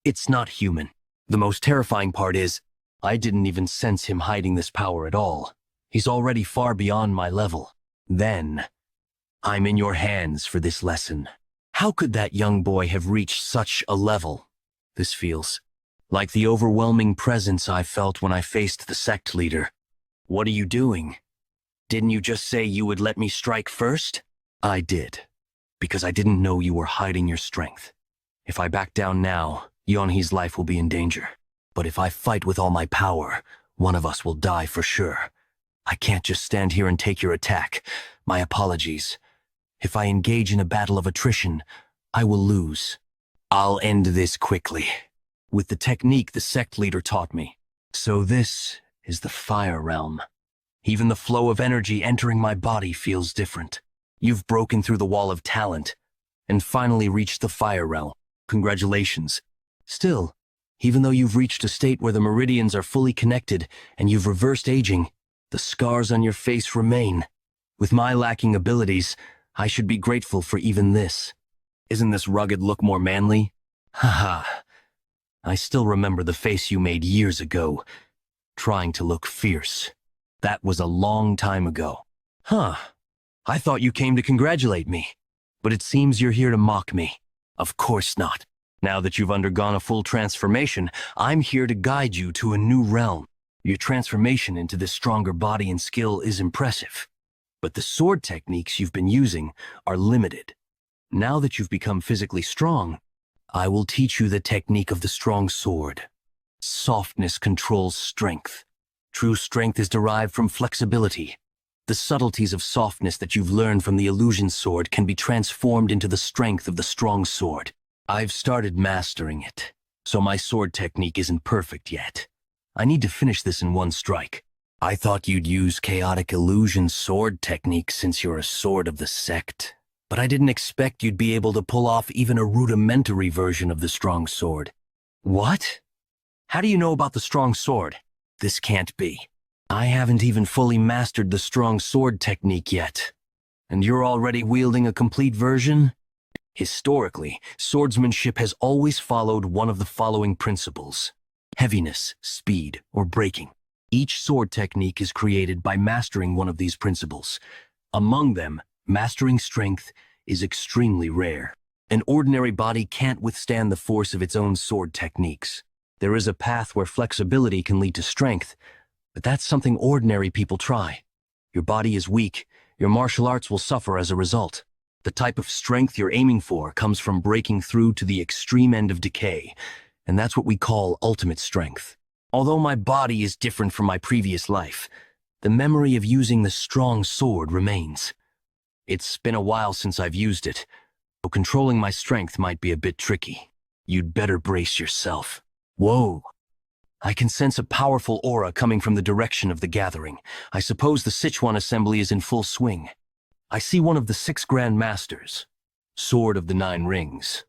it's not human. The most terrifying part is, I didn't even sense him hiding this power at all. He's already far beyond my level. Then, I'm in your hands for this lesson. How could that young boy have reached such a level? This feels like the overwhelming presence I felt when I faced the sect leader. What are you doing? Didn't you just say you would let me strike first? I did, because I didn't know you were hiding your strength. If I back down now, Yonhee's life will be in danger. But if I fight with all my power, one of us will die for sure. I can't just stand here and take your attack. My apologies. If I engage in a battle of attrition, I will lose. I'll end this quickly, with the technique the sect leader taught me. So this is the Fire Realm. Even the flow of energy entering my body feels different. You've broken through the wall of talent, and finally reached the Fire Realm. Congratulations. Still, even though you've reached a state where the meridians are fully connected and you've reversed aging, the scars on your face remain. With my lacking abilities, I should be grateful for even this. Isn't this rugged look more manly? Haha. I still remember the face you made years ago, trying to look fierce. That was a long time ago. I thought you came to congratulate me, but it seems you're here to mock me. Of course not. Now that you've undergone a full transformation, I'm here to guide you to a new realm. Your transformation into this stronger body and skill is impressive, but the sword techniques you've been using are limited. Now that you've become physically strong, I will teach you the technique of the strong sword. Softness controls strength. True strength is derived from flexibility. The subtleties of softness that you've learned from the illusion sword can be transformed into the strength of the strong sword. I've started mastering it, so my sword technique isn't perfect yet. I need to finish this in one strike. I thought you'd use chaotic illusion sword technique since you're a sword of the sect, but I didn't expect you'd be able to pull off even a rudimentary version of the strong sword. What? How do you know about the strong sword? This can't be. I haven't even fully mastered the strong sword technique yet. And you're already wielding a complete version? Historically, swordsmanship has always followed one of the following principles: heaviness, speed, or breaking. Each sword technique is created by mastering one of these principles. Among them, mastering strength is extremely rare. An ordinary body can't withstand the force of its own sword techniques. There is a path where flexibility can lead to strength, but that's something ordinary people try. Your body is weak, your martial arts will suffer as a result. The type of strength you're aiming for comes from breaking through to the extreme end of decay, and that's what we call ultimate strength. Although my body is different from my previous life, the memory of using the strong sword remains. It's been a while since I've used it, so controlling my strength might be a bit tricky. You'd better brace yourself. Whoa! I can sense a powerful aura coming from the direction of the gathering. I suppose the Sichuan assembly is in full swing. I see one of the 6 Grand Masters, Sword of the 9 Rings,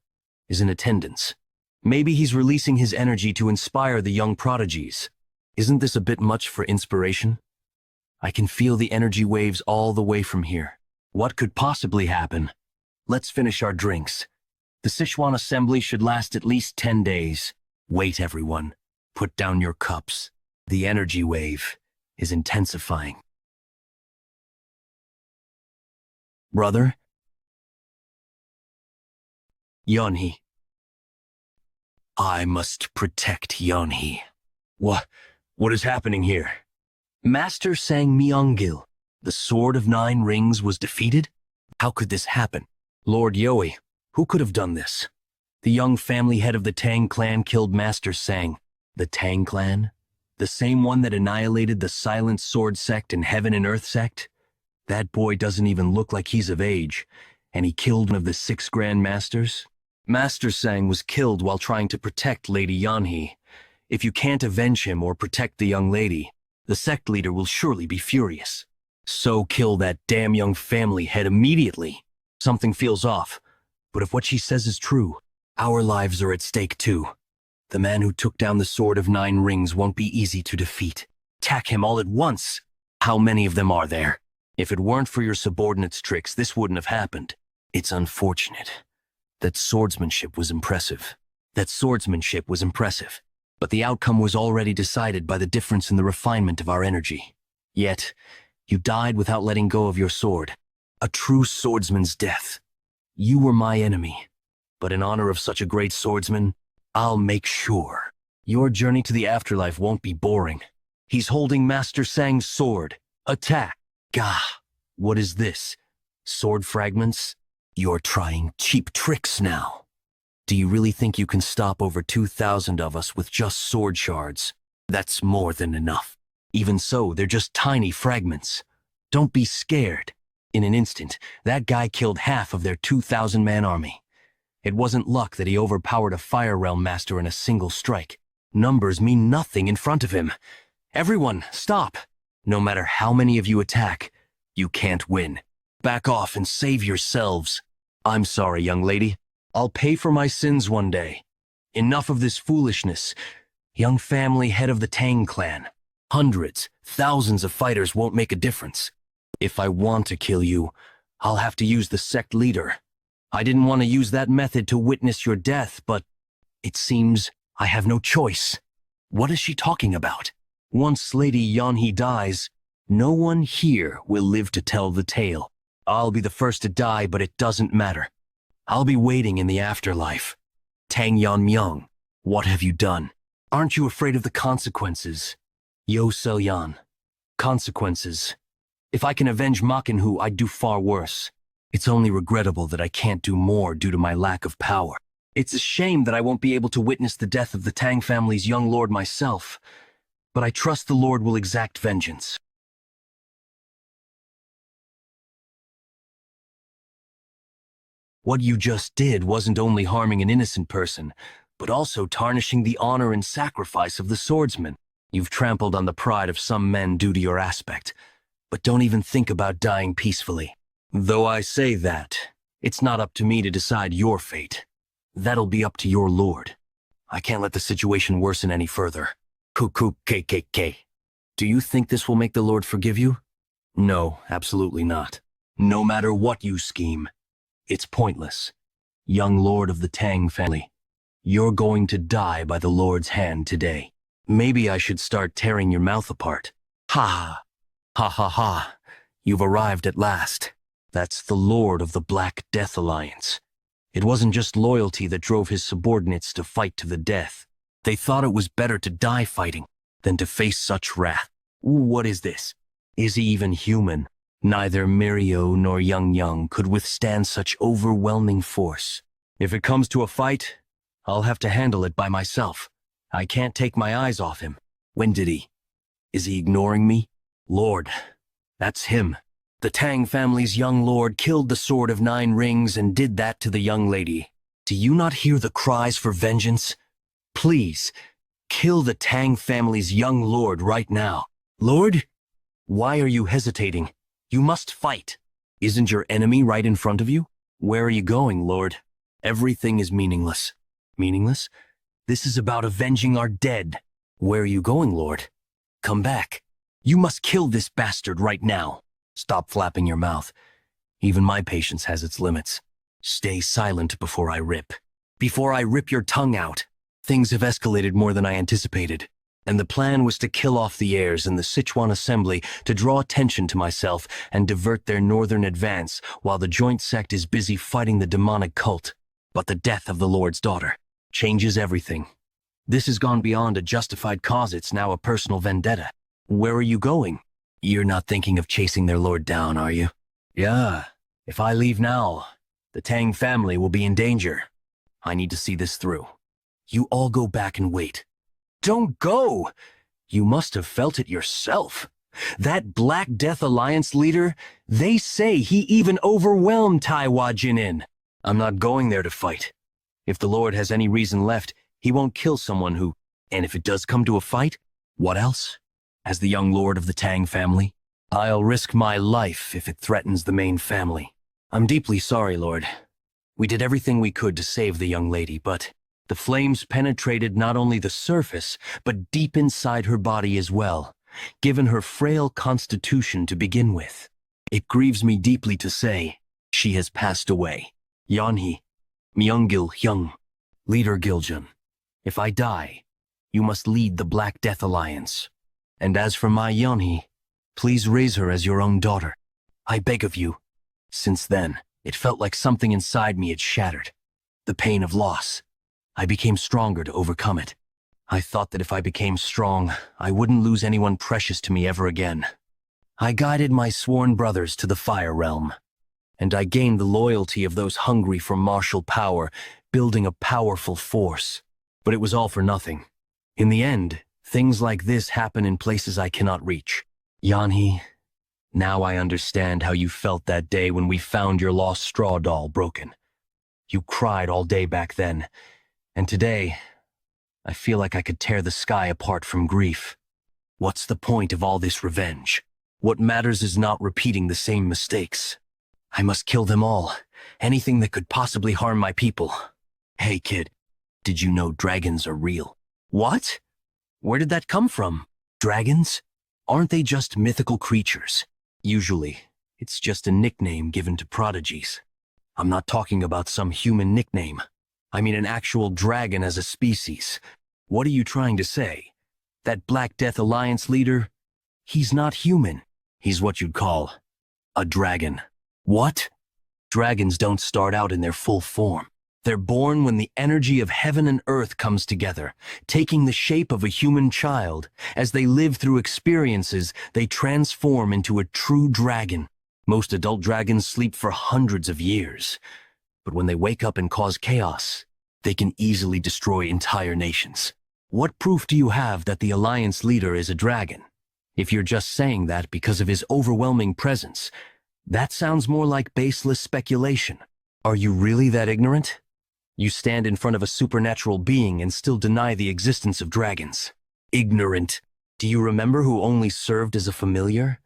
is in attendance. Maybe he's releasing his energy to inspire the young prodigies. Isn't this a bit much for inspiration? I can feel the energy waves all the way from here. What could possibly happen? Let's finish our drinks. The Sichuan assembly should last at least 10 days. Wait, everyone. Put down your cups. The energy wave is intensifying. Brother? Yeonhee. I must protect Yeonhee. What is happening here? Master Sang Myeonggil, the Sword of 9 Rings, was defeated? How could this happen? Lord Yoi, who could have done this? The young family head of the Tang clan killed Master Sang. The Tang clan? The same one that annihilated the Silent Sword sect and Heaven and Earth sect? That boy doesn't even look like he's of age, and he killed one of the 6 Grand Masters? Master Sang was killed while trying to protect Lady Yeonhee. If you can't avenge him or protect the young lady, the sect leader will surely be furious. So kill that damn young family head immediately. Something feels off, but if what she says is true, our lives are at stake too. The man who took down the Sword of 9 Rings won't be easy to defeat. Attack him all at once. How many of them are there? If it weren't for your subordinates' tricks, this wouldn't have happened. It's unfortunate. That swordsmanship was impressive. But the outcome was already decided by the difference in the refinement of our energy. Yet, you died without letting go of your sword. A true swordsman's death. You were my enemy, but in honor of such a great swordsman, I'll make sure your journey to the afterlife won't be boring. He's holding Master Sang's sword. Attack! Gah! What is this? Sword fragments? You're trying cheap tricks now. Do you really think you can stop over 2,000 of us with just sword shards? That's more than enough. Even so, they're just tiny fragments. Don't be scared. In an instant, that guy killed half of their 2,000-man army. It wasn't luck that he overpowered a Fire Realm Master in a single strike. Numbers mean nothing in front of him. Everyone, stop! No matter how many of you attack, you can't win. Back off and save yourselves. I'm sorry, young lady. I'll pay for my sins one day. Enough of this foolishness. Young family head of the Tang clan. Hundreds, thousands of fighters won't make a difference. If I want to kill you, I'll have to use the sect leader. I didn't want to use that method to witness your death, but it seems I have no choice. What is she talking about? Once Lady Yeonhee dies, no one here will live to tell the tale. I'll be the first to die, but it doesn't matter. I'll be waiting in the afterlife. Tang Yeonmyeong, what have you done? Aren't you afraid of the consequences? Yo Selyan, consequences. If I can avenge Makinhu, I'd do far worse. It's only regrettable that I can't do more due to my lack of power. It's a shame that I won't be able to witness the death of the Tang family's young lord myself, but I trust the Lord will exact vengeance. What you just did wasn't only harming an innocent person, but also tarnishing the honor and sacrifice of the swordsman. You've trampled on the pride of some men due to your aspect, but don't even think about dying peacefully. Though I say that, it's not up to me to decide your fate. That'll be up to your lord. I can't let the situation worsen any further. Cuckoo KKK. Do you think this will make the Lord forgive you? No, absolutely not. No matter what you scheme, it's pointless. young lord of the Tang family. You're going to die by the Lord's hand today. Maybe I should start tearing your mouth apart. Ha! Ha ha ha! You've arrived at last. That's the Lord of the Black Death Alliance. It wasn't just loyalty that drove his subordinates to fight to the death. They thought it was better to die fighting than to face such wrath. What is this? Is he even human? Neither Mirio nor Young could withstand such overwhelming force. If it comes to a fight, I'll have to handle it by myself. I can't take my eyes off him. When did he? Is he ignoring me? Lord, that's him. The Tang family's young lord killed the Sword of Nine Rings and did that to the young lady. Do you not hear the cries for vengeance? Please, kill the Tang family's young lord right now. Lord? Why are you hesitating? You must fight. Isn't your enemy right in front of you? Where are you going, Lord? Everything is meaningless. Meaningless? This is about avenging our dead. Where are you going, Lord? Come back. You must kill this bastard right now. Stop flapping your mouth. Even my patience has its limits. Stay silent before I rip. Before I rip your tongue out. Things have escalated more than I anticipated, and the plan was to kill off the heirs in the Sichuan assembly to draw attention to myself and divert their northern advance while the joint sect is busy fighting the demonic cult. But the death of the Lord's daughter changes everything. This has gone beyond a justified cause, it's now a personal vendetta. Where are you going? You're not thinking of chasing their lord down, are you? Yeah, if I leave now, the Tang family will be in danger. I need to see this through. You all go back and wait. Don't go! You must have felt it yourself. That Black Death Alliance leader, they say he even overwhelmed Taiwa Jinin. I'm not going there to fight. If the Lord has any reason left, he won't kill someone who, and if it does come to a fight, what else? As the young lord of the Tang family, I'll risk my life if it threatens the main family. I'm deeply sorry, Lord. We did everything we could to save the young lady, but the flames penetrated not only the surface, but deep inside her body as well, given her frail constitution to begin with. It grieves me deeply to say, she has passed away. Yanhi, Myungil Hyung, Leader Giljun, if I die, you must lead the Black Death Alliance. And as for my Yanhi, please raise her as your own daughter. I beg of you. Since then, it felt like something inside me had shattered. The pain of loss. I became stronger to overcome it. I thought that if I became strong, I wouldn't lose anyone precious to me ever again. I guided my sworn brothers to the Fire Realm, and I gained the loyalty of those hungry for martial power, building a powerful force. But it was all for nothing. In the end, things like this happen in places I cannot reach. Yanhi, now I understand how you felt that day when we found your lost straw doll broken. You cried all day back then, and today, I feel like I could tear the sky apart from grief. What's the point of all this revenge? What matters is not repeating the same mistakes. I must kill them all, anything that could possibly harm my people. Hey kid, did you know dragons are real? What? Where did that come from? Dragons? Aren't they just mythical creatures? Usually, it's just a nickname given to prodigies. I'm not talking about some human nickname. I mean an actual dragon as a species. What are you trying to say? That Black Death Alliance leader? He's not human. He's what you'd call a dragon. What? Dragons don't start out in their full form. They're born when the energy of heaven and earth comes together, taking the shape of a human child. As they live through experiences, they transform into a true dragon. Most adult dragons sleep for hundreds of years. But when they wake up and cause chaos, they can easily destroy entire nations. What proof do you have that the Alliance leader is a dragon? If you're just saying that because of his overwhelming presence, that sounds more like baseless speculation. Are you really that ignorant? You stand in front of a supernatural being and still deny the existence of dragons. Ignorant. Do you remember who only served as a familiar?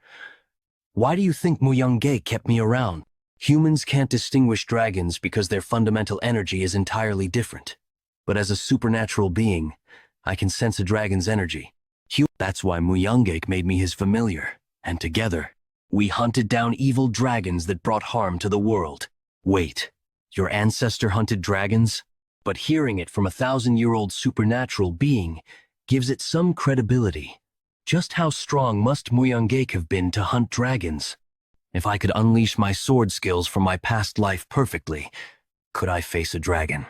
Why do you think Muyang kept me around? Humans can't distinguish dragons because their fundamental energy is entirely different. But as a supernatural being, I can sense a dragon's energy. That's why Muyang made me his familiar. And together, we hunted down evil dragons that brought harm to the world. Wait, Your ancestor hunted dragons? But hearing it from a 1,000-year-old supernatural being gives it some credibility. Just how strong must Muyangek have been to hunt dragons? If I could unleash my sword skills from my past life perfectly, could I face a dragon?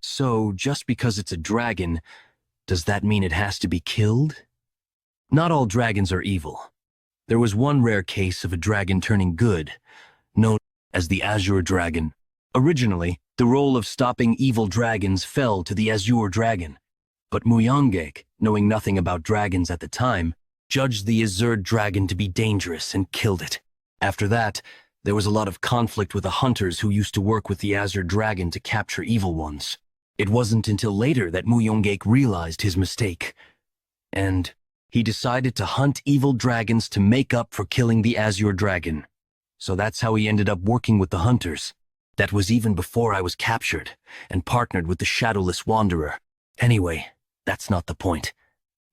So, just because it's a dragon, does that mean it has to be killed? Not all dragons are evil. There was one rare case of a dragon turning good, known as the Azure Dragon. Originally, the role of stopping evil dragons fell to the Azure Dragon, but Muyangek, knowing nothing about dragons at the time, judged the Azure Dragon to be dangerous and killed it. After that, there was a lot of conflict with the hunters who used to work with the Azure Dragon to capture evil ones. It wasn't until later that Muyangek realized his mistake, and he decided to hunt evil dragons to make up for killing the Azure Dragon. So that's how he ended up working with the hunters. That was even before I was captured and partnered with the Shadowless Wanderer. Anyway, that's not the point.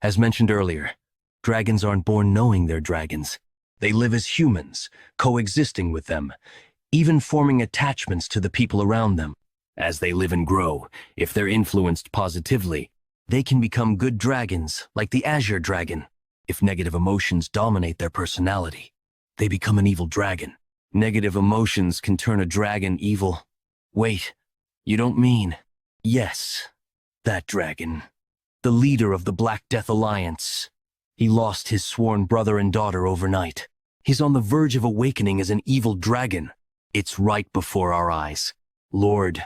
As mentioned earlier, dragons aren't born knowing they're dragons. They live as humans, coexisting with them, even forming attachments to the people around them. As they live and grow, if they're influenced positively, they can become good dragons, like the Azure Dragon. If negative emotions dominate their personality, they become an evil dragon. Negative emotions can turn a dragon evil. Wait, you don't mean... Yes, that dragon. The leader of the Black Death Alliance. He lost his sworn brother and daughter overnight. He's on the verge of awakening as an evil dragon. It's right before our eyes. Lord,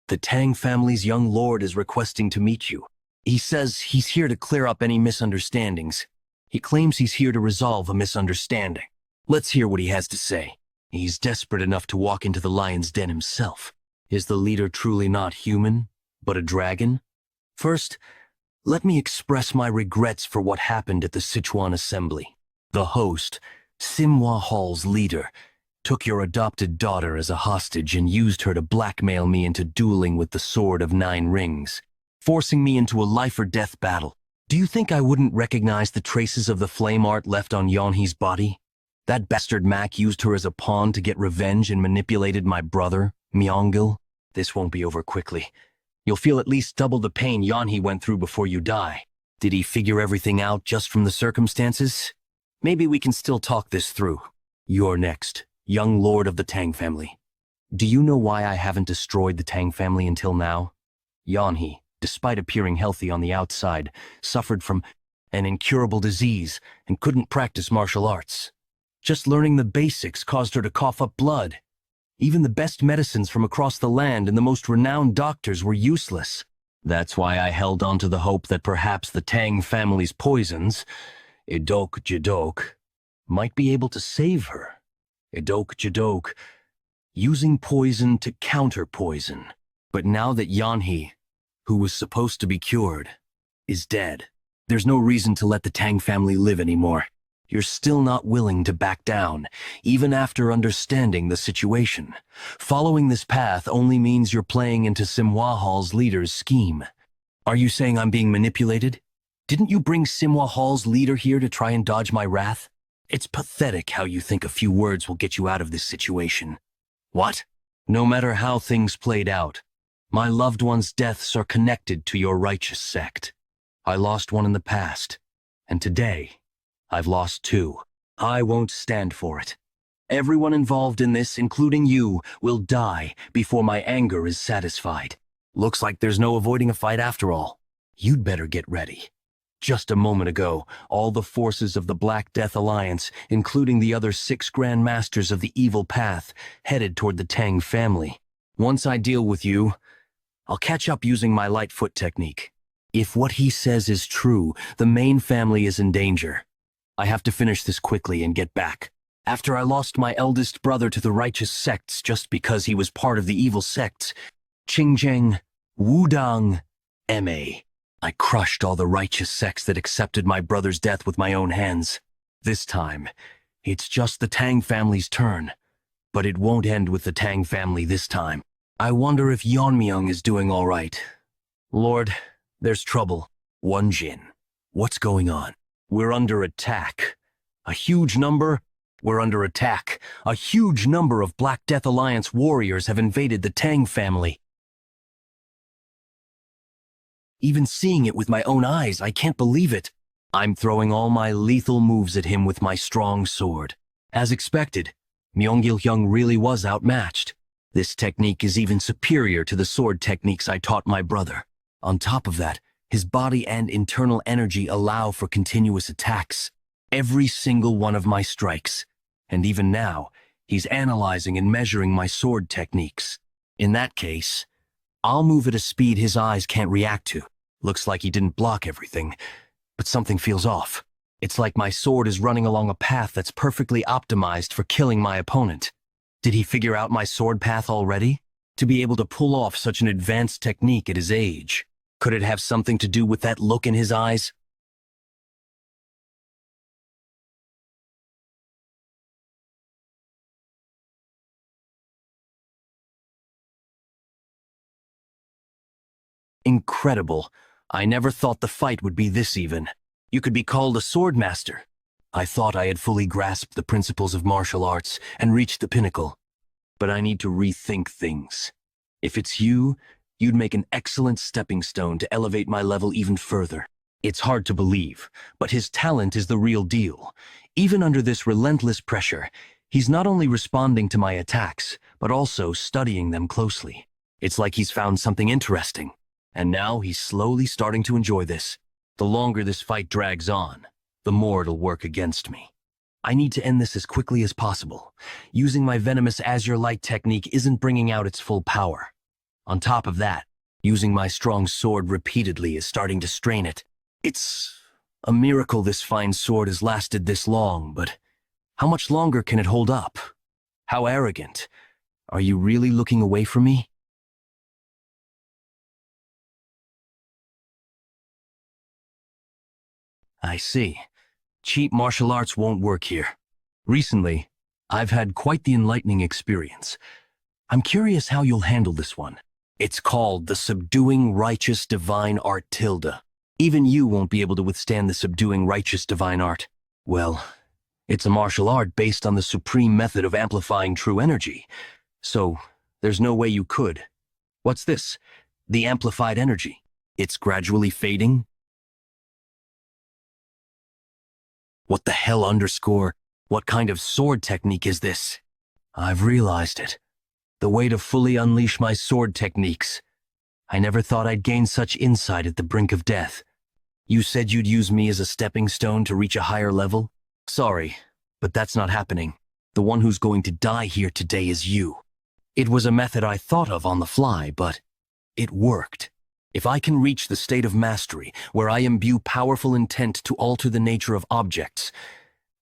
the Tang family's young lord is requesting to meet you. He says he's here to clear up any misunderstandings. He claims he's here to resolve a misunderstanding. Let's hear what he has to say. He's desperate enough to walk into the lion's den himself. Is the leader truly not human, but a dragon? First, let me express my regrets for what happened at the Sichuan Assembly. The host, Simhwa Hall's leader, took your adopted daughter as a hostage and used her to blackmail me into dueling with the Sword of 9 Rings, forcing me into a life-or-death battle. Do you think I wouldn't recognize the traces of the flame art left on Yanhee's body? That bastard Mac used her as a pawn to get revenge and manipulated my brother, Myeongil. This won't be over quickly. You'll feel at least double the pain Yanhee went through before you die. Did he figure everything out just from the circumstances? Maybe we can still talk this through. You're next, young lord of the Tang family. Do you know why I haven't destroyed the Tang family until now? Yanhee, despite appearing healthy on the outside, suffered from an incurable disease and couldn't practice martial arts. Just learning the basics caused her to cough up blood. Even the best medicines from across the land and the most renowned doctors were useless. That's why I held on to the hope that perhaps the Tang family's poisons, Idok Jidok, might be able to save her. Idok Jidok, using poison to counter poison. But now that Yanhee, who was supposed to be cured, is dead, there's no reason to let the Tang family live anymore. You're still not willing to back down, even after understanding the situation. Following this path only means you're playing into Simhwa Hall's leader's scheme. Are you saying I'm being manipulated? Didn't you bring Simhwa Hall's leader here to try and dodge my wrath? It's pathetic how you think a few words will get you out of this situation. What? No matter how things played out, my loved ones' deaths are connected to your righteous sect. I lost one in the past, and today, I've lost 2. I won't stand for it. Everyone involved in this, including you, will die before my anger is satisfied. Looks like there's no avoiding a fight after all. You'd better get ready. Just a moment ago, all the forces of the Black Death Alliance, including the other 6 Grand Masters of the Evil Path, headed toward the Tang family. Once I deal with you, I'll catch up using my Lightfoot technique. If what he says is true, the main family is in danger. I have to finish this quickly and get back. After I lost my eldest brother to the righteous sects just because he was part of the evil sects, Qingzheng, Wudang, Ma. I crushed all the righteous sects that accepted my brother's death with my own hands. This time, it's just the Tang family's turn. But it won't end with the Tang family this time. I wonder if Yeonmyeong is doing all right. Lord, there's trouble. Wonjin, what's going on? We're under attack. A huge number? We're under attack. A huge number of Black Death Alliance warriors have invaded the Tang family. Even seeing it with my own eyes, I can't believe it. I'm throwing all my lethal moves at him with my strong sword. As expected, Myung-gil-hyung really was outmatched. This technique is even superior to the sword techniques I taught my brother. On top of that, his body and internal energy allow for continuous attacks. Every single one of my strikes. And even now, he's analyzing and measuring my sword techniques. In that case, I'll move at a speed his eyes can't react to. Looks like he didn't block everything, but something feels off. It's like my sword is running along a path that's perfectly optimized for killing my opponent. Did he figure out my sword path already? To be able to pull off such an advanced technique at his age, could it have something to do with that look in his eyes? Incredible. I never thought the fight would be this even. You could be called a sword master. I thought I had fully grasped the principles of martial arts and reached the pinnacle. But I need to rethink things. If it's you, you'd make an excellent stepping stone to elevate my level even further. It's hard to believe, but his talent is the real deal. Even under this relentless pressure, he's not only responding to my attacks, but also studying them closely. It's like he's found something interesting. And now he's slowly starting to enjoy this. The longer this fight drags on, the more it'll work against me. I need to end this as quickly as possible. Using my venomous Azure Light technique isn't bringing out its full power. On top of that, using my strong sword repeatedly is starting to strain it. It's a miracle this fine sword has lasted this long, but how much longer can it hold up? How arrogant. Are you really looking away from me? I see. Cheap martial arts won't work here. Recently, I've had quite the enlightening experience. I'm curious how you'll handle this one. It's called the Subduing Righteous Divine Art Tilde. Even you won't be able to withstand the Subduing Righteous Divine Art. Well, it's a martial art based on the supreme method of amplifying true energy. So, there's no way you could. What's this? The amplified energy. It's gradually fading? What the hell underscore? What kind of sword technique is this? I've realized it. The way to fully unleash my sword techniques. I never thought I'd gain such insight at the brink of death. You said you'd use me as a stepping stone to reach a higher level? Sorry, but that's not happening. The one who's going to die here today is you. It was a method I thought of on the fly, but it worked. If I can reach the state of mastery, where I imbue powerful intent to alter the nature of objects,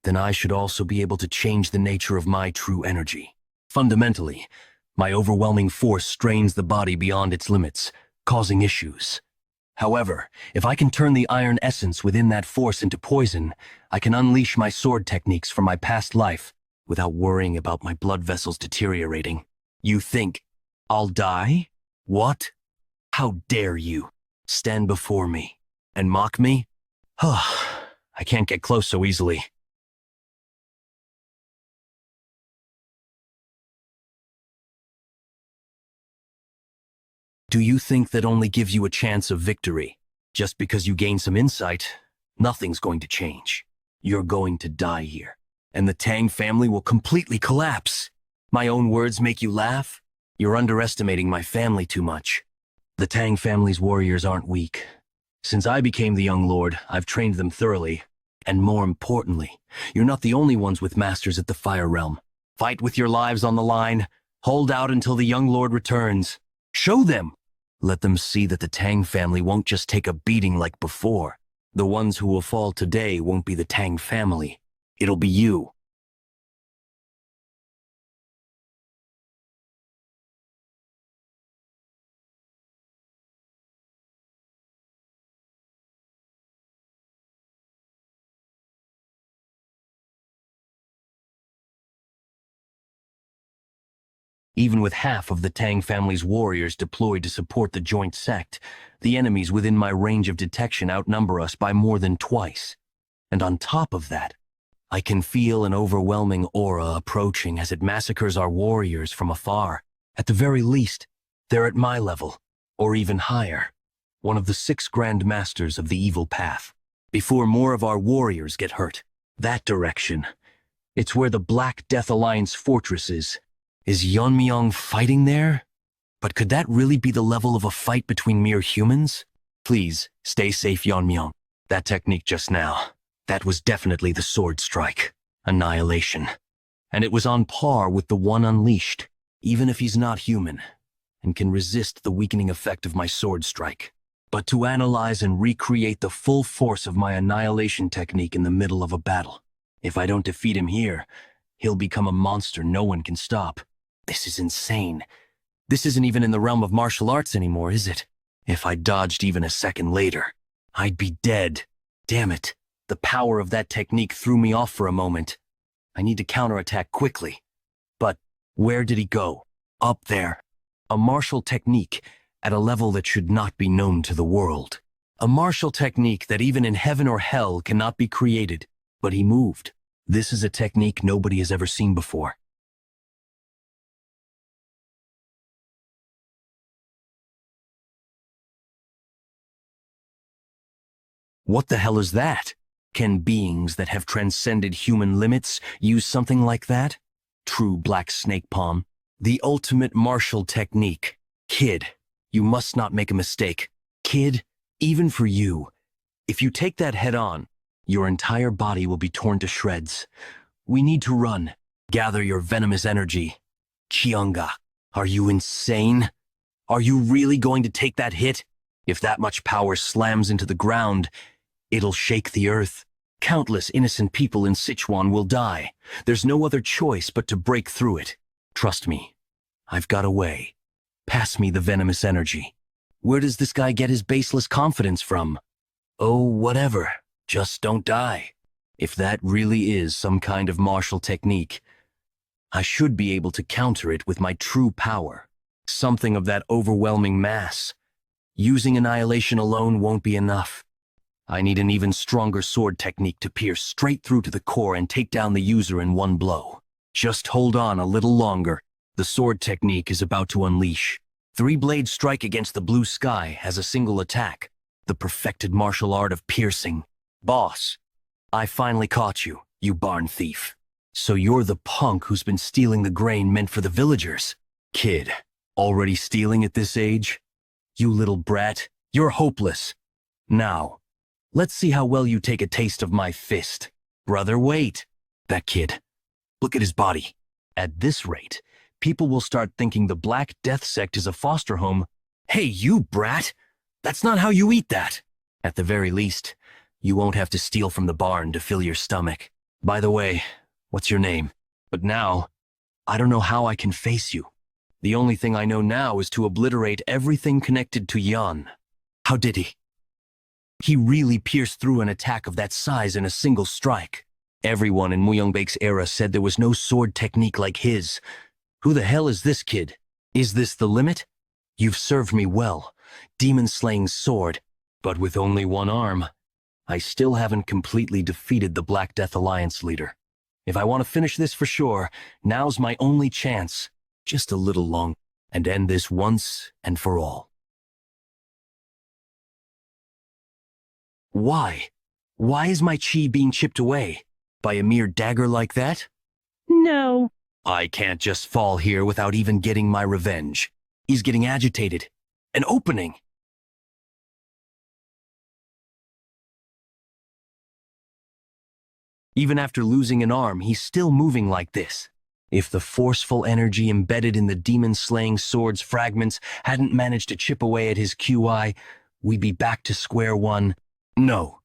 then I should also be able to change the nature of my true energy. Fundamentally, my overwhelming force strains the body beyond its limits, causing issues. However, if I can turn the iron essence within that force into poison, I can unleash my sword techniques from my past life without worrying about my blood vessels deteriorating. You think I'll die? What? How dare you stand before me and mock me? I can't get close so easily. Do you think that only gives you a chance of victory? Just because you gain some insight, nothing's going to change. You're going to die here, and the Tang family will completely collapse. My own words make you laugh? You're underestimating my family too much. The Tang family's warriors aren't weak. Since I became the young lord, I've trained them thoroughly. And more importantly, you're not the only ones with masters at the Fire Realm. Fight with your lives on the line. Hold out until the young lord returns. Show them! Let them see that the Tang family won't just take a beating like before. The ones who will fall today won't be the Tang family. It'll be you. Even with half of the Tang family's warriors deployed to support the joint sect, the enemies within my range of detection outnumber us by more than twice. And on top of that, I can feel an overwhelming aura approaching as it massacres our warriors from afar. At the very least, they're at my level, or even higher. One of the 6 Grand Masters of the evil path. Before more of our warriors get hurt. That direction. It's where the Black Death Alliance fortress is. Is Yeonmyeong fighting there? But could that really be the level of a fight between mere humans? Please, stay safe, Yeonmyeong. That technique just now, that was definitely the sword strike. Annihilation. And it was on par with the one unleashed, even if he's not human, and can resist the weakening effect of my sword strike. But to analyze and recreate the full force of my annihilation technique in the middle of a battle. If I don't defeat him here, he'll become a monster no one can stop. This is insane. This isn't even in the realm of martial arts anymore, is it? If I dodged even a second later, I'd be dead. Damn it. The power of that technique threw me off for a moment. I need to counterattack quickly. But where did he go? Up there. A martial technique at a level that should not be known to the world. A martial technique that even in heaven or hell cannot be created. But he moved. This is a technique nobody has ever seen before. What the hell is that? Can beings that have transcended human limits use something like that? True black snake palm. The ultimate martial technique. Kid, you must not make a mistake. Kid, even for you, if you take that head on, your entire body will be torn to shreds. We need to run. Gather your venomous energy. Kyunga, are you insane? Are you really going to take that hit? If that much power slams into the ground, it'll shake the earth. Countless innocent people in Sichuan will die. There's no other choice but to break through it. Trust me, I've got a way. Pass me the venomous energy. Where does this guy get his baseless confidence from? Oh, whatever. Just don't die. If that really is some kind of martial technique, I should be able to counter it with my true power. Something of that overwhelming mass. Using annihilation alone won't be enough. I need an even stronger sword technique to pierce straight through to the core and take down the user in one blow. Just hold on a little longer. The sword technique is about to unleash. 3-blade strike against the blue sky as a single attack. The perfected martial art of piercing. Boss, I finally caught you, you barn thief. So you're the punk who's been stealing the grain meant for the villagers. Kid, already stealing at this age? You little brat, you're hopeless. Now, let's see how well you take a taste of my fist. Brother, wait. That kid, look at his body. At this rate, people will start thinking the Black Death sect is a foster home. Hey, you brat! That's not how you eat that. At the very least, you won't have to steal from the barn to fill your stomach. By the way, what's your name? But now, I don't know how I can face you. The only thing I know now is to obliterate everything connected to Yan. How did he? He really pierced through an attack of that size in a single strike. Everyone in Muyongbaek's era said there was no sword technique like his. Who the hell is this kid? Is this the limit? You've served me well, demon-slaying sword, but with only one arm. I still haven't completely defeated the Black Death Alliance leader. If I want to finish this for sure, now's my only chance. Just a little long, and end this once and for all. Why? Why is my chi being chipped away? By a mere dagger like that? No. I can't just fall here without even getting my revenge. He's getting agitated. An opening! Even after losing an arm, he's still moving like this. If the forceful energy embedded in the demon-slaying sword's fragments hadn't managed to chip away at his QI, we'd be back to square one. No,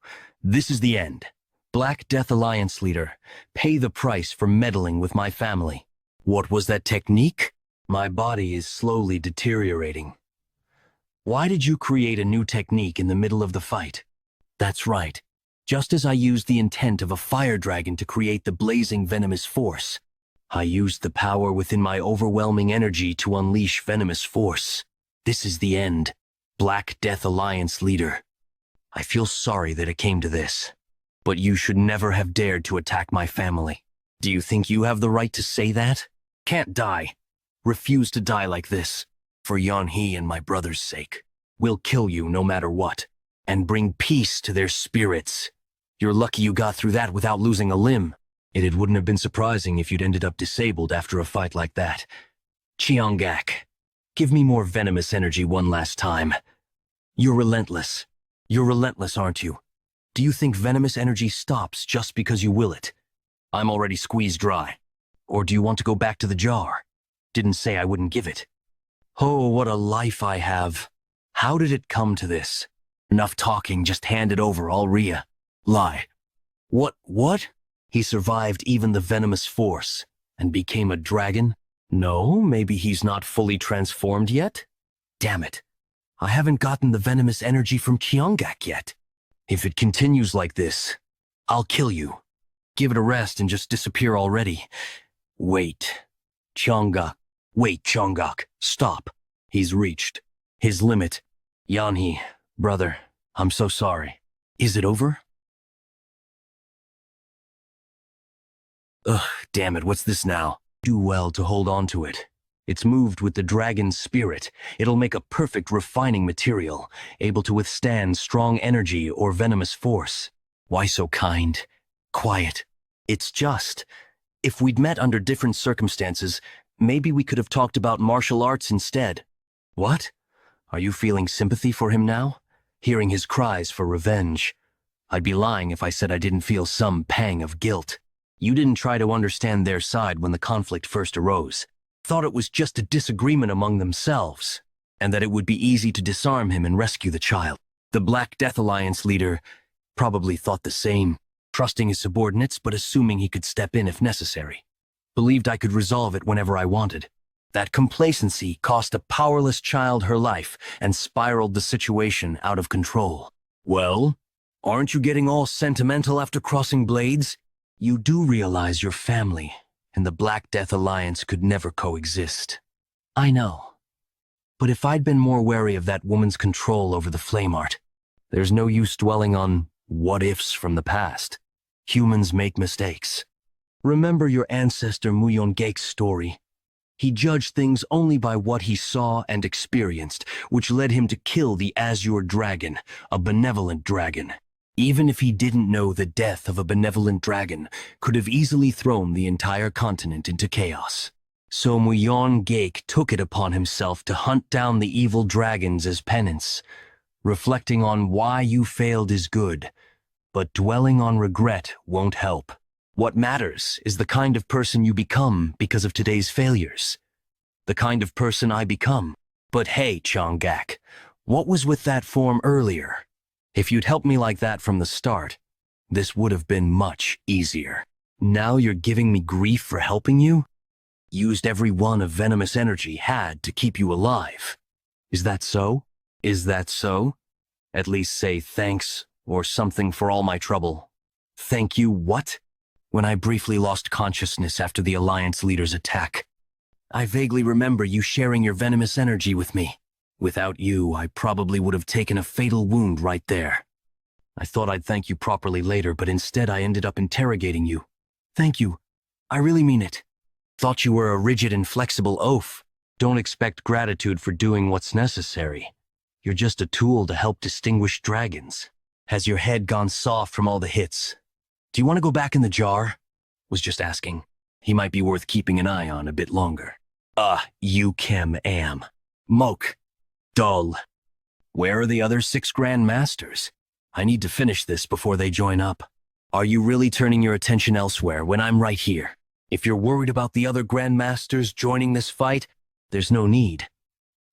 this is the end. Black Death Alliance leader, pay the price for meddling with my family. What was that technique? My body is slowly deteriorating. Why did you create a new technique in the middle of the fight? That's right. Just as I used the intent of a fire dragon to create the blazing venomous force, I used the power within my overwhelming energy to unleash venomous force. This is the end. Black Death Alliance leader. I feel sorry that it came to this. But you should never have dared to attack my family. Do you think you have the right to say that? Can't die. Refuse to die like this. For Yanhee and my brother's sake. We'll kill you no matter what. And bring peace to their spirits. You're lucky you got through that without losing a limb. It wouldn't have been surprising if you'd ended up disabled after a fight like that. Cheongak, give me more venomous energy one last time. You're relentless. You're relentless, aren't you? Do you think venomous energy stops just because you will it? I'm already squeezed dry. Or do you want to go back to the jar? Didn't say I wouldn't give it. Oh, what a life I have. How did it come to this? Enough talking, just hand it over, I'll lie. What? He survived even the venomous force and became a dragon? No, maybe he's not fully transformed yet? Damn it. I haven't gotten the venomous energy from Cheongak yet. If it continues like this, I'll kill you. Give it a rest and just disappear already. Wait. Cheongak, stop. He's reached his limit. Yanhee, brother, I'm so sorry. Is it over? Ugh, damn it, what's this now? Do well to hold on to it. It's moved with the dragon's spirit. It'll make a perfect refining material, able to withstand strong energy or venomous force. Why so kind? Quiet. It's just, if we'd met under different circumstances, maybe we could have talked about martial arts instead. What? Are you feeling sympathy for him now? Hearing his cries for revenge? I'd be lying if I said I didn't feel some pang of guilt. You didn't try to understand their side when the conflict first arose. Thought it was just a disagreement among themselves, and that it would be easy to disarm him and rescue the child. The Black Death Alliance leader probably thought the same, trusting his subordinates but assuming he could step in if necessary. Believed I could resolve it whenever I wanted. That complacency cost a powerless child her life and spiraled the situation out of control. Well, aren't you getting all sentimental after crossing blades? You do realize your family and the Black Death Alliance could never coexist. I know. But if I'd been more wary of that woman's control over the flame art, there's no use dwelling on what-ifs from the past. Humans make mistakes. Remember your ancestor Muyongake's story. He judged things only by what he saw and experienced, which led him to kill the Azure Dragon, a benevolent dragon. Even if he didn't know the death of a benevolent dragon could have easily thrown the entire continent into chaos. So Muyongake took it upon himself to hunt down the evil dragons as penance. Reflecting on why you failed is good, but dwelling on regret won't help. What matters is the kind of person you become because of today's failures. The kind of person I become. But hey, Cheongak, what was with that form earlier? If you'd helped me like that from the start, this would have been much easier. Now you're giving me grief for helping you? Used every one of venomous energy had to keep you alive. Is that so? Is that so? At least say thanks or something for all my trouble. Thank you what? When I briefly lost consciousness after the Alliance leader's attack. I vaguely remember you sharing your venomous energy with me. Without you, I probably would have taken a fatal wound right there. I thought I'd thank you properly later, but instead I ended up interrogating you. Thank you. I really mean it. Thought you were a rigid and flexible oaf. Don't expect gratitude for doing what's necessary. You're just a tool to help distinguish dragons. Has your head gone soft from all the hits? Do you want to go back in the jar? Was just asking. He might be worth keeping an eye on a bit longer. You Kim am. Moke. Dull. Where are the other 6 Grand Masters? I need to finish this before they join up. Are you really turning your attention elsewhere when I'm right here? If you're worried about the other Grand Masters joining this fight, there's no need.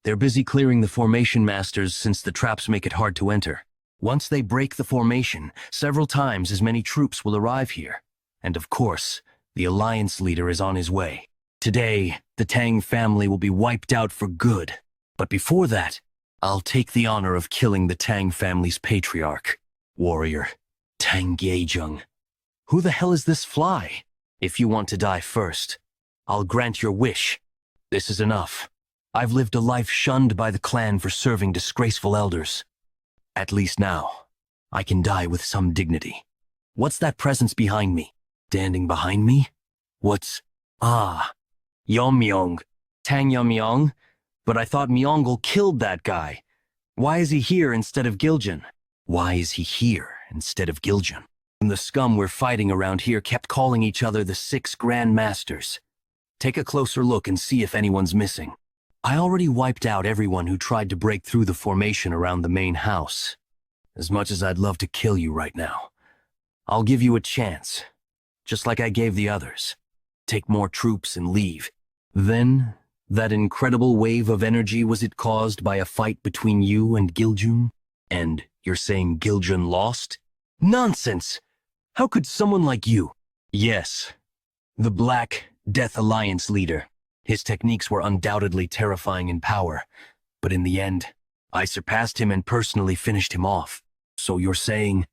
They're busy clearing the formation masters since the traps make it hard to enter. Once they break the formation, several times as many troops will arrive here. And of course, the Alliance leader is on his way. Today, the Tang family will be wiped out for good. But before that, I'll take the honor of killing the Tang family's patriarch, warrior, Tang Yejung. Who the hell is this fly? If you want to die first, I'll grant your wish. This is enough. I've lived a life shunned by the clan for serving disgraceful elders. At least now, I can die with some dignity. What's that presence behind me? Standing behind me? What's... Ah, Yeonmyeong. Tang Yeonmyeong? But I thought Myeonggul killed that guy. Why is he here instead of Giljin? Why is he here instead of Giljin? And the scum we're fighting around here kept calling each other the Six Grand Masters. Take a closer look and see if anyone's missing. I already wiped out everyone who tried to break through the formation around the main house. As much as I'd love to kill you right now, I'll give you a chance, just like I gave the others. Take more troops and leave. Then, that incredible wave of energy, was it caused by a fight between you and Giljun? And you're saying Giljun lost? Nonsense! How could someone like you? Yes, the Black Death Alliance leader. His techniques were undoubtedly terrifying in power, but in the end, I surpassed him and personally finished him off. So you're saying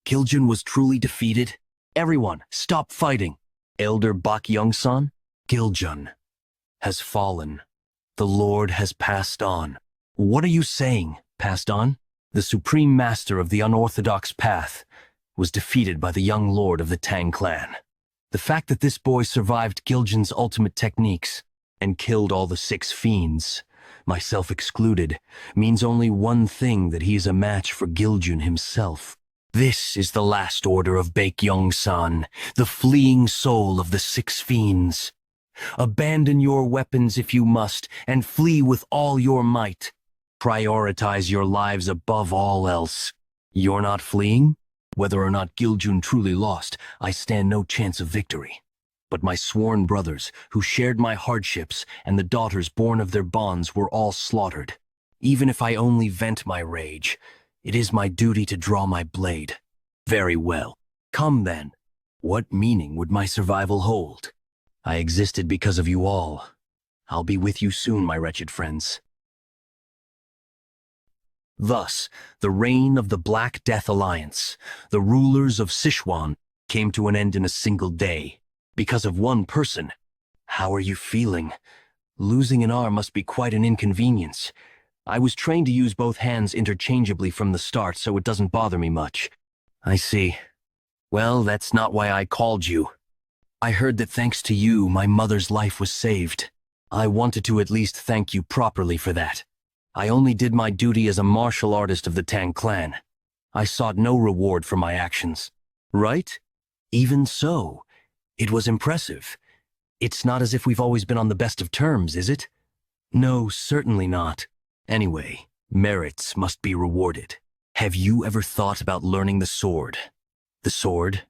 Giljun was truly defeated? Everyone, stop fighting! Elder Bak Young-san, Giljun has fallen. The Lord has passed on. What are you saying, passed on? The supreme master of the unorthodox path was defeated by the young lord of the Tang clan. The fact that this boy survived Giljun's ultimate techniques and killed all the six fiends, myself excluded, means only one thing: that he is a match for Giljun himself. This is the last order of Baekyeong-san, the fleeing soul of the six fiends. Abandon your weapons if you must, and flee with all your might. Prioritize your lives above all else. You're not fleeing? Whether or not Giljun truly lost, I stand no chance of victory. But my sworn brothers, who shared my hardships, and the daughters born of their bonds, were all slaughtered. Even if I only vent my rage, it is my duty to draw my blade. Very well. Come then. What meaning would my survival hold? I existed because of you all. I'll be with you soon, my wretched friends. Thus, the reign of the Black Death Alliance, the rulers of Sichuan, came to an end in a single day. Because of one person. How are you feeling? Losing an arm must be quite an inconvenience. I was trained to use both hands interchangeably from the start, so it doesn't bother me much. I see. Well, that's not why I called you. I heard that thanks to you, my mother's life was saved. I wanted to at least thank you properly for that. I only did my duty as a martial artist of the Tang clan. I sought no reward for my actions. Right? Even so, it was impressive. It's not as if we've always been on the best of terms, is it? No, certainly not. Anyway, merits must be rewarded. Have you ever thought about learning the sword? The sword?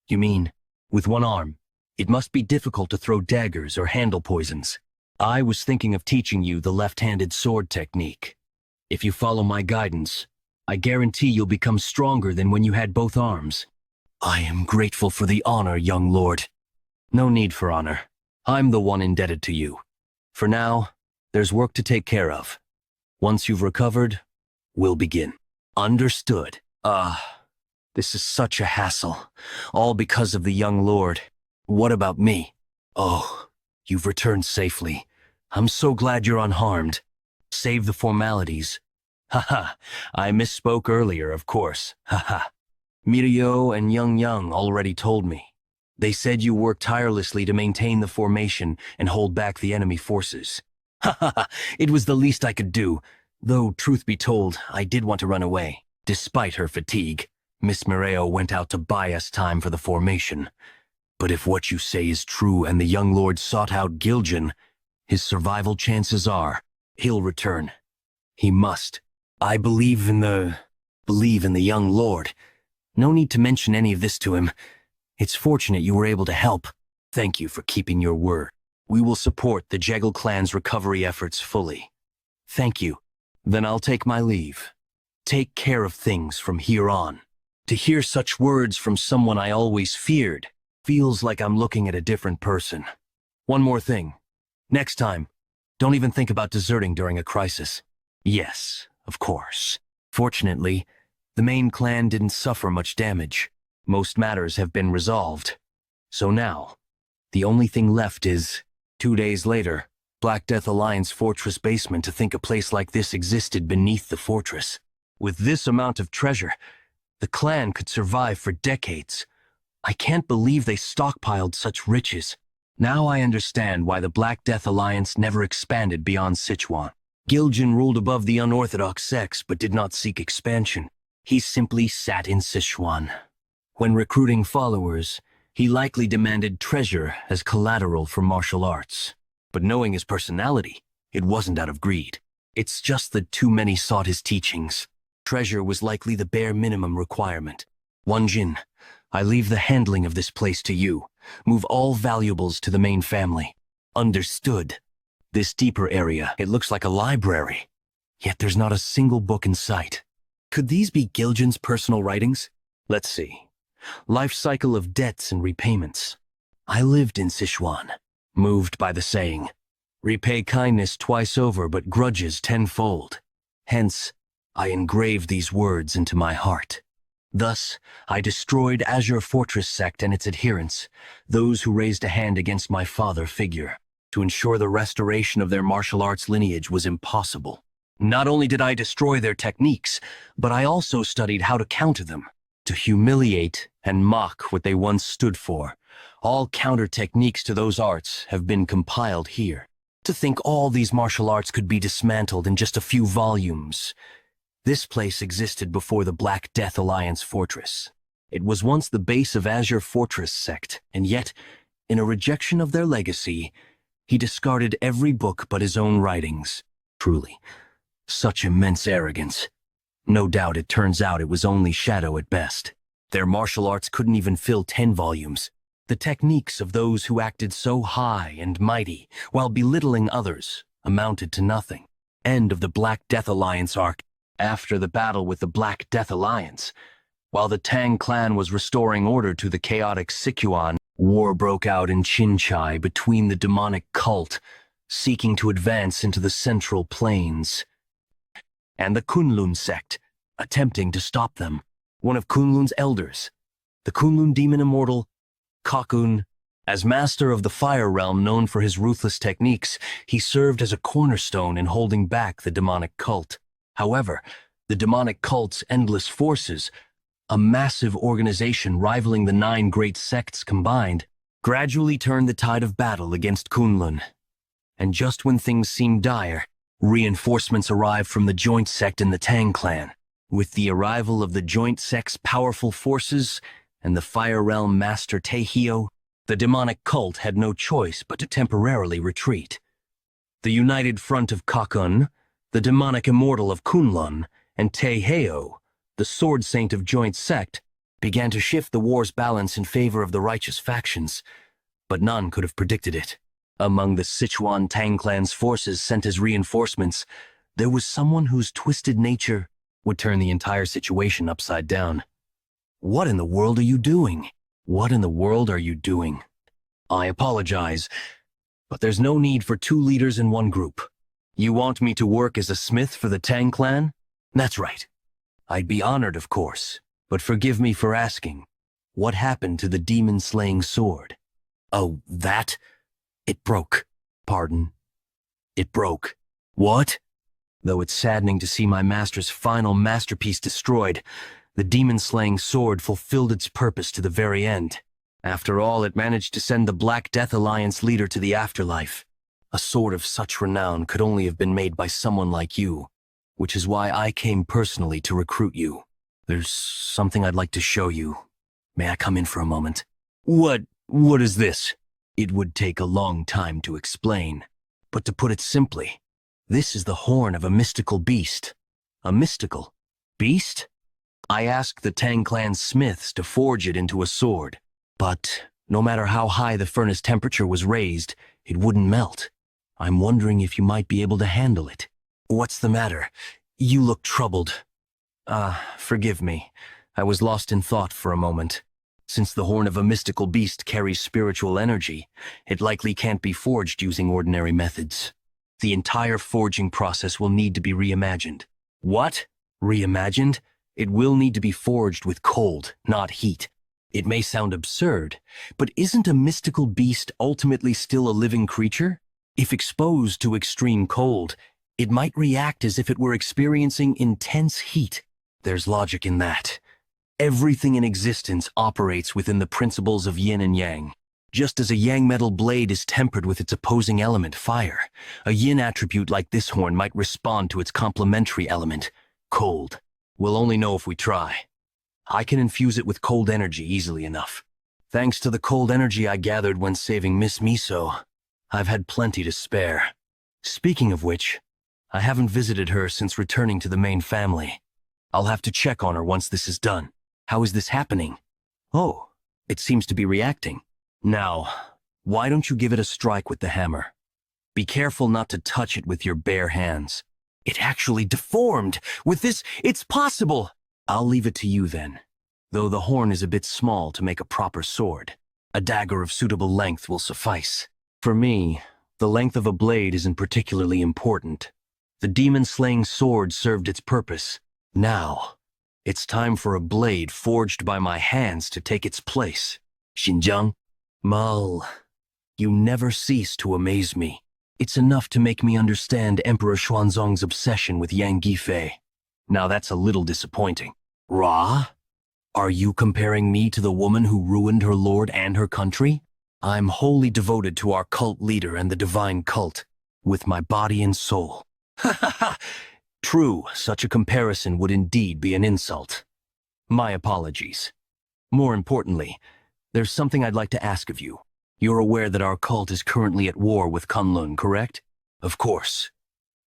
You mean, with one arm? It must be difficult to throw daggers or handle poisons. I was thinking of teaching you the left-handed sword technique. If you follow my guidance, I guarantee you'll become stronger than when you had both arms. I am grateful for the honor, young lord. No need for honor. I'm the one indebted to you. For now, there's work to take care of. Once you've recovered, we'll begin. Understood. This is such a hassle. All because of the young lord. What about me? Oh, you've returned safely. I'm so glad you're unharmed. Save the formalities. Haha, I misspoke earlier, of course. Haha. Mirio and Young already told me. They said you worked tirelessly to maintain the formation and hold back the enemy forces. Haha, it was the least I could do. Though, truth be told, I did want to run away. Despite her fatigue, Miss Mireo went out to buy us time for the formation. But if what you say is true and the young lord sought out Giljun, his survival chances are he'll return. He must. I believe in the young lord. No need to mention any of this to him. It's fortunate you were able to help. Thank you for keeping your word. We will support the Jegal clan's recovery efforts fully. Thank you. Then I'll take my leave. Take care of things from here on. To hear such words from someone I always feared feels like I'm looking at a different person. One more thing. Next time, don't even think about deserting during a crisis. Yes, of course. Fortunately, the main clan didn't suffer much damage. Most matters have been resolved. So now, the only thing left is, 2 days later, Black Death Alliance fortress basement. To think a place like this existed beneath the fortress. With this amount of treasure, the clan could survive for decades, I can't believe they stockpiled such riches. Now I understand why the Black Death Alliance never expanded beyond Sichuan. Giljan ruled above the unorthodox sects but did not seek expansion. He simply sat in Sichuan. When recruiting followers, he likely demanded treasure as collateral for martial arts. But knowing his personality, it wasn't out of greed. It's just that too many sought his teachings. Treasure was likely the bare minimum requirement. Wanjin, I leave the handling of this place to you. Move all valuables to the main family. Understood. This deeper area, it looks like a library. Yet there's not a single book in sight. Could these be Giljan's personal writings? Let's see. Life cycle of debts and repayments. I lived in Sichuan, moved by the saying, repay kindness twice over but grudges tenfold. Hence, I engraved these words into my heart. Thus, I destroyed Azure Fortress sect and its adherents, those who raised a hand against my father figure. To ensure the restoration of their martial arts lineage was impossible. Not only did I destroy their techniques, but I also studied how to counter them, to humiliate and mock what they once stood for. All counter techniques to those arts have been compiled here. To think all these martial arts could be dismantled in just a few volumes. This place existed before the Black Death Alliance fortress. It was once the base of Azure Fortress sect, and yet, in a rejection of their legacy, he discarded every book but his own writings. Truly, such immense arrogance. No doubt it turns out it was only shadow at best. Their martial arts couldn't even fill 10 volumes. The techniques of those who acted so high and mighty, while belittling others, amounted to nothing. End of the Black Death Alliance arc. After the battle with the Black Death Alliance, while the Tang clan was restoring order to the chaotic Sichuan, war broke out in Qinchai between the demonic cult, seeking to advance into the Central Plains, and the Kunlun sect, attempting to stop them. One of Kunlun's elders, the Kunlun demon immortal, Kakun, as master of the Fire Realm known for his ruthless techniques, he served as a cornerstone in holding back the demonic cult. However, the demonic cult's endless forces, a massive organization rivaling the 9 great sects combined, gradually turned the tide of battle against Kunlun. And just when things seemed dire, reinforcements arrived from the joint sect and the Tang clan. With the arrival of the joint sect's powerful forces and the Fire Realm master Taehyo, the demonic cult had no choice but to temporarily retreat. The united front of Kakun, the demonic immortal of Kunlun, and Taehyo, the sword saint of joint sect, began to shift the war's balance in favor of the righteous factions, but none could have predicted it. Among the Sichuan Tang clan's forces sent as reinforcements, there was someone whose twisted nature would turn the entire situation upside down. What in the world are you doing? What in the world are you doing? I apologize, but there's no need for 2 leaders in one group. You want me to work as a smith for the Tang clan? That's right. I'd be honored, of course, but forgive me for asking. What happened to the demon-slaying sword? Oh, that? It broke. Pardon? It broke. What? Though it's saddening to see my master's final masterpiece destroyed, the demon-slaying sword fulfilled its purpose to the very end. After all, it managed to send the Black Death Alliance leader to the afterlife. A sword of such renown could only have been made by someone like you, which is why I came personally to recruit you. There's something I'd like to show you. May I come in for a moment? What is this? It would take a long time to explain, but to put it simply, this is the horn of a mystical beast. A mystical beast? I asked the Tang clan smiths to forge it into a sword, but no matter how high the furnace temperature was raised, it wouldn't melt. I'm wondering if you might be able to handle it. What's the matter? You look troubled. Forgive me. I was lost in thought for a moment. Since the horn of a mystical beast carries spiritual energy, it likely can't be forged using ordinary methods. The entire forging process will need to be reimagined. What? Reimagined? It will need to be forged with cold, not heat. It may sound absurd, but isn't a mystical beast ultimately still a living creature? If exposed to extreme cold, it might react as if it were experiencing intense heat. There's logic in that. Everything in existence operates within the principles of yin and yang. Just as a yang metal blade is tempered with its opposing element, fire, a yin attribute like this horn might respond to its complementary element, cold. We'll only know if we try. I can infuse it with cold energy easily enough. Thanks to the cold energy I gathered when saving Miss Miso, I've had plenty to spare. Speaking of which, I haven't visited her since returning to the main family. I'll have to check on her once this is done. How is this happening? Oh, it seems to be reacting. Now, why don't you give it a strike with the hammer? Be careful not to touch it with your bare hands. It actually deformed! With this, it's possible! I'll leave it to you then, though the horn is a bit small to make a proper sword. A dagger of suitable length will suffice. For me, the length of a blade isn't particularly important. The demon-slaying sword served its purpose. Now, it's time for a blade forged by my hands to take its place. Xinjiang? Mal, you never cease to amaze me. It's enough to make me understand Emperor Xuanzong's obsession with Yang Gifei. Now that's a little disappointing. Ra? Are you comparing me to the woman who ruined her lord and her country? I'm wholly devoted to our cult leader and the divine cult, with my body and soul. Ha ha ha! True, such a comparison would indeed be an insult. My apologies. More importantly, there's something I'd like to ask of you. You're aware that our cult is currently at war with Kunlun, correct? Of course.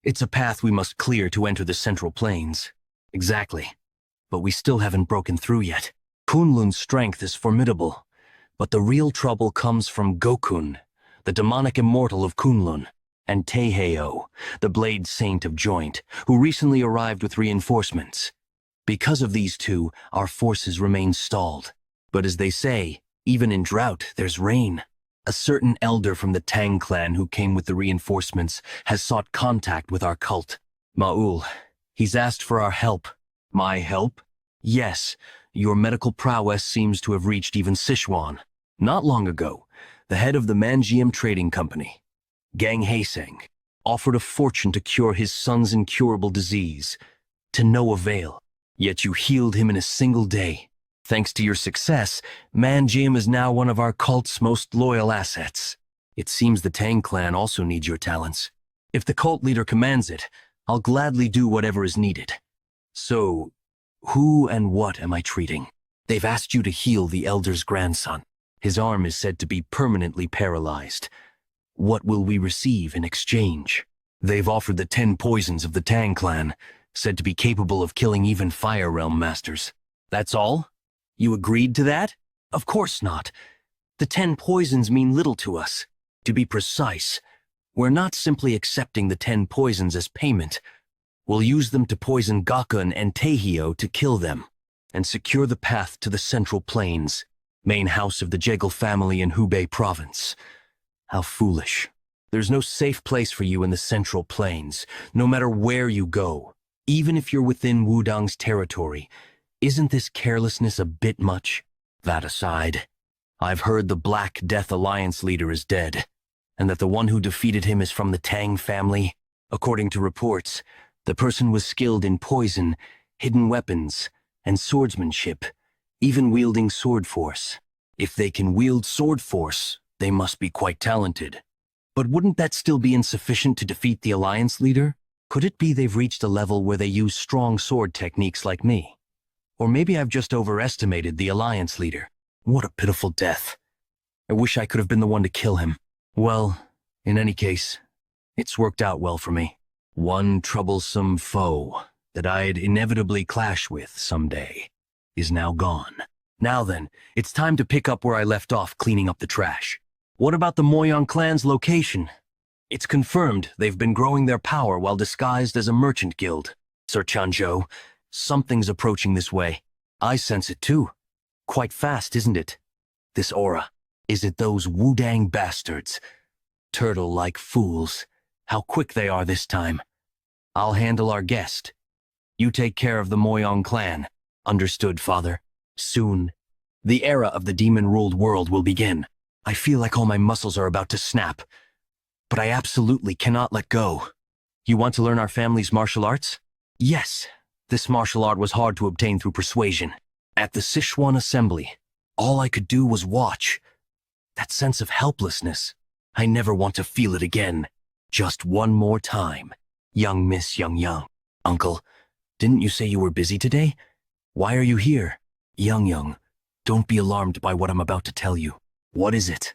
It's a path we must clear to enter the Central Plains. Exactly. But we still haven't broken through yet. Kunlun's strength is formidable, but the real trouble comes from Gokun, the demonic immortal of Kunlun, and Taeheo, the blade saint of Joint, who recently arrived with reinforcements. Because of these two, our forces remain stalled. But as they say, even in drought, there's rain. A certain elder from the Tang clan who came with the reinforcements has sought contact with our cult. Ma'ul, he's asked for our help. My help? Yes, your medical prowess seems to have reached even Sichuan. Not long ago, the head of the Manjiam Trading Company, Gang Haeseng, offered a fortune to cure his son's incurable disease, to no avail. Yet you healed him in a single day. Thanks to your success, Manjiam is now one of our cult's most loyal assets. It seems the Tang clan also needs your talents. If the cult leader commands it, I'll gladly do whatever is needed. So, who and what am I treating? They've asked you to heal the elder's grandson. His arm is said to be permanently paralyzed. What will we receive in exchange? They've offered the 10 poisons of the Tang clan, said to be capable of killing even Fire Realm masters. That's all? You agreed to that? Of course not. The 10 poisons mean little to us. To be precise, we're not simply accepting the 10 poisons as payment. We'll use them to poison Gakun and Taeheo to kill them, and secure the path to the Central Plains, main house of the Jegal family in Hubei province. How foolish. There's no safe place for you in the Central Plains, no matter where you go. Even if you're within Wudang's territory, isn't this carelessness a bit much? That aside, I've heard the Black Death Alliance leader is dead, and that the one who defeated him is from the Tang family. According to reports, the person was skilled in poison, hidden weapons, and swordsmanship, even wielding sword force. If they can wield sword force, they must be quite talented. But wouldn't that still be insufficient to defeat the Alliance leader? Could it be they've reached a level where they use strong sword techniques like me? Or maybe I've just overestimated the Alliance leader. What a pitiful death. I wish I could have been the one to kill him. Well, in any case, it's worked out well for me. One troublesome foe that I'd inevitably clash with someday is now gone. Now then, it's time to pick up where I left off cleaning up the trash. What about the Moyang clan's location? It's confirmed they've been growing their power while disguised as a merchant guild. Sir Chanzhou, something's approaching this way. I sense it too. Quite fast, isn't it? This aura. Is it those Wudang bastards? Turtle-like fools. How quick they are this time. I'll handle our guest. You take care of the Moyang clan. Understood, father. Soon, the era of the demon-ruled world will begin. I feel like all my muscles are about to snap. But I absolutely cannot let go. You want to learn our family's martial arts? Yes. This martial art was hard to obtain through persuasion. At the Sichuan assembly, all I could do was watch. That sense of helplessness, I never want to feel it again. Just one more time. Young Miss Young. Uncle, didn't you say you were busy today? Why are you here? Young, don't be alarmed by what I'm about to tell you. What is it?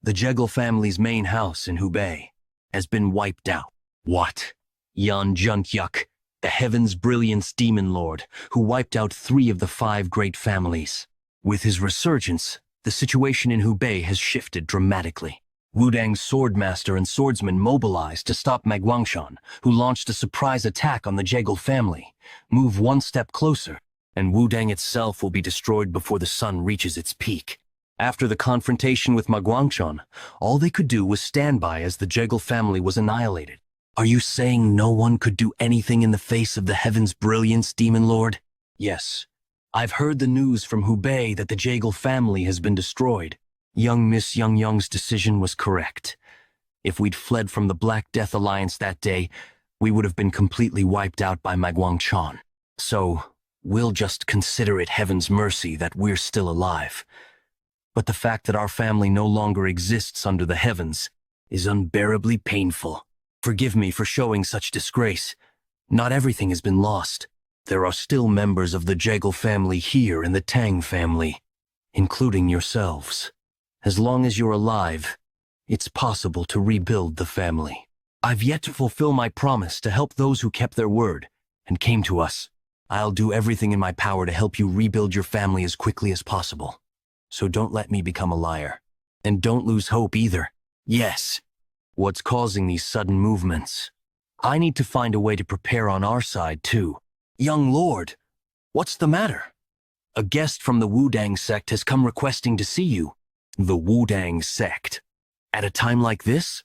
The Jekyll family's main house in Hubei has been wiped out. What? Yan Junkyuk, the Heaven's Brilliance Demon Lord, who wiped out 3 of the 5 great families. With his resurgence, the situation in Hubei has shifted dramatically. Wudang's swordmaster and swordsman mobilized to stop Manhwa, who launched a surprise attack on the Jekyll family. Move one step closer, and Wudang itself will be destroyed before the sun reaches its peak. After the confrontation with Manhwa, all they could do was stand by as the Jekyll family was annihilated. Are you saying no one could do anything in the face of the Heaven's Brilliance, Demon Lord? Yes. I've heard the news from Hubei that the Jekyll family has been destroyed. Young Miss Young's decision was correct. If we'd fled from the Black Death Alliance that day, we would have been completely wiped out by Manhwa. So, we'll just consider it heaven's mercy that we're still alive. But the fact that our family no longer exists under the heavens is unbearably painful. Forgive me for showing such disgrace. Not everything has been lost. There are still members of the Jekyll family here in the Tang family, including yourselves. As long as you're alive, it's possible to rebuild the family. I've yet to fulfill my promise to help those who kept their word and came to us. I'll do everything in my power to help you rebuild your family as quickly as possible. So don't let me become a liar. And don't lose hope either. Yes. What's causing these sudden movements? I need to find a way to prepare on our side too. Young Lord, what's the matter? A guest from the Wudang sect has come requesting to see you. The Wudang sect. At a time like this?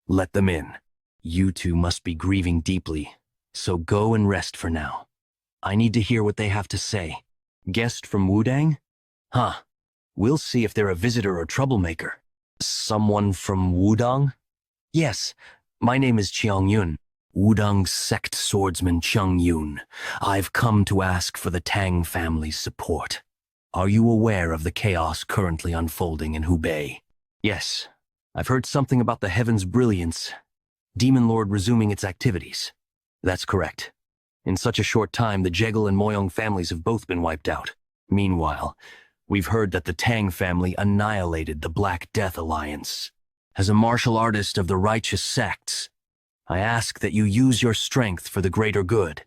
Let them in. You two must be grieving deeply, so go and rest for now. I need to hear what they have to say. Guest from Wudang? Huh. We'll see if they're a visitor or troublemaker. Someone from Wudang? Yes, my name is Chiang Yun. Wudang's sect swordsman Chiang Yun. I've come to ask for the Tang family's support. Are you aware of the chaos currently unfolding in Hubei? Yes, I've heard something about the Heaven's Brilliance, Demon Lord resuming its activities. That's correct. In such a short time, the Jekyll and Moyong families have both been wiped out. Meanwhile, we've heard that the Tang family annihilated the Black Death Alliance. As a martial artist of the righteous sects, I ask that you use your strength for the greater good.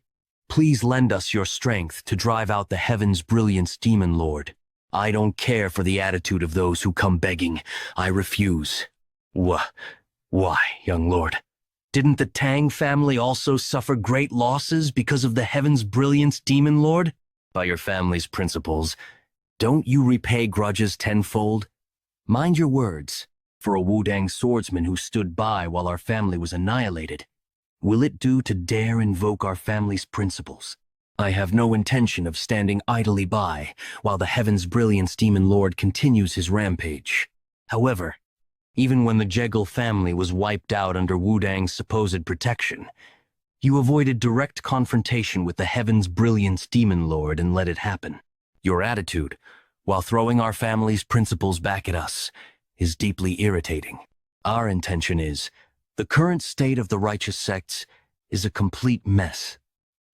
Please lend us your strength to drive out the Heaven's Brilliance Demon Lord. I don't care for the attitude of those who come begging. I refuse. Why, young lord? Didn't the Tang family also suffer great losses because of the Heaven's Brilliance Demon Lord? By your family's principles, don't you repay grudges tenfold? Mind your words. For a Wudang swordsman who stood by while our family was annihilated, will it do to dare invoke our family's principles? I have no intention of standing idly by while the Heaven's Brilliance Demon Lord continues his rampage. However, even when the Jekyll family was wiped out under Wudang's supposed protection, you avoided direct confrontation with the Heaven's Brilliance Demon Lord and let it happen. Your attitude, while throwing our family's principles back at us, is deeply irritating. Our intention is, the current state of the righteous sects is a complete mess.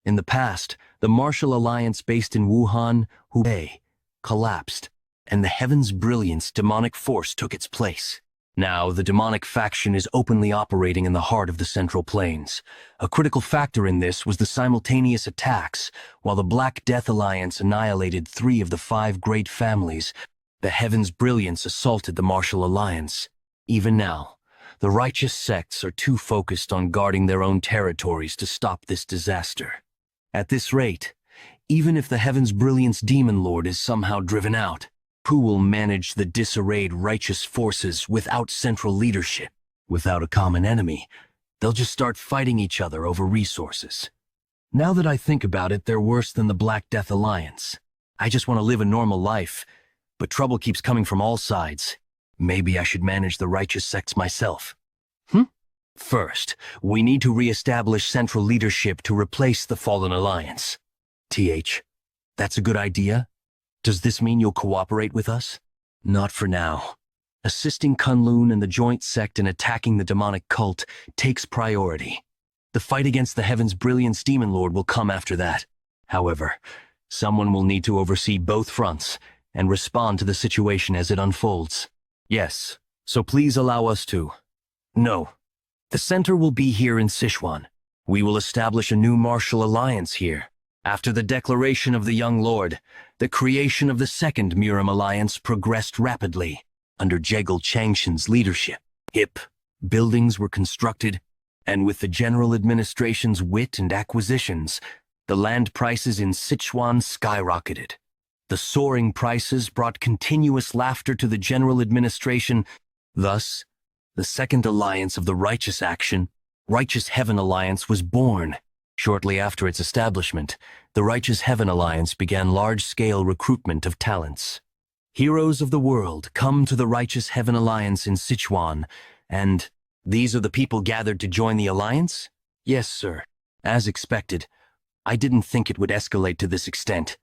In the past, the martial alliance based in Wuhan, Hubei, collapsed, and the Heaven's Brilliance demonic force took its place. Now, the demonic faction is openly operating in the heart of the Central Plains. A critical factor in this was the simultaneous attacks. While the Black Death Alliance annihilated 3 of the 5 great families, the Heaven's Brilliance assaulted the martial alliance. Even now, the righteous sects are too focused on guarding their own territories to stop this disaster. At this rate, even if the Heaven's Brilliance Demon Lord is somehow driven out, who will manage the disarrayed righteous forces without central leadership? Without a common enemy, they'll just start fighting each other over resources. Now that I think about it, they're worse than the Black Death Alliance. I just want to live a normal life, but trouble keeps coming from all sides. Maybe I should manage the righteous sects myself. First, we need to re-establish central leadership to replace the fallen alliance. That's a good idea? Does this mean you'll cooperate with us? Not for now. Assisting Kunlun and the joint sect in attacking the demonic cult takes priority. The fight against the Heaven's Brilliance Demon Lord will come after that. However, someone will need to oversee both fronts and respond to the situation as it unfolds. Yes, so please allow us to. No. The center will be here in Sichuan. We will establish a new martial alliance here. After the declaration of the young lord, the creation of the second Murim alliance progressed rapidly. Under Jegal Changshan's leadership, buildings were constructed, and with the general administration's wit and acquisitions, the land prices in Sichuan skyrocketed. The soaring prices brought continuous laughter to the general administration. Thus, the second alliance of the Righteous Heaven Alliance, was born. Shortly after its establishment, the Righteous Heaven Alliance began large-scale recruitment of talents. Heroes of the world come to the Righteous Heaven Alliance in Sichuan, and these are the people gathered to join the alliance? Yes, sir. As expected, I didn't think it would escalate to this extent.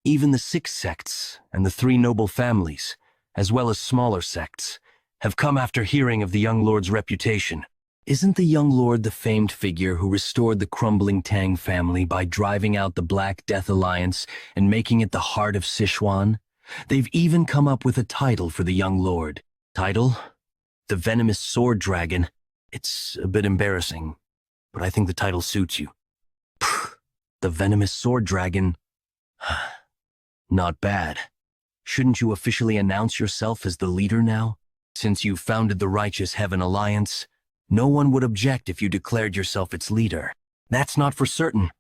Even the 6 sects and the 3 noble families, as well as smaller sects, have come after hearing of the young lord's reputation. Isn't the young lord the famed figure who restored the crumbling Tang family by driving out the Black Death Alliance and making it the heart of Sichuan? They've even come up with a title for the young lord. Title? The Venomous Sword Dragon. It's a bit embarrassing, but I think the title suits you. The Venomous Sword Dragon. Not bad. Shouldn't you officially announce yourself as the leader now? Since you've founded the Righteous Heaven Alliance, no one would object if you declared yourself its leader. That's not for certain.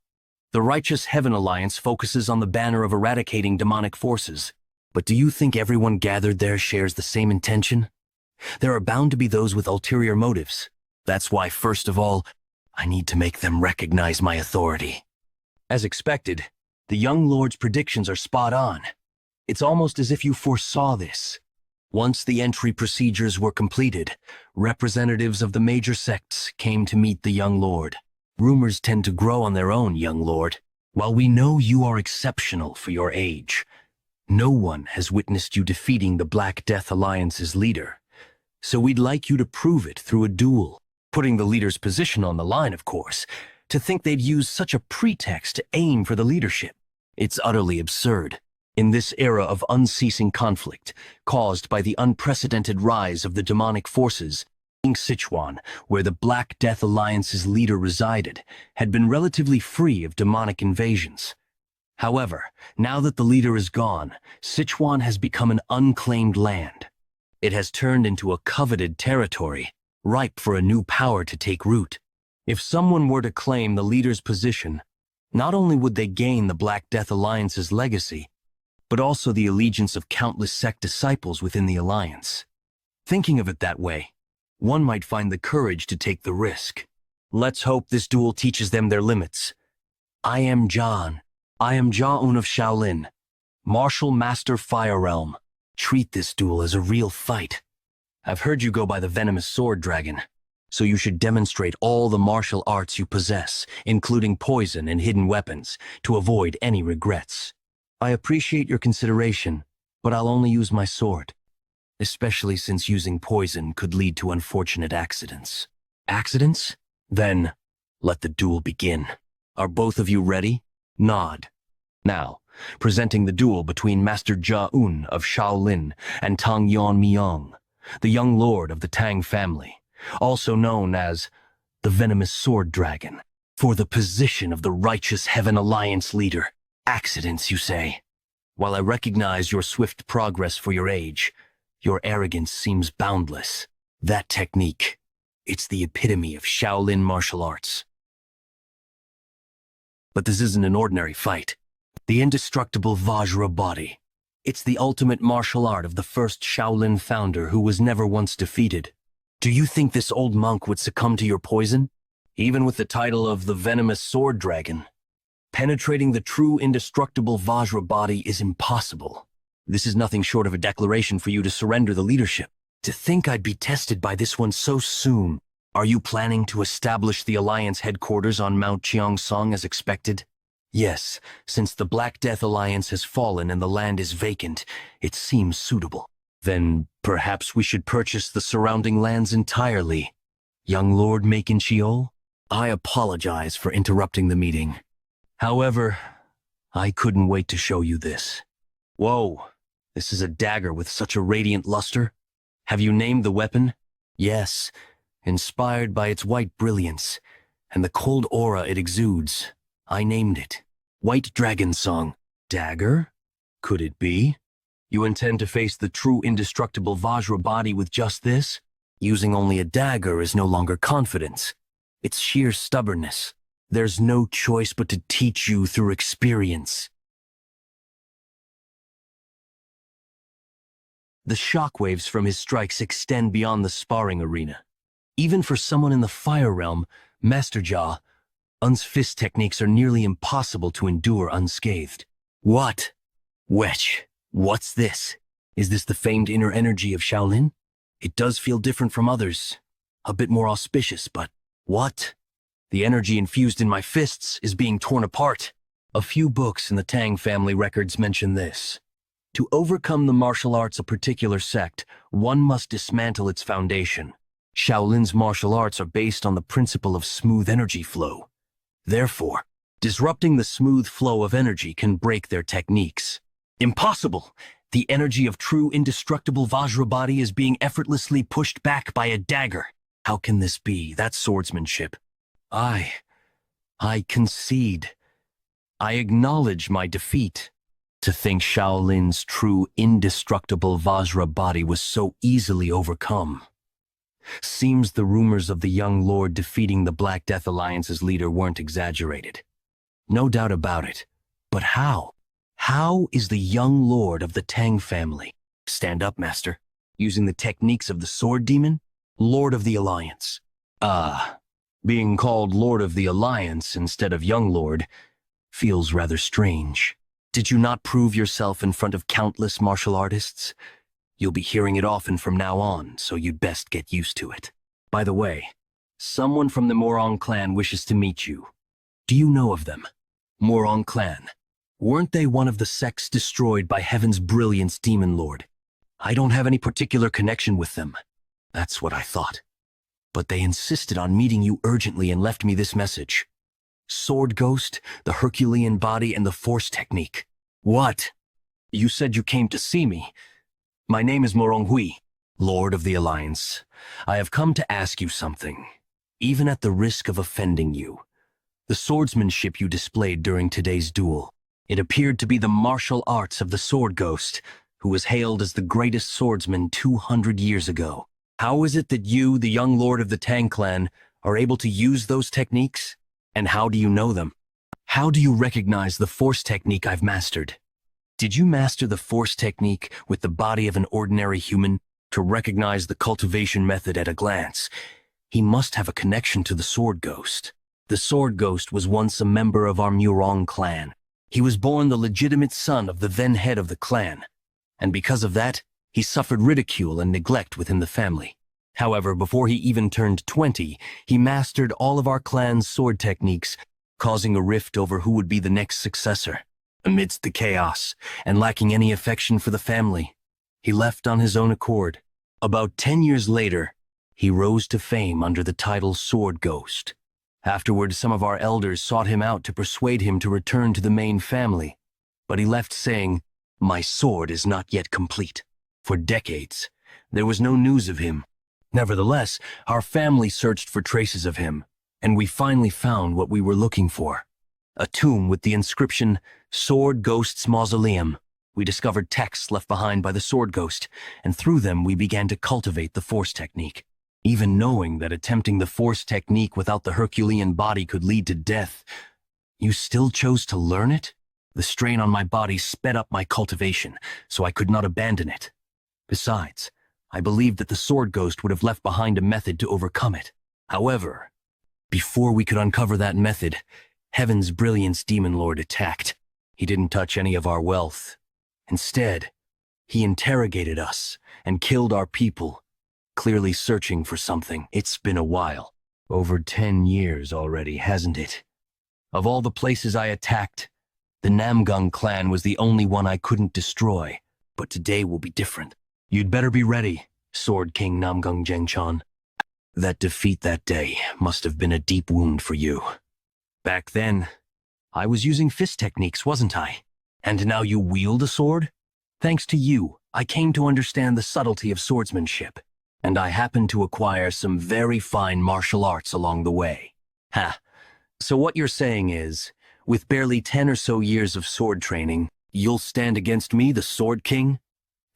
The Righteous Heaven Alliance focuses on the banner of eradicating demonic forces. But do you think everyone gathered there shares the same intention? There are bound to be those with ulterior motives. That's why, first of all, I need to make them recognize my authority. As expected, the young lord's predictions are spot on. It's almost as if you foresaw this. Once the entry procedures were completed, representatives of the major sects came to meet the young lord. Rumors tend to grow on their own, young lord. While we know you are exceptional for your age, no one has witnessed you defeating the Black Death Alliance's leader. So we'd like you to prove it through a duel, putting the leader's position on the line, of course. To think they'd use such a pretext to aim for the leadership. It's utterly absurd. In this era of unceasing conflict, caused by the unprecedented rise of the demonic forces, Sichuan, where the Black Death Alliance's leader resided, had been relatively free of demonic invasions. However, now that the leader is gone, Sichuan has become an unclaimed land. It has turned into a coveted territory, ripe for a new power to take root. If someone were to claim the leader's position, not only would they gain the Black Death Alliance's legacy, but also the allegiance of countless sect disciples within the alliance. Thinking of it that way, one might find the courage to take the risk. Let's hope this duel teaches them their limits. I am John. I am Jia-Un of Shaolin, Martial Master Fire Realm. Treat this duel as a real fight. I've heard you go by the Venomous Sword Dragon, so you should demonstrate all the martial arts you possess, including poison and hidden weapons, to avoid any regrets. I appreciate your consideration, but I'll only use my sword, especially since using poison could lead to unfortunate accidents. Accidents? Then, let the duel begin. Are both of you ready? Nod. Now, presenting the duel between Master Jia-Un of Shaolin and Tang Yan Miang, the young lord of the Tang family, also known as the Venomous Sword Dragon, for the position of the Righteous Heaven Alliance leader. Accidents, you say? While I recognize your swift progress for your age, your arrogance seems boundless. That technique, it's the epitome of Shaolin martial arts. But this isn't an ordinary fight. The indestructible Vajra body. It's the ultimate martial art of the first Shaolin founder who was never once defeated. Do you think this old monk would succumb to your poison? Even with the title of the Venomous Sword Dragon, penetrating the true indestructible Vajra body is impossible. This is nothing short of a declaration for you to surrender the leadership. To think I'd be tested by this one so soon. Are you planning to establish the Alliance headquarters on Mount Cheongsong as expected? Yes, since the Black Death Alliance has fallen and the land is vacant, it seems suitable. Then perhaps we should purchase the surrounding lands entirely. Young Lord Macon Sheol? I apologize for interrupting the meeting. However, I couldn't wait to show you this. Whoa, this is a dagger with such a radiant luster. Have you named the weapon? Yes, inspired by its white brilliance and the cold aura it exudes. I named it White Dragon Song. Dagger? Could it be? You intend to face the true indestructible Vajra body with just this? Using only a dagger is no longer confidence. It's sheer stubbornness. There's no choice but to teach you through experience. The shockwaves from his strikes extend beyond the sparring arena. Even for someone in the fire realm, Master Jaw, Un's fist techniques are nearly impossible to endure unscathed. What? Wetch, what's this? Is this the famed inner energy of Shaolin? It does feel different from others, a bit more auspicious, but what? The energy infused in my fists is being torn apart. A few books in the Tang family records mention this. To overcome the martial arts of a particular sect, one must dismantle its foundation. Shaolin's martial arts are based on the principle of smooth energy flow. Therefore, disrupting the smooth flow of energy can break their techniques. Impossible! The energy of true indestructible Vajra body is being effortlessly pushed back by a dagger. How can this be? That's swordsmanship. I concede. I acknowledge my defeat. To think Shaolin's true indestructible Vajra body was so easily overcome. Seems the rumors of the young lord defeating the Black Death Alliance's leader weren't exaggerated. No doubt about it. But how? How is the young lord of the Tang family? Stand up, master. Using the techniques of the sword demon? Lord of the Alliance. Being called Lord of the Alliance instead of young lord feels rather strange. Did you not prove yourself in front of countless martial artists? You'll be hearing it often from now on, so you'd best get used to it. By the way, someone from the Morong clan wishes to meet you. Do you know of them? Morong clan. Weren't they one of the sects destroyed by Heaven's Brilliance Demon Lord? I don't have any particular connection with them. That's what I thought. But they insisted on meeting you urgently and left me this message. Sword Ghost, the Herculean body, and the Force technique. What? You said you came to see me. My name is Morong Hui, Lord of the Alliance. I have come to ask you something, even at the risk of offending you. The swordsmanship you displayed during today's duel, it appeared to be the martial arts of the Sword Ghost, who was hailed as the greatest swordsman 200 years ago. How is it that you, the young lord of the Tang clan, are able to use those techniques? And how do you know them? How do you recognize the Force technique I've mastered? Did you master the Force technique with the body of an ordinary human to recognize the cultivation method at a glance? He must have a connection to the Sword Ghost. The Sword Ghost was once a member of our Murong clan. He was born the legitimate son of the then head of the clan, and because of that, he suffered ridicule and neglect within the family. However, before he even turned 20, he mastered all of our clan's sword techniques, causing a rift over who would be the next successor. Amidst the chaos, and lacking any affection for the family, he left on his own accord. About 10 years later, he rose to fame under the title Sword Ghost. Afterwards, some of our elders sought him out to persuade him to return to the main family, but he left saying, "My sword is not yet complete." For decades, there was no news of him. Nevertheless, our family searched for traces of him, and we finally found what we were looking for. A tomb with the inscription, Sword Ghost's Mausoleum. We discovered texts left behind by the Sword Ghost, and through them we began to cultivate the Force technique. Even knowing that attempting the Force technique without the Herculean body could lead to death, you still chose to learn it? The strain on my body sped up my cultivation, so I could not abandon it. Besides, I believed that the Sword Ghost would have left behind a method to overcome it. However, before we could uncover that method, Heaven's Brilliance Demon Lord attacked. He didn't touch any of our wealth. Instead, he interrogated us and killed our people, clearly searching for something. It's been a while. Over 10 years already, hasn't it? Of all the places I attacked, the Namgung clan was the only one I couldn't destroy. But today will be different. You'd better be ready, Sword King Namgung Jengchan. That defeat that day must have been a deep wound for you. Back then, I was using fist techniques, wasn't I? And now you wield a sword? Thanks to you, I came to understand the subtlety of swordsmanship, and I happened to acquire some very fine martial arts along the way. Ha! So what you're saying is, with barely 10 or so years of sword training, you'll stand against me, the Sword King?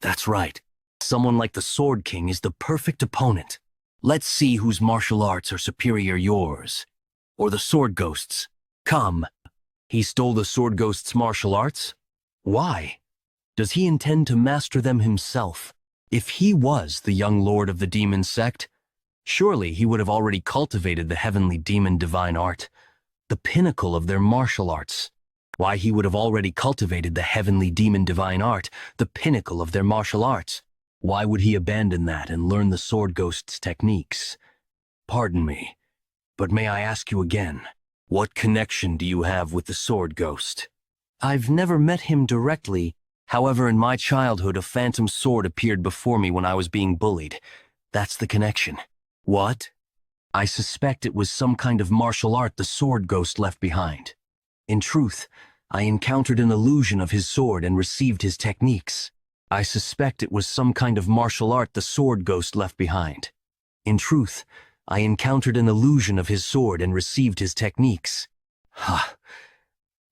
That's right. Someone like the Sword King is the perfect opponent. Let's see whose martial arts are superior, yours or the Sword Ghost's. Come. He stole the Sword Ghost's martial arts? Why? Does he intend to master them himself? If he was the young lord of the demon sect, surely he would have already cultivated the heavenly demon divine art, the pinnacle of their martial arts. Why, he would have already cultivated the heavenly demon divine art, the pinnacle of their martial arts. Why would he abandon that and learn the Sword Ghost's techniques? Pardon me, but may I ask you again, what connection do you have with the Sword Ghost? I've never met him directly. However, in my childhood, a phantom sword appeared before me when I was being bullied. That's the connection. What? I suspect it was some kind of martial art the Sword Ghost left behind. In truth, I encountered an illusion of his sword and received his techniques. I suspect it was some kind of martial art the Sword Ghost left behind. In truth, I encountered an illusion of his sword and received his techniques. Ha!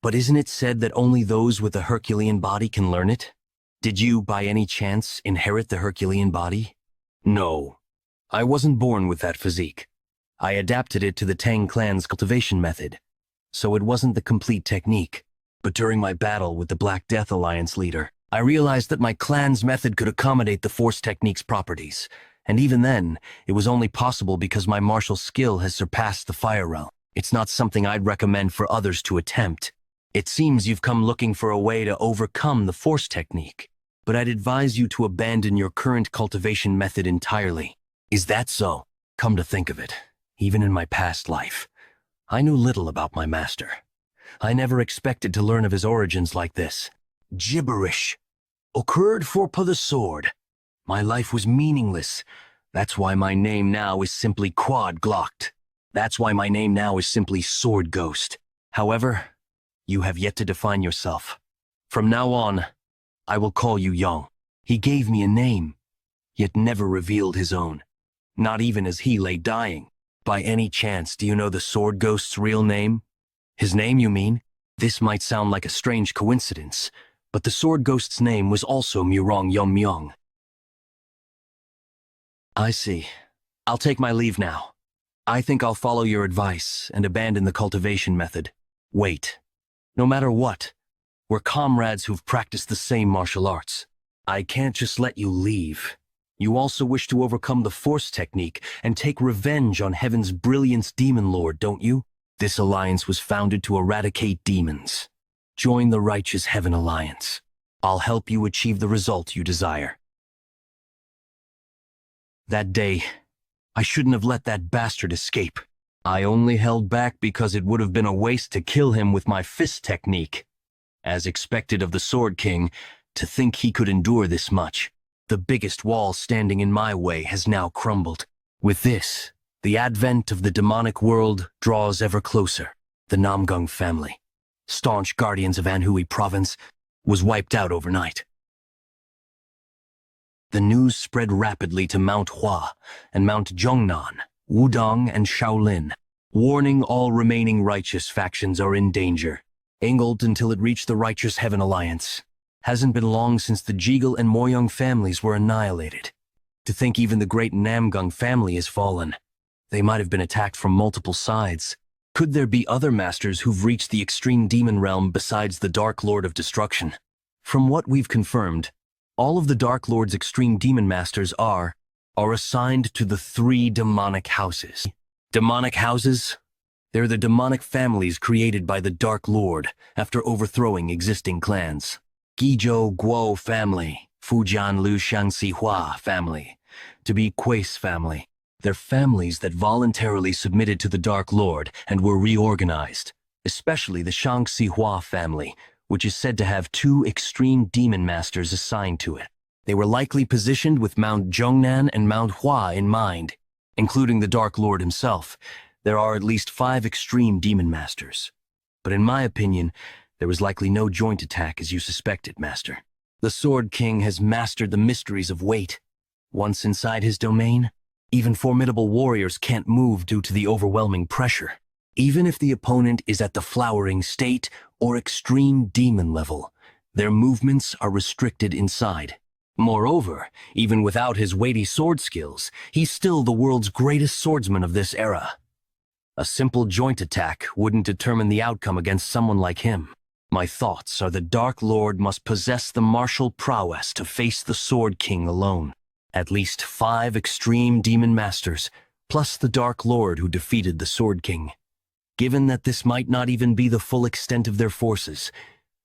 But isn't it said that only those with a Herculean body can learn it? Did you, by any chance, inherit the Herculean body? No. I wasn't born with that physique. I adapted it to the Tang clan's cultivation method, so it wasn't the complete technique. But during my battle with the Black Death Alliance leader, I realized that my clan's method could accommodate the Force technique's properties, and even then, it was only possible because my martial skill has surpassed the Fire Realm. It's not something I'd recommend for others to attempt. It seems you've come looking for a way to overcome the Force technique, but I'd advise you to abandon your current cultivation method entirely. Is that so? Come to think of it, even in my past life, I knew little about my master. I never expected to learn of his origins like this. Gibberish. Occurred for the sword. My life was meaningless. That's why my name now is simply Quad Glocked. That's why my name now is simply Sword Ghost. However, you have yet to define yourself. From now on, I will call you Young. He gave me a name, yet never revealed his own. Not even as he lay dying. By any chance, do you know the Sword Ghost's real name? His name, you mean? This might sound like a strange coincidence, but the Sword Ghost's name was also Murong Yum Myung. I see. I'll take my leave now. I think I'll follow your advice and abandon the cultivation method. Wait. No matter what, we're comrades who've practiced the same martial arts. I can't just let you leave. You also wish to overcome the Force technique and take revenge on Heaven's Brilliance Demon Lord, don't you? This alliance was founded to eradicate demons. Join the Righteous Heaven Alliance. I'll help you achieve the result you desire. That day, I shouldn't have let that bastard escape. I only held back because it would have been a waste to kill him with my fist technique. As expected of the Sword King, to think he could endure this much. The biggest wall standing in my way has now crumbled. With this, the advent of the demonic world draws ever closer. The Namgung family, staunch guardians of Anhui province, was wiped out overnight. The news spread rapidly to Mount Hua and Mount Zhongnan, Wudong and Shaolin, warning all remaining righteous factions are in danger. Angled until it reached the Righteous Heaven Alliance. Hasn't been long since the Jigel and Moyong families were annihilated. To think even the great Namgung family has fallen. They might have been attacked from multiple sides. Could there be other masters who've reached the extreme demon realm besides the Dark Lord of Destruction? From what we've confirmed, all of the Dark Lord's extreme demon masters are assigned to the 3 demonic houses. Demonic houses? They're the demonic families created by the Dark Lord after overthrowing existing clans. Guizhou Guo family, Fujian Lu Shangxi Hua family, to be Kue's family. They're families that voluntarily submitted to the Dark Lord and were reorganized. especially the Shang-Si-Hua family, which is said to have two extreme demon masters assigned to it. They were likely positioned with Mount Zhongnan and Mount Hua in mind, including the Dark Lord himself. There are at least 5 extreme demon masters. But in my opinion, there was likely no joint attack as you suspected, Master. The Sword King has mastered the mysteries of weight. Once inside his domain, even formidable warriors can't move due to the overwhelming pressure. Even if the opponent is at the flowering state or extreme demon level, their movements are restricted inside. Moreover, even without his weighty sword skills, he's still the world's greatest swordsman of this era. A simple joint attack wouldn't determine the outcome against someone like him. My thoughts are the Dark Lord must possess the martial prowess to face the Sword King alone. At least 5 extreme demon masters, plus the Dark Lord who defeated the Sword King. Given that this might not even be the full extent of their forces,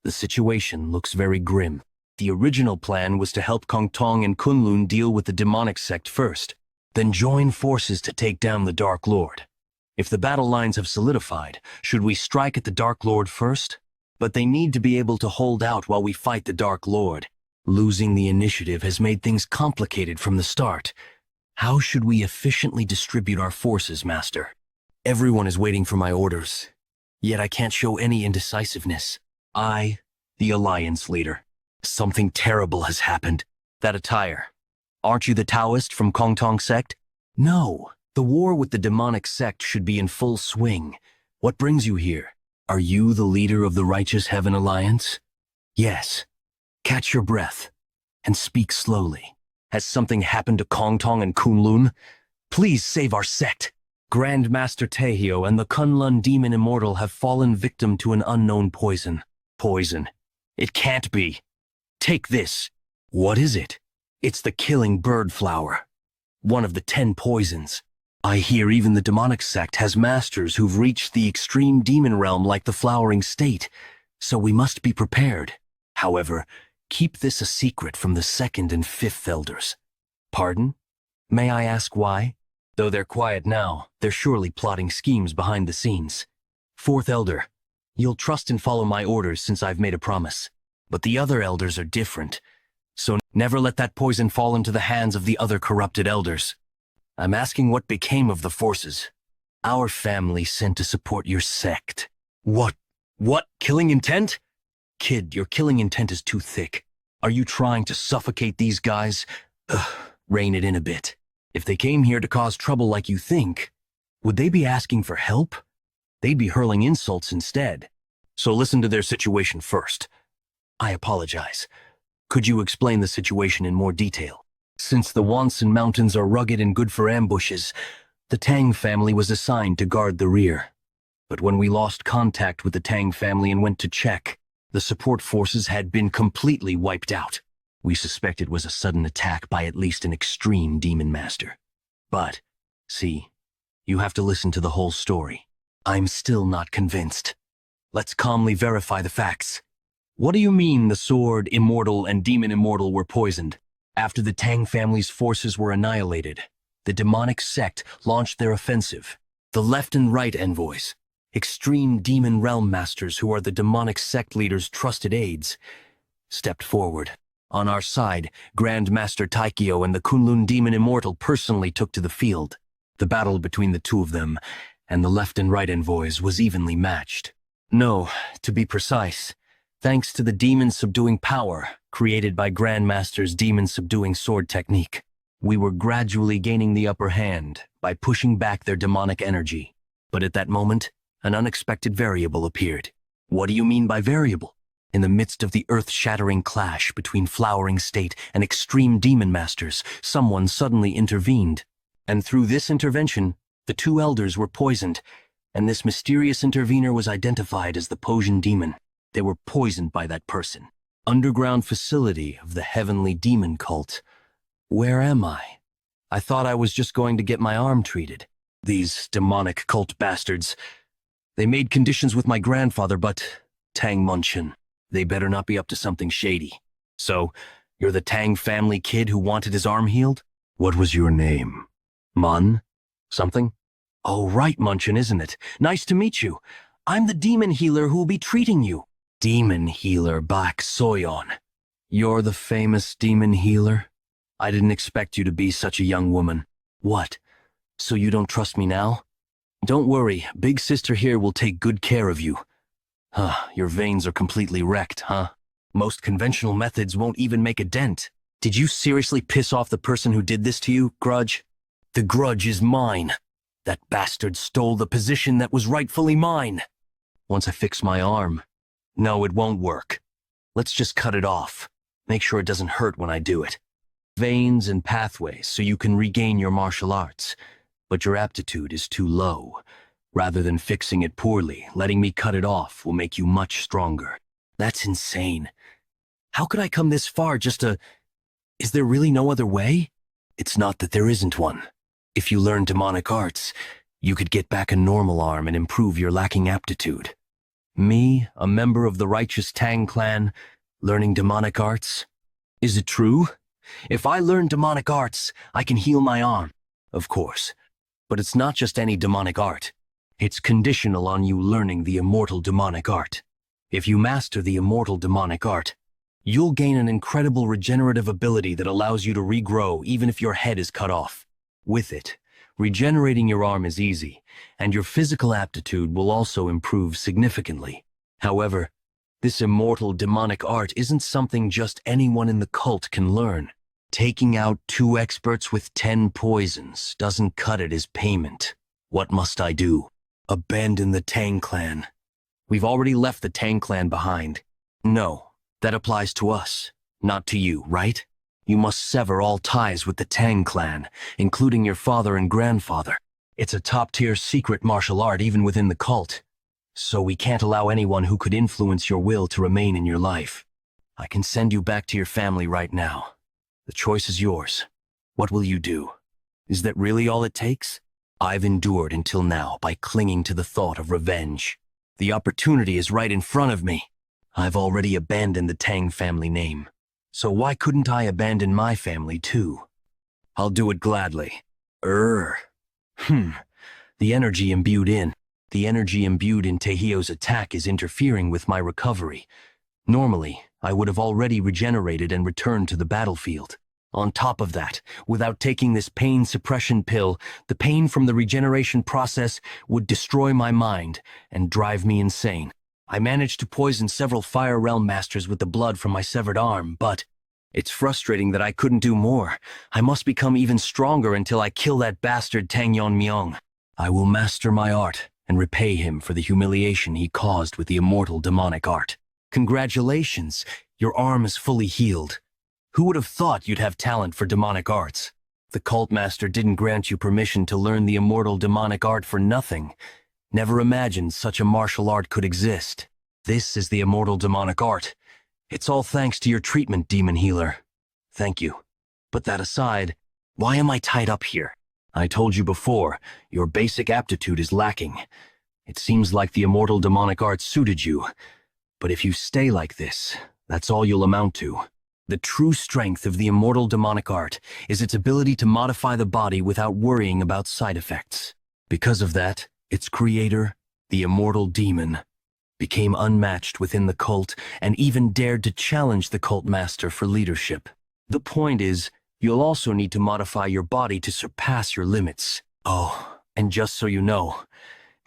the situation looks very grim. The original plan was to help Kong Tong and Kunlun deal with the demonic sect first, then join forces to take down the Dark Lord. If the battle lines have solidified, should we strike at the Dark Lord first? But they need to be able to hold out while we fight the Dark Lord. Losing the initiative has made things complicated from the start. How should we efficiently distribute our forces, Master? Everyone is waiting for my orders, yet I can't show any indecisiveness. I, the Alliance leader. Something terrible has happened. That attire. Aren't you the Taoist from Kong Tong sect? No, the war with the demonic sect should be in full swing. What brings you here? Are you the leader of the Righteous Heaven Alliance? Yes. Catch your breath and speak slowly. Has something happened to Kong Tong and Kunlun? Please save our sect. Grand Master Taehyo and the Kunlun Demon Immortal have fallen victim to an unknown poison. Poison. It can't be. Take this. What is it? It's the killing bird flower. One of the 10 poisons. I hear even the demonic sect has masters who've reached the extreme demon realm like the flowering state, so we must be prepared. However, keep this a secret from the 2nd and 5th elders. Pardon? May I ask why? Though they're quiet now, they're surely plotting schemes behind the scenes. 4th elder, you'll trust and follow my orders since I've made a promise. But the other elders are different, so never let that poison fall into the hands of the other corrupted elders. I'm asking what became of the forces. Our family sent to support your sect. What? Killing intent? Kid, your killing intent is too thick. Are you trying to suffocate these guys? Rein it in a bit. If they came here to cause trouble like you think, would they be asking for help? They'd be hurling insults instead. So listen to their situation first. I apologize. Could you explain the situation in more detail? Since the Wonsan Mountains are rugged and good for ambushes, the Tang family was assigned to guard the rear. But when we lost contact with the Tang family and went to check, the support forces had been completely wiped out. We suspect it was a sudden attack by at least an extreme demon master. But, see, you have to listen to the whole story. I'm still not convinced. Let's calmly verify the facts. What do you mean the Sword Immortal and Demon Immortal were poisoned? After the Tang family's forces were annihilated, the demonic sect launched their offensive. The left and right envoys, extreme demon realm masters who are the demonic sect leader's trusted aides, stepped forward. On our side, Grand Master Taikyo and the Kunlun Demon Immortal personally took to the field. The battle between the two of them and the left and right envoys was evenly matched. No, to be precise, thanks to the demon-subduing power created by Grandmaster's demon-subduing sword technique, we were gradually gaining the upper hand by pushing back their demonic energy. But at that moment, an unexpected variable appeared. What do you mean by variable? In the midst of the earth-shattering clash between Flowering State and extreme demon masters, someone suddenly intervened. And through this intervention, the 2 elders were poisoned, and this mysterious intervener was identified as the Poison Demon. They were poisoned by that person. Underground facility of the heavenly demon cult. Where am I? I thought I was just going to get my arm treated. These demonic cult bastards. They made conditions with my grandfather, but Tang Munchin. They better not be up to something shady. So, you're the Tang family kid who wanted his arm healed? What was your name? Mun? Something? Oh, right, Munchin, isn't it? Nice to meet you. I'm the demon healer who will be treating you. Demon healer Bak Soyeon. You're the famous demon healer? I didn't expect you to be such a young woman. What? So you don't trust me now? Don't worry, big sister here will take good care of you. Your veins are completely wrecked, huh? Most conventional methods won't even make a dent. Did you seriously piss off the person who did this to you, Grudge? The grudge is mine. That bastard stole the position that was rightfully mine. Once I fix my arm. No, it won't work. Let's just cut it off. Make sure it doesn't hurt when I do it. Veins and pathways so you can regain your martial arts. But your aptitude is too low. Rather than fixing it poorly, letting me cut it off will make you much stronger. That's insane. How could I come this far just to... Is there really no other way? It's not that there isn't one. If you learn demonic arts, you could get back a normal arm and improve your lacking aptitude. Me, a member of the righteous Tang clan, learning demonic arts? Is it true? If I learn demonic arts, I can heal my arm. Of course. But it's not just any demonic art. It's conditional on you learning the immortal demonic art. If you master the immortal demonic art, you'll gain an incredible regenerative ability that allows you to regrow even if your head is cut off. With it, regenerating your arm is easy, and your physical aptitude will also improve significantly. However, this immortal demonic art isn't something just anyone in the cult can learn. Taking out 2 experts with 10 poisons doesn't cut it as payment. What must I do? Abandon the Tang clan. We've already left the Tang clan behind. No, that applies to us, not to you, right? You must sever all ties with the Tang clan, including your father and grandfather. It's a top-tier secret martial art even within the cult, so we can't allow anyone who could influence your will to remain in your life. I can send you back to your family right now. The choice is yours. What will you do? Is that really all it takes? I've endured until now by clinging to the thought of revenge. The opportunity is right in front of me. I've already abandoned the Tang family name. So why couldn't I abandon my family too? I'll do it gladly. The energy imbued in Taehyou's attack is interfering with my recovery. Normally, I would have already regenerated and returned to the battlefield. On top of that, without taking this pain suppression pill, the pain from the regeneration process would destroy my mind and drive me insane. I managed to poison several Fire Realm Masters with the blood from my severed arm, but it's frustrating that I couldn't do more. I must become even stronger until I kill that bastard Tang Yeonmyeong. I will master my art and repay him for the humiliation he caused with the immortal demonic art. Congratulations, your arm is fully healed. Who would have thought you'd have talent for demonic arts? The cult master didn't grant you permission to learn the immortal demonic art for nothing. Never imagined such a martial art could exist. This is the immortal demonic art. It's all thanks to your treatment, demon healer. Thank you. But that aside, why am I tied up here? I told you before, your basic aptitude is lacking. It seems like the immortal demonic art suited you. But if you stay like this, that's all you'll amount to. The true strength of the immortal demonic art is its ability to modify the body without worrying about side effects. Because of that, its creator, the immortal demon, became unmatched within the cult and even dared to challenge the cult master for leadership. The point is, you'll also need to modify your body to surpass your limits. Oh, and just so you know,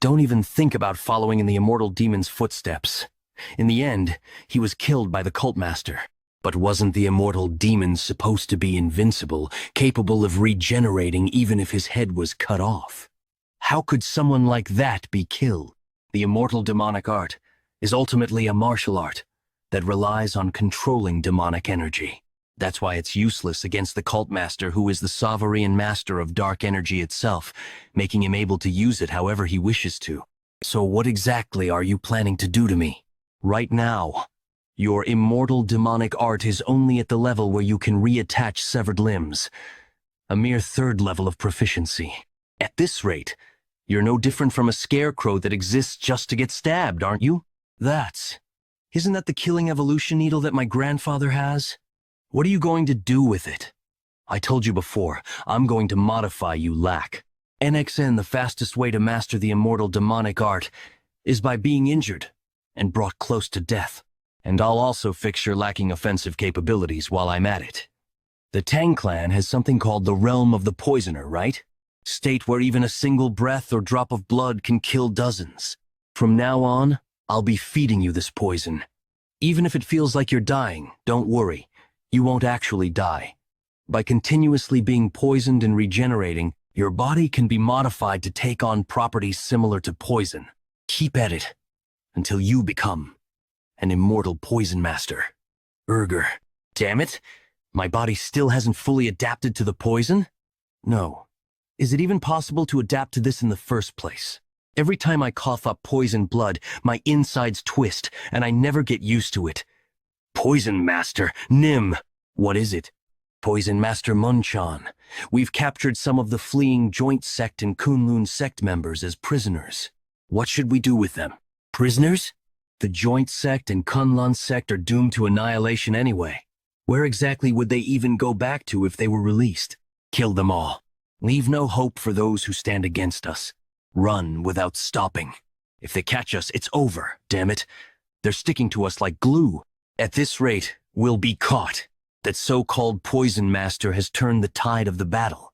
don't even think about following in the immortal demon's footsteps. In the end, he was killed by the cult master. But wasn't the immortal demon supposed to be invincible, capable of regenerating even if his head was cut off? How could someone like that be killed? The immortal demonic art is ultimately a martial art that relies on controlling demonic energy. That's why it's useless against the cult master, who is the sovereign master of dark energy itself, making him able to use it however he wishes to. So what exactly are you planning to do to me? Right now, your immortal demonic art is only at the level where you can reattach severed limbs, a mere 3rd level of proficiency. At this rate, you're no different from a scarecrow that exists just to get stabbed, aren't you? Isn't that the killing evolution needle that my grandfather has? What are you going to do with it? I told you before, I'm going to modify you, lack. NXN, the fastest way to master the immortal demonic art is by being injured and brought close to death. And I'll also fix your lacking offensive capabilities while I'm at it. The Tang clan has something called the Realm of the Poisoner, right? State where even a single breath or drop of blood can kill dozens. From now on, I'll be feeding you this poison. Even if it feels like you're dying, don't worry. You won't actually die. By continuously being poisoned and regenerating, your body can be modified to take on properties similar to poison. Keep at it until you become an immortal poison master. Urger. Damn it! My body still hasn't fully adapted to the poison? No. Is it even possible to adapt to this in the first place? Every time I cough up poison blood, my insides twist, and I never get used to it. Poison Master, Nim! What is it? Poison Master Munchan. We've captured some of the fleeing Joint Sect and Kunlun Sect members as prisoners. What should we do with them? Prisoners? The Joint Sect and Kunlun Sect are doomed to annihilation anyway. Where exactly would they even go back to if they were released? Kill them all. Leave no hope for those who stand against us. Run without stopping. If they catch us, it's over, damn it. They're sticking to us like glue. At this rate, we'll be caught. That so-called Poison Master has turned the tide of the battle.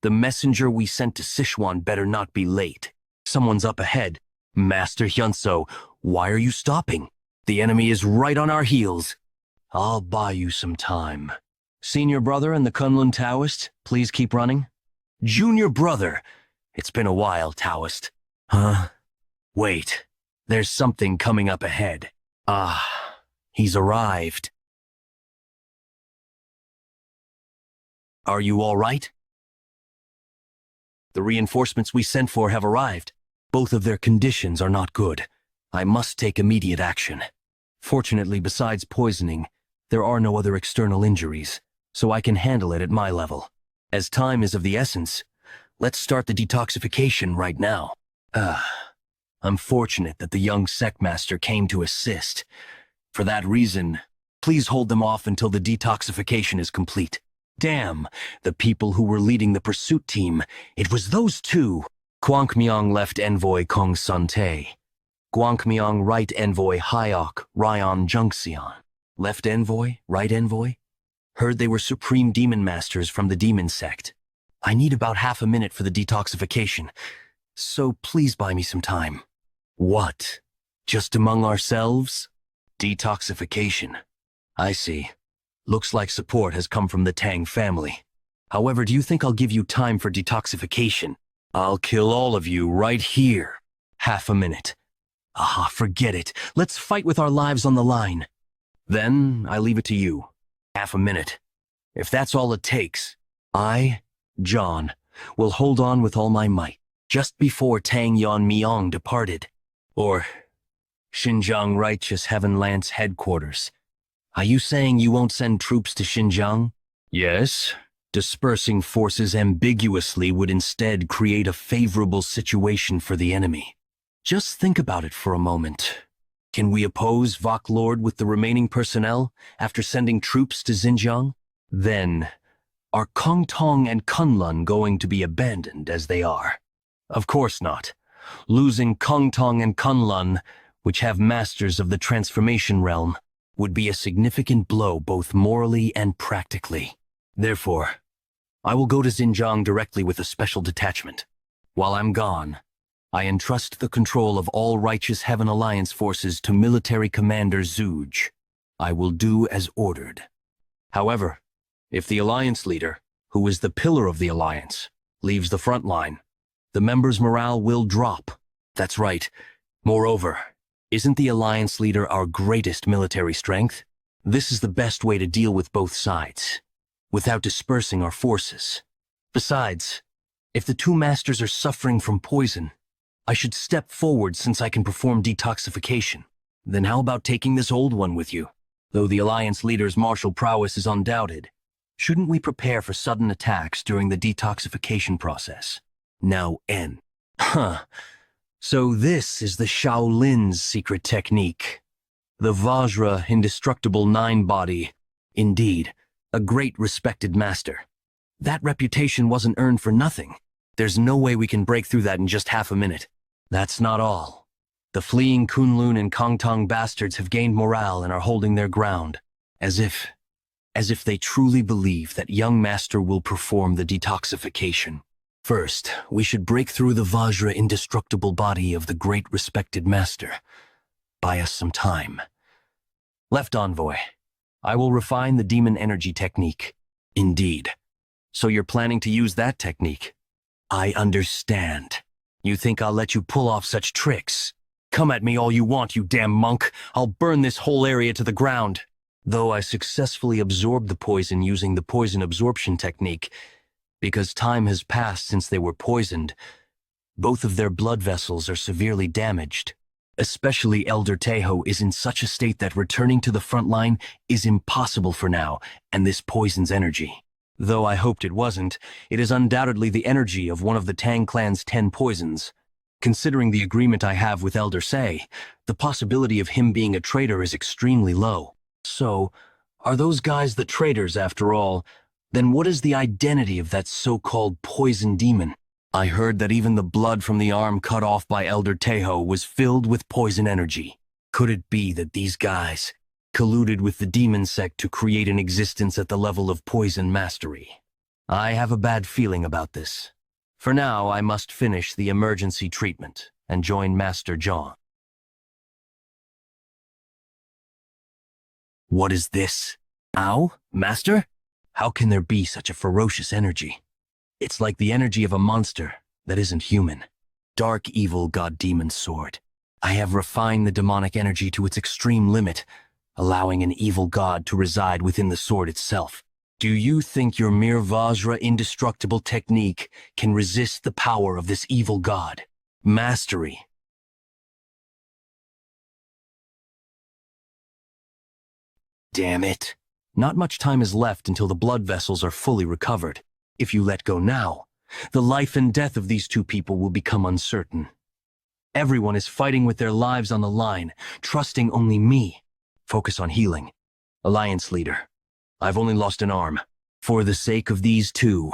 The messenger we sent to Sichuan better not be late. Someone's up ahead. Master Hyunso, why are you stopping? The enemy is right on our heels. I'll buy you some time. Senior brother and the Kunlun Taoist, please keep running. Junior brother, it's been a while, Taoist. Huh? Wait, there's something coming up ahead. Ah, he's arrived. Are you all right? The reinforcements we sent for have arrived. Both of their conditions are not good. I must take immediate action. Fortunately, besides poisoning, there are no other external injuries, so I can handle it at my level. As time is of the essence, let's start the detoxification right now. I'm fortunate that the young Sectmaster came to assist. For that reason, please hold them off until the detoxification is complete. Damn, the people who were leading the pursuit team, it was those two. Guangmyong left envoy Kong Sun-tae. Guangmyong right envoy Hyok Ryan Jungseon. Left envoy, right envoy? Heard they were supreme demon masters from the demon sect. I need about half a minute for the detoxification, so please buy me some time. What? Just among ourselves? Detoxification. I see. Looks like support has come from the Tang family. However, do you think I'll give you time for detoxification? I'll kill all of you right here. Half a minute. Forget it. Let's fight with our lives on the line. Then I leave it to you. Half a minute. If that's all it takes, I, John, will hold on with all my might, just before Tang Yon Myong departed. Or Xinjiang Righteous Heaven Lance headquarters. Are you saying you won't send troops to Xinjiang? Yes. Dispersing forces ambiguously would instead create a favorable situation for the enemy. Just think about it for a moment. Can we oppose Vok Lord with the remaining personnel after sending troops to Xinjiang? Then, are Kongtong and Kunlun going to be abandoned as they are? Of course not. Losing Kongtong and Kunlun, which have masters of the transformation realm, would be a significant blow both morally and practically. Therefore, I will go to Xinjiang directly with a special detachment. While I'm gone, I entrust the control of all Righteous Heaven Alliance forces to Military Commander Zuge. I will do as ordered. However, if the Alliance leader, who is the pillar of the Alliance, leaves the front line, the members' morale will drop. That's right. Moreover, isn't the Alliance leader our greatest military strength? This is the best way to deal with both sides, without dispersing our forces. Besides, if the two masters are suffering from poison, I should step forward since I can perform detoxification. Then how about taking this old one with you? Though the Alliance leader's martial prowess is undoubted, shouldn't we prepare for sudden attacks during the detoxification process? Now N. So this is the Shaolin's secret technique. The Vajra indestructible nine-body. Indeed, a great respected master. That reputation wasn't earned for nothing. There's no way we can break through that in just half a minute. That's not all. The fleeing Kunlun and Kongtong bastards have gained morale and are holding their ground, as if they truly believe that young master will perform the detoxification. First, we should break through the Vajra indestructible body of the great respected master. Buy us some time. Left envoy, I will refine the demon energy technique. Indeed. So you're planning to use that technique? I understand. You think I'll let you pull off such tricks? Come at me all you want, you damn monk. I'll burn this whole area to the ground. Though I successfully absorbed the poison using the poison absorption technique, because time has passed since they were poisoned, both of their blood vessels are severely damaged. Especially Elder Tejo is in such a state that returning to the front line is impossible for now, and this poisons energy. Though I hoped it wasn't, it is undoubtedly the energy of one of the Tang clan's 10 poisons. Considering the agreement I have with Elder Se, the possibility of him being a traitor is extremely low. So, are those guys the traitors after all? Then what is the identity of that so-called poison demon? I heard that even the blood from the arm cut off by Elder Tejo was filled with poison energy. Could it be that these guys colluded with the demon sect to create an existence at the level of poison mastery? I have a bad feeling about this. For now, I must finish the emergency treatment and join Master Zhang. What is this? Ow, Master? How can there be such a ferocious energy? It's like the energy of a monster that isn't human. Dark evil god-demon sword. I have refined the demonic energy to its extreme limit, allowing an evil god to reside within the sword itself. Do you think your mere Vajra indestructible technique can resist the power of this evil god? Mastery. Damn it. Not much time is left until the blood vessels are fully recovered. If you let go now, the life and death of these two people will become uncertain. Everyone is fighting with their lives on the line, trusting only me. Focus on healing. Alliance leader, I've only lost an arm. For the sake of these two,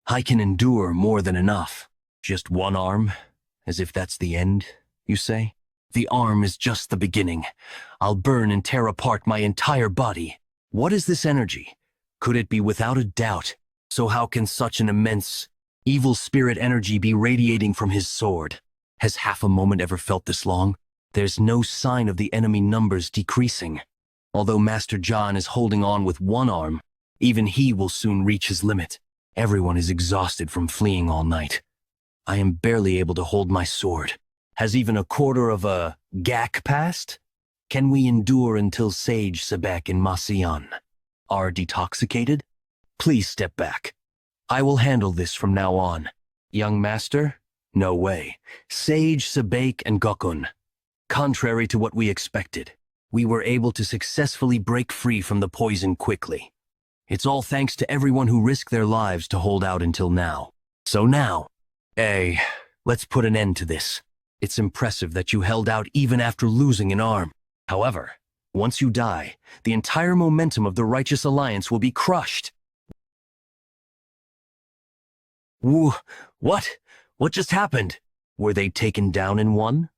I can endure more than enough. Just one arm? As if that's the end, you say? The arm is just the beginning. I'll burn and tear apart my entire body. What is this energy? Could it be without a doubt? So how can such an immense, evil spirit energy be radiating from his sword? Has half a moment ever felt this long? There's no sign of the enemy numbers decreasing. Although Master John is holding on with one arm, even he will soon reach his limit. Everyone is exhausted from fleeing all night. I am barely able to hold my sword. Has even a quarter of a gak passed? Can we endure until Sage Sebek and Masian are detoxicated? Please step back. I will handle this from now on. Young master? No way. Sage, Sebek, and Gokun. Contrary to what we expected, we were able to successfully break free from the poison quickly. It's all thanks to everyone who risked their lives to hold out until now. So now, let's put an end to this. It's impressive that you held out even after losing an arm. However, once you die, the entire momentum of the Righteous Alliance will be crushed. What? What just happened? Were they taken down in one?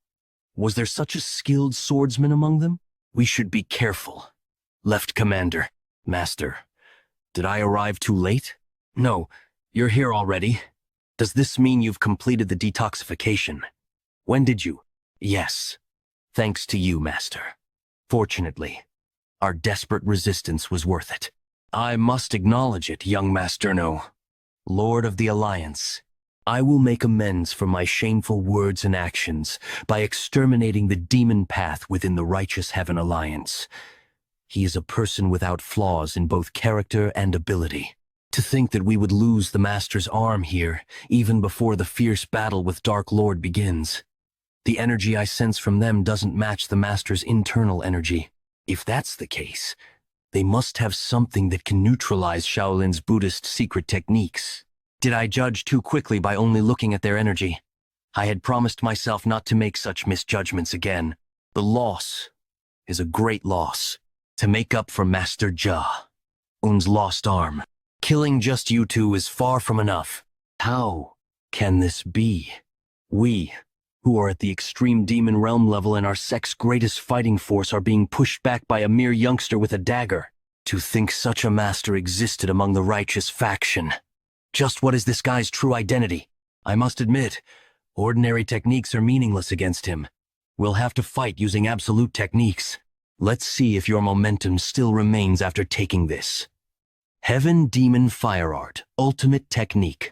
Was there such a skilled swordsman among them? We should be careful. Left Commander. Master. Did I arrive too late? No, you're here already. Does this mean you've completed the detoxification? When did you? Yes. Thanks to you, Master. Fortunately, our desperate resistance was worth it. I must acknowledge it, young Masterno. Lord of the Alliance, I will make amends for my shameful words and actions by exterminating the demon path within the Righteous Heaven Alliance. He is a person without flaws in both character and ability. To think that we would lose the Master's arm here, even before the fierce battle with Dark Lord begins. The energy I sense from them doesn't match the Master's internal energy. If that's the case, they must have something that can neutralize Shaolin's Buddhist secret techniques. Did I judge too quickly by only looking at their energy? I had promised myself not to make such misjudgments again. The loss is a great loss. To make up for Master Un's lost arm, killing just you two is far from enough. How can this be? We, who are at the extreme demon realm level and our sect's greatest fighting force, are being pushed back by a mere youngster with a dagger. To think such a master existed among the righteous faction. Just what is this guy's true identity? I must admit, ordinary techniques are meaningless against him. We'll have to fight using absolute techniques. Let's see if your momentum still remains after taking this. Heaven Demon Fire Art, Ultimate Technique.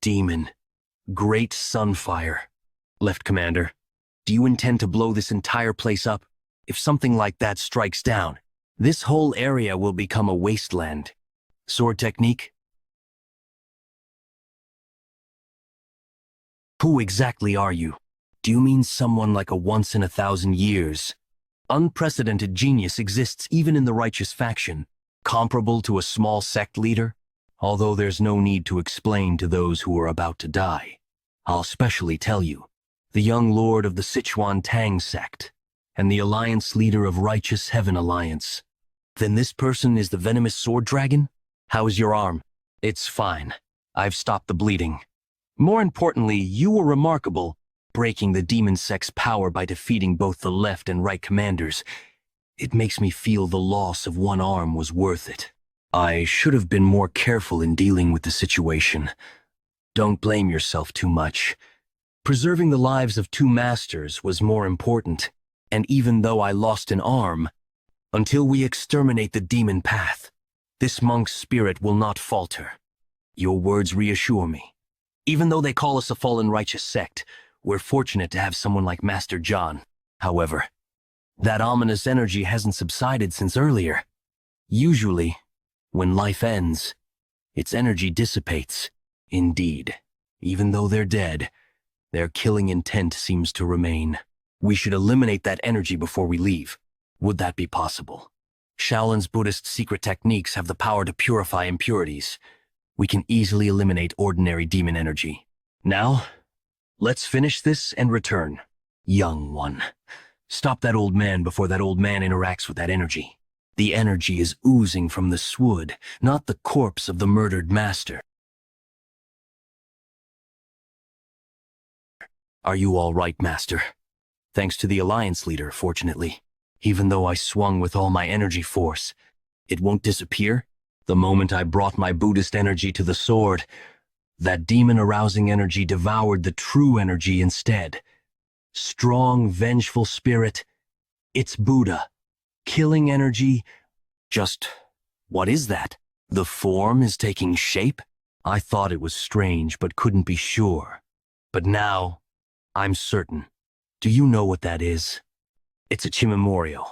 Demon. Great Sunfire. Left Commander, do you intend to blow this entire place up? If something like that strikes down, this whole area will become a wasteland. Sword Technique? Who exactly are you? Do you mean someone like a once-in-a-thousand-years? Unprecedented genius exists even in the righteous faction, comparable to a small sect leader? Although there's no need to explain to those who are about to die. I'll specially tell you. The young lord of the Sichuan Tang sect, and the alliance leader of Righteous Heaven Alliance. Then this person is the venomous sword dragon? How is your arm? It's fine. I've stopped the bleeding. More importantly, you were remarkable, breaking the demon sect's power by defeating both the left and right commanders. It makes me feel the loss of one arm was worth it. I should have been more careful in dealing with the situation. Don't blame yourself too much. Preserving the lives of two masters was more important, and even though I lost an arm, until we exterminate the demon path, this monk's spirit will not falter. Your words reassure me. Even though they call us a fallen righteous sect, we're fortunate to have someone like Master John. However, that ominous energy hasn't subsided since earlier. Usually, when life ends, its energy dissipates. Indeed, even though they're dead, their killing intent seems to remain. We should eliminate that energy before we leave. Would that be possible? Shaolin's Buddhist secret techniques have the power to purify impurities. We can easily eliminate ordinary demon energy. Now, let's finish this and return. Young one, stop that old man before that old man interacts with that energy. The energy is oozing from the swood, not the corpse of the murdered master. Are you all right, Master? Thanks to the Alliance leader, fortunately. Even though I swung with all my energy force, it won't disappear. The moment I brought my Buddhist energy to the sword, that demon-arousing energy devoured the true energy instead. Strong, vengeful spirit. It's Buddha. Killing energy. Just, what is that? The form is taking shape? I thought it was strange, but couldn't be sure. But now, I'm certain. Do you know what that is? It's a Chimamoryo.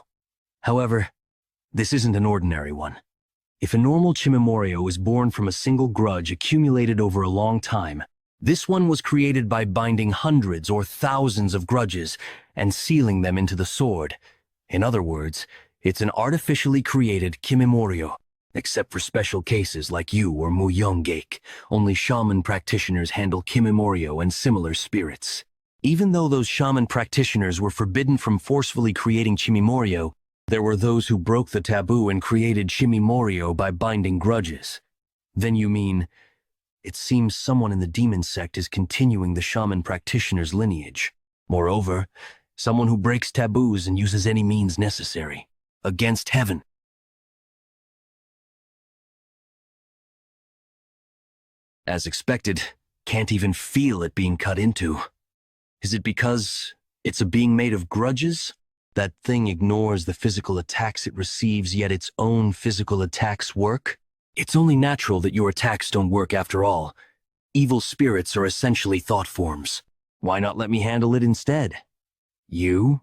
However, this isn't an ordinary one. If a normal Chimamoryo is born from a single grudge accumulated over a long time, this one was created by binding hundreds or thousands of grudges and sealing them into the sword. In other words, it's an artificially created Kimimoryo. Except for special cases like you or Muyongake, only shaman practitioners handle Kimimoryo and similar spirits. Even though those shaman practitioners were forbidden from forcefully creating Chimimoryo, there were those who broke the taboo and created Chimimoryo by binding grudges. Then you mean, it seems someone in the demon sect is continuing the shaman practitioner's lineage. Moreover, someone who breaks taboos and uses any means necessary. Against heaven. As expected, can't even feel it being cut into. Is it because it's a being made of grudges? That thing ignores the physical attacks it receives, yet its own physical attacks work? It's only natural that your attacks don't work after all. Evil spirits are essentially thought forms. Why not let me handle it instead? You?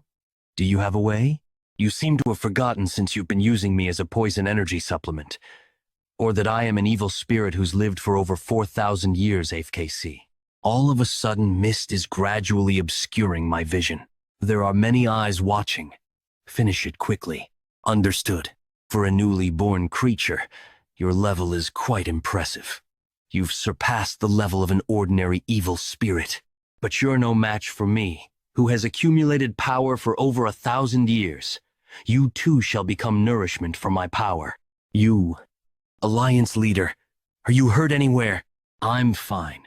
Do you have a way? You seem to have forgotten since you've been using me as a poison energy supplement. Or that I am an evil spirit who's lived for over 4,000 years, AFKC. All of a sudden, mist is gradually obscuring my vision. There are many eyes watching. Finish it quickly. Understood. For a newly born creature, your level is quite impressive. You've surpassed the level of an ordinary evil spirit. But you're no match for me, who has accumulated power for over 1,000 years. You too shall become nourishment for my power. You, Alliance leader, are you hurt anywhere? I'm fine.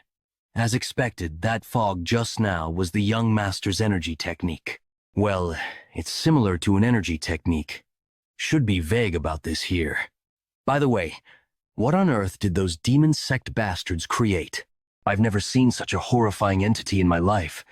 As expected, that fog just now was the young master's energy technique. Well, it's similar to an energy technique. Should be vague about this here. By the way, what on earth did those demon sect bastards create? I've never seen such a horrifying entity in my life.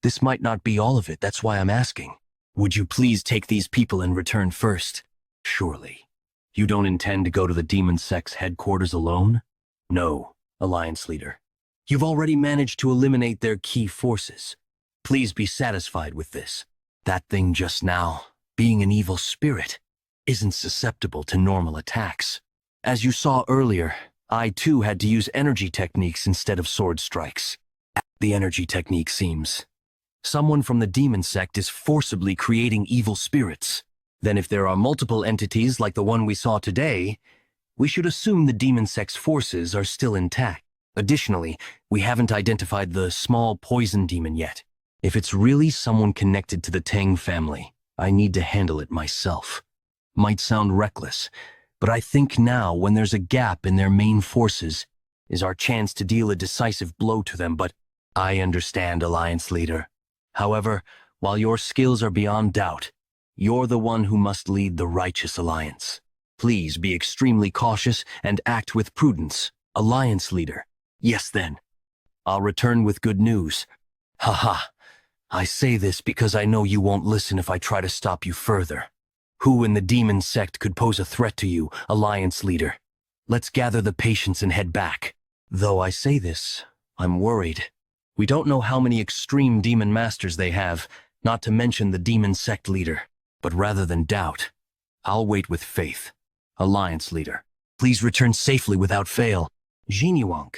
This might not be all of it, that's why I'm asking. Would you please take these people in return first? Surely. You don't intend to go to the demon sect's headquarters alone? No, Alliance Leader. You've already managed to eliminate their key forces. Please be satisfied with this. That thing just now, being an evil spirit, isn't susceptible to normal attacks. As you saw earlier, I too had to use energy techniques instead of sword strikes. The energy technique seems. Someone from the demon sect is forcibly creating evil spirits. Then if there are multiple entities like the one we saw today, we should assume the demon sect's forces are still intact. Additionally, we haven't identified the small poison demon yet. If it's really someone connected to the Tang family, I need to handle it myself. Might sound reckless, but I think now, when there's a gap in their main forces, is our chance to deal a decisive blow to them. But I understand, Alliance Leader. However, while your skills are beyond doubt, you're the one who must lead the righteous alliance. Please be extremely cautious and act with prudence, Alliance Leader. Yes then. I'll return with good news. Haha. I say this because I know you won't listen if I try to stop you further. Who in the demon sect could pose a threat to you, Alliance Leader? Let's gather the patience and head back. Though I say this, I'm worried. We don't know how many extreme demon masters they have, not to mention the demon sect leader. But rather than doubt, I'll wait with faith. Alliance Leader, please return safely without fail. Xiniuank,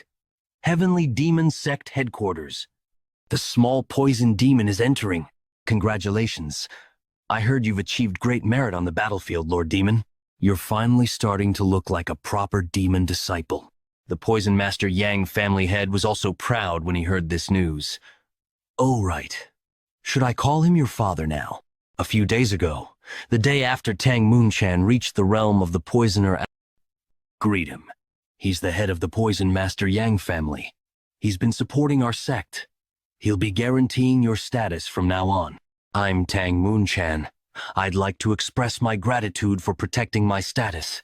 Heavenly Demon Sect Headquarters. The small poison demon is entering. Congratulations. I heard you've achieved great merit on the battlefield, Lord Demon. You're finally starting to look like a proper demon disciple. The Poison Master Yang family head was also proud when he heard this news. Oh, right. Should I call him your father now? A few days ago, the day after Tang Moonchan reached the realm of the poisoner, greet him. He's the head of the Poison Master Yang family. He's been supporting our sect. He'll be guaranteeing your status from now on. I'm Tang Moonchan. I'd like to express my gratitude for protecting my status.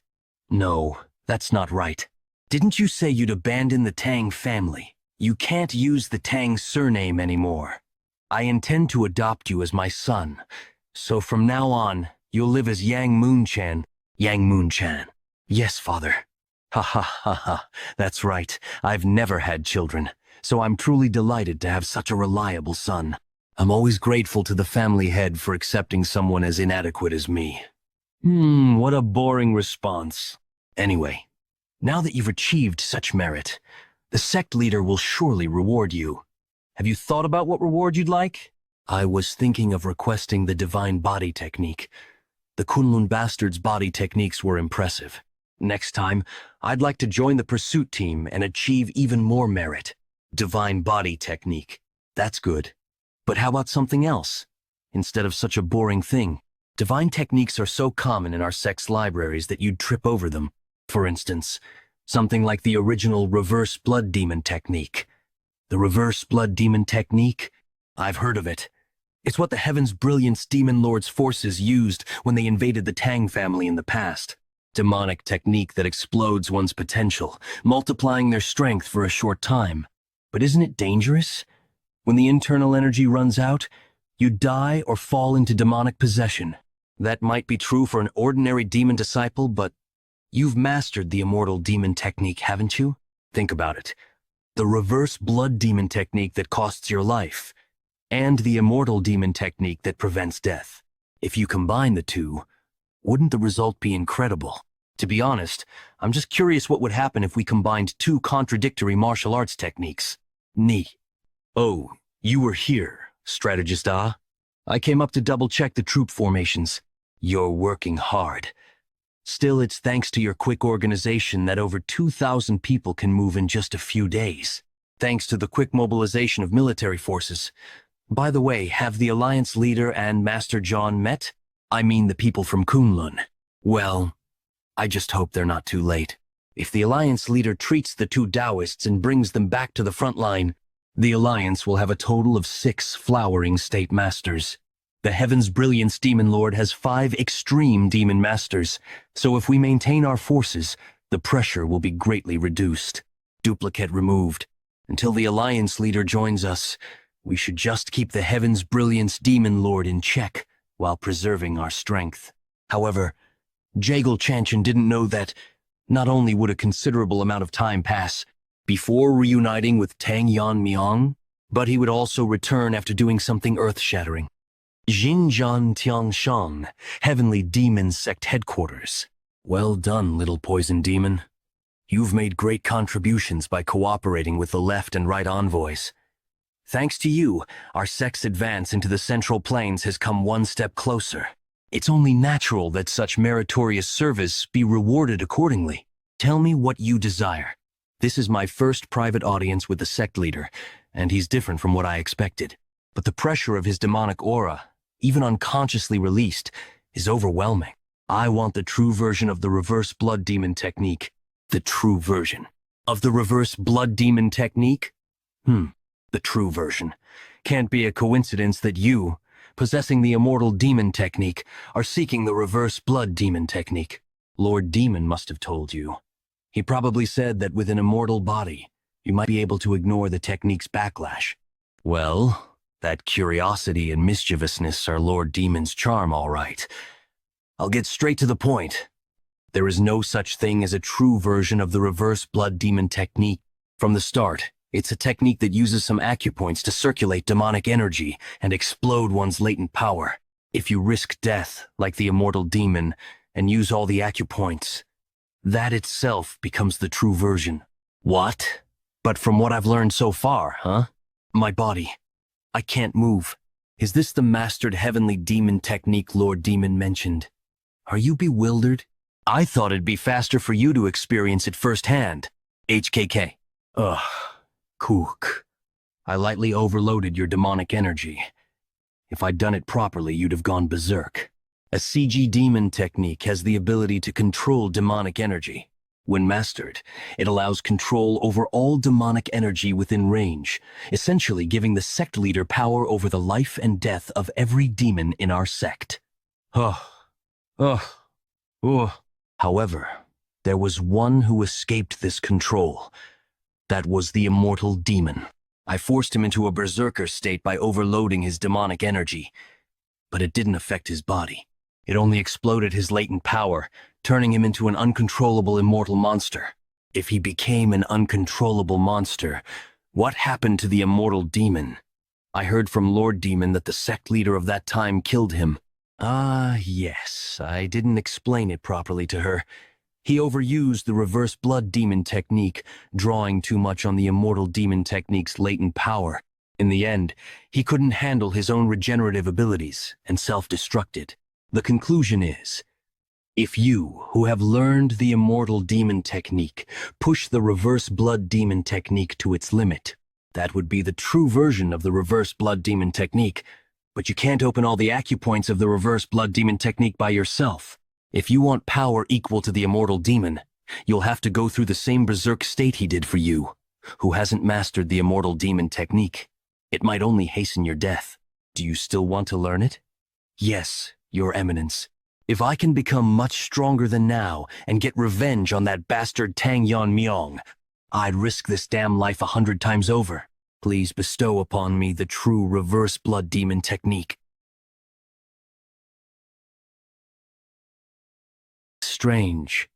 No, that's not right. Didn't you say you'd abandon the Tang family? You can't use the Tang surname anymore. I intend to adopt you as my son. So from now on, you'll live as Yang Moonchan. Yang Moonchan. Yes, father. Ha ha ha ha. That's right. I've never had children, so I'm truly delighted to have such a reliable son. I'm always grateful to the family head for accepting someone as inadequate as me. What a boring response. Anyway, now that you've achieved such merit, the sect leader will surely reward you. Have you thought about what reward you'd like? I was thinking of requesting the divine body technique. The Kunlun bastards' body techniques were impressive. Next time, I'd like to join the pursuit team and achieve even more merit. Divine body technique. That's good. But how about something else? Instead of such a boring thing, divine techniques are so common in our sect's libraries that you'd trip over them. For instance, something like the original reverse blood demon technique. The reverse blood demon technique? I've heard of it. It's what the Heaven's Brilliance Demon Lord's forces used when they invaded the Tang family in the past. Demonic technique that explodes one's potential, multiplying their strength for a short time. But isn't it dangerous? When the internal energy runs out, you die or fall into demonic possession. That might be true for an ordinary demon disciple, but you've mastered the immortal demon technique, haven't you? Think about it. The reverse blood demon technique that costs your life, and the immortal demon technique that prevents death. If you combine the two, wouldn't the result be incredible? To be honest, I'm just curious what would happen if we combined two contradictory martial arts techniques. Ni. Oh, you were here, Strategist Ah. I came up to double-check the troop formations. You're working hard. Still, it's thanks to your quick organization that over 2,000 people can move in just a few days. Thanks to the quick mobilization of military forces. By the way, have the Alliance leader and Master John met? I mean the people from Kunlun. Well, I just hope they're not too late. If the Alliance leader treats the two Taoists and brings them back to the front line, the Alliance will have a total of 6 flowering state masters. The Heaven's Brilliance Demon Lord has 5 extreme demon masters, so if we maintain our forces, the pressure will be greatly reduced. Duplicate removed. Until the Alliance leader joins us, we should just keep the Heaven's Brilliance Demon Lord in check while preserving our strength. However, Jagal Chanchan didn't know that not only would a considerable amount of time pass before reuniting with Tang Yan Miang, but he would also return after doing something earth-shattering. Xinjiang Tiangshan, Heavenly Demon Sect Headquarters. Well done, little poison demon. You've made great contributions by cooperating with the left and right envoys. Thanks to you, our sect's advance into the Central Plains has come one step closer. It's only natural that such meritorious service be rewarded accordingly. Tell me what you desire. This is my first private audience with the sect leader, and he's different from what I expected. But the pressure of his demonic aura, even unconsciously released, is overwhelming. I want the true version of the reverse blood demon technique. The true version of the reverse blood demon technique? The true version. Can't be a coincidence that you, possessing the immortal demon technique, are seeking the reverse blood demon technique. Lord Demon must have told you. He probably said that with an immortal body, you might be able to ignore the technique's backlash. Well, that curiosity and mischievousness are Lord Demon's charm, all right. I'll get straight to the point. There is no such thing as a true version of the reverse blood demon technique. From the start, it's a technique that uses some acupoints to circulate demonic energy and explode one's latent power. If you risk death, like the immortal demon, and use all the acupoints, that itself becomes the true version. What? But from what I've learned so far, huh? My body. I can't move. Is this the mastered heavenly demon technique Lord Demon mentioned? Are you bewildered? I thought it'd be faster for you to experience it firsthand. HKK. Ugh. Kook. I lightly overloaded your demonic energy. If I'd done it properly, you'd have gone berserk. A CG demon technique has the ability to control demonic energy. When mastered, it allows control over all demonic energy within range, essentially giving the sect leader power over the life and death of every demon in our sect. However, there was one who escaped this control. That was the immortal demon. I forced him into a berserker state by overloading his demonic energy, but it didn't affect his body. It only exploded his latent power, turning him into an uncontrollable immortal monster. If he became an uncontrollable monster, what happened to the immortal demon? I heard from Lord Demon that the sect leader of that time killed him. Yes, I didn't explain it properly to her. He overused the reverse blood demon technique, drawing too much on the immortal demon technique's latent power. In the end, he couldn't handle his own regenerative abilities and self-destructed. The conclusion is, if you, who have learned the immortal demon technique, push the reverse blood demon technique to its limit, that would be the true version of the reverse blood demon technique, but you can't open all the acupoints of the reverse blood demon technique by yourself. If you want power equal to the immortal demon, you'll have to go through the same berserk state he did for you, who hasn't mastered the immortal demon technique. It might only hasten your death. Do you still want to learn it? Yes, Your Eminence. If I can become much stronger than now and get revenge on that bastard Tang Yan Miang, I'd risk this damn life 100 times over. Please bestow upon me the true reverse blood demon technique. Strange.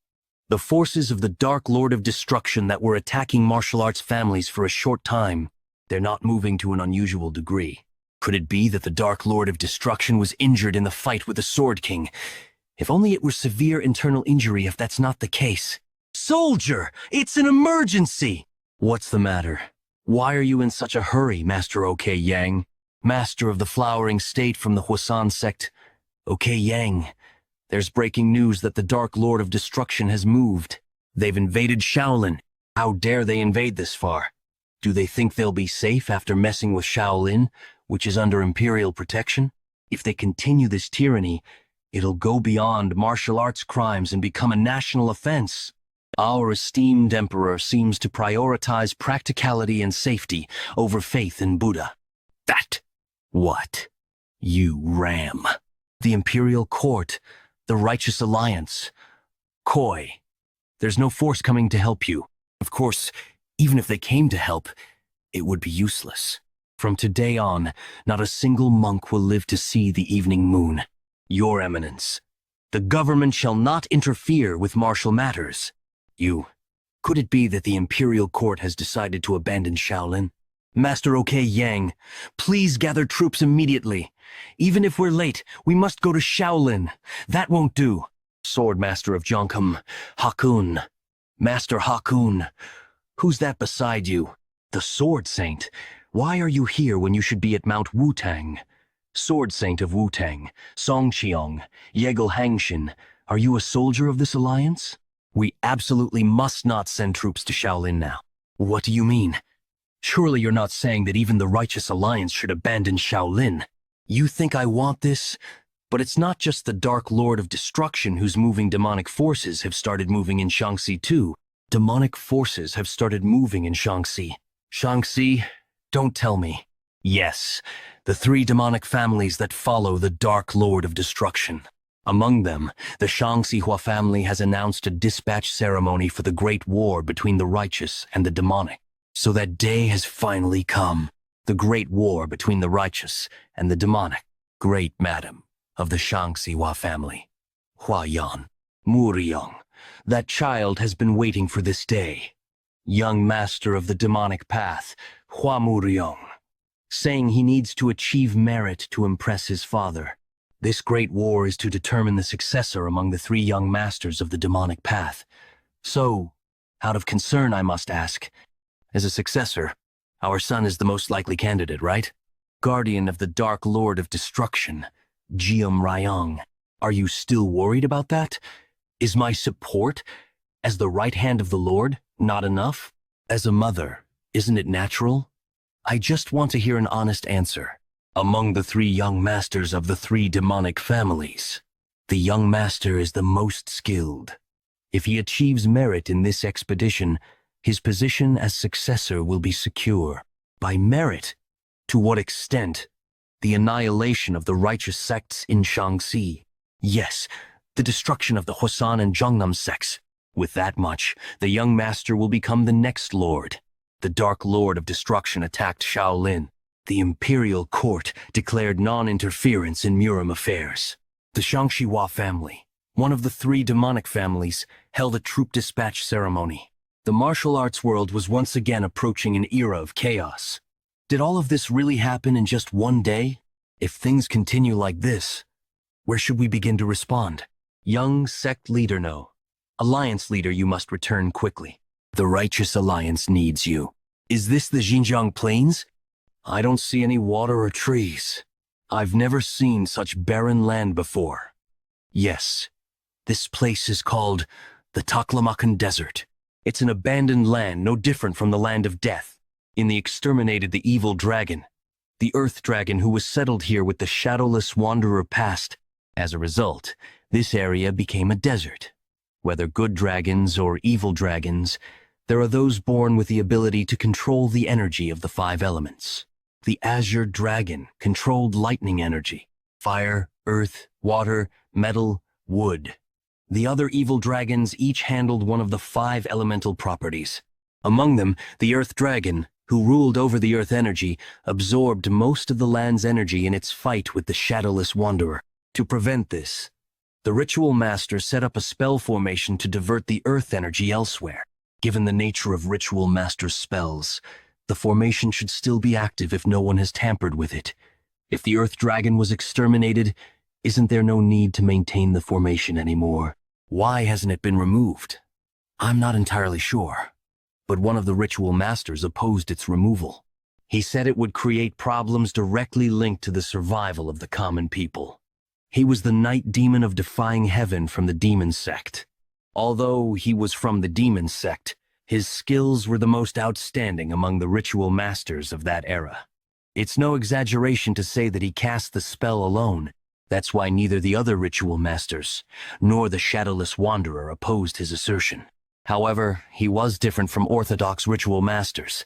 The forces of the Dark Lord of Destruction that were attacking martial arts families for a short time, they're not moving to an unusual degree. Could it be that the Dark Lord of Destruction was injured in the fight with the Sword King? If only it were severe internal injury if that's not the case. Soldier! It's an emergency! What's the matter? Why are you in such a hurry, Master OK Yang? Master of the Flowering State from the Huasan sect. OK Yang, there's breaking news that the Dark Lord of Destruction has moved. They've invaded Shaolin. How dare they invade this far? Do they think they'll be safe after messing with Shaolin, which is under imperial protection? If they continue this tyranny, it'll go beyond martial arts crimes and become a national offense. Our esteemed emperor seems to prioritize practicality and safety over faith in Buddha. That. What? You ram. The imperial court, the righteous alliance. Coy. There's no force coming to help you. Of course, even if they came to help, it would be useless. From today on, not a single monk will live to see the evening moon. Your Eminence, the government shall not interfere with martial matters. Could it be that the imperial court has decided to abandon Shaolin? Master OK Yang, please gather troops immediately. Even if we're late, we must go to Shaolin. That won't do. Swordmaster of Jonkum, Hakun. Master Hakun, who's that beside you? The Sword Saint. Why are you here when you should be at Mount Wutang? Sword Saint of Wutang, Songqiong, Yegel Hangshin, are you a soldier of this alliance? We absolutely must not send troops to Shaolin now. What do you mean? Surely you're not saying that even the Righteous Alliance should abandon Shaolin. You think I want this? But it's not just the Dark Lord of Destruction whose moving demonic forces have started moving in Shaanxi too. Demonic forces have started moving in Shaanxi. Shaanxi, don't tell me. Yes, the three demonic families that follow the Dark Lord of Destruction. Among them, the Shaanxihua family has announced a dispatch ceremony for the Great War between the righteous and the demonic. So that day has finally come. The Great War between the righteous and the demonic. Great Madam of the Shaanxihua family. Huayan, Muriyong, that child has been waiting for this day. Young master of the demonic path, Hua Muriyong, saying he needs to achieve merit to impress his father. This great war is to determine the successor among the three young masters of the demonic path. So, out of concern, I must ask, as a successor, our son is the most likely candidate, right? Guardian of the Dark Lord of Destruction, Jium Ryong. Are you still worried about that? Is my support, as the right hand of the Lord, not enough? As a mother, isn't it natural? I just want to hear an honest answer. Among the three young masters of the three demonic families, the young master is the most skilled. If he achieves merit in this expedition, his position as successor will be secure. By merit? To what extent? The annihilation of the righteous sects in Shaanxi. Yes, the destruction of the Huasan and Zhongnam sects. With that much, the young master will become the next lord. The Dark Lord of Destruction attacked Shaolin. The imperial court declared non-interference in Murim affairs. The Shaanxihua family, one of the three demonic families, held a troop dispatch ceremony. The martial arts world was once again approaching an era of chaos. Did all of this really happen in just one day? If things continue like this, where should we begin to respond? Young sect leader no. Alliance leader, you must return quickly. The Righteous Alliance needs you. Is this the Xinjiang Plains? I don't see any water or trees. I've never seen such barren land before. Yes, this place is called the Taklamakan Desert. It's an abandoned land, no different from the land of death. In the exterminated the evil dragon, the earth dragon who was settled here with the shadowless wanderer past. As a result, this area became a desert. Whether good dragons or evil dragons, there are those born with the ability to control the energy of the five elements. The Azure Dragon controlled lightning energy, fire, earth, water, metal, wood. The other evil dragons each handled one of the five elemental properties. Among them, the Earth Dragon, who ruled over the earth energy, absorbed most of the land's energy in its fight with the shadowless wanderer. To prevent this, the ritual master set up a spell formation to divert the earth energy elsewhere. Given the nature of ritual master's spells, the formation should still be active if no one has tampered with it. If the Earth Dragon was exterminated, isn't there no need to maintain the formation anymore? Why hasn't it been removed? I'm not entirely sure, but one of the ritual masters opposed its removal. He said it would create problems directly linked to the survival of the common people. He was the Night Demon of Defying Heaven from the Demon Sect. Although he was from the Demon Sect, his skills were the most outstanding among the ritual masters of that era. It's no exaggeration to say that he cast the spell alone. That's why neither the other ritual masters nor the shadowless wanderer opposed his assertion. However, he was different from orthodox ritual masters.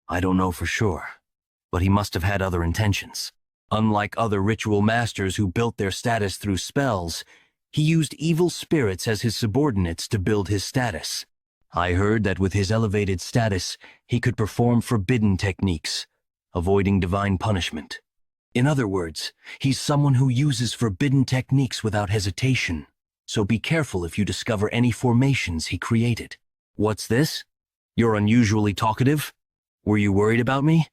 I don't know for sure, but he must have had other intentions. Unlike other ritual masters who built their status through spells, he used evil spirits as his subordinates to build his status. I heard that with his elevated status, he could perform forbidden techniques, avoiding divine punishment. In other words, he's someone who uses forbidden techniques without hesitation, so be careful if you discover any formations he created. What's this? You're unusually talkative? Were you worried about me?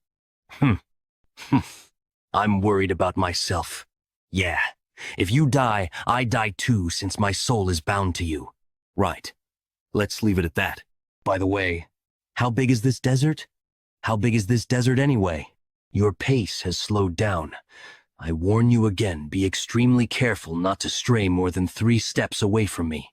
I'm worried about myself. Yeah, if you die, I die too, since my soul is bound to you. Right. Let's leave it at that. By the way, how big is this desert? How big is this desert anyway? Your pace has slowed down. I warn you again, be extremely careful not to stray more than 3 steps away from me.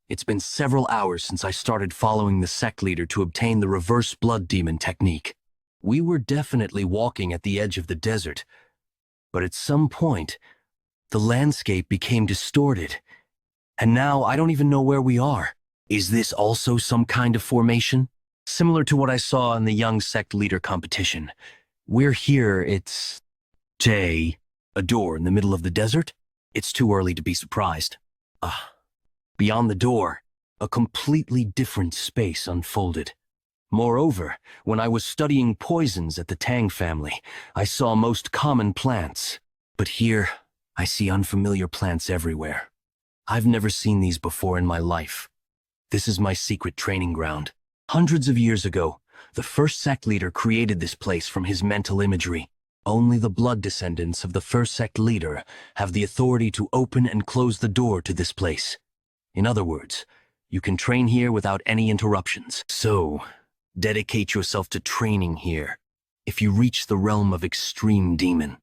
It's been several hours since I started following the sect leader to obtain the reverse blood demon technique. We were definitely walking at the edge of the desert, but at some point, the landscape became distorted, and now I don't even know where we are. Is this also some kind of formation? Similar to what I saw in the young sect leader competition. We're here, it's... Jay, a door in the middle of the desert? It's too early to be surprised. Beyond the door, a completely different space unfolded. Moreover, when I was studying poisons at the Tang family, I saw most common plants. But here, I see unfamiliar plants everywhere. I've never seen these before in my life. This is my secret training ground. Hundreds of years ago, the first sect leader created this place from his mental imagery. Only the blood descendants of the first sect leader have the authority to open and close the door to this place. In other words, you can train here without any interruptions. So, dedicate yourself to training here. If you reach the realm of extreme demon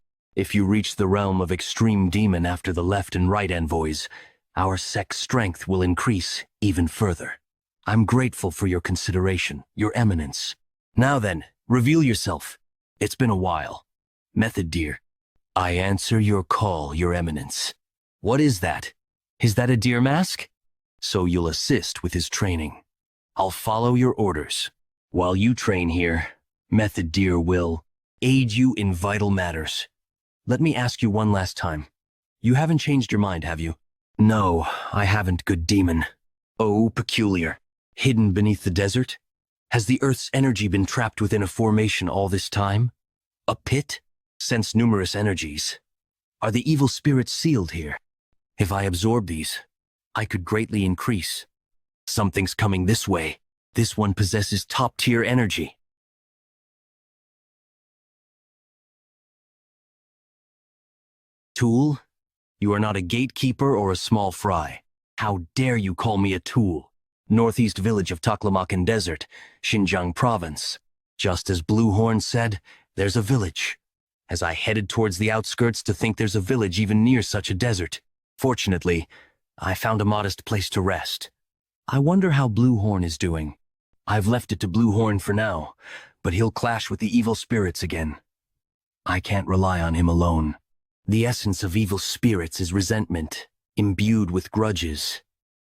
after the left and right envoys, our sect's strength will increase even further. I'm grateful for your consideration, Your Eminence. Now then, reveal yourself. It's been a while. Method, dear. I answer your call, Your Eminence. What is that? Is that a deer mask? So you'll assist with his training. I'll follow your orders. While you train here, Method Deer will aid you in vital matters. Let me ask you one last time. You haven't changed your mind, have you? No, I haven't, good demon. Oh, peculiar. Hidden beneath the desert? Has the Earth's energy been trapped within a formation all this time? A pit? Sense numerous energies. Are the evil spirits sealed here? If I absorb these, I could greatly increase. Something's coming this way. This one possesses top-tier energy. Tool? You are not a gatekeeper or a small fry. How dare you call me a tool? Northeast village of Taklamakan Desert, Xinjiang Province. Just as Bluehorn said, there's a village. As I headed towards the outskirts to think there's a village even near such a desert. Fortunately, I found a modest place to rest. I wonder how Bluehorn is doing. I've left it to Bluehorn for now, but he'll clash with the evil spirits again. I can't rely on him alone. The essence of evil spirits is resentment, imbued with grudges.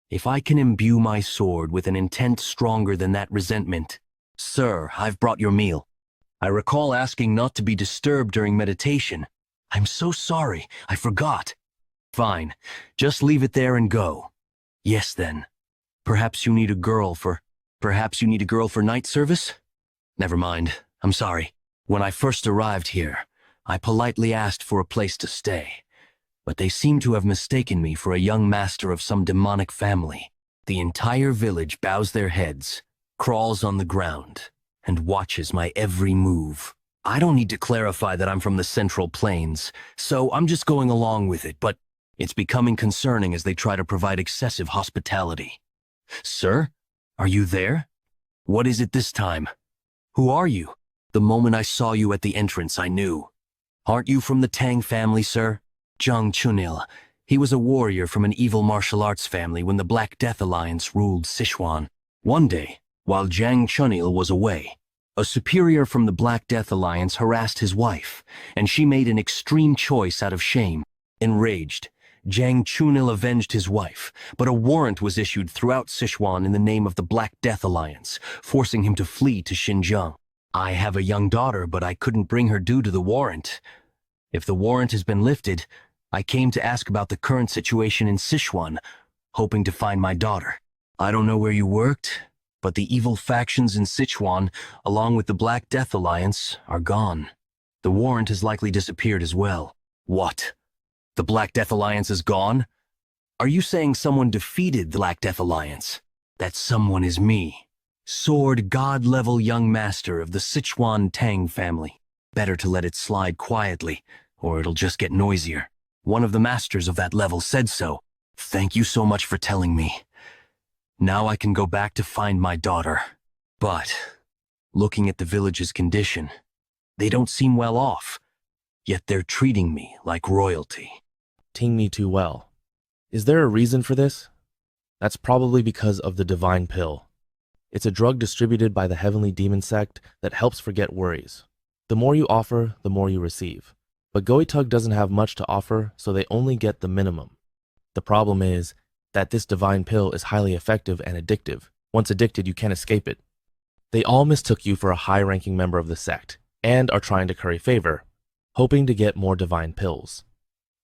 If I can imbue my sword with an intent stronger than that resentment... Sir, I've brought your meal. I recall asking not to be disturbed during meditation. I'm so sorry, I forgot. Fine, just leave it there and go. Yes then. Perhaps you need a girl for night service? Never mind, I'm sorry. When I first arrived here, I politely asked for a place to stay, but they seem to have mistaken me for a young master of some demonic family. The entire village bows their heads, crawls on the ground, and watches my every move. I don't need to clarify that I'm from the Central Plains, so I'm just going along with it, but it's becoming concerning as they try to provide excessive hospitality. Sir, are you there? What is it this time? Who are you? The moment I saw you at the entrance, I knew. Aren't you from the Tang family, sir? Zhang Chunil. He was a warrior from an evil martial arts family when the Black Death Alliance ruled Sichuan. One day, while Zhang Chunil was away, a superior from the Black Death Alliance harassed his wife, and she made an extreme choice out of shame. Enraged, Jiang Chunil avenged his wife, but a warrant was issued throughout Sichuan in the name of the Black Death Alliance, forcing him to flee to Xinjiang. I have a young daughter, but I couldn't bring her due to the warrant. If the warrant has been lifted, I came to ask about the current situation in Sichuan, hoping to find my daughter. I don't know where you worked, but the evil factions in Sichuan, along with the Black Death Alliance, are gone. The warrant has likely disappeared as well. What? The Black Death Alliance is gone? Are you saying someone defeated the Black Death Alliance? That someone is me, Sword God-level young master of the Sichuan Tang family. Better to let it slide quietly, or it'll just get noisier. One of the masters of that level said so. Thank you so much for telling me. Now I can go back to find my daughter. But, looking at the village's condition, they don't seem well off, yet they're treating me like royalty. Ting me too well. Is there a reason for this? That's probably because of the divine pill. It's a drug distributed by the heavenly demon sect that helps forget worries. The more you offer, the more you receive. But Goitug doesn't have much to offer, so they only get the minimum. The problem is that this divine pill is highly effective and addictive. Once addicted, you can't escape it. They all mistook you for a high-ranking member of the sect, and are trying to curry favor, hoping to get more divine pills.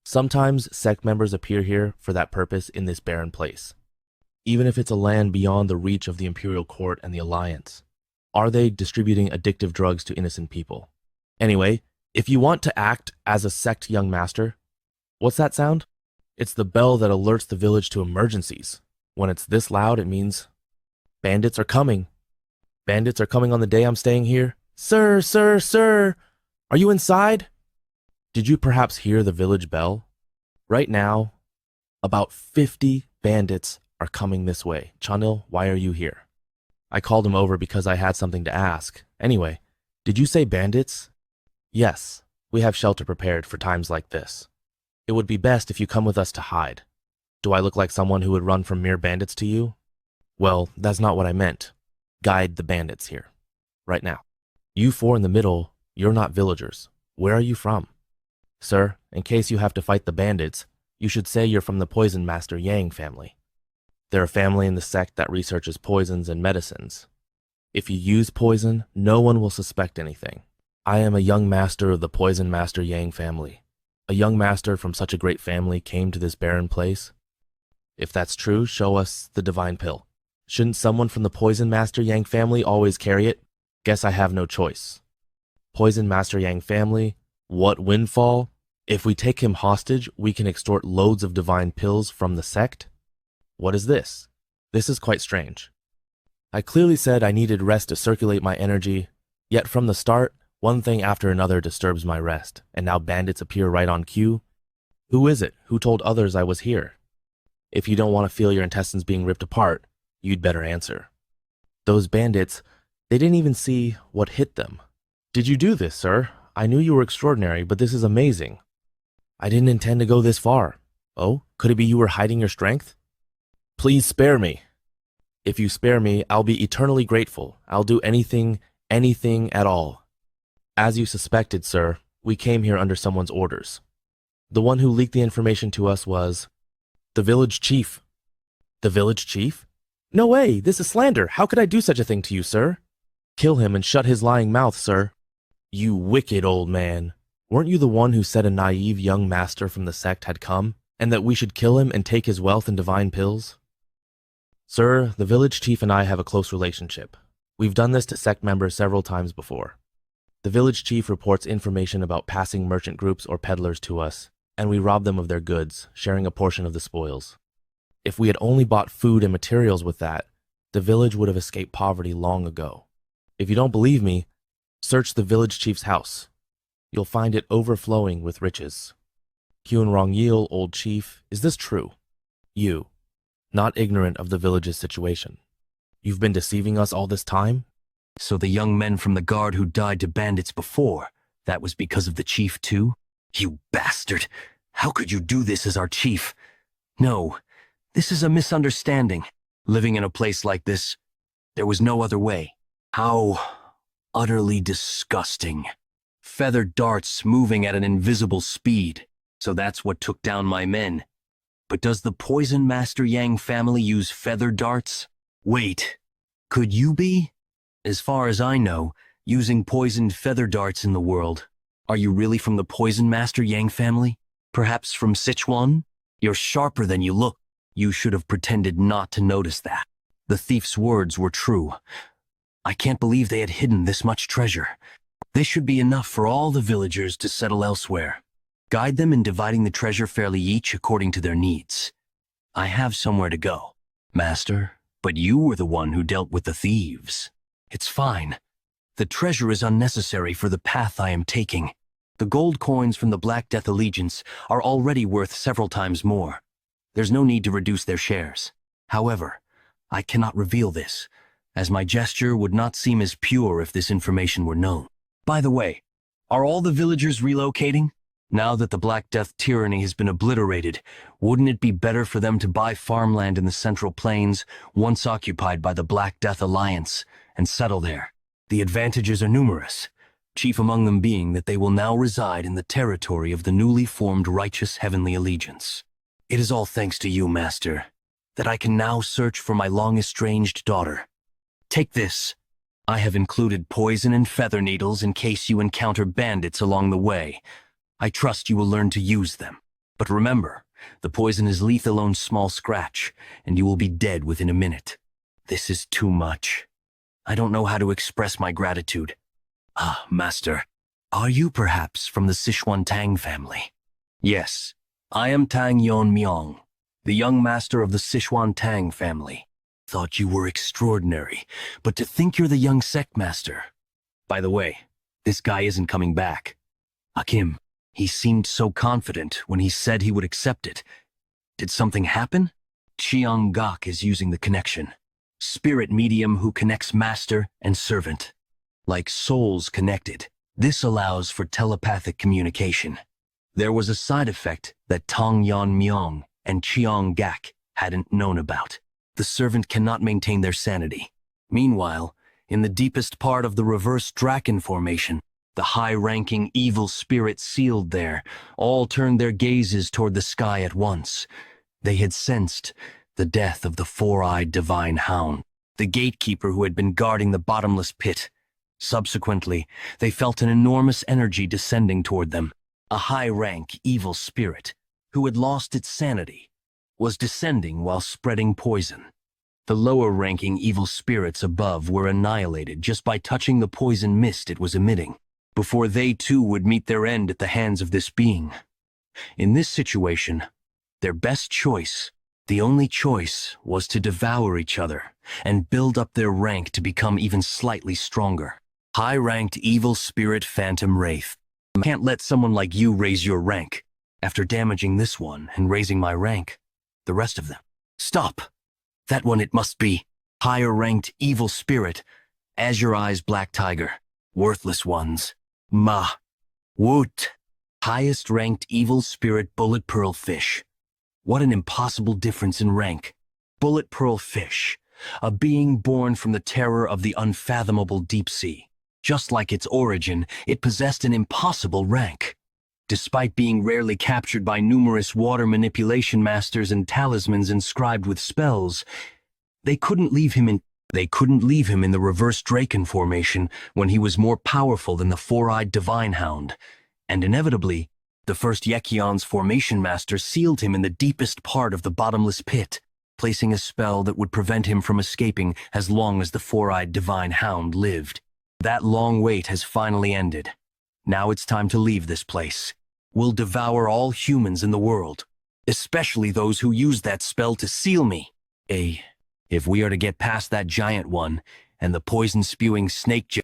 Sometimes sect members appear here for that purpose in this barren place, even if it's a land beyond the reach of the Imperial Court and the Alliance. Are they distributing addictive drugs to innocent people? Anyway, if you want to act as a sect young master, what's that sound? It's the bell that alerts the village to emergencies. When it's this loud, it means bandits are coming. Bandits are coming on the day I'm staying here. Sir, sir, sir, are you inside? Did you perhaps hear the village bell? Right now, about 50 bandits are coming this way. Chunil, why are you here? I called him over because I had something to ask. Anyway, did you say bandits? Yes, we have shelter prepared for times like this. It would be best if you come with us to hide. Do I look like someone who would run from mere bandits to you? Well, that's not what I meant. Guide the bandits here, right now. You four in the middle, you're not villagers. Where are you from? Sir, in case you have to fight the bandits, you should say you're from the Poison Master Yang family. They're a family in the sect that researches poisons and medicines. If you use poison, no one will suspect anything. I am a young master of the Poison Master Yang family. A young master from such a great family came to this barren place. If that's true, show us the divine pill. Shouldn't someone from the Poison Master Yang family always carry it? Guess I have no choice. Poison Master Yang family, what windfall? If we take him hostage, we can extort loads of divine pills from the sect? What is this? This is quite strange. I clearly said I needed rest to circulate my energy, yet from the start, one thing after another disturbs my rest, and now bandits appear right on cue. Who is it? Who told others I was here? If you don't want to feel your intestines being ripped apart, you'd better answer. Those bandits, they didn't even see what hit them. Did you do this, sir? I knew you were extraordinary, but this is amazing. I didn't intend to go this far. Oh, could it be you were hiding your strength? Please spare me. If you spare me, I'll be eternally grateful. I'll do anything at all. As you suspected, sir, we came here under someone's orders. The one who leaked the information to us was the village chief. The village chief? No way, this is slander. How could I do such a thing to you, sir? Kill him and shut his lying mouth, sir. You wicked old man. Weren't you the one who said a naive young master from the sect had come, and that we should kill him and take his wealth and divine pills? Sir, the village chief and I have a close relationship. We've done this to sect members several times before. The village chief reports information about passing merchant groups or peddlers to us, and we rob them of their goods, sharing a portion of the spoils. If we had only bought food and materials with that, the village would have escaped poverty long ago. If you don't believe me, search the village chief's house. You'll find it overflowing with riches. Kyun Rong Yil, old chief, is this true? You, not ignorant of the village's situation. You've been deceiving us all this time? So the young men from the guard who died to bandits before, that was because of the chief too? You bastard! How could you do this as our chief? No, this is a misunderstanding. Living in a place like this, there was no other way. How utterly disgusting. Feathered darts moving at an invisible speed. So that's what took down my men. But does the Poison Master Yang family use feather darts? Wait, could you be? As far as I know, using poisoned feather darts in the world. Are you really from the Poison Master Yang family? Perhaps from Sichuan? You're sharper than you look. You should have pretended not to notice that. The thief's words were true. I can't believe they had hidden this much treasure. This should be enough for all the villagers to settle elsewhere. Guide them in dividing the treasure fairly each according to their needs. I have somewhere to go, Master, but you were the one who dealt with the thieves. It's fine. The treasure is unnecessary for the path I am taking. The gold coins from the Black Death Allegiance are already worth several times more. There's no need to reduce their shares. However, I cannot reveal this, as my gesture would not seem as pure if this information were known. By the way, are all the villagers relocating? Now that the Black Death tyranny has been obliterated, wouldn't it be better for them to buy farmland in the Central Plains, once occupied by the Black Death Alliance, and settle there? The advantages are numerous, chief among them being that they will now reside in the territory of the newly formed Righteous Heavenly Allegiance. It is all thanks to you, Master, that I can now search for my long-estranged daughter. Take this. I have included poison and feather needles in case you encounter bandits along the way. I trust you will learn to use them. But remember, the poison is lethal on small scratch, and you will be dead within a minute. This is too much. I don't know how to express my gratitude. Ah, Master, are you perhaps from the Sichuan Tang family? Yes, I am Tang Yon Myong, the young master of the Sichuan Tang family. Thought you were extraordinary, but to think you're the young sect master. By the way, this guy isn't coming back. Akim, he seemed so confident when he said he would accept it. Did something happen? Chiang Gok is using the connection. Spirit medium who connects master and servant. Like souls connected, this allows for telepathic communication. There was a side effect that Tong Yan Myong and Chiang Gak hadn't known about. The servant cannot maintain their sanity. Meanwhile, in the deepest part of the reverse Draken formation, the high-ranking evil spirits sealed there all turned their gazes toward the sky at once. They had sensed the death of the four-eyed divine hound, the gatekeeper who had been guarding the bottomless pit. Subsequently, they felt an enormous energy descending toward them. A high-rank evil spirit, who had lost its sanity, was descending while spreading poison. The lower-ranking evil spirits above were annihilated just by touching the poison mist it was emitting, before they too would meet their end at the hands of this being. In this situation, their best choice, the only choice, was to devour each other and build up their rank to become even slightly stronger. High-ranked evil spirit Phantom Wraith. I can't let someone like you raise your rank. After damaging this one and raising my rank, the rest of them. Stop! That one it must be. Higher-ranked evil spirit, Azure Eyes Black Tiger. Worthless ones. Ma. Woot. Highest-ranked evil spirit Bullet Pearl Fish. What an impossible difference in rank. Bullet Pearl Fish, a being born from the terror of the unfathomable deep sea. Just like its origin, it possessed an impossible rank. Despite being rarely captured by numerous water manipulation masters and talismans inscribed with spells, they couldn't leave him in the reverse Draken formation when he was more powerful than the four-eyed Divine Hound, and inevitably, the first Yekion's formation master sealed him in the deepest part of the bottomless pit, placing a spell that would prevent him from escaping as long as the four-eyed Divine Hound lived. That long wait has finally ended. Now it's time to leave this place. We'll devour all humans in the world, especially those who used that spell to seal me. If we are to get past that giant one and the poison-spewing snake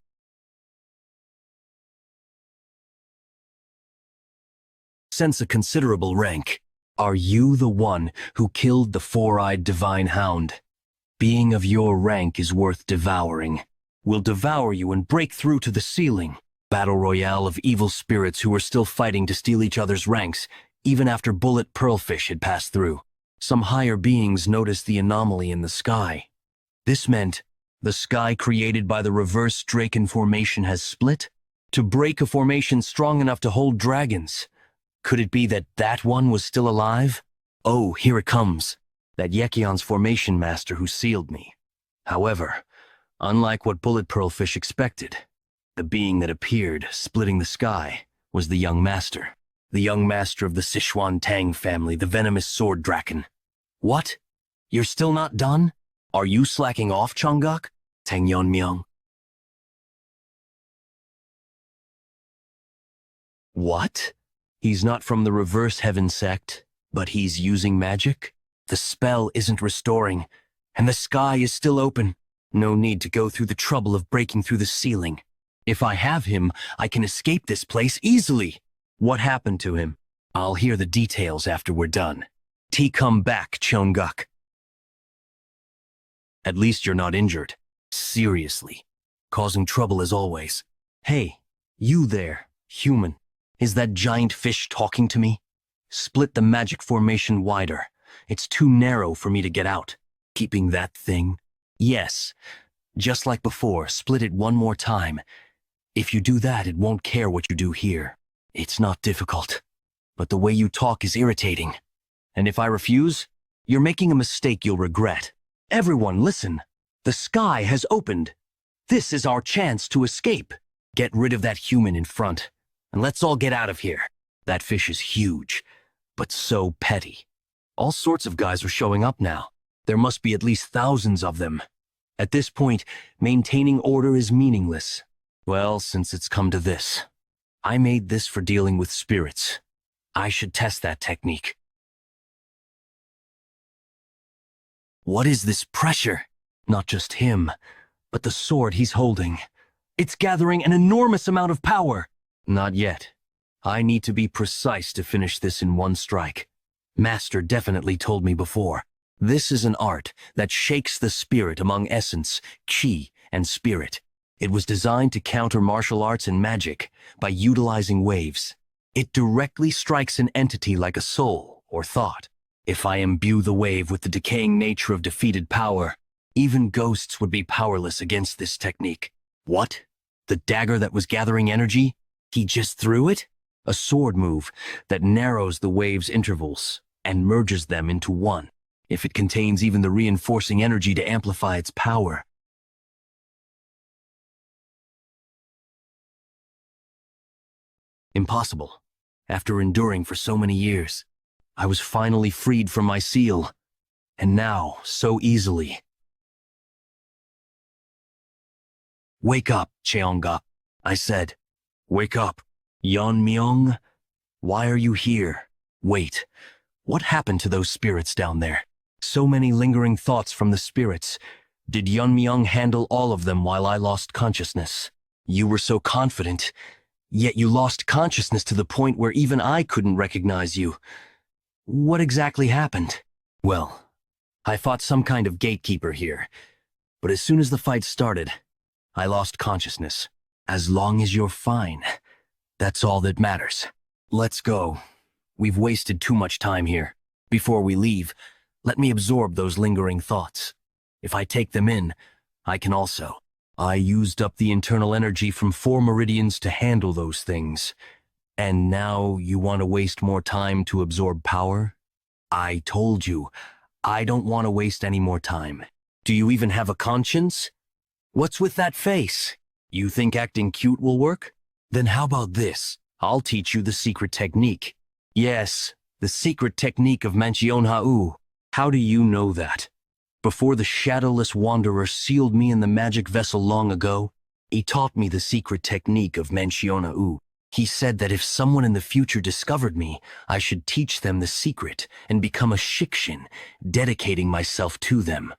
sense a considerable rank. Are you the one who killed the four-eyed Divine Hound? Being of your rank is worth devouring. We'll devour you and break through to the ceiling. Battle royale of evil spirits who were still fighting to steal each other's ranks, even after Bullet Pearlfish had passed through. Some higher beings noticed the anomaly in the sky. This meant the sky created by the reverse Draken formation has split to break a formation strong enough to hold dragons. Could it be that that one was still alive? Oh, here it comes. That Yekion's formation master who sealed me. However, unlike what Bullet Pearlfish expected, the being that appeared, splitting the sky, was the young master. The young master of the Sichuan Tang family, the venomous sword draken. What? You're still not done? Are you slacking off, Chongguk? Tang Yeonmyeong. What? He's not from the reverse heaven sect, but he's using magic? The spell isn't restoring, and the sky is still open. No need to go through the trouble of breaking through the ceiling. If I have him, I can escape this place easily. What happened to him? I'll hear the details after we're done. Come back, Chongguk. At least you're not injured. Seriously. Causing trouble as always. Hey, you there, human. Is that giant fish talking to me? Split the magic formation wider. It's too narrow for me to get out. Keeping that thing? Yes. Just like before, split it one more time. If you do that, it won't care what you do here. It's not difficult. But the way you talk is irritating. And if I refuse, you're making a mistake you'll regret. Everyone, listen. The sky has opened. This is our chance to escape. Get rid of that human in front, and let's all get out of here. That fish is huge, but so petty. All sorts of guys are showing up now. There must be at least thousands of them. At this point, maintaining order is meaningless. Well, since it's come to this, I made this for dealing with spirits. I should test that technique. What is this pressure? Not just him, but the sword he's holding. It's gathering an enormous amount of power. Not yet. I need to be precise to finish this in one strike. Master definitely told me before. This is an art that shakes the spirit among essence, chi, and spirit. It was designed to counter martial arts and magic by utilizing waves. It directly strikes an entity like a soul or thought. If I imbue the wave with the decaying nature of defeated power, even ghosts would be powerless against this technique. What? The dagger that was gathering energy? He just threw it? A sword move that narrows the wave's intervals and merges them into one. If it contains even the reinforcing energy to amplify its power. Impossible. After enduring for so many years, I was finally freed from my seal. And now, so easily. Wake up, Cheongguk, I said. Wake up. Yeonmyeong, why are you here? Wait, what happened to those spirits down there? So many lingering thoughts from the spirits. Did Yeonmyeong handle all of them while I lost consciousness? You were so confident, yet you lost consciousness to the point where even I couldn't recognize you. What exactly happened? Well, I fought some kind of gatekeeper here, but as soon as the fight started, I lost consciousness. As long as you're fine, that's all that matters. Let's go. We've wasted too much time here. Before we leave, let me absorb those lingering thoughts. If I take them in, I can also. I used up the internal energy from 4 meridians to handle those things. And now you want to waste more time to absorb power? I told you, I don't want to waste any more time. Do you even have a conscience? What's with that face? You think acting cute will work? Then how about this? I'll teach you the secret technique. Yes, the secret technique of manhwa. How do you know that? Before the shadowless wanderer sealed me in the magic vessel long ago, he taught me the secret technique of manhwa. He said that if someone in the future discovered me, I should teach them the secret and become a shikshin, dedicating myself to them.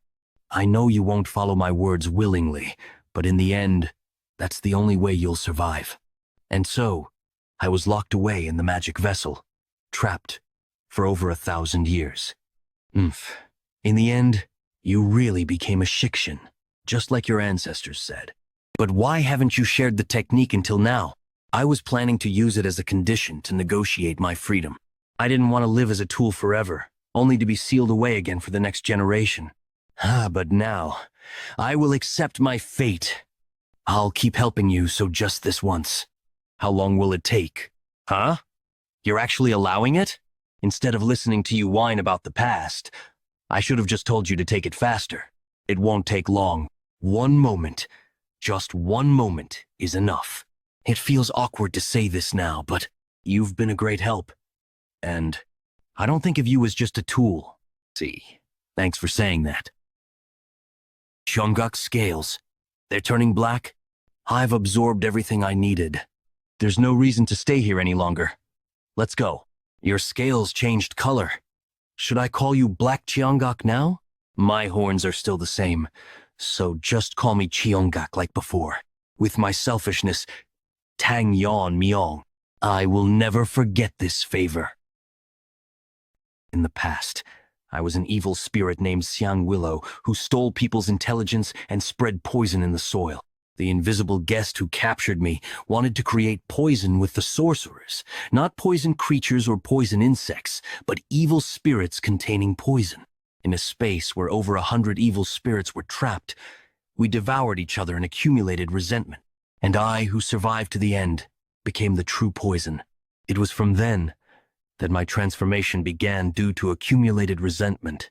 I know you won't follow my words willingly, but in the end, that's the only way you'll survive. And so, I was locked away in the magic vessel, trapped for over 1,000 years. In the end, you really became a shikshin, just like your ancestors said. But why haven't you shared the technique until now? I was planning to use it as a condition to negotiate my freedom. I didn't want to live as a tool forever, only to be sealed away again for the next generation. But now, I will accept my fate. I'll keep helping you, so just this once. How long will it take? Huh? You're actually allowing it? Instead of listening to you whine about the past, I should have just told you to take it faster. It won't take long. 1 moment, just 1 moment is enough. It feels awkward to say this now, but you've been a great help. And I don't think of you as just a tool. See, thanks for saying that. Shunguk's scales. They're turning black. I've absorbed everything I needed. There's no reason to stay here any longer. Let's go. Your scales changed color. Should I call you Black Cheongak now? My horns are still the same, so just call me Cheongak like before. With my selfishness, Tang Yon Myong. I will never forget this favor. In the past, I was an evil spirit named Xiang Willow who stole people's intelligence and spread poison in the soil. The invisible guest who captured me wanted to create poison with the sorcerers, not poison creatures or poison insects, but evil spirits containing poison. In a space where over 100 evil spirits were trapped, we devoured each other and accumulated resentment. And I, who survived to the end, became the true poison. It was from then that my transformation began due to accumulated resentment,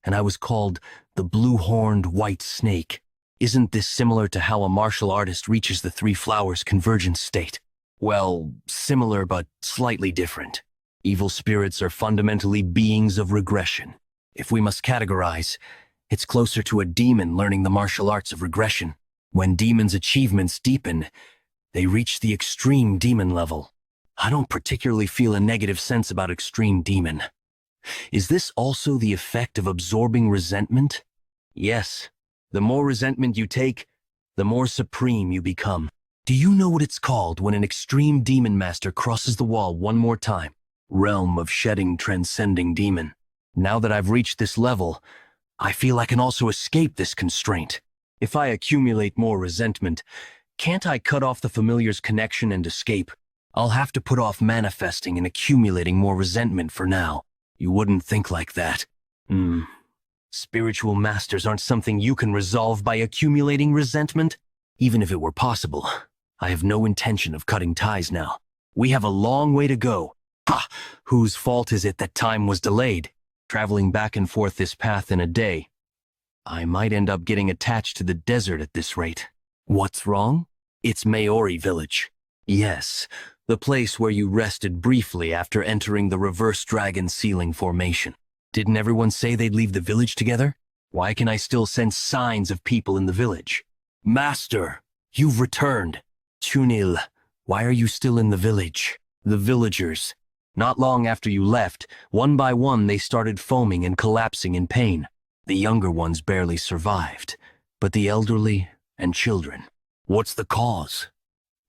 and I was called the blue-horned white snake. Isn't this similar to how a martial artist reaches the 3 flowers convergence state? Well, similar but slightly different. Evil spirits are fundamentally beings of regression. If we must categorize, it's closer to a demon learning the martial arts of regression. When demons' achievements deepen, they reach the extreme demon level. I don't particularly feel a negative sense about extreme demon. Is this also the effect of absorbing resentment? Yes. The more resentment you take, the more supreme you become. Do you know what it's called when an extreme demon master crosses the wall one more time? Realm of shedding transcending demon. Now that I've reached this level, I feel I can also escape this constraint. If I accumulate more resentment, can't I cut off the familiar's connection and escape? I'll have to put off manifesting and accumulating more resentment for now. You wouldn't think like that. Spiritual masters aren't something you can resolve by accumulating resentment. Even if it were possible, I have no intention of cutting ties now. We have a long way to go. Ha! Whose fault is it that time was delayed? Traveling back and forth this path in a day, I might end up getting attached to the desert at this rate. What's wrong? It's Maori village. Yes, the place where you rested briefly after entering the reverse dragon ceiling formation. Didn't everyone say they'd leave the village together? Why can I still sense signs of people in the village? Master, you've returned. Chunil, why are you still in the village? The villagers. Not long after you left, one by one they started foaming and collapsing in pain. The younger ones barely survived, but the elderly and children. What's the cause?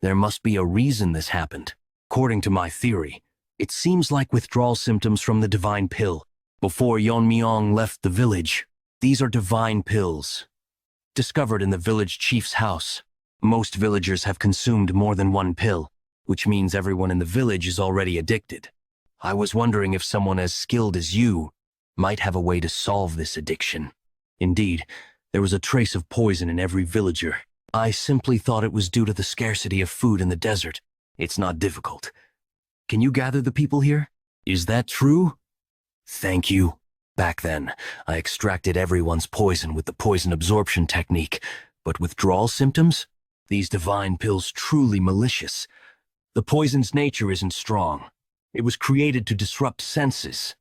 There must be a reason this happened. According to my theory, it seems like withdrawal symptoms from the divine pill. Before Yeonmyeong left the village, these are divine pills, discovered in the village chief's house. Most villagers have consumed more than one pill, which means everyone in the village is already addicted. I was wondering if someone as skilled as you might have a way to solve this addiction. Indeed, there was a trace of poison in every villager. I simply thought it was due to the scarcity of food in the desert. It's not difficult. Can you gather the people here? Is that true? Thank you. Back then, I extracted everyone's poison with the poison absorption technique, but withdrawal symptoms? These divine pills truly malicious. The poison's nature isn't strong. It was created to disrupt senses,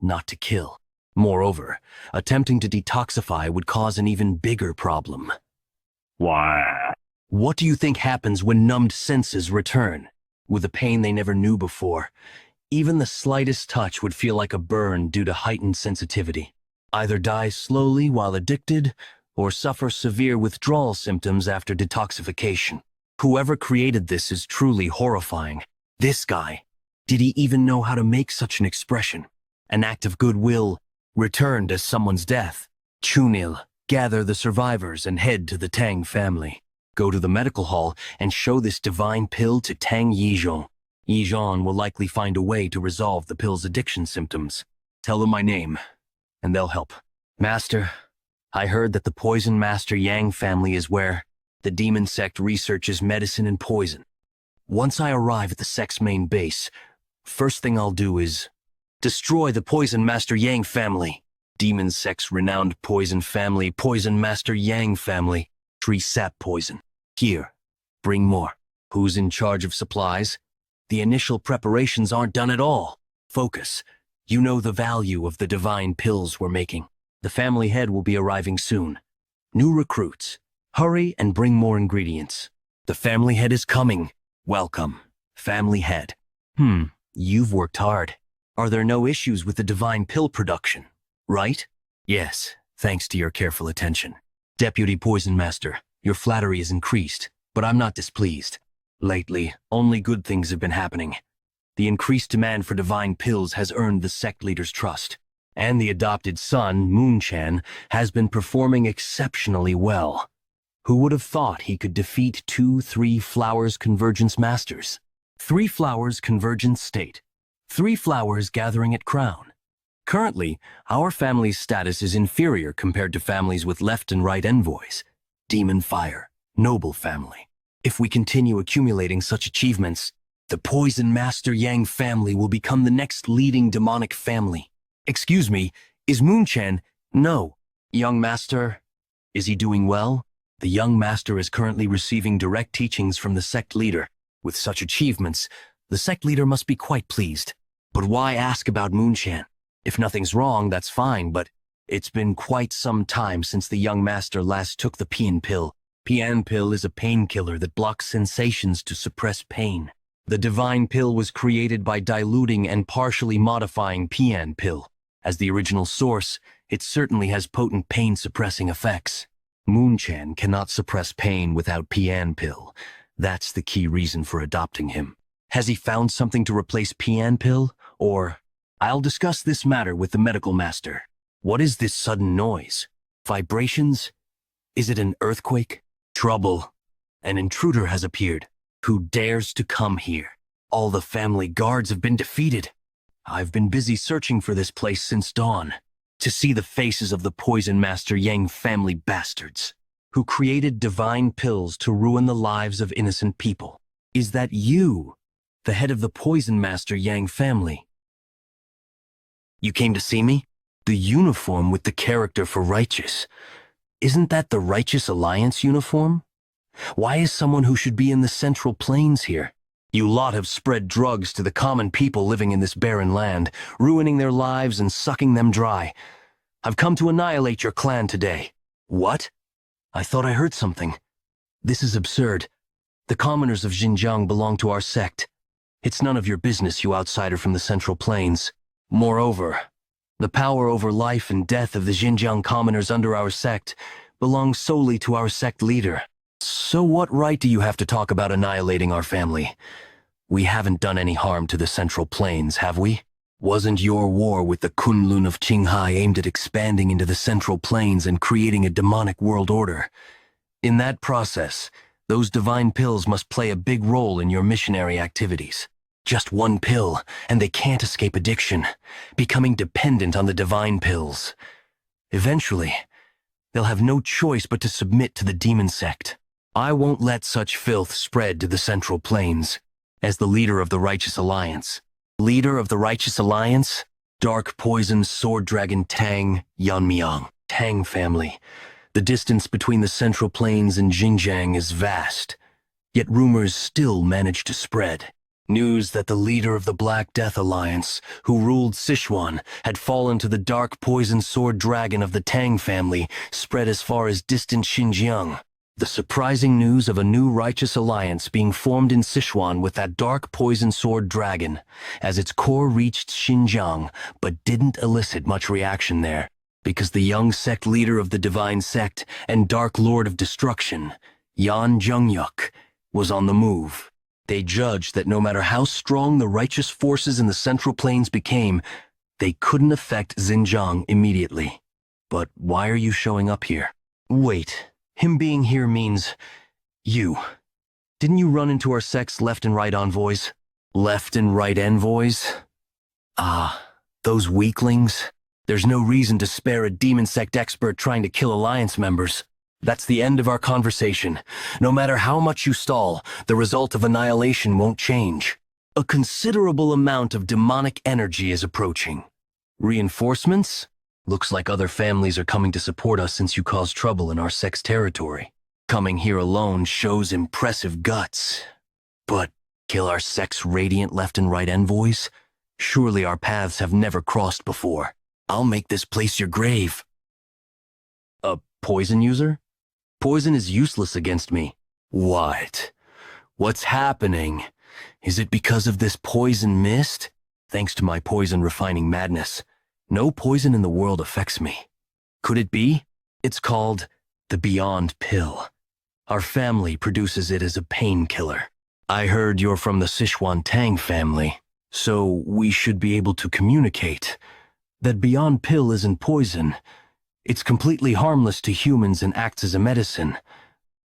not to kill. Moreover, attempting to detoxify would cause an even bigger problem. Why? What do you think happens when numbed senses return? With a pain they never knew before, even the slightest touch would feel like a burn due to heightened sensitivity. Either die slowly while addicted, or suffer severe withdrawal symptoms after detoxification. Whoever created this is truly horrifying. This guy, did he even know how to make such an expression? An act of goodwill returned as someone's death. Chunil, gather the survivors and head to the Tang family. Go to the medical hall and show this divine pill to Tang Yizhong. Yizhong will likely find a way to resolve the pill's addiction symptoms. Tell them my name, and they'll help. Master, I heard that the Poison Master Yang family is where the demon sect researches medicine and poison. Once I arrive at the sect's main base, first thing I'll do is Destroy the Poison Master Yang family. Demon Sect's renowned poison family, Poison Master Yang family. Tree sap poison. Here, bring more. Who's in charge of supplies? The initial preparations aren't done at all. Focus. You know the value of the divine pills we're making. The family head will be arriving soon. New recruits. Hurry and bring more ingredients. The family head is coming. Welcome, family head. You've worked hard. Are there no issues with the divine pill production, right? Yes, thanks to your careful attention. Deputy Poison Master, your flattery is increased, but I'm not displeased. Lately, only good things have been happening. The increased demand for divine pills has earned the sect leader's trust, and the adopted son, Moonchan, has been performing exceptionally well. Who would have thought he could defeat 2-3 Flowers Convergence Masters? 3 Flowers Convergence State. 3 Flowers gathering at Crown. Currently, our family's status is inferior compared to families with left and right envoys. Demon Fire, noble family. If we continue accumulating such achievements, the Poison Master Yang family will become the next leading demonic family. Excuse me, is Moonchan? No. Young Master, is he doing well? The young master is currently receiving direct teachings from the sect leader. With such achievements, the sect leader must be quite pleased. But why ask about Moonchan? If nothing's wrong, that's fine, but it's been quite some time since the young master last took the Pian pill. Pian pill is a painkiller that blocks sensations to suppress pain. The divine pill was created by diluting and partially modifying Pian pill. As the original source, it certainly has potent pain-suppressing effects. Moonchan cannot suppress pain without Pian pill. That's the key reason for adopting him. Has he found something to replace Pian pill? Or, I'll discuss this matter with the medical master. What is this sudden noise? Vibrations? Is it an earthquake? Trouble. An intruder has appeared. Who dares to come here? All the family guards have been defeated. I've been busy searching for this place since dawn. To see the faces of the Poison Master Yang family bastards, who created divine pills to ruin the lives of innocent people. Is that you, the head of the Poison Master Yang family? You came to see me? The uniform with the character for righteous. Isn't that the Righteous Alliance uniform? Why is someone who should be in the Central Plains here? You lot have spread drugs to the common people living in this barren land, ruining their lives and sucking them dry. I've come to annihilate your clan today. What? I thought I heard something. This is absurd. The commoners of Xinjiang belong to our sect. It's none of your business, you outsider from the Central Plains. Moreover, the power over life and death of the Xinjiang commoners under our sect belongs solely to our sect leader. So what right do you have to talk about annihilating our family? We haven't done any harm to the Central Plains, have we? Wasn't your war with the Kunlun of Qinghai aimed at expanding into the Central Plains and creating a demonic world order? In that process, those divine pills must play a big role in your missionary activities. Just one pill, and they can't escape addiction, becoming dependent on the divine pills. Eventually, they'll have no choice but to submit to the demon sect. I won't let such filth spread to the Central Plains. As the leader of the Righteous Alliance. Leader of the Righteous Alliance? Dark Poison Sword Dragon Tang Yanmiang. Tang family. The distance between the Central Plains and Xinjiang is vast, yet rumors still manage to spread. News that the leader of the Black Death Alliance, who ruled Sichuan, had fallen to the Dark Poison Sword Dragon of the Tang family, spread as far as distant Xinjiang. The surprising news of a new righteous alliance being formed in Sichuan with that Dark Poison Sword Dragon, as its core reached Xinjiang, but didn't elicit much reaction there, because the young sect leader of the Divine Sect and Dark Lord of Destruction, Yan Zhengyuk, was on the move. They judged that no matter how strong the righteous forces in the Central Plains became, they couldn't affect Xinjiang immediately. But why are you showing up here? Wait, him being here means you. Didn't you run into our sect's left and right envoys? Left and right envoys? Ah, those weaklings. There's no reason to spare a demon sect expert trying to kill alliance members. That's the end of our conversation. No matter how much you stall, the result of annihilation won't change. A considerable amount of demonic energy is approaching. Reinforcements? Looks like other families are coming to support us since you caused trouble in our sex territory. Coming here alone shows impressive guts. But kill our sex radiant left and right envoys? Surely our paths have never crossed before. I'll make this place your grave. A poison user? Poison is useless against me. What? What's happening? Is it because of this poison mist? Thanks to my poison refining madness, no poison in the world affects me. Could it be? It's called the Beyond Pill. Our family produces it as a painkiller. I heard you're from the Sichuan Tang family, so we should be able to communicate. That Beyond Pill isn't poison. It's completely harmless to humans and acts as a medicine.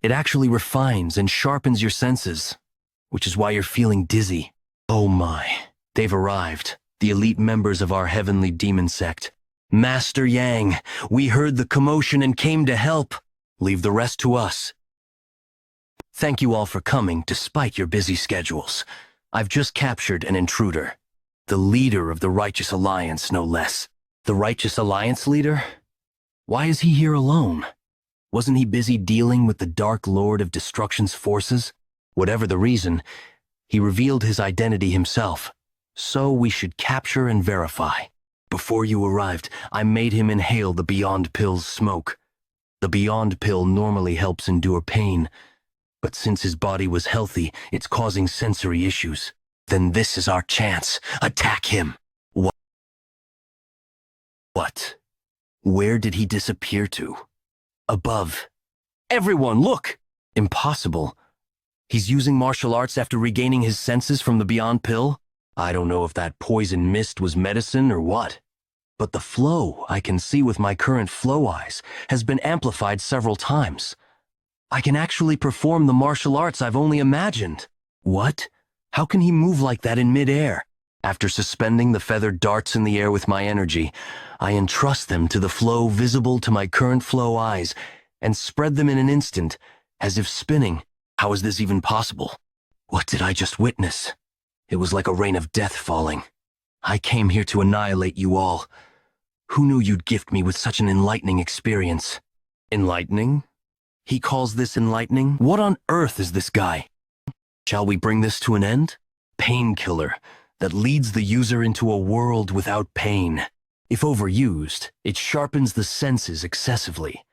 It actually refines and sharpens your senses, which is why you're feeling dizzy. Oh my, they've arrived. The elite members of our heavenly demon sect. Master Yang, we heard the commotion and came to help. Leave the rest to us. Thank you all for coming despite your busy schedules. I've just captured an intruder. The leader of the Righteous Alliance, no less. The Righteous Alliance leader? Why is he here alone? Wasn't he busy dealing with the Dark Lord of Destruction's forces? Whatever the reason, he revealed his identity himself. So we should capture and verify. Before you arrived, I made him inhale the Beyond Pill's smoke. The Beyond Pill normally helps endure pain, but since his body was healthy, it's causing sensory issues. Then this is our chance. Attack him. What? Where did he disappear to? Above. Everyone, look! Impossible. He's using martial arts after regaining his senses from the Beyond Pill? I don't know if that poison mist was medicine or what, but the flow I can see with my current flow eyes has been amplified several times. I can actually perform the martial arts I've only imagined. What? How can he move like that in midair? After suspending the feathered darts in the air with my energy, I entrust them to the flow visible to my current flow eyes and spread them in an instant, as if spinning. How is this even possible? What did I just witness? It was like a rain of death falling. I came here to annihilate you all. Who knew you'd gift me with such an enlightening experience? Enlightening? He calls this enlightening? What on earth is this guy? Shall we bring this to an end? Painkiller that leads the user into a world without pain. If overused, it sharpens the senses excessively,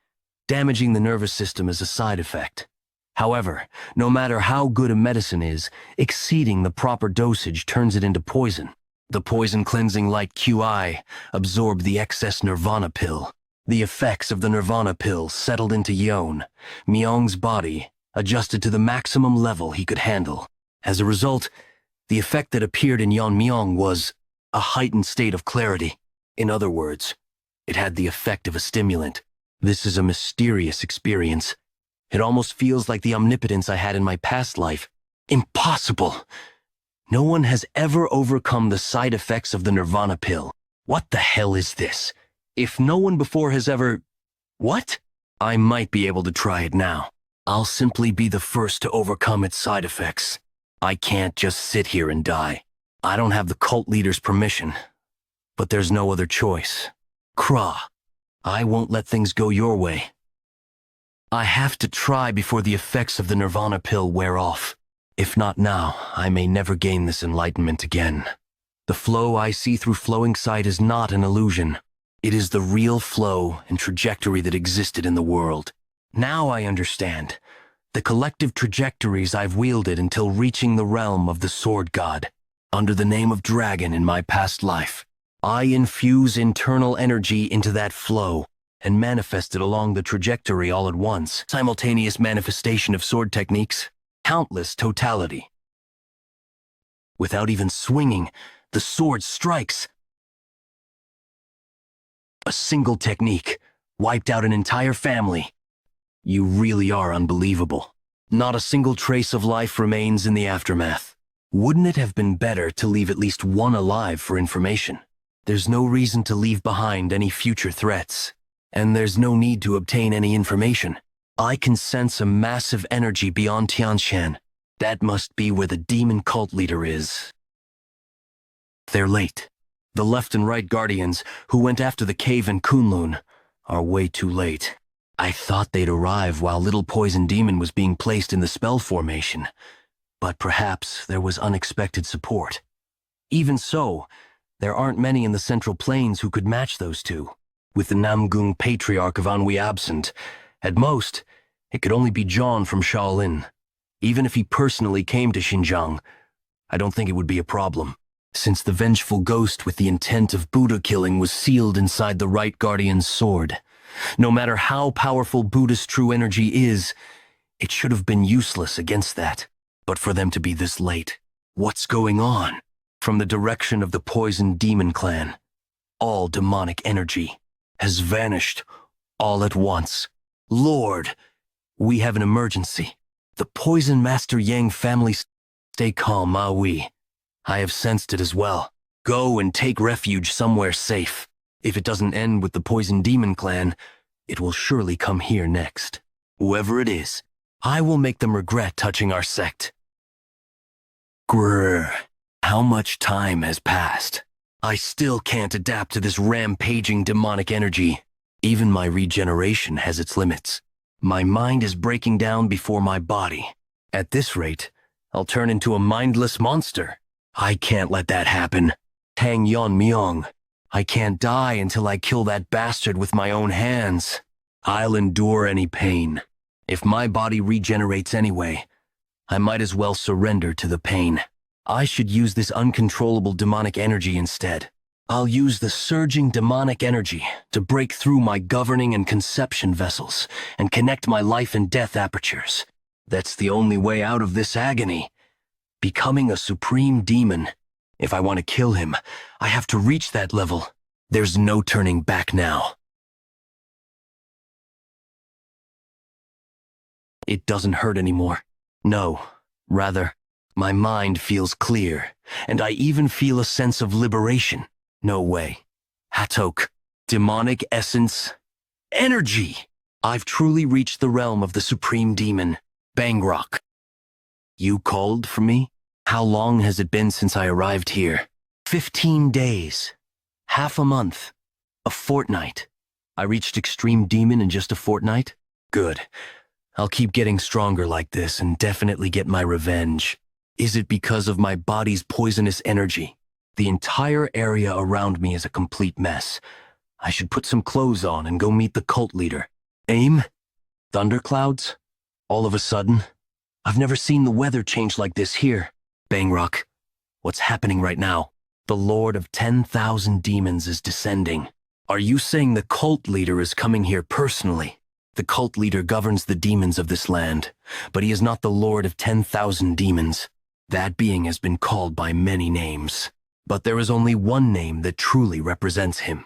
damaging the nervous system as a side effect. However, no matter how good a medicine is, exceeding the proper dosage turns it into poison. The poison-cleansing light QI absorbed the excess Nirvana pill. The effects of the Nirvana pill settled into Yeon, Myong's body, adjusted to the maximum level he could handle. As a result, the effect that appeared in Yeon Myong was a heightened state of clarity. In other words, it had the effect of a stimulant. This is a mysterious experience. It almost feels like the omnipotence I had in my past life. Impossible! No one has ever overcome the side effects of the Nirvana pill. What the hell is this? If no one before has ever... What? I might be able to try it now. I'll simply be the first to overcome its side effects. I can't just sit here and die. I don't have the cult leader's permission. But there's no other choice. Kra, I won't let things go your way. I have to try before the effects of the Nirvana pill wear off. If not now, I may never gain this enlightenment again. The flow I see through flowing sight is not an illusion. It is the real flow and trajectory that existed in the world. Now I understand. The collective trajectories I've wielded until reaching the realm of the Sword God. Under the name of Dragon in my past life, I infuse internal energy into that flow and manifest it along the trajectory all at once. Simultaneous manifestation of sword techniques. Countless totality. Without even swinging, the sword strikes. A single technique wiped out an entire family. You really are unbelievable. Not a single trace of life remains in the aftermath. Wouldn't it have been better to leave at least one alive for information? There's no reason to leave behind any future threats, and there's no need to obtain any information. I can sense a massive energy beyond Tianshan. That must be where the demon cult leader is. They're late. The left and right guardians, who went after the cave in Kunlun, are way too late. I thought they'd arrive while Little Poison Demon was being placed in the spell formation, but perhaps there was unexpected support. Even so, there aren't many in the Central Plains who could match those two. With the Namgung Patriarch of Anhui absent, at most, it could only be John from Shaolin. Even if he personally came to Xinjiang, I don't think it would be a problem, since the vengeful ghost with the intent of Buddha killing was sealed inside the right guardian's sword. No matter how powerful Buddha's true energy is, it should have been useless against that. But for them to be this late, what's going on? From the direction of the Poison Demon clan, all demonic energy has vanished all at once. Lord, we have an emergency. The Poison Master Yang family. Stay calm, Ma Wei. I have sensed it as well. Go and take refuge somewhere safe. If it doesn't end with the Poison Demon clan, it will surely come here next. Whoever it is, I will make them regret touching our sect. Grrr. How much time has passed? I still can't adapt to this rampaging demonic energy. Even my regeneration has its limits. My mind is breaking down before my body. At this rate, I'll turn into a mindless monster. I can't let that happen. Tang Yon Myung. I can't die until I kill that bastard with my own hands. I'll endure any pain. If my body regenerates anyway, I might as well surrender to the pain. I should use this uncontrollable demonic energy instead. I'll use the surging demonic energy to break through my governing and conception vessels and connect my life and death apertures. That's the only way out of this agony. Becoming a supreme demon. If I want to kill him, I have to reach that level. There's no turning back now. It doesn't hurt anymore. No, rather, my mind feels clear, and I even feel a sense of liberation. No way. Hatok, demonic essence, energy! I've truly reached the realm of the supreme demon, Bangrok. You called for me? How long has it been since I arrived here? 15 days. Half a month. A fortnight. I reached extreme demon in just a fortnight? Good. I'll keep getting stronger like this and definitely get my revenge. Is it because of my body's poisonous energy? The entire area around me is a complete mess. I should put some clothes on and go meet the cult leader. Aim? Thunderclouds? All of a sudden? I've never seen the weather change like this here. Bangrok, what's happening right now? The Lord of 10,000 demons is descending. Are you saying the cult leader is coming here personally? The cult leader governs the demons of this land, but he is not the Lord of 10,000 demons. That being has been called by many names, but there is only one name that truly represents him.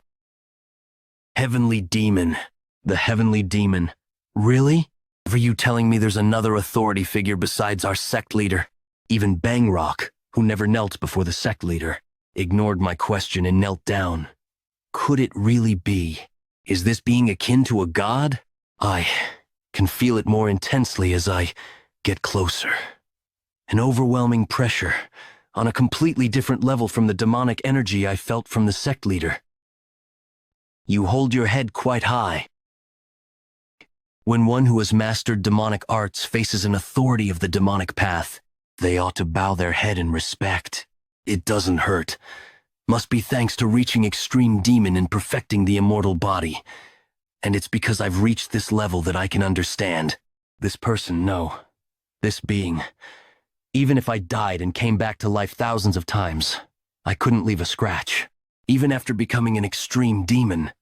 Heavenly Demon. The Heavenly Demon. Really? Are you telling me there's another authority figure besides our sect leader? Even Bangrok, who never knelt before the sect leader, ignored my question and knelt down. Could it really be? Is this being akin to a god? I can feel it more intensely as I get closer. An overwhelming pressure, on a completely different level from the demonic energy I felt from the sect leader. You hold your head quite high. When one who has mastered demonic arts faces an authority of the demonic path, they ought to bow their head in respect. It doesn't hurt. Must be thanks to reaching extreme demon and perfecting the immortal body. And it's because I've reached this level that I can understand. This person, no. This being. Even if I died and came back to life thousands of times, I couldn't leave a scratch. Even after becoming an extreme demon,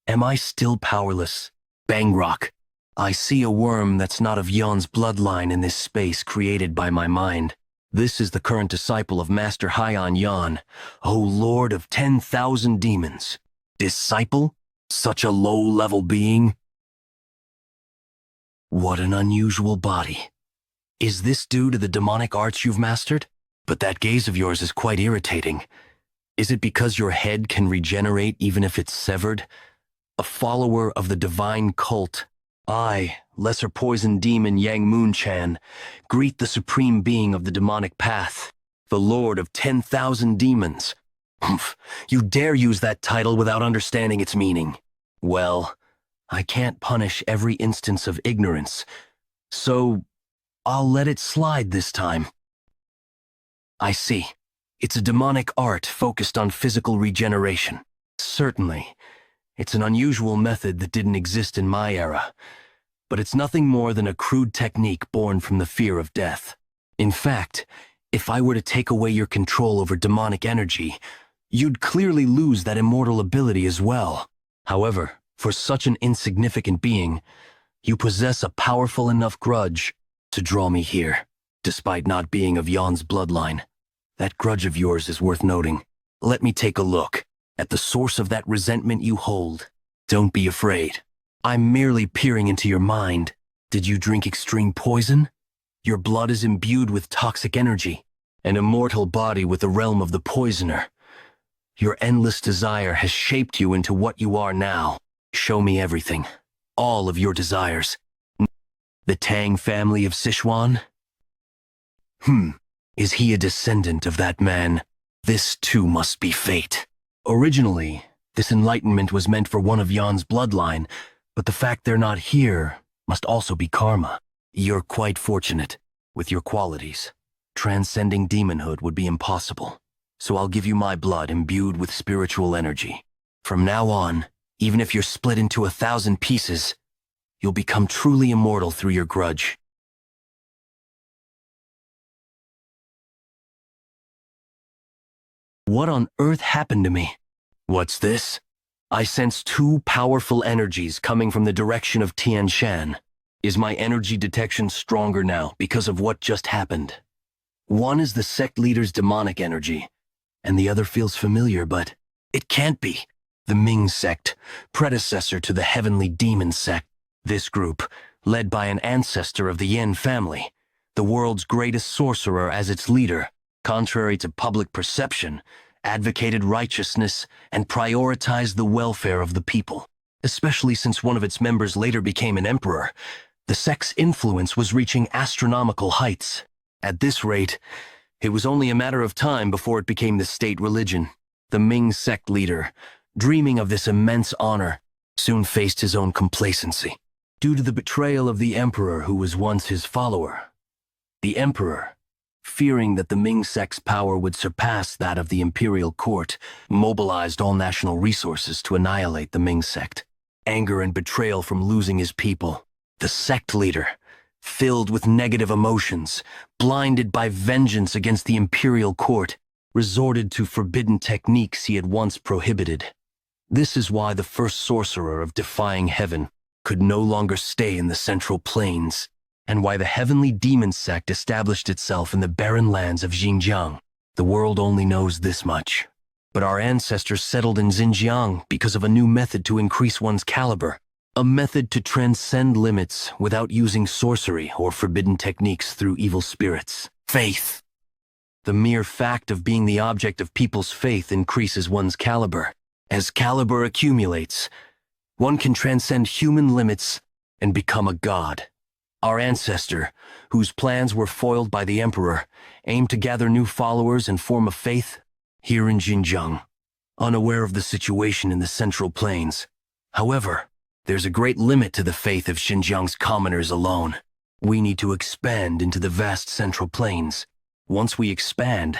am I still powerless? Bangrok. I see a worm that's not of Yon's bloodline in this space created by my mind. This is the current disciple of Master Haiyan Yan, O Lord of 10,000 demons. Disciple? Such a low-level being? What an unusual body. Is this due to the demonic arts you've mastered? But that gaze of yours is quite irritating. Is it because your head can regenerate even if it's severed? A follower of the divine cult, I, lesser poison demon Yang Moon-chan, greet the supreme being of the demonic path, the Lord of 10,000 demons. Humph, you dare use that title without understanding its meaning. Well, I can't punish every instance of ignorance, so I'll let it slide this time. I see. It's a demonic art focused on physical regeneration. Certainly, it's an unusual method that didn't exist in my era, but it's nothing more than a crude technique born from the fear of death. In fact, if I were to take away your control over demonic energy, you'd clearly lose that immortal ability as well. However, for such an insignificant being, you possess a powerful enough grudge to draw me here, despite not being of Yon's bloodline. That grudge of yours is worth noting. Let me take a look at the source of that resentment you hold. Don't be afraid. I'm merely peering into your mind. Did you drink extreme poison? Your blood is imbued with toxic energy, an immortal body with the realm of the poisoner. Your endless desire has shaped you into what you are now. Show me everything, all of your desires. The Tang family of Sichuan? Is he a descendant of that man? This too must be fate. Originally, this enlightenment was meant for one of Yon's bloodline, but the fact they're not here must also be karma. You're quite fortunate with your qualities. Transcending demonhood would be impossible, so I'll give you my blood imbued with spiritual energy. From now on, even if you're split into 1,000 pieces, you'll become truly immortal through your grudge. What on earth happened to me? What's this? I sense two powerful energies coming from the direction of Tian Shan. Is my energy detection stronger now because of what just happened? One is the sect leader's demonic energy, and the other feels familiar, but it can't be. The Ming sect, predecessor to the heavenly demon sect. This group, led by an ancestor of the Yin family, the world's greatest sorcerer as its leader, contrary to public perception, advocated righteousness and prioritized the welfare of the people. Especially since one of its members later became an emperor, the sect's influence was reaching astronomical heights. At this rate, it was only a matter of time before it became the state religion. The Ming sect leader, dreaming of this immense honor, soon faced his own complacency. Due to the betrayal of the emperor who was once his follower, the emperor, fearing that the Ming sect's power would surpass that of the imperial court, mobilized all national resources to annihilate the Ming sect. Anger and betrayal from losing his people, the sect leader, filled with negative emotions, blinded by vengeance against the imperial court, resorted to forbidden techniques he had once prohibited. This is why the first sorcerer of defying heaven could no longer stay in the Central Plains, and why the heavenly demon sect established itself in the barren lands of Xinjiang. The world only knows this much. But our ancestors settled in Xinjiang because of a new method to increase one's caliber, a method to transcend limits without using sorcery or forbidden techniques through evil spirits. Faith. The mere fact of being the object of people's faith increases one's caliber. As caliber accumulates, one can transcend human limits and become a god. Our ancestor, whose plans were foiled by the emperor, aimed to gather new followers and form a faith here in Xinjiang, unaware of the situation in the Central Plains. However, there's a great limit to the faith of Xinjiang's commoners alone. We need to expand into the vast Central Plains. Once we expand,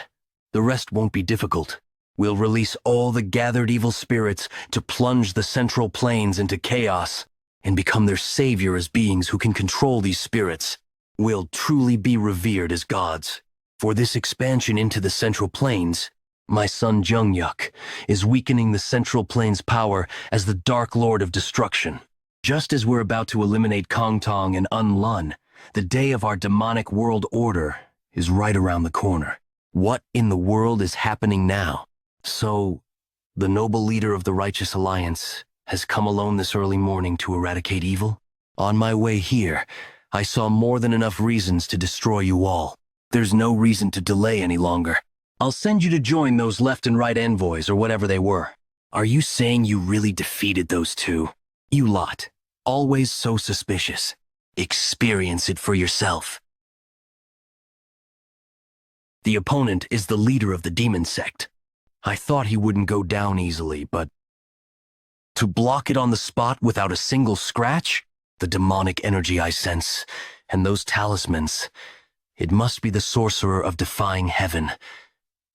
the rest won't be difficult. We'll release all the gathered evil spirits to plunge the Central Plains into chaos and become their savior as beings who can control these spirits. We'll truly be revered as gods. For this expansion into the Central Plains, my son Zhengyuk is weakening the Central Plains' power as the Dark Lord of Destruction. Just as we're about to eliminate Kongtong and Unlun, the day of our demonic world order is right around the corner. What in the world is happening now? So, the noble leader of the Righteous Alliance has come alone this early morning to eradicate evil? On my way here, I saw more than enough reasons to destroy you all. There's no reason to delay any longer. I'll send you to join those left and right envoys or whatever they were. Are you saying you really defeated those two? You lot, always so suspicious. Experience it for yourself. The opponent is the leader of the demon sect. I thought he wouldn't go down easily, but to block it on the spot without a single scratch? The demonic energy I sense, and those talismans. It must be the sorcerer of defying heaven.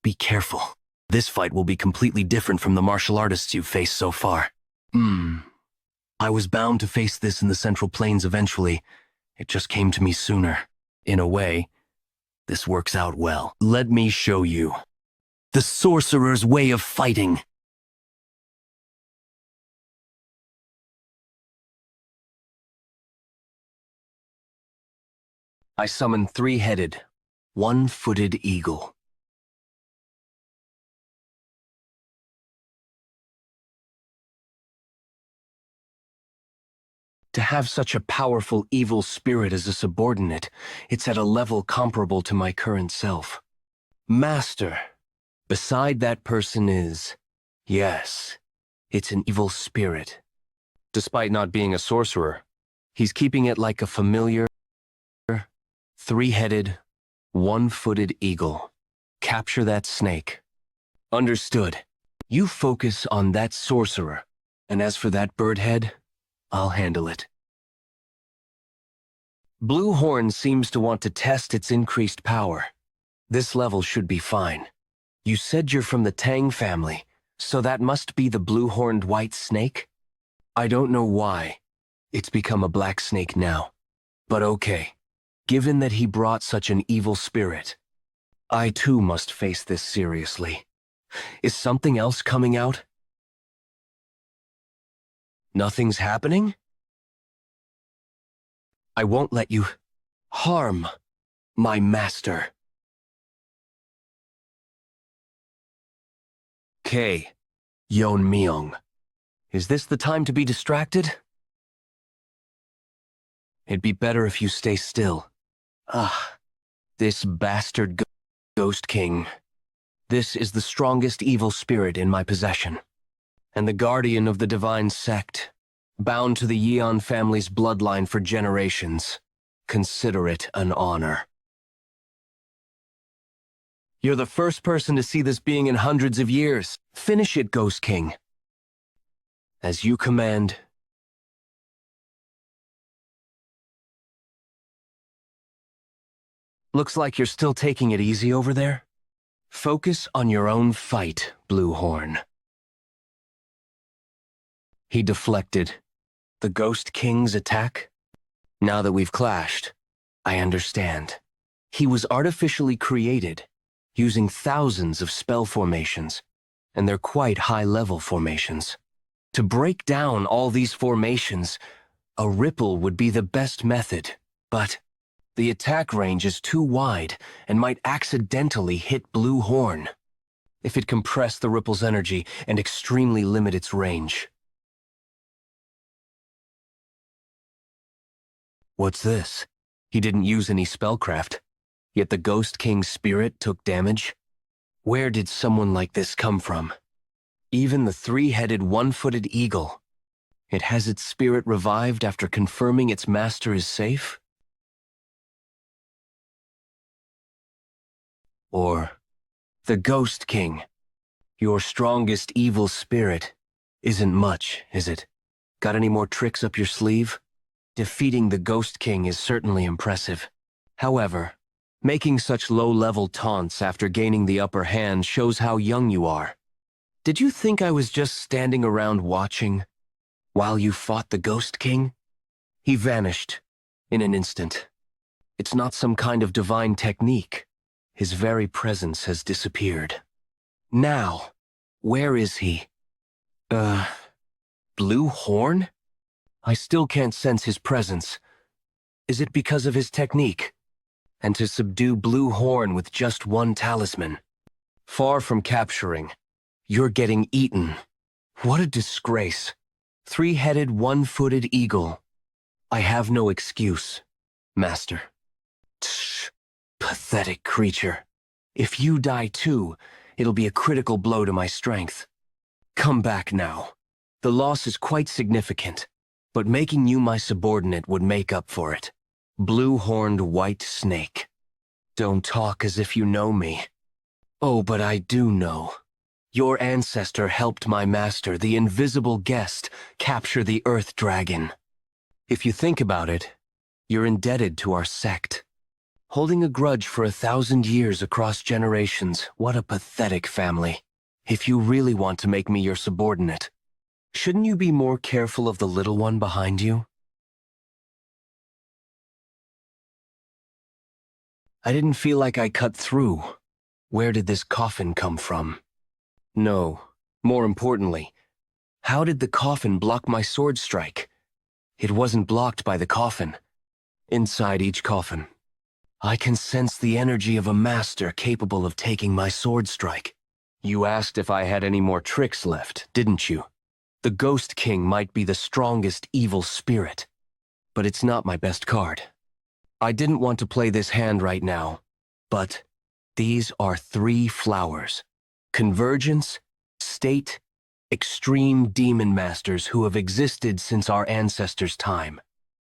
Be careful. This fight will be completely different from the martial artists you've faced so far. I was bound to face this in the Central Plains eventually. It just came to me sooner. In a way, this works out well. Let me show you. The sorcerer's way of fighting. I summon three-headed, one-footed eagle. To have such a powerful evil spirit as a subordinate, it's at a level comparable to my current self. Master. Beside that person is, yes, it's an evil spirit. Despite not being a sorcerer, he's keeping it like a familiar, three-headed, one-footed eagle. Capture that snake. Understood. You focus on that sorcerer, and as for that bird head, I'll handle it. Blue Horn seems to want to test its increased power. This level should be fine. You said you're from the Tang family, so that must be the blue-horned white snake? I don't know why. It's become a black snake now. But okay. Given that he brought such an evil spirit, I too must face this seriously. Is something else coming out? Nothing's happening? I won't let you harm my master. K. Yeon Myung. Is this the time to be distracted? It'd be better if you stay still. This bastard Ghost King. This is the strongest evil spirit in my possession, and the guardian of the divine sect, bound to the Yeon family's bloodline for generations. Consider it an honor. You're the first person to see this being in hundreds of years. Finish it, Ghost King. As you command. Looks like you're still taking it easy over there. Focus on your own fight, Blue Horn. He deflected. The Ghost King's attack? Now that we've clashed, I understand. He was artificially created, using thousands of spell formations, and they're quite high-level formations. To break down all these formations, a ripple would be the best method, but the attack range is too wide and might accidentally hit Blue Horn if it compressed the ripple's energy and extremely limit its range. What's this? He didn't use any spellcraft, yet the Ghost King's spirit took damage? Where did someone like this come from? Even the three-headed, one-footed eagle. It has its spirit revived after confirming its master is safe? Or the Ghost King, your strongest evil spirit, isn't much, is it? Got any more tricks up your sleeve? Defeating the Ghost King is certainly impressive. However, making such low-level taunts after gaining the upper hand shows how young you are. Did you think I was just standing around watching while you fought the Ghost King? He vanished in an instant. It's not some kind of divine technique. His very presence has disappeared. Now, where is he? Blue Horn? I still can't sense his presence. Is it because of his technique? And to subdue Blue Horn with just one talisman? Far from capturing, you're getting eaten. What a disgrace. Three-headed, one-footed eagle. I have no excuse, Master. Tsh, pathetic creature. If you die too, it'll be a critical blow to my strength. Come back now. The loss is quite significant, but making you my subordinate would make up for it. Blue-horned white snake. Don't talk as if you know me. Oh, but I do know. Your ancestor helped my master, the invisible guest, capture the Earth Dragon. If you think about it, you're indebted to our sect. Holding a grudge for 1,000 years across generations, what a pathetic family. If you really want to make me your subordinate, shouldn't you be more careful of the little one behind you? I didn't feel like I cut through. Where did this coffin come from? No, more importantly, how did the coffin block my sword strike? It wasn't blocked by the coffin. Inside each coffin, I can sense the energy of a master capable of taking my sword strike. You asked if I had any more tricks left, didn't you? The Ghost King might be the strongest evil spirit, but it's not my best card. I didn't want to play this hand right now, but these are 3 flowers. Convergence, State, extreme demon masters who have existed since our ancestors' time.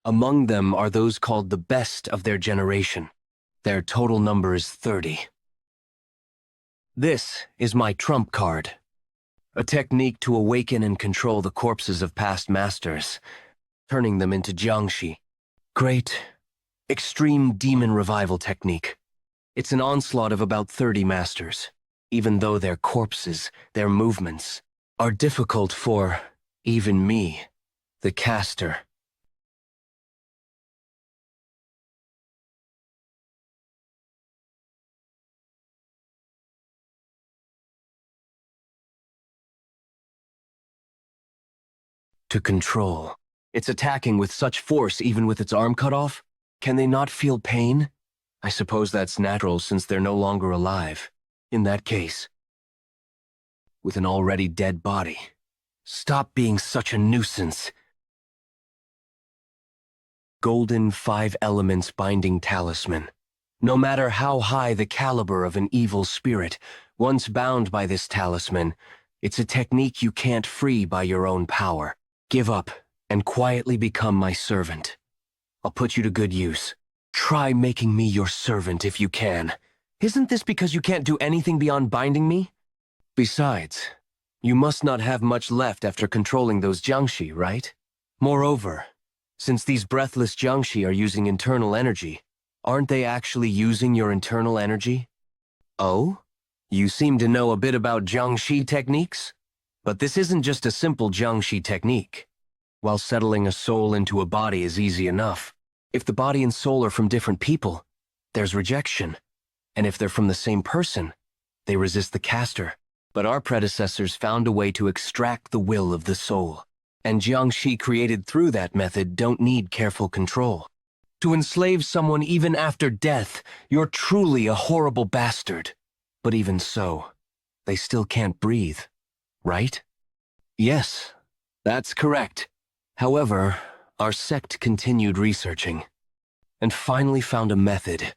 Among them are those called the best of their generation. Their total number is 30. This is my trump card, a technique to awaken and control the corpses of past masters, turning them into jiangshi. Great, extreme demon revival technique. It's an onslaught of about 30 masters. Even though their corpses, their movements, are difficult for even me, the caster. To control. It's attacking with such force even with its arm cut off? Can they not feel pain? I suppose that's natural since they're no longer alive. In that case, with an already dead body, stop being such a nuisance. Golden 5 elements binding talisman. No matter how high the caliber of an evil spirit, once bound by this talisman, it's a technique you can't free by your own power. Give up and quietly become my servant. I'll put you to good use. Try making me your servant if you can. Isn't this because you can't do anything beyond binding me? Besides, you must not have much left after controlling those jiangshi, right? Moreover, since these breathless jiangshi are using internal energy, aren't they actually using your internal energy? Oh? You seem to know a bit about jiangshi techniques? But this isn't just a simple jiangshi technique. While settling a soul into a body is easy enough, if the body and soul are from different people, there's rejection. And if they're from the same person, they resist the caster. But our predecessors found a way to extract the will of the soul. And jiangshi created through that method don't need careful control. To enslave someone even after death, you're truly a horrible bastard. But even so, they still can't breathe, right? Yes, that's correct. However, our sect continued researching, and finally found a method.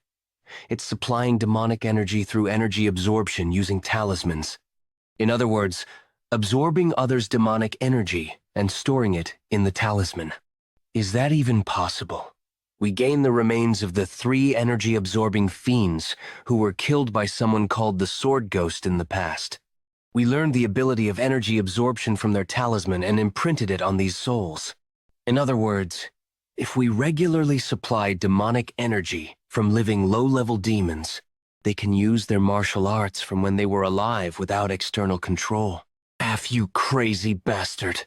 It's supplying demonic energy through energy absorption using talismans. In other words, absorbing others' demonic energy and storing it in the talisman. Is that even possible? We gain the remains of the 3 energy-absorbing fiends who were killed by someone called the Sword Ghost in the past. We learned the ability of energy absorption from their talisman and imprinted it on these souls. In other words, if we regularly supply demonic energy from living low-level demons, they can use their martial arts from when they were alive without external control. You crazy bastard.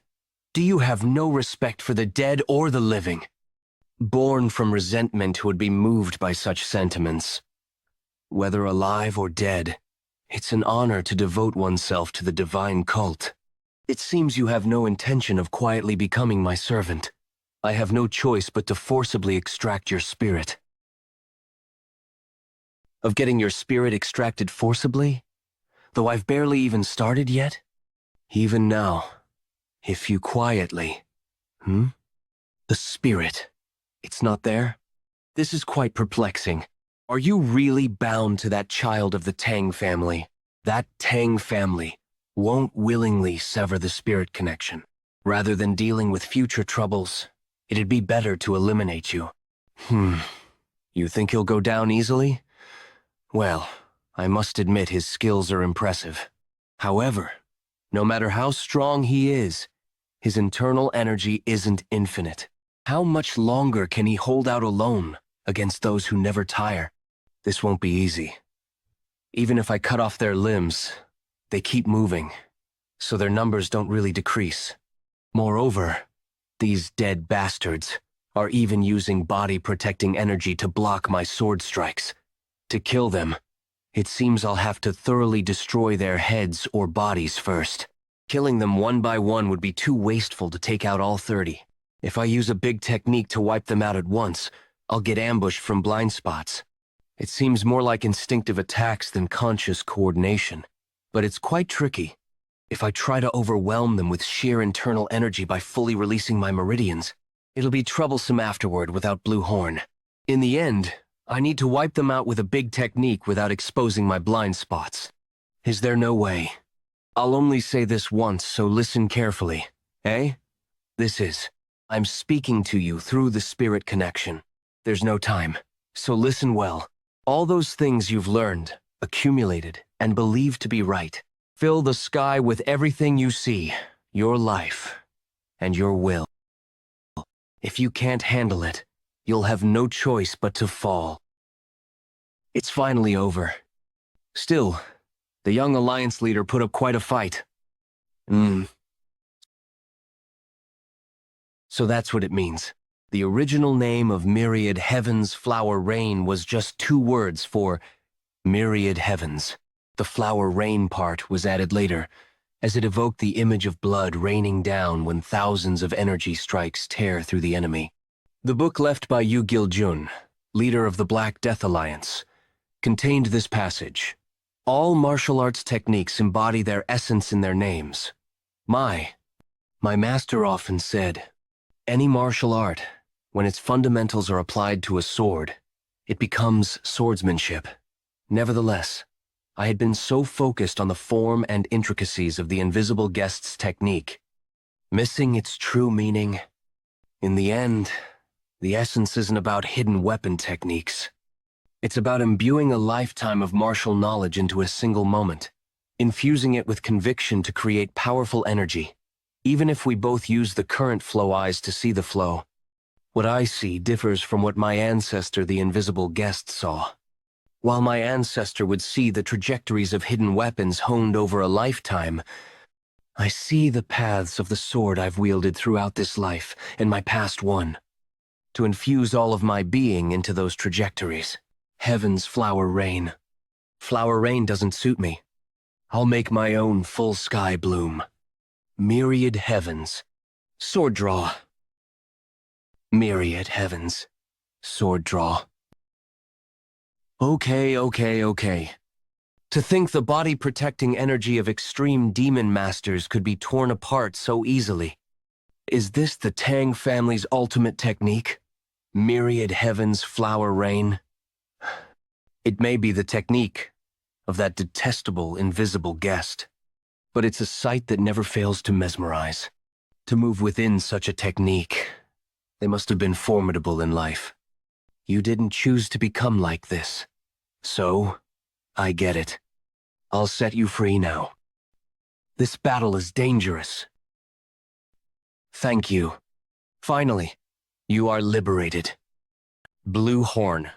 Do you have no respect for the dead or the living? Born from resentment who would be moved by such sentiments. Whether alive or dead, it's an honor to devote oneself to the divine cult. It seems you have no intention of quietly becoming my servant. I have no choice but to forcibly extract your spirit. Of getting your spirit extracted forcibly? Though I've barely even started yet? Even now, if you quietly... The spirit. It's not there? This is quite perplexing. Are you really bound to that child of the Tang family? That Tang family won't willingly sever the spirit connection. Rather than dealing with future troubles, it'd be better to eliminate you. You think he'll go down easily? Well, I must admit his skills are impressive. However, no matter how strong he is, his internal energy isn't infinite. How much longer can he hold out alone against those who never tire? This won't be easy. Even if I cut off their limbs, they keep moving, so their numbers don't really decrease. Moreover, these dead bastards are even using body-protecting energy to block my sword strikes. To kill them, it seems I'll have to thoroughly destroy their heads or bodies first. Killing them one by one would be too wasteful to take out all 30. If I use a big technique to wipe them out at once, I'll get ambushed from blind spots. It seems more like instinctive attacks than conscious coordination, but it's quite tricky. If I try to overwhelm them with sheer internal energy by fully releasing my meridians, it'll be troublesome afterward without Blue Horn. In the end, I need to wipe them out with a big technique without exposing my blind spots. Is there no way? I'll only say this once, so listen carefully. Eh? This is. I'm speaking to you through the spirit connection. There's no time, so listen well. All those things you've learned, accumulated, and believed to be right. Fill the sky with everything you see, your life, and your will. If you can't handle it, you'll have no choice but to fall. It's finally over. Still, the young Alliance leader put up quite a fight. So that's what it means. The original name of Myriad Heaven's flower rain was just 2 words for Myriad Heavens. The flower rain part was added later, as it evoked the image of blood raining down when thousands of energy strikes tear through the enemy. The book left by Yu Gil-jun, leader of the Black Death Alliance, contained this passage. All martial arts techniques embody their essence in their names. My master often said, any martial art, when its fundamentals are applied to a sword, it becomes swordsmanship. Nevertheless, I had been so focused on the form and intricacies of the invisible guest's technique, missing its true meaning. In the end, the essence isn't about hidden weapon techniques. It's about imbuing a lifetime of martial knowledge into a single moment, infusing it with conviction to create powerful energy, even if we both use the current flow eyes to see the flow. What I see differs from what my ancestor, the invisible guest, saw. While my ancestor would see the trajectories of hidden weapons honed over a lifetime, I see the paths of the sword I've wielded throughout this life and my past one, to infuse all of my being into those trajectories. Heaven's flower rain. Flower rain doesn't suit me. I'll make my own full sky bloom. Myriad heavens. Sword draw. Myriad heavens. Sword draw. Okay. To think the body-protecting energy of extreme demon masters could be torn apart so easily. Is this the Tang family's ultimate technique? Myriad heavens flower rain? It may be the technique of that detestable invisible guest, but it's a sight that never fails to mesmerize. To move within such a technique, they must have been formidable in life. You didn't choose to become like this, so I get it. I'll set you free now. This battle is dangerous. Thank you. Finally, you are liberated. Blue Horn.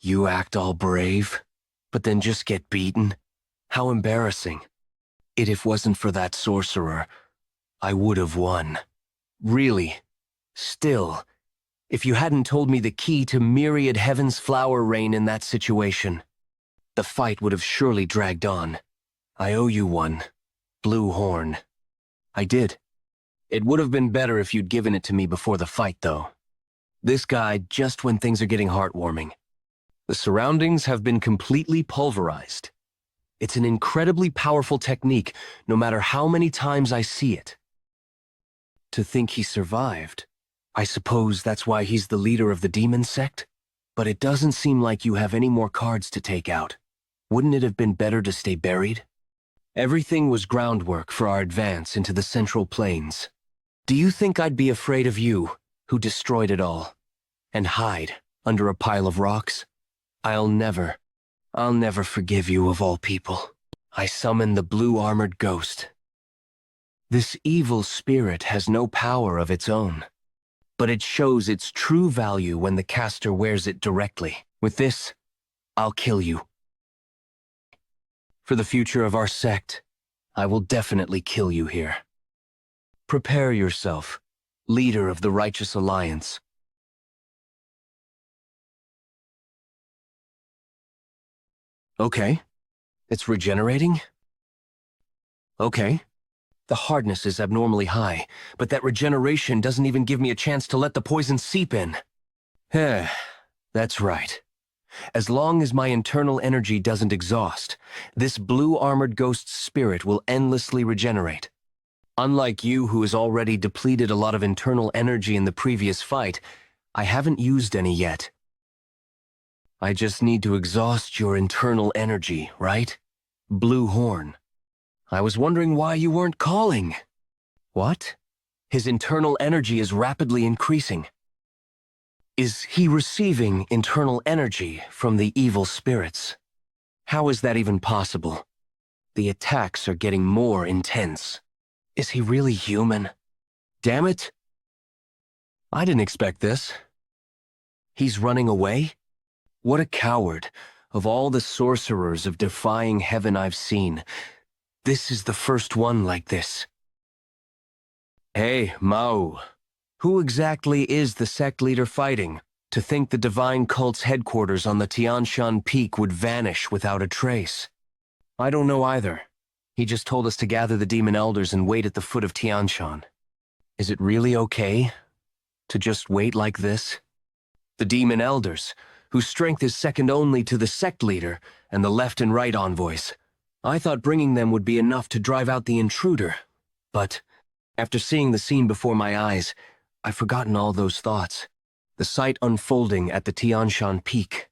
You act all brave, but then just get beaten? How embarrassing. If it wasn't for that sorcerer, I would have won. Really. Still, if you hadn't told me the key to Myriad Heaven's flower rain in that situation, the fight would have surely dragged on. I owe you one. Blue Horn. I did. It would have been better if you'd given it to me before the fight, though. This guide just when things are getting heartwarming. The surroundings have been completely pulverized. It's an incredibly powerful technique, no matter how many times I see it. To think he survived. I suppose that's why he's the leader of the demon sect? But it doesn't seem like you have any more cards to take out. Wouldn't it have been better to stay buried? Everything was groundwork for our advance into the Central Plains. Do you think I'd be afraid of you, who destroyed it all, and hide under a pile of rocks? I'll never forgive you of all people. I summon the blue-armored ghost. This evil spirit has no power of its own, but it shows its true value when the caster wears it directly. With this, I'll kill you. For the future of our sect, I will definitely kill you here. Prepare yourself, leader of the Righteous Alliance. Okay. It's regenerating? Okay. The hardness is abnormally high, but that regeneration doesn't even give me a chance to let the poison seep in. That's right. As long as my internal energy doesn't exhaust, this blue-armored ghost's spirit will endlessly regenerate. Unlike you, who has already depleted a lot of internal energy in the previous fight, I haven't used any yet. I just need to exhaust your internal energy, right? Blue Horn. I was wondering why you weren't calling. What? His internal energy is rapidly increasing. Is he receiving internal energy from the evil spirits? How is that even possible? The attacks are getting more intense. Is he really human? Damn it! I didn't expect this. He's running away? What a coward. Of all the sorcerers of defying heaven I've seen, this is the first one like this. Hey, Mao. Who exactly is the sect leader fighting? To think the divine cult's headquarters on the Tianshan Peak would vanish without a trace. I don't know either. He just told us to gather the demon elders and wait at the foot of Tianshan. Is it really okay to just wait like this? The demon elders, whose strength is second only to the sect leader and the left and right envoys. I thought bringing them would be enough to drive out the intruder, but after seeing the scene before my eyes, I've forgotten all those thoughts. The sight unfolding at the Tianshan Peak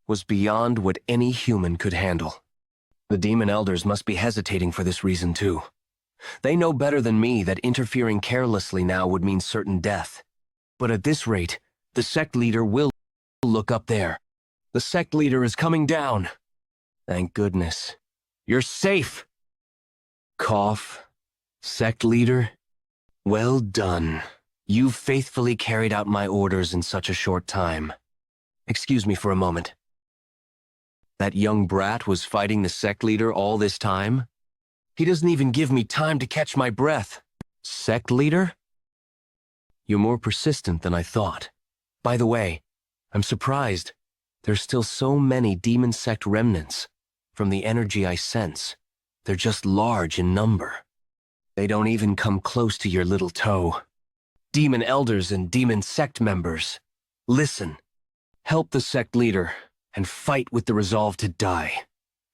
was beyond what any human could handle. The demon elders must be hesitating for this reason too. They know better than me that interfering carelessly now would mean certain death. But at this rate, the sect leader will look up there. The sect leader is coming down. Thank goodness. You're safe! Cough. Sect leader? Well done. You've faithfully carried out my orders in such a short time. Excuse me for a moment. That young brat was fighting the sect leader all this time? He doesn't even give me time to catch my breath. Sect leader? You're more persistent than I thought. By the way, I'm surprised. There's still so many demon sect remnants. From the energy I sense, they're just large in number. They don't even come close to your little toe. Demon elders and demon sect members, listen. Help the sect leader and fight with the resolve to die.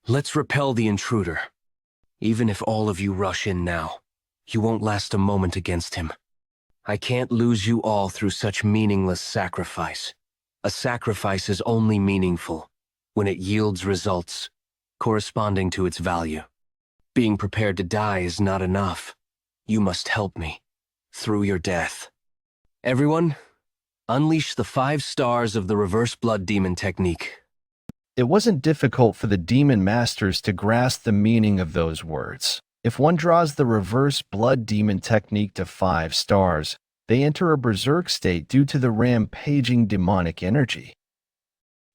Let's repel the intruder. Even if all of you rush in now, you won't last a moment against him. I can't lose you all through such meaningless sacrifice. A sacrifice is only meaningful when it yields results corresponding to its value. Being prepared to die is not enough. You must help me through your death. Everyone, unleash the 5 stars of the reverse blood demon technique. It wasn't difficult for the demon masters to grasp the meaning of those words. If one draws the reverse blood demon technique to 5 stars, they enter a berserk state due to the rampaging demonic energy.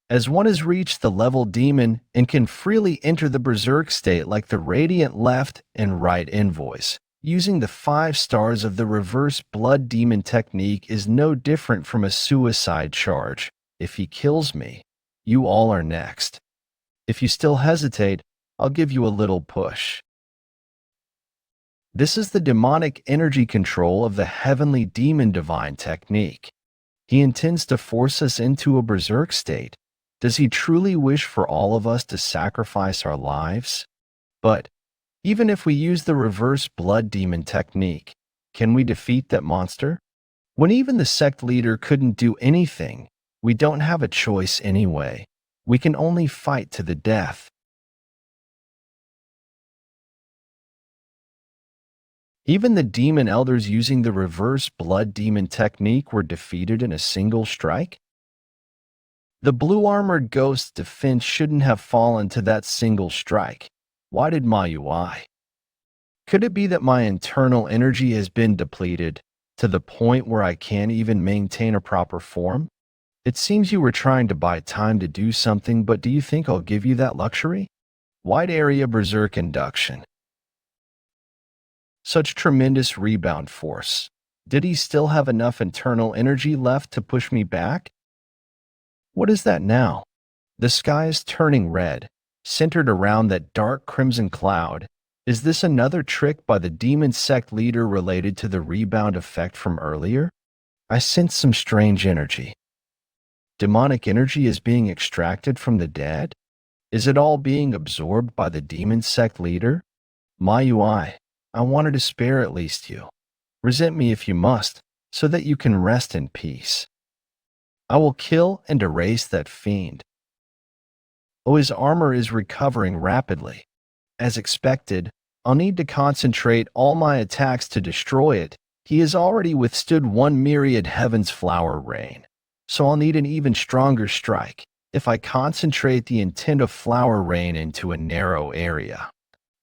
As one has reached the level demon and can freely enter the berserk state like the radiant left and right envoys, using the 5 stars of the reverse blood demon technique is no different from a suicide charge. If he kills me, you all are next. If you still hesitate, I'll give you a little push. This is the demonic energy control of the heavenly demon divine technique. He intends to force us into a berserk state. Does he truly wish for all of us to sacrifice our lives? But even if we use the reverse blood demon technique, can we defeat that monster? When even the sect leader couldn't do anything, we don't have a choice anyway. We can only fight to the death. Even the demon elders using the reverse blood demon technique were defeated in a single strike? The blue-armored ghost's defense shouldn't have fallen to that single strike. Why did my UI? Could it be that my internal energy has been depleted to the point where I can't even maintain a proper form? It seems you were trying to buy time to do something, but do you think I'll give you that luxury? Wide area berserk induction. Such tremendous rebound force. Did he still have enough internal energy left to push me back? What is that now? The sky is turning red, centered around that dark crimson cloud. Is this another trick by the demon sect leader related to the rebound effect from earlier? I sense some strange energy. Demonic energy is being extracted from the dead? Is it all being absorbed by the demon sect leader? My UI, I wanted to spare at least you. Resent me if you must, so that you can rest in peace. I will kill and erase that fiend. Oh, his armor is recovering rapidly. As expected, I'll need to concentrate all my attacks to destroy it. He has already withstood 1 myriad heaven's flower rain, so I'll need an even stronger strike if I concentrate the intent of flower rain into a narrow area.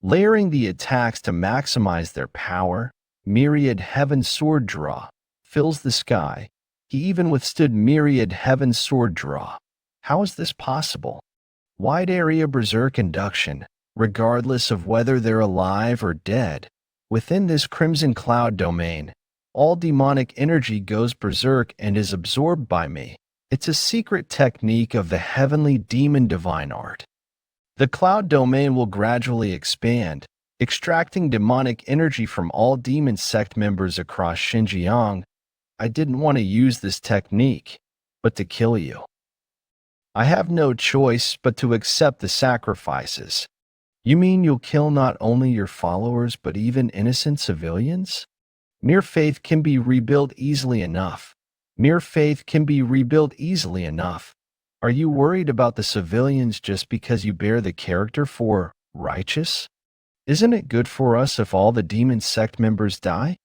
Layering the attacks to maximize their power, myriad heaven sword draw fills the sky. He even withstood myriad heaven sword draw. How is this possible? Wide area berserk induction, regardless of whether they're alive or dead. Within this crimson cloud domain, all demonic energy goes berserk and is absorbed by me. It's a secret technique of the heavenly demon divine art. The cloud domain will gradually expand, extracting demonic energy from all demon sect members across Xinjiang. I didn't want to use this technique, but to kill you. I have no choice but to accept the sacrifices. You mean you'll kill not only your followers but even innocent civilians? Mere faith can be rebuilt easily enough. Mere faith can be rebuilt easily enough. Are you worried about the civilians just because you bear the character for righteous? Isn't it good for us if all the demon sect members die?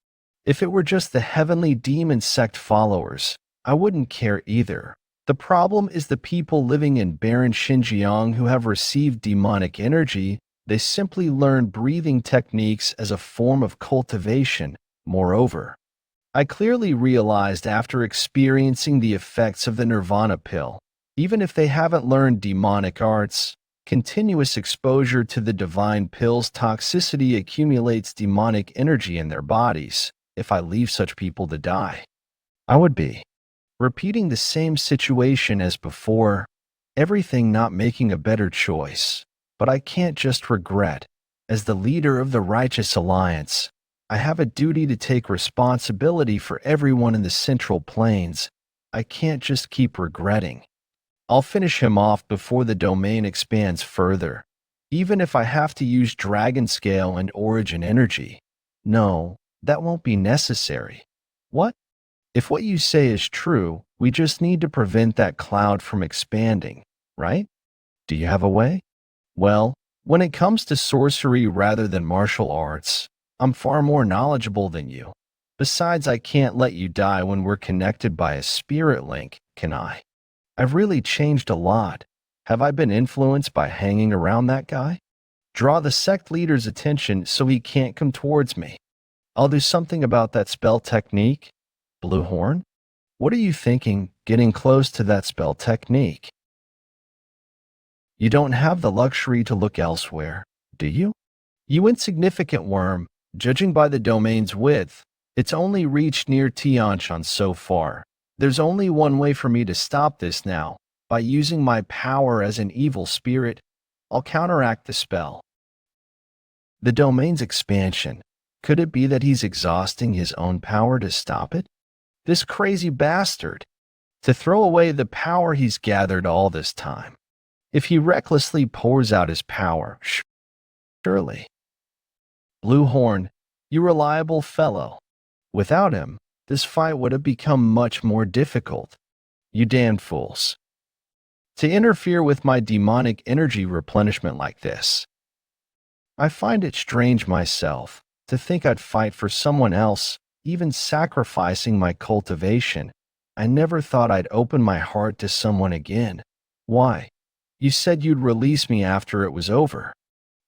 If it were just the heavenly demon sect followers, I wouldn't care either. The problem is the people living in barren Xinjiang who have received demonic energy. They simply learn breathing techniques as a form of cultivation. Moreover, I clearly realized after experiencing the effects of the nirvana pill, even if they haven't learned demonic arts, continuous exposure to the divine pill's toxicity accumulates demonic energy in their bodies. If I leave such people to die, I would be repeating the same situation as before, everything not making a better choice. But I can't just regret. As the leader of the Righteous Alliance, I have a duty to take responsibility for everyone in the Central Plains. I can't just keep regretting. I'll finish him off before the domain expands further, even if I have to use Dragon Scale and Origin Energy. No, that won't be necessary. What? If what you say is true, we just need to prevent that cloud from expanding, right? Do you have a way? Well, when it comes to sorcery rather than martial arts, I'm far more knowledgeable than you. Besides, I can't let you die when we're connected by a spirit link, can I? I've really changed a lot. Have I been influenced by hanging around that guy? Draw the sect leader's attention so he can't come towards me. I'll do something about that spell technique. Blue Horn? What are you thinking, getting close to that spell technique? You don't have the luxury to look elsewhere, do you? You insignificant worm, judging by the domain's width, it's only reached near Tianshan so far. There's only one way for me to stop this now. By using my power as an evil spirit, I'll counteract the spell. The domain's expansion. Could it be that he's exhausting his own power to stop it? This crazy bastard. To throw away the power he's gathered all this time. If he recklessly pours out his power, surely. Blue Horn, you reliable fellow. Without him, this fight would have become much more difficult. You damned fools. To interfere with my demonic energy replenishment like this. I find it strange myself to think I'd fight for someone else, even sacrificing my cultivation. I never thought I'd open my heart to someone again. Why? You said you'd release me after it was over.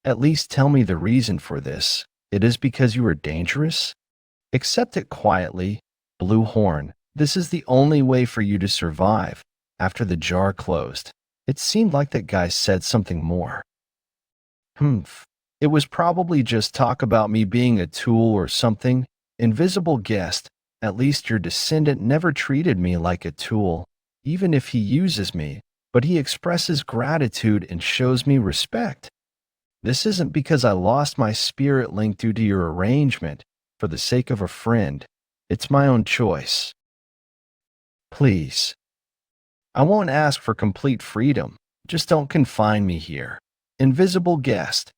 At least tell me the reason for this. It is because you are dangerous? Accept it quietly. Blue Horn, this is the only way for you to survive. After the jar closed, it seemed like that guy said something more. Humph. It was probably just talk about me being a tool or something. Invisible guest, at least your descendant never treated me like a tool, even if he uses me, but he expresses gratitude and shows me respect. This isn't because I lost my spirit link due to your arrangement for the sake of a friend. It's my own choice. Please. I won't ask for complete freedom. Just don't confine me here. Invisible guest.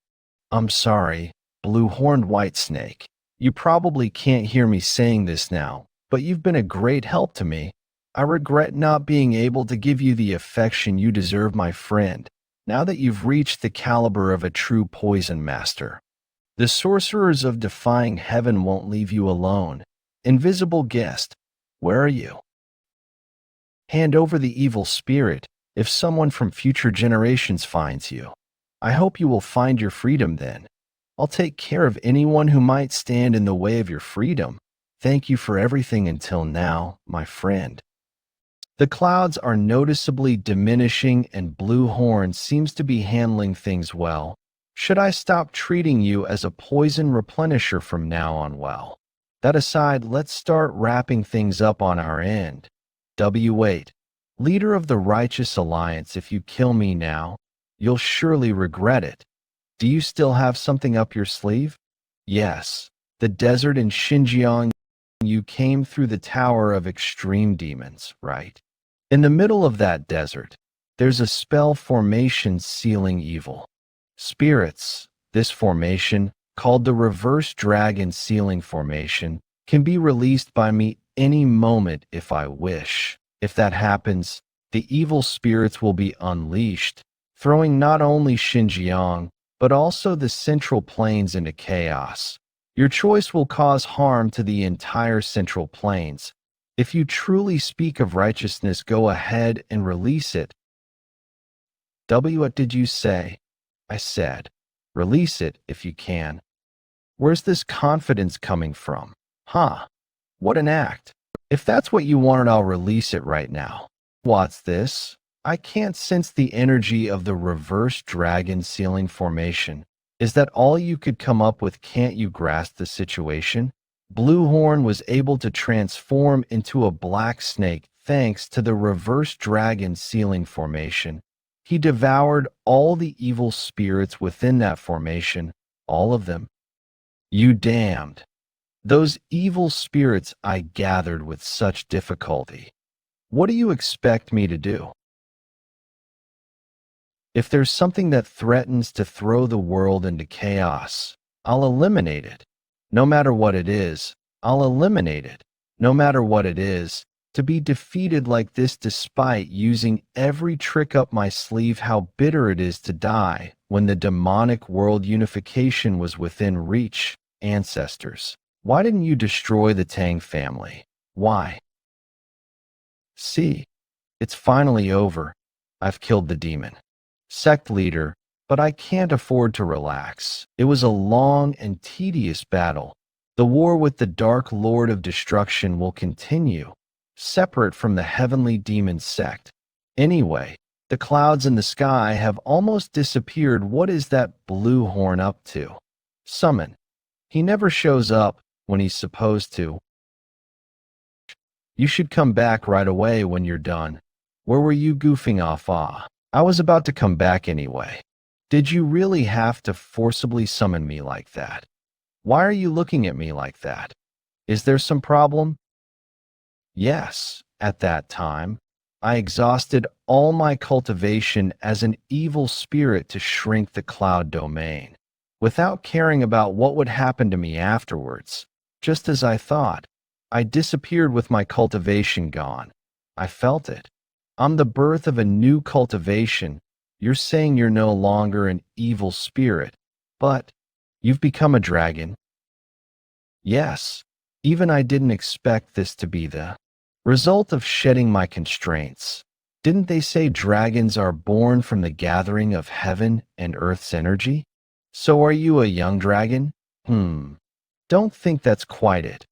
I'm sorry, blue-horned whitesnake. You probably can't hear me saying this now, but you've been a great help to me. I regret not being able to give you the affection you deserve, my friend, now that you've reached the caliber of a true poison master. The sorcerers of defying heaven won't leave you alone. Invisible guest, where are you? Hand over the evil spirit if someone from future generations finds you. I hope you will find your freedom then. I'll take care of anyone who might stand in the way of your freedom. Thank you for everything until now, my friend. The clouds are noticeably diminishing and Blue Horn seems to be handling things well. Should I stop treating you as a poison replenisher from now on? Well, that aside, let's start wrapping things up on our end. W8, leader of the Righteous Alliance, if you kill me now, you'll surely regret it. Do you still have something up your sleeve? Yes, the desert in Xinjiang. You came through the Tower of Extreme Demons, right? In the middle of that desert, there's a spell formation sealing evil spirits. This formation, called the Reverse Dragon Sealing Formation, can be released by me any moment if I wish. If that happens, the evil spirits will be unleashed, throwing not only Xinjiang, but also the Central Plains into chaos. Your choice will cause harm to the entire Central Plains. If you truly speak of righteousness, go ahead and release it. What did you say? I said, release it if you can. Where's this confidence coming from? Huh? What an act. If that's what you wanted, I'll release it right now. What's this? I can't sense the energy of the Reverse Dragon Sealing Formation. Is that all you could come up with? Can't you grasp the situation? Blue Horn was able to transform into a black snake thanks to the Reverse Dragon Sealing Formation. He devoured all the evil spirits within that formation, all of them. You damned. Those evil spirits I gathered with such difficulty. What do you expect me to do? If there's something that threatens to throw the world into chaos, I'll eliminate it. No matter what it is, I'll eliminate it. No matter what it is, to be defeated like this despite using every trick up my sleeve. How bitter it is to die when the demonic world unification was within reach. Ancestors, why didn't you destroy the Tang family? Why? See, it's finally over. I've killed the demon. Sect leader, but I can't afford to relax. It was a long and tedious battle. The war with the Dark Lord of Destruction will continue, separate from the Heavenly Demon sect. Anyway, the clouds in the sky have almost disappeared. What is that Blue Horn up to? Summon. He never shows up when he's supposed to. You should come back right away when you're done. Where were you goofing off? I was about to come back anyway. Did you really have to forcibly summon me like that? Why are you looking at me like that? Is there some problem? Yes, at that time, I exhausted all my cultivation as an evil spirit to shrink the cloud domain, without caring about what would happen to me afterwards. Just as I thought, I disappeared with my cultivation gone. I felt it. I'm the birth of a new cultivation. You're saying you're no longer an evil spirit, but you've become a dragon. Yes, even I didn't expect this to be the result of shedding my constraints. Didn't they say dragons are born from the gathering of heaven and earth's energy? So are you a young dragon? Don't think that's quite it.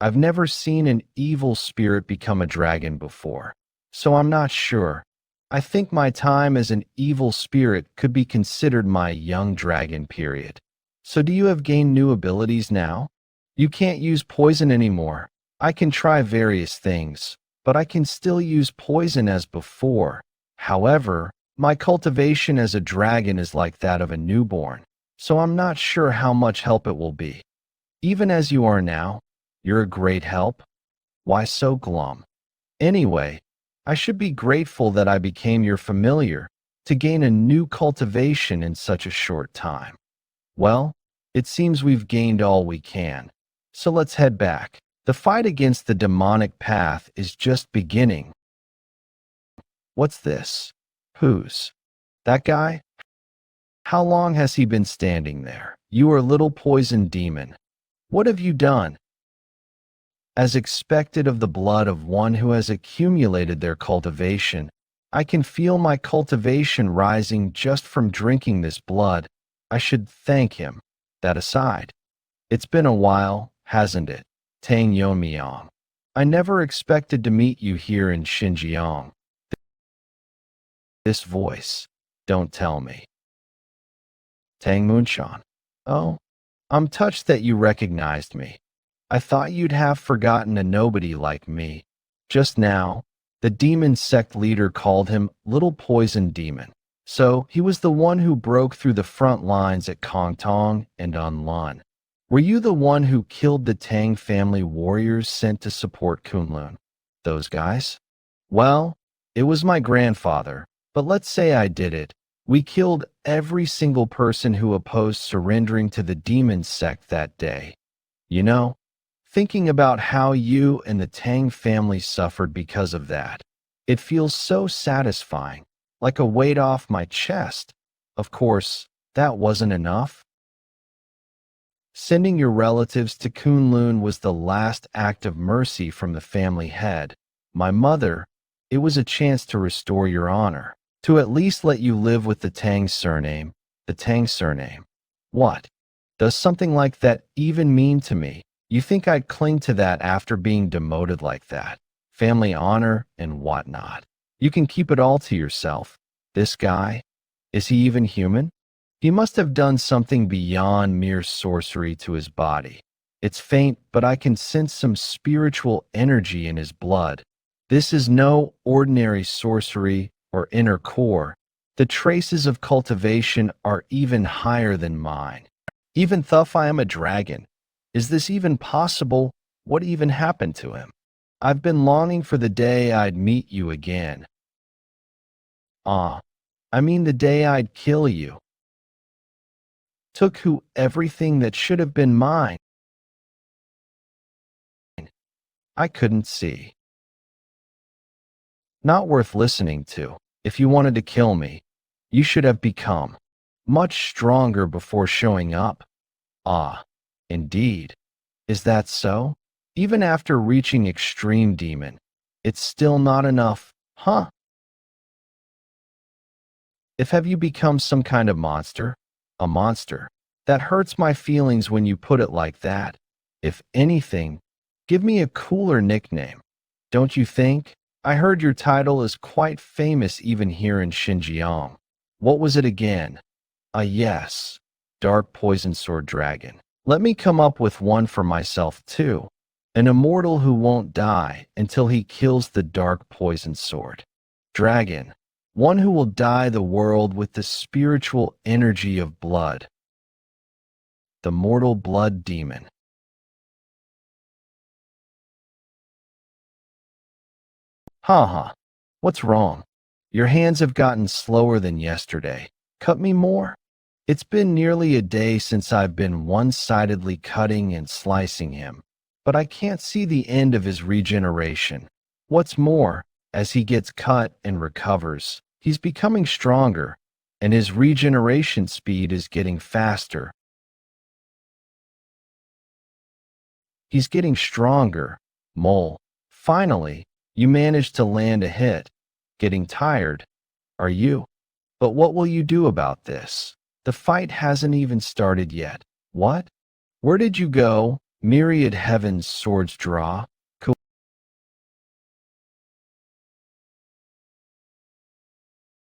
I've never seen an evil spirit become a dragon before, so I'm not sure. I think my time as an evil spirit could be considered my young dragon period. So do you have gained new abilities now? You can't use poison anymore. I can try various things, but I can still use poison as before. However, my cultivation as a dragon is like that of a newborn, so I'm not sure how much help it will be. Even as you are now, you're a great help. Why so glum? Anyway, I should be grateful that I became your familiar to gain a new cultivation in such a short time. Well, it seems we've gained all we can, so let's head back. The fight against the demonic path is just beginning. What's this? Who's that guy? How long has he been standing there? You are little poison demon. What have you done? As expected of the blood of one who has accumulated their cultivation, I can feel my cultivation rising just from drinking this blood. I should thank him. That aside, it's been a while, hasn't it, Tang Yonmyang? I never expected to meet you here in Xinjiang. This voice, don't tell me. Tang Munshan. Oh, I'm touched that you recognized me. I thought you'd have forgotten a nobody like me. Just now, the demon sect leader called him Little Poison Demon. So he was the one who broke through the front lines at Kongtong and Unlun. Were you the one who killed the Tang family warriors sent to support Kunlun? Those guys? Well, it was my grandfather, but let's say I did it. We killed every single person who opposed surrendering to the demon sect that day. You know, thinking about how you and the Tang family suffered because of that, it feels so satisfying, like a weight off my chest. Of course, that wasn't enough. Sending your relatives to Kunlun was the last act of mercy from the family head. My mother, it was a chance to restore your honor, to at least let you live with the Tang surname. The Tang surname. What? Does something like that even mean to me? You think I'd cling to that after being demoted like that? Family honor and whatnot. You can keep it all to yourself. This guy, is he even human? He must have done something beyond mere sorcery to his body. It's faint, but I can sense some spiritual energy in his blood. This is no ordinary sorcery or inner core. The traces of cultivation are even higher than mine. Even though I am a dragon, is this even possible? What even happened to him? I've been longing for the day I'd meet you again. I mean the day I'd kill you. Took who everything that should have been mine. I couldn't see. Not worth listening to. If you wanted to kill me, you should have become much stronger before showing up. Indeed. Is that so? Even after reaching extreme demon, it's still not enough, huh? Have you become some kind of monster? A monster? That hurts my feelings when you put it like that. If anything, give me a cooler nickname. Don't you think? I heard your title is quite famous even here in Xinjiang. What was it again? Yes. Dark Poison Sword Dragon. Let me come up with one for myself too. An immortal who won't die until he kills the Dark Poison Sword Dragon. One who will dye the world with the spiritual energy of blood. The Mortal Blood Demon. Haha. What's wrong? Your hands have gotten slower than yesterday. Cut me more? It's been nearly a day since I've been one-sidedly cutting and slicing him, but I can't see the end of his regeneration. What's more, as he gets cut and recovers, he's becoming stronger, and his regeneration speed is getting faster. He's getting stronger. Mole. Finally, you managed to land a hit. Getting tired, are you? But what will you do about this? The fight hasn't even started yet. What? Where did you go? Myriad heavens swords draw.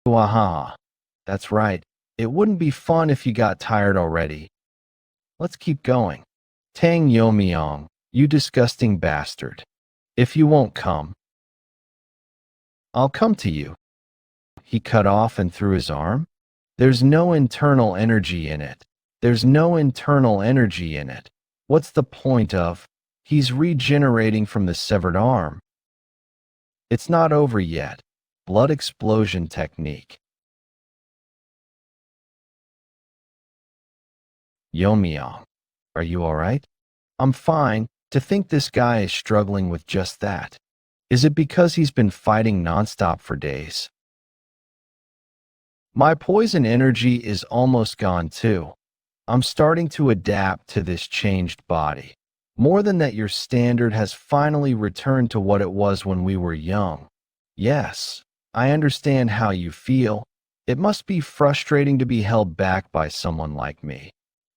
Kuaha. That's right. It wouldn't be fun if you got tired already. Let's keep going. Tang Yomiong, you disgusting bastard. If you won't come, I'll come to you. He cut off and threw his arm? There's no internal energy in it. There's no internal energy in it. What's the point of? He's regenerating from the severed arm. It's not over yet. Blood explosion technique. Yomiong, are you alright? I'm fine. To think this guy is struggling with just that. Is it because he's been fighting nonstop for days? My poison energy is almost gone too. I'm starting to adapt to this changed body. More than that, your standard has finally returned to what it was when we were young. Yes, I understand how you feel. It must be frustrating to be held back by someone like me.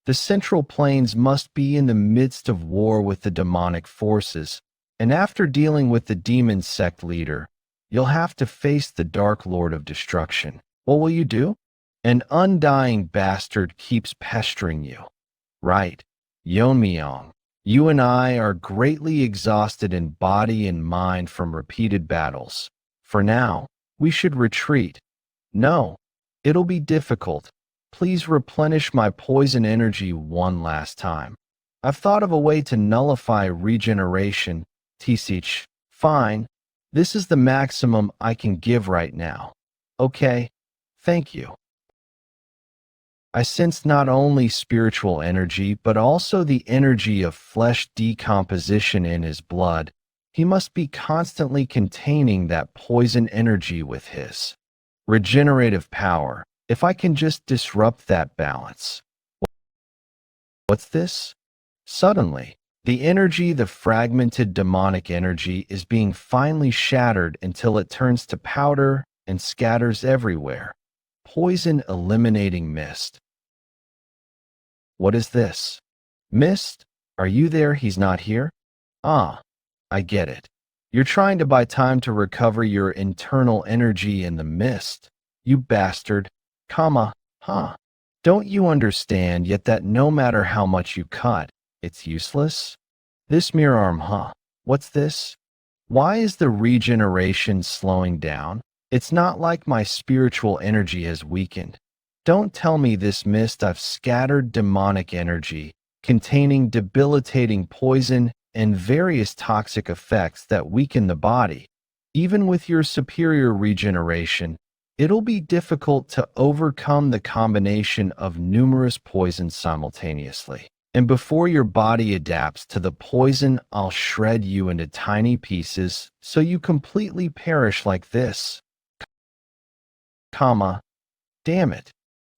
The Central Plains must be in the midst of war with the demonic forces, and after dealing with the demon sect leader, you'll have to face the Dark Lord of Destruction. What will you do? An undying bastard keeps pestering you. Right, Yeonmyeong, you and I are greatly exhausted in body and mind from repeated battles. For now, we should retreat. No, it'll be difficult. Please replenish my poison energy one last time. I've thought of a way to nullify regeneration. Tisich, fine. This is the maximum I can give right now. Okay, thank you. I sense not only spiritual energy, but also the energy of flesh decomposition in his blood. He must be constantly containing that poison energy with his regenerative power. If I can just disrupt that balance. What's this? Suddenly, the energy, the fragmented demonic energy, is being finely shattered until it turns to powder and scatters everywhere. Poison eliminating mist. What is this? Mist? Are you there? He's not here? Ah, I get it. You're trying to buy time to recover your internal energy in the mist. You bastard. Huh? Don't you understand yet that no matter how much you cut, it's useless? This mirror arm, huh? What's this? Why is the regeneration slowing down? It's not like my spiritual energy has weakened. Don't tell me this mist. I've scattered demonic energy, containing debilitating poison and various toxic effects that weaken the body. Even with your superior regeneration, it'll be difficult to overcome the combination of numerous poisons simultaneously. And before your body adapts to the poison, I'll shred you into tiny pieces so you completely perish like this.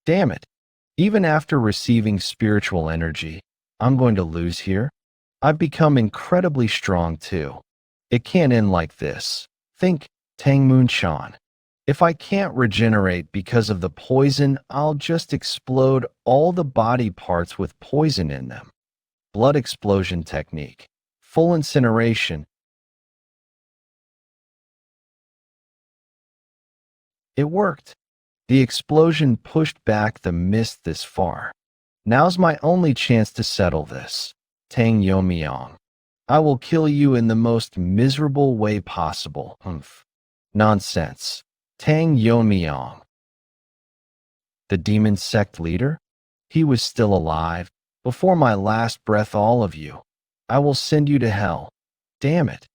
Damn it. Even after receiving spiritual energy, I'm going to lose here. I've become incredibly strong too. It can't end like this. Think Tang Moonshan. If I can't regenerate because of the poison, I'll just explode all the body parts with poison in them. Blood explosion technique. Full incineration. It worked. The explosion pushed back the mist this far. Now's my only chance to settle this. Tang Yomiong. I will kill you in the most miserable way possible. Nonsense. Tang Yomiong. The demon sect leader? He was still alive. Before my last breath, all of you. I will send you to hell. Damn it.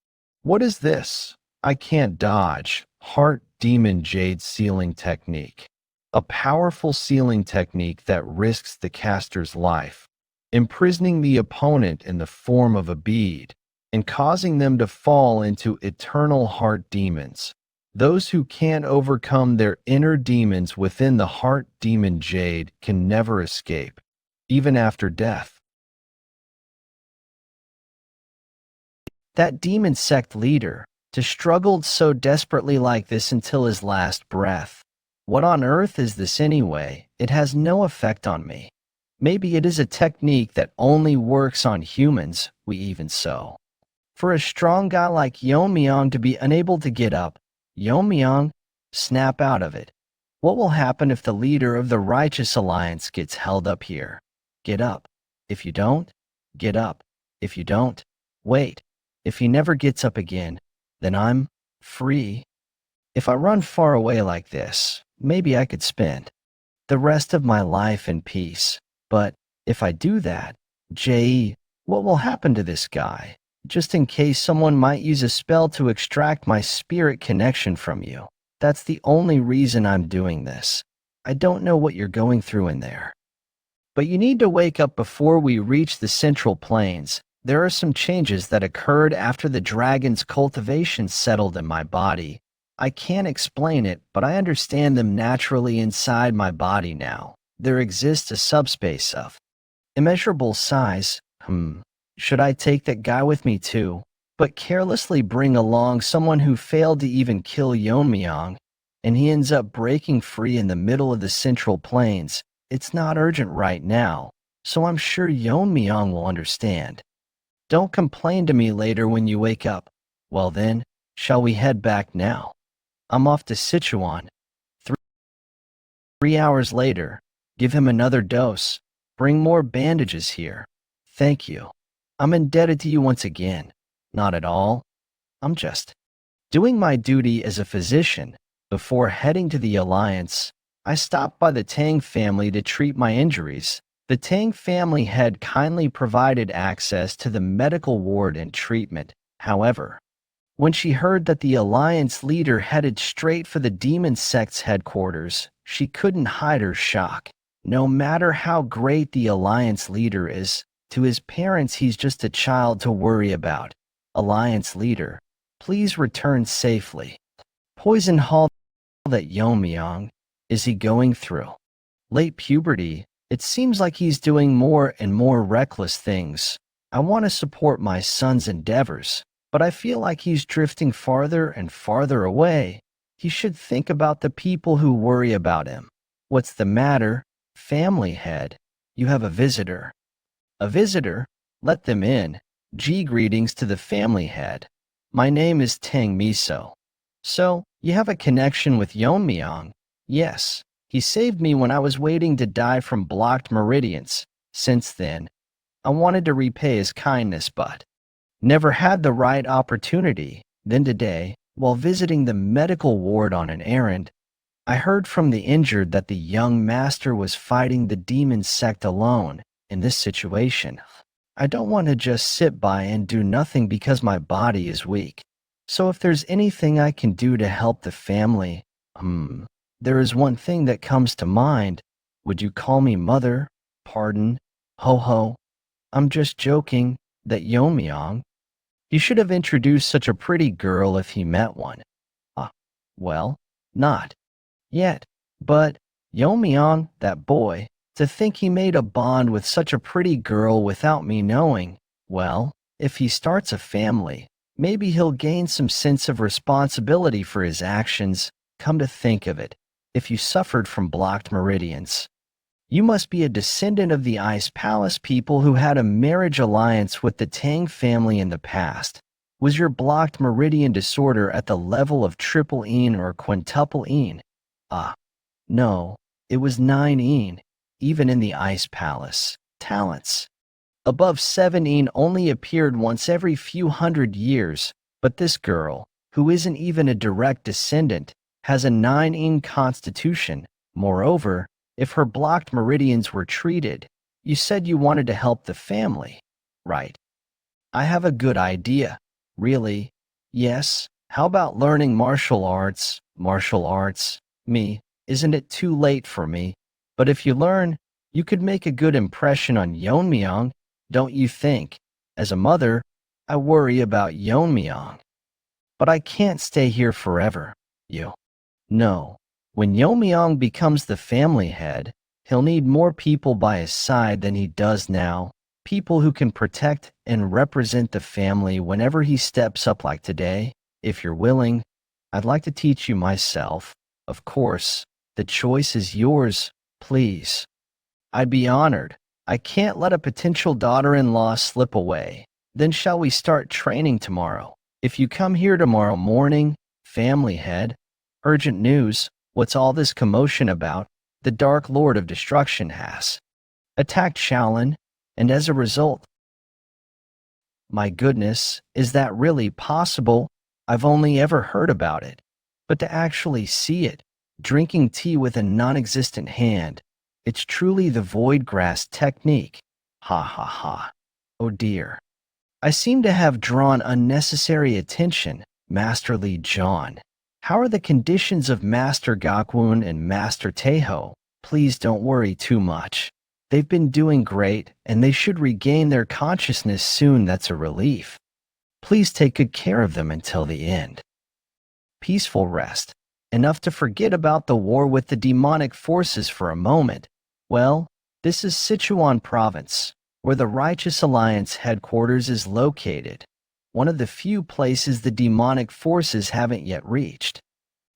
What is this? I can't dodge. Heart demon jade sealing technique. A powerful sealing technique that risks the caster's life, imprisoning the opponent in the form of a bead and causing them to fall into eternal heart demons. Those who can't overcome their inner demons within the heart demon jade can never escape, even after death. That demon sect leader struggled so desperately like this until his last breath. What on earth is this anyway? It has no effect on me. Maybe it is a technique that only works on humans, we even so. For a strong guy like Yeonmyeong to be unable to get up, Yeonmyeong, snap out of it. What will happen if the leader of the Righteous Alliance gets held up here? Get up. If you don't, get up. If you don't, wait. If he never gets up again, then I'm free. If I run far away like this, maybe I could spend the rest of my life in peace. But if I do that, what will happen to this guy? Just in case someone might use a spell to extract my spirit connection from you. That's the only reason I'm doing this. I don't know what you're going through in there. But you need to wake up before we reach the Central Plains. There are some changes that occurred after the dragon's cultivation settled in my body. I can't explain it, but I understand them naturally inside my body now. There exists a subspace of immeasurable size. Should I take that guy with me too? But carelessly bring along someone who failed to even kill Yeonmyeong, and he ends up breaking free in the middle of the Central Plains. It's not urgent right now, so I'm sure Yeonmyeong will understand. Don't complain to me later when you wake up. Well then, shall we head back now? I'm off to Sichuan. 3 hours later, give him another dose. Bring more bandages here. Thank you. I'm indebted to you once again. Not at all. I'm just doing my duty as a physician. Before heading to the Alliance, I stopped by the Tang family to treat my injuries. The Tang family had kindly provided access to the medical ward and treatment. However, when she heard that the Alliance leader headed straight for the demon sect's headquarters, she couldn't hide her shock. No matter how great the Alliance leader is, to his parents he's just a child to worry about. Alliance leader, please return safely. Poison Hall that Yeonmyeong, is he going through late puberty? It seems like he's doing more and more reckless things. I want to support my son's endeavors, but I feel like he's drifting farther and farther away. He should think about the people who worry about him. What's the matter? Family head, you have a visitor. A visitor? Let them in. Greetings to the family head. My name is Tang Miso. So, you have a connection with Yeonmyeong? Yes. He saved me when I was waiting to die from blocked meridians. Since then, I wanted to repay his kindness but never had the right opportunity. Then today, while visiting the medical ward on an errand, I heard from the injured that the young master was fighting the demon sect alone. In this situation, I don't want to just sit by and do nothing because my body is weak. So if there's anything I can do to help the family, there is one thing that comes to mind. Would you call me mother? Pardon? Ho ho. I'm just joking. That Yeonmyeong. He should have introduced such a pretty girl if he met one. Well, not yet. But Yeonmyeong, that boy, to think he made a bond with such a pretty girl without me knowing. Well, if he starts a family, maybe he'll gain some sense of responsibility for his actions. Come to think of it, if you suffered from blocked meridians, you must be a descendant of the Ice Palace people who had a marriage alliance with the Tang family in the past. Was your blocked meridian disorder at the level of triple een or quintuple een? No, it was 9 een. Even in the Ice Palace, talents above 7 een only appeared once every few hundred years, but this girl, who isn't even a direct descendant, has a 9 een constitution. Moreover, if her blocked meridians were treated, you said you wanted to help the family, right? I have a good idea. Really? Yes. How about learning martial arts? Martial arts? Me? Isn't it too late for me? But if you learn, you could make a good impression on Yeonmyeong, don't you think? As a mother, I worry about Yeonmyeong. But I can't stay here forever. No. When Yeonmyeong becomes the family head, he'll need more people by his side than he does now. People who can protect and represent the family whenever he steps up like today. If you're willing, I'd like to teach you myself. Of course, the choice is yours. Please. I'd be honored. I can't let a potential daughter-in-law slip away. Then shall we start training tomorrow? If you come here tomorrow morning, family head, urgent news, what's all this commotion about? The Dark Lord of Destruction has attacked Shaolin, and as a result, my goodness, is that really possible? I've only ever heard about it. But to actually see it, drinking tea with a non-existent hand, it's truly the void grass technique. Ha ha ha. Oh dear. I seem to have drawn unnecessary attention, Master Li John. How are the conditions of Master Gakwun and Master Teho? Please don't worry too much. They've been doing great, and they should regain their consciousness soon. That's a relief. Please take good care of them until the end. Peaceful rest. Enough to forget about the war with the demonic forces for a moment. Well, this is Sichuan Province, where the Righteous Alliance headquarters is located. One of the few places the demonic forces haven't yet reached.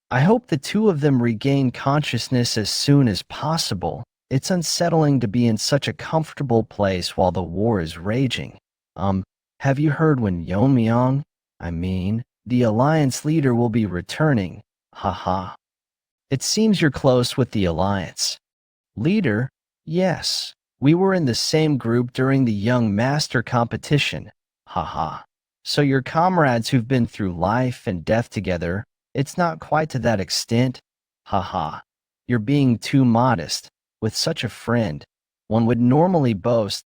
I hope the two of them regain consciousness as soon as possible. It's unsettling to be in such a comfortable place while the war is raging. Have you heard when Yonmyang, the Alliance leader, will be returning? Haha. It seems you're close with the Alliance. Leader? Yes. We were in the same group during the Young Master competition. Haha. So your comrades who've been through life and death together, it's not quite to that extent? Haha. You're being too modest. With such a friend, one would normally boast.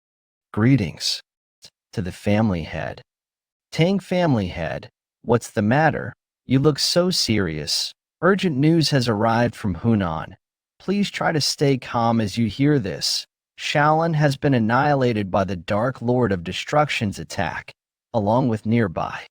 Greetings to the family head. Tang family head, what's the matter? You look so serious. Urgent news has arrived from Hunan. Please try to stay calm as you hear this. Shaolin has been annihilated by the Dark Lord of Destruction's attack, along with nearby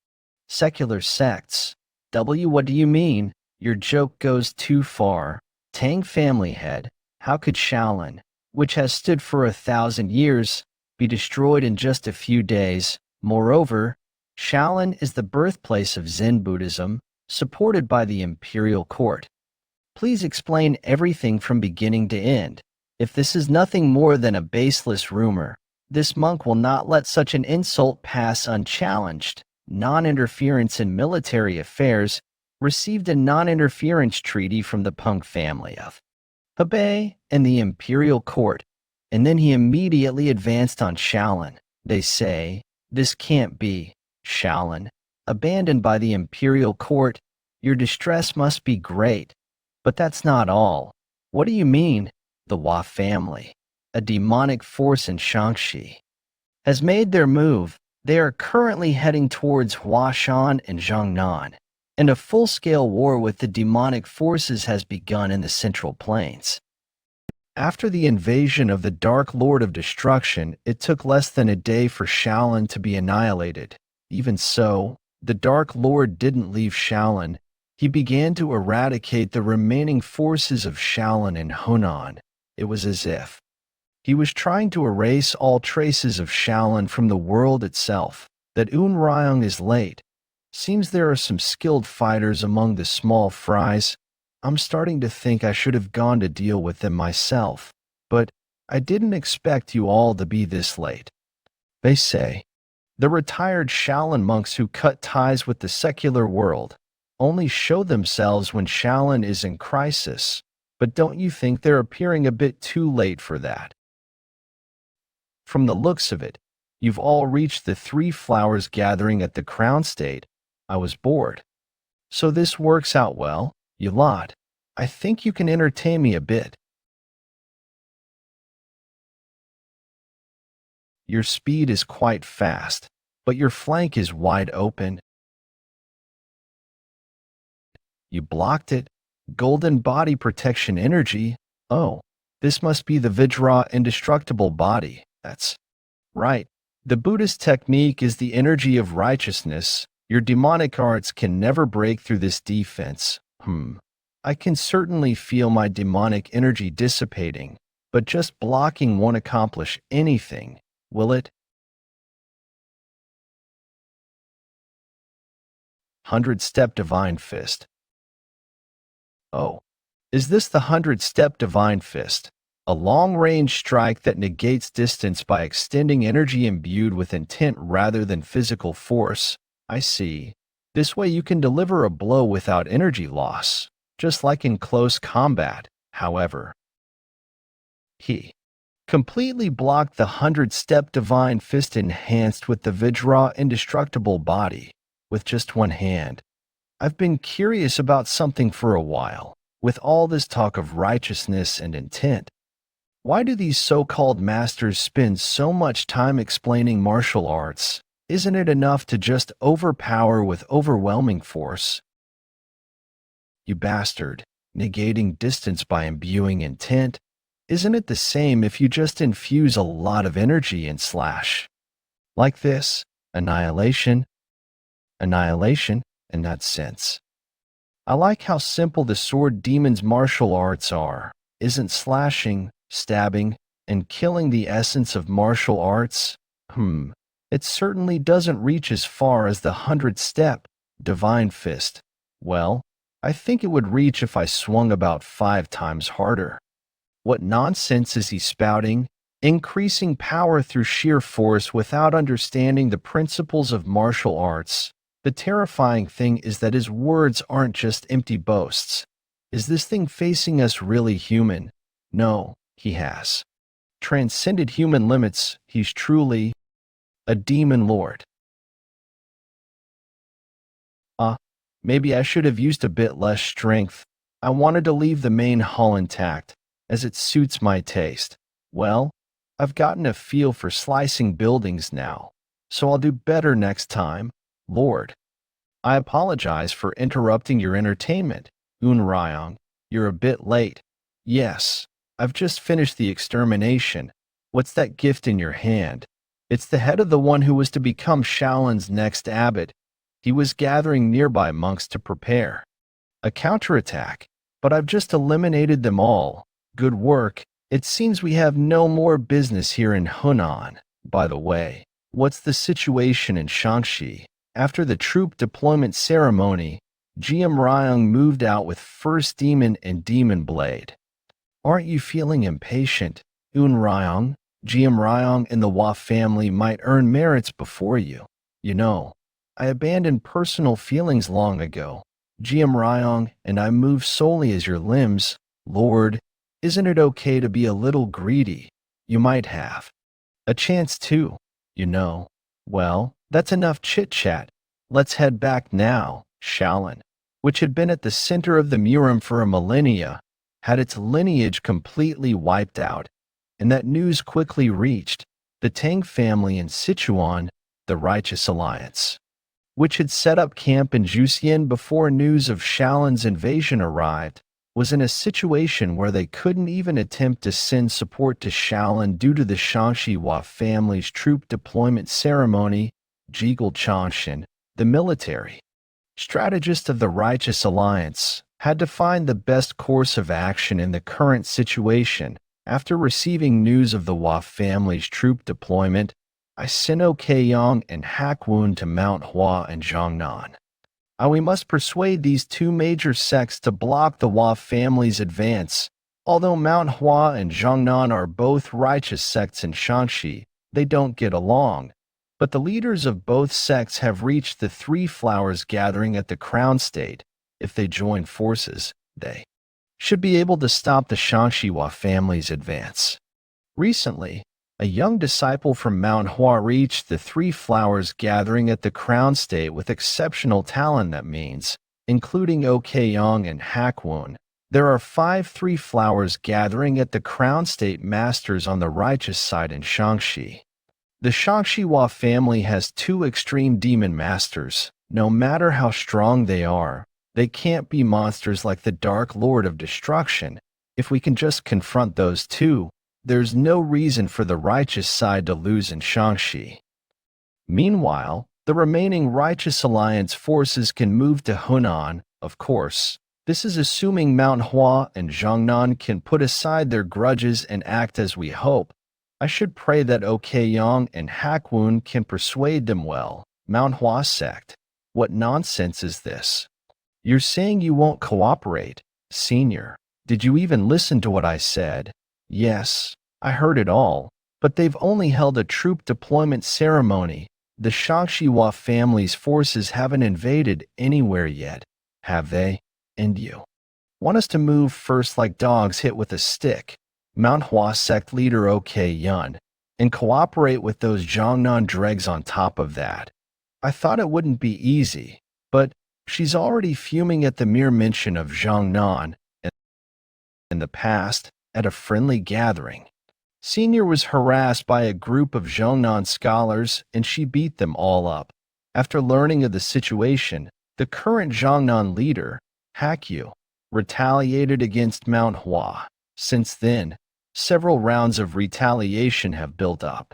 secular sects. What do you mean? Your joke goes too far. Tang family head. How could Shaolin, which has stood for 1,000 years, be destroyed in just a few days? Moreover, Shaolin is the birthplace of Zen Buddhism, supported by the imperial court. Please explain everything from beginning to end. If this is nothing more than a baseless rumor, this monk will not let such an insult pass unchallenged. Non-interference in military affairs received a non-interference treaty from the Punk family of Hebei and the imperial court, and then he immediately advanced on Shaolin. They say, this can't be. Shaolin, abandoned by the imperial court, your distress must be great. But that's not all. What do you mean? The Hua family, a demonic force in Shaanxi, has made their move. They are currently heading towards Huashan and Jiangnan, and a full-scale war with the demonic forces has begun in the Central Plains. After the invasion of the Dark Lord of Destruction, it took less than a day for Shaolin to be annihilated. Even so, the Dark Lord didn't leave Shaolin. He began to eradicate the remaining forces of Shaolin in Hunan. It was as if he was trying to erase all traces of Shaolin from the world itself. That Unryong is late. Seems there are some skilled fighters among the small fries. I'm starting to think I should have gone to deal with them myself. But I didn't expect you all to be this late. They say the retired Shaolin monks who cut ties with the secular world only show themselves when Shaolin is in crisis. But don't you think they're appearing a bit too late for that? From the looks of it, you've all reached the Three Flowers gathering at the Crown State. I was bored. So this works out well, you lot. I think you can entertain me a bit. Your speed is quite fast, but your flank is wide open. You blocked it. Golden body protection energy. Oh, this must be the Vajra indestructible body. That's right. The Buddhist technique is the energy of righteousness. Your demonic arts can never break through this defense. I can certainly feel my demonic energy dissipating, but just blocking won't accomplish anything, will it? 100-step Divine Fist. Oh, is this the 100-step Divine Fist? A long-range strike that negates distance by extending energy imbued with intent rather than physical force. I see. This way you can deliver a blow without energy loss, just like in close combat. However, he completely blocked the 100-step Divine Fist enhanced with the Vajra indestructible body with just one hand. I've been curious about something for a while. With all this talk of righteousness and intent, why do these so-called masters spend so much time explaining martial arts? Isn't it enough to just overpower with overwhelming force? You bastard, negating distance by imbuing intent. Isn't it the same if you just infuse a lot of energy and slash? Like this, annihilation, in that sense. I like how simple the sword demon's martial arts are. Isn't slashing, stabbing, and killing the essence of martial arts? It certainly doesn't reach as far as the 100-step Divine Fist. Well, I think it would reach if I swung about 5 times harder. What nonsense is he spouting? Increasing power through sheer force without understanding the principles of martial arts. The terrifying thing is that his words aren't just empty boasts. Is this thing facing us really human? No, he has transcended human limits. He's truly a demon lord. Maybe I should have used a bit less strength. I wanted to leave the main hull intact, as it suits my taste. Well, I've gotten a feel for slicing buildings now, so I'll do better next time, Lord. I apologize for interrupting your entertainment, Unryong. You're a bit late. Yes, I've just finished the extermination. What's that gift in your hand? It's the head of the one who was to become Shaolin's next abbot. He was gathering nearby monks to prepare a counterattack, but I've just eliminated them all. Good work. It seems we have no more business here in Hunan. By the way, what's the situation in Shaanxi? After the troop deployment ceremony, GM Ryong moved out with First Demon and Demon Blade. Aren't you feeling impatient, Ryong? GM Ryong and the Hua family might earn merits before you. You know, I abandoned personal feelings long ago. GM Ryong and I move solely as your limbs. Lord, isn't it okay to be a little greedy? You might have a chance too, you know. Well, that's enough chit-chat. Let's head back now. Shaolin, which had been at the center of the Murim for a millennia, had its lineage completely wiped out, and that news quickly reached the Tang family in Sichuan, the Righteous Alliance, which had set up camp in Juxian before news of Shaolin's invasion arrived, was in a situation where they couldn't even attempt to send support to Shaolin due to the Shaanxi Hua family's troop deployment ceremony. Jiggle Chanshin, the military strategist of the Righteous Alliance, had to find the best course of action in the current situation. After receiving news of the Hua family's troop deployment, I sent Okeiyong and Hakwun to Manhwa and Jiangnan. We must persuade these two major sects to block the Hua family's advance. Although Manhwa and Jiangnan are both righteous sects in Shaanxi, they don't get along. But the leaders of both sects have reached the Three Flowers gathering at the Crown State. If they join forces, they should be able to stop the Shaanxi Hua family's advance. Recently, a young disciple from Manhwa reached the Three Flowers gathering at the Crown State with exceptional talent, that means, including Okeiyong and Hakwun. There are 5 Three Flowers gathering at the Crown State Masters on the righteous side in Shaanxi. The Shaanxi Hua family has 2 extreme demon masters. No matter how strong they are, they can't be monsters like the Dark Lord of Destruction. If we can just confront those 2, there's no reason for the righteous side to lose in Shaanxi. Meanwhile, the remaining Righteous Alliance forces can move to Hunan, of course. This is assuming Manhwa and Jiangnan can put aside their grudges and act as we hope. I should pray that Okeiyong and Hakwun can persuade them well. Manhwa sect. What nonsense is this? You're saying you won't cooperate? Senior, did you even listen to what I said? Yes, I heard it all, but they've only held a troop deployment ceremony. The Shangshiwa family's forces haven't invaded anywhere yet, have they? And you want us to move first like dogs hit with a stick, Manhwa sect leader OK Yun, and cooperate with those Jiangnan dregs on top of that. I thought it wouldn't be easy, but she's already fuming at the mere mention of Jiangnan in the past at a friendly gathering. Senior was harassed by a group of Jiangnan scholars and she beat them all up. After learning of the situation, the current Jiangnan leader, Hakyu, retaliated against Mount Hua. Since then, several rounds of retaliation have built up.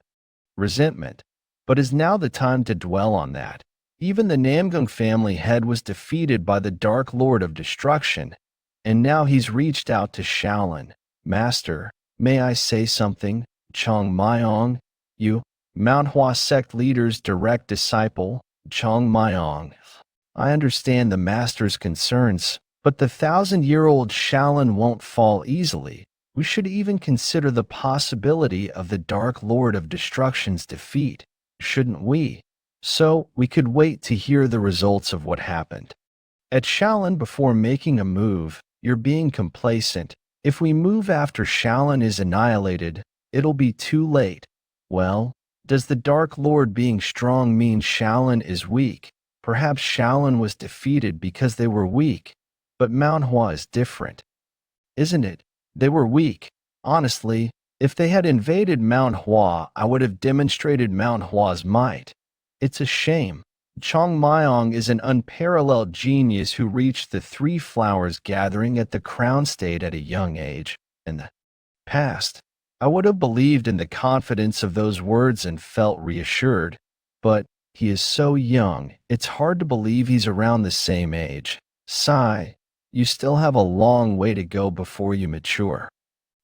Resentment, but is now the time to dwell on that. Even the Namgung family head was defeated by the Dark Lord of Destruction, and now he's reached out to Shaolin. Master, may I say something? Chong Myong, you, Mount Hua sect leader's direct disciple, Chong Myong. I understand the master's concerns, but the 1,000-year-old Shaolin won't fall easily. We should even consider the possibility of the Dark Lord of Destruction's defeat, shouldn't we? So we could wait to hear the results of what happened. At Shaolin, before making a move, you're being complacent. If we move after Shaolin is annihilated, it'll be too late. Well, does the Dark Lord being strong mean Shaolin is weak? Perhaps Shaolin was defeated because they were weak, but Mount Hua is different. Isn't it? They were weak. Honestly, if they had invaded Mount Hua, I would have demonstrated Mount Hua's might. It's a shame. Chong Myong is an unparalleled genius who reached the Three Flowers gathering at the Crown State at a young age. In the past, I would have believed in the confidence of those words and felt reassured. But he is so young, it's hard to believe he's around the same age. Sigh, you still have a long way to go before you mature.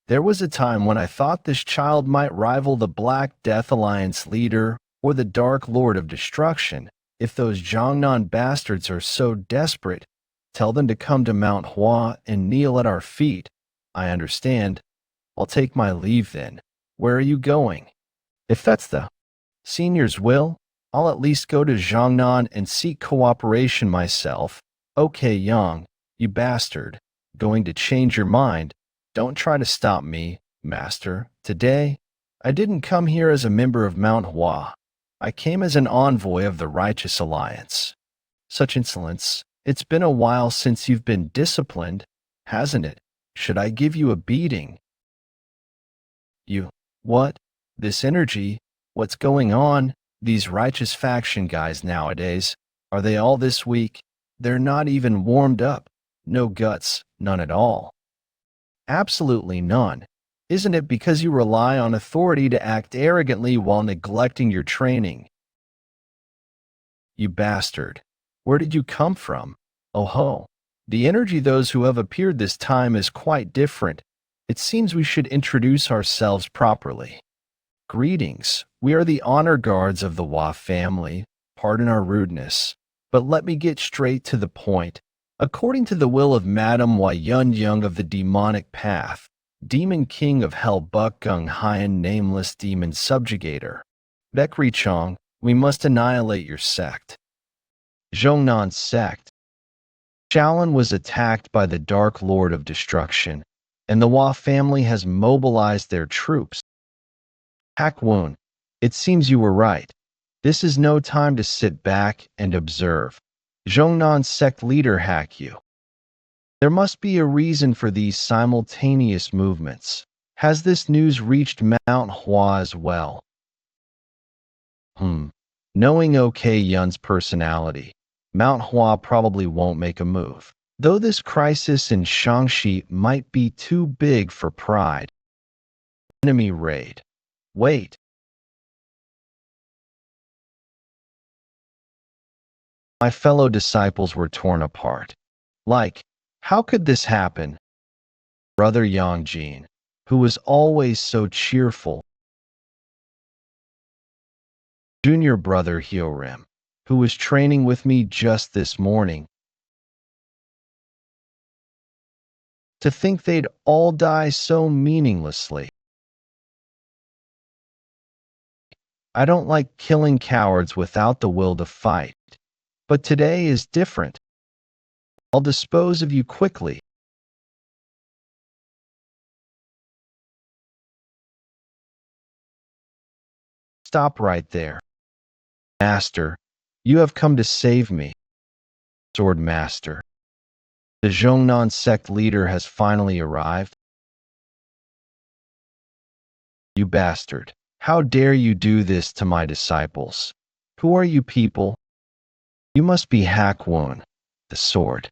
There was a time when I thought this child might rival the Black Death Alliance leader or the Dark Lord of Destruction. If those Jiangnan bastards are so desperate, tell them to come to Mount Hua and kneel at our feet. I understand. I'll take my leave then. Where are you going? If that's the senior's will, I'll at least go to Jiangnan and seek cooperation myself. Okay, Yang, you bastard. Going to change your mind? Don't try to stop me, master. Today, I didn't come here as a member of Mount Hua. I came as an envoy of the Righteous Alliance. Such insolence. It's been a while since you've been disciplined, hasn't it? Should I give you a beating? You, what? This energy? What's going on? These righteous faction guys nowadays, are they all this weak? They're not even warmed up. No guts, none at all. Absolutely none. Isn't it because you rely on authority to act arrogantly while neglecting your training? You bastard. Where did you come from? Oh ho. The energy those who have appeared this time is quite different. It seems we should introduce ourselves properly. Greetings. We are the honor guards of the Hua family. Pardon our rudeness, but let me get straight to the point. According to the will of Madame Hua Yun of the demonic path, Demon King of Hell Bukgung Hyan Nameless Demon Subjugator, Bekri Chong, we must annihilate your sect. Zhongnan sect. Shaolin was attacked by the Dark Lord of Destruction, and the Hua family has mobilized their troops. Hakwun, it seems you were right. This is no time to sit back and observe. Zhongnan sect leader Hakyu. There must be a reason for these simultaneous movements. Has this news reached Mount Hua as well? Knowing OK Yun's personality, Mount Hua probably won't make a move. Though this crisis in Shangxi might be too big for pride. Enemy raid. Wait. My fellow disciples were torn apart. Like, how could this happen? Brother Yangjin, who was always so cheerful. Junior brother Hyorim, who was training with me just this morning. To think they'd all die so meaninglessly. I don't like killing cowards without the will to fight. But today is different. I'll dispose of you quickly. Stop right there. Master, you have come to save me. Sword Master. The Zhongnan sect leader has finally arrived. You bastard. How dare you do this to my disciples? Who are you people? You must be Hakwun, the sword.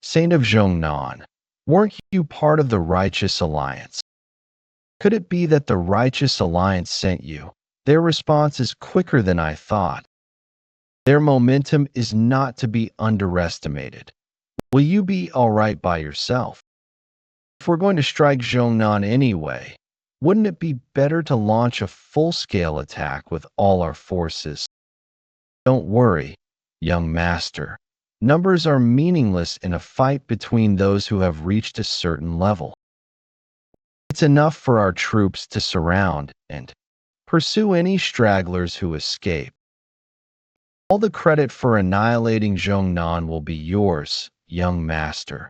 Saint of Zhongnan. Weren't you part of the Righteous Alliance? Could it be that the Righteous Alliance sent you? Their response is quicker than I thought. Their momentum is not to be underestimated. Will you be all right by yourself? If we're going to strike Zhongnan anyway, wouldn't it be better to launch a full-scale attack with all our forces? Don't worry, young master. Numbers are meaningless in a fight between those who have reached a certain level. It's enough for our troops to surround and pursue any stragglers who escape. All the credit for annihilating Zhongnan will be yours, young master.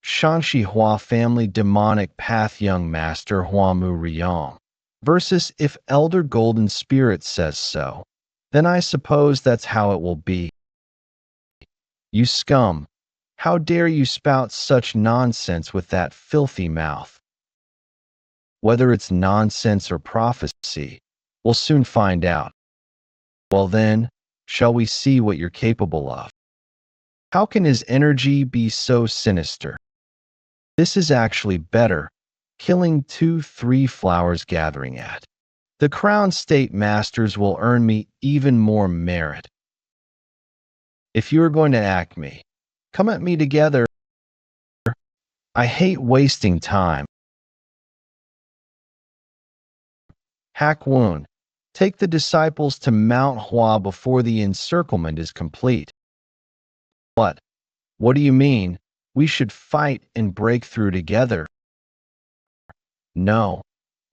Shangshi Hua family demonic path young master Huamu Riyang. Versus if Elder Golden Spirit says so, then I suppose that's how it will be. You scum! How dare you spout such nonsense with that filthy mouth? Whether it's nonsense or prophecy, we'll soon find out. Well then, shall we see what you're capable of? How can his energy be so sinister? This is actually better, killing 2-3 flowers gathering at. The Crown State Masters will earn me even more merit. If you are going to act me, come at me together. I hate wasting time. Hakwun, take the disciples to Mount Hua before the encirclement is complete. What? What do you mean? We should fight and break through together. No.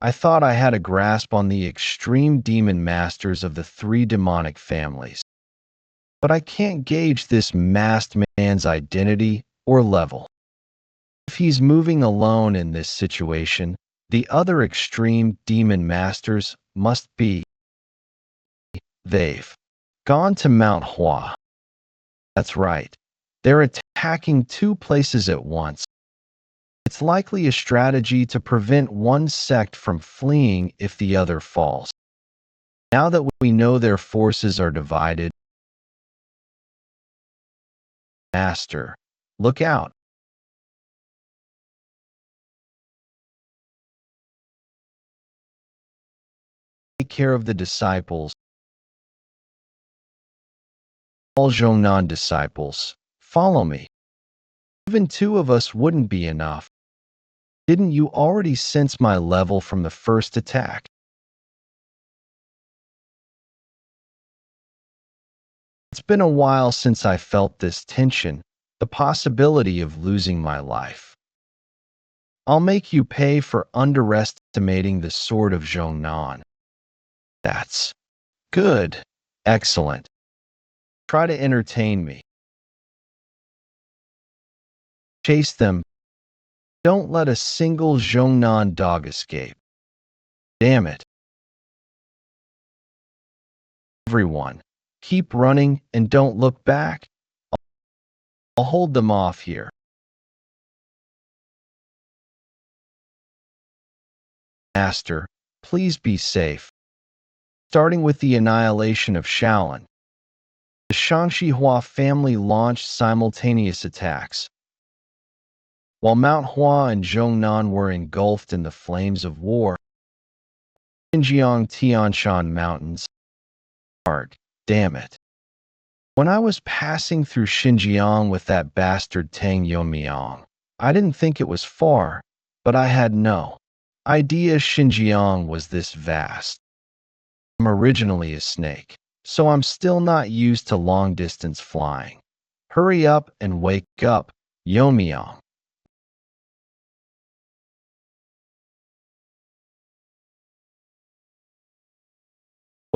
I thought I had a grasp on the extreme demon masters of the 3 demonic families. But I can't gauge this masked man's identity or level. If he's moving alone in this situation, the other extreme demon masters must be. They've gone to Mount Hua. That's right. They're attacking 2 places at once. It's likely a strategy to prevent one sect from fleeing if the other falls. Now that we know their forces are divided, Master, look out. Take care of the disciples. All Zhongnan disciples, follow me. Even 2 of us wouldn't be enough. Didn't you already sense my level from the first attack? It's been a while since I felt this tension, the possibility of losing my life. I'll make you pay for underestimating the sword of Zhongnan. That's good. Excellent. Try to entertain me. Chase them. Don't let a single Zhongnan dog escape. Damn it. Everyone, keep running and don't look back. I'll hold them off here. Master, please be safe. Starting with the annihilation of Shaolin, the Shangshi Hua family launched simultaneous attacks. While Mount Hua and Zhongnan were engulfed in the flames of war, Xinjiang Tianshan Mountains. Hard, damn it. When I was passing through Xinjiang with that bastard Tang Yonmiang, I didn't think it was far, but I had no idea Xinjiang was this vast. I'm originally a snake, so I'm still not used to long-distance flying. Hurry up and wake up, Yonmiang.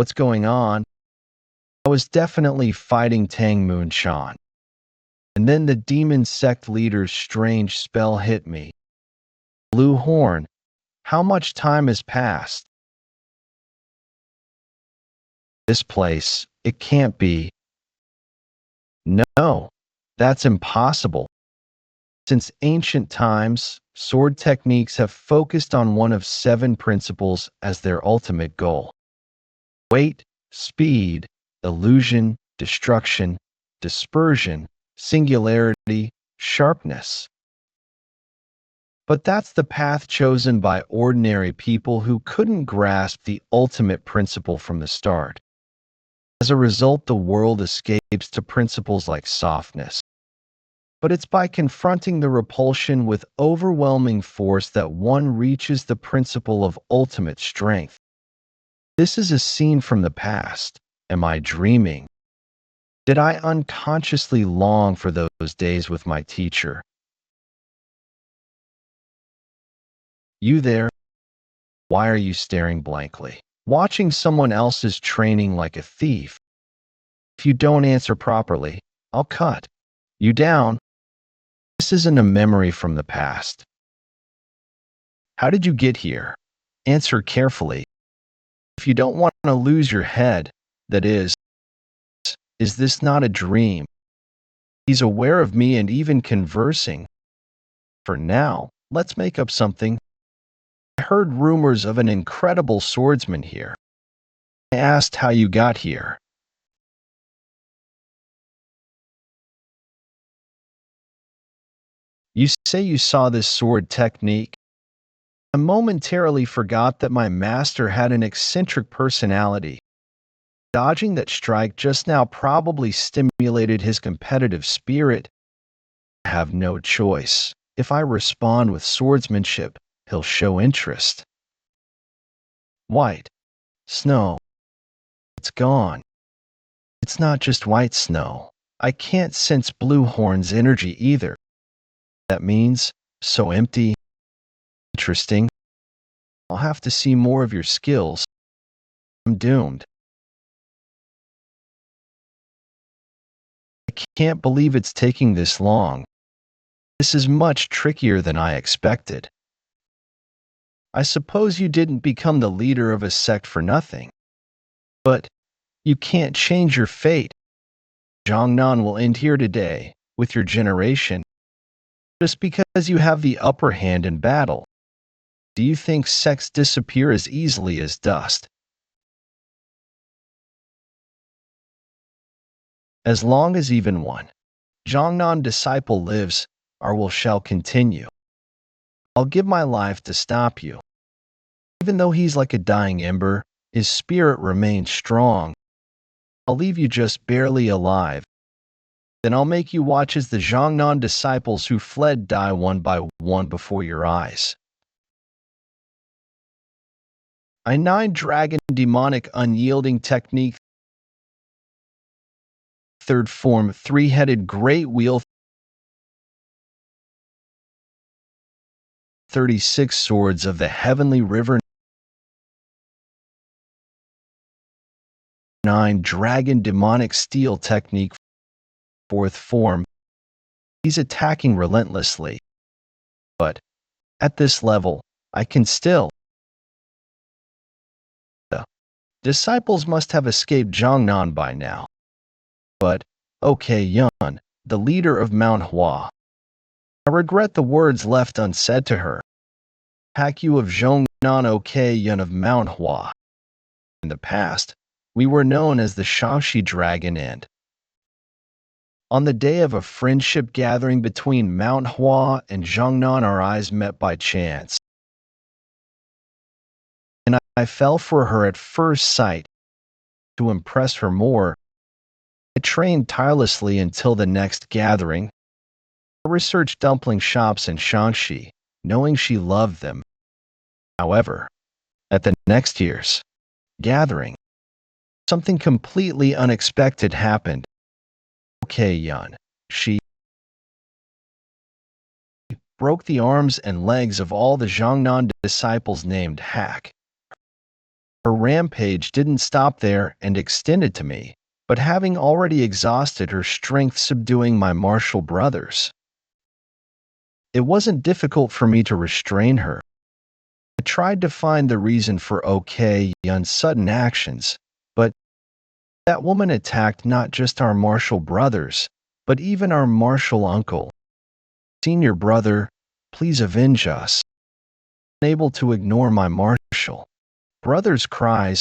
What's going on? I was definitely fighting Tang Moonshan. And then the demon sect leader's strange spell hit me. Blue Horn, how much time has passed? This place, it can't be. No, that's impossible. Since ancient times, sword techniques have focused on one of 7 principles as their ultimate goal: weight, speed, illusion, destruction, dispersion, singularity, sharpness. But that's the path chosen by ordinary people who couldn't grasp the ultimate principle from the start. As a result, the world escapes to principles like softness. But it's by confronting the repulsion with overwhelming force that one reaches the principle of ultimate strength. This is a scene from the past. Am I dreaming? Did I unconsciously long for those days with my teacher? You there? Why are you staring blankly, watching someone else's training like a thief? If you don't answer properly, I'll cut you down. This isn't a memory from the past. How did you get here? Answer carefully. If you don't want to lose your head, that is this not a dream? He's aware of me and even conversing. For now, let's make up something. I heard rumors of an incredible swordsman here. I asked how you got here. You say you saw this sword technique? I momentarily forgot that my master had an eccentric personality. Dodging that strike just now probably stimulated his competitive spirit. I have no choice. If I respond with swordsmanship, he'll show interest. White. Snow. It's gone. It's not just white snow. I can't sense Blue Horn's energy either. That means, so empty. Interesting. I'll have to see more of your skills. I'm doomed. I can't believe it's taking this long. This is much trickier than I expected. I suppose you didn't become the leader of a sect for nothing. But you can't change your fate. Jiangnan will end here today, with your generation, just because you have the upper hand in battle. Do you think sects disappear as easily as dust? As long as even one Jiangnan disciple lives, our will shall continue. I'll give my life to stop you. Even though he's like a dying ember, his spirit remains strong. I'll leave you just barely alive. Then I'll make you watch as the Jiangnan disciples who fled die one by one before your eyes. I9 Dragon Demonic Unyielding Technique. Third form, 3-headed Great Wheel. 36 Swords of the Heavenly River. 9 Dragon Demonic Steel Technique. 4th form. He's attacking relentlessly. But at this level, I can still. The disciples must have escaped Jiangnan by now. But, okay Yun, the leader of manhwa. I regret the words left unsaid to her. Hakyu of Zhongnan, okay Yun of manhwa. In the past, we were known as the Shaoxi Dragon, and on the day of a friendship gathering between manhwa and Zhongnan, our eyes met by chance. And I fell for her at first sight. To impress her more, I trained tirelessly until the next gathering. I researched dumpling shops in Shaanxi, knowing she loved them. However, at the next year's gathering, something completely unexpected happened. Okay, Yun, she broke the arms and legs of all the Jiangnan disciples named Hack. Her rampage didn't stop there and extended to me, but having already exhausted her strength subduing my martial brothers. It wasn't difficult for me to restrain her. I tried to find the reason for OK Yun's sudden actions, but that woman attacked not just our martial brothers, but even our martial uncle. Senior brother, please avenge us. Unable to ignore my martial brother's cries,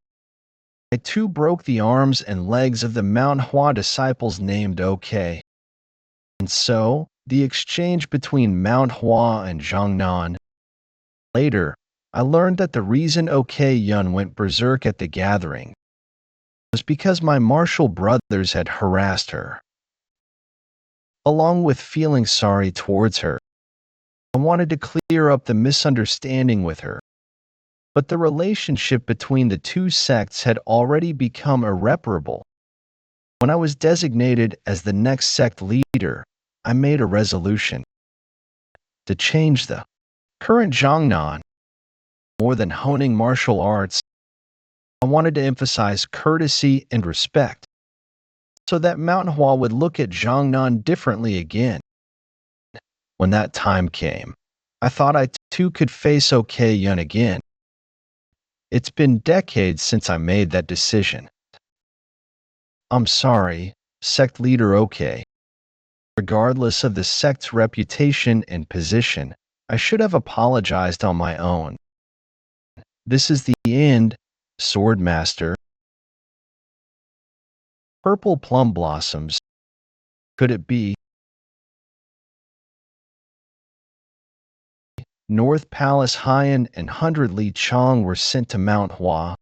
I too broke the arms and legs of the manhwa disciples named OK. And so, the exchange between manhwa and Zhangnan. Later, I learned that the reason OK Yun went berserk at the gathering was because my martial brothers had harassed her. Along with feeling sorry towards her, I wanted to clear up the misunderstanding with her. But the relationship between the two sects had already become irreparable. When I was designated as the next sect leader, I made a resolution to change the current Zhangnan. More than honing martial arts, I wanted to emphasize courtesy and respect, so that manhwa would look at Zhangnan differently again. When that time came, I thought I too could face OK Yun again. It's been decades since I made that decision. I'm sorry, sect leader OK. Regardless of the sect's reputation and position, I should have apologized on my own. This is the end, Swordmaster. Purple plum blossoms. Could it be? North Palace Haiyan and 100 Li Chong were sent to Mount Hua.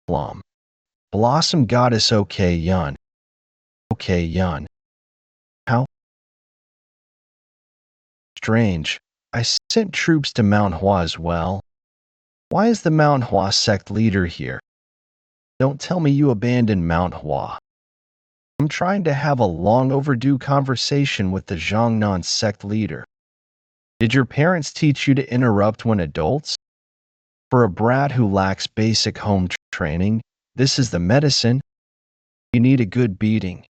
Plum. Blossom Goddess OK Yun. OK Yun. How strange. I sent troops to Mount Hua as well. Why is the Mount Hua sect leader here? Don't tell me you abandoned Mount Hua. I'm trying to have a long overdue conversation with the Zhangnan sect leader. Did your parents teach you to interrupt when adults? For a brat who lacks basic home training, this is the medicine. You need a good beating.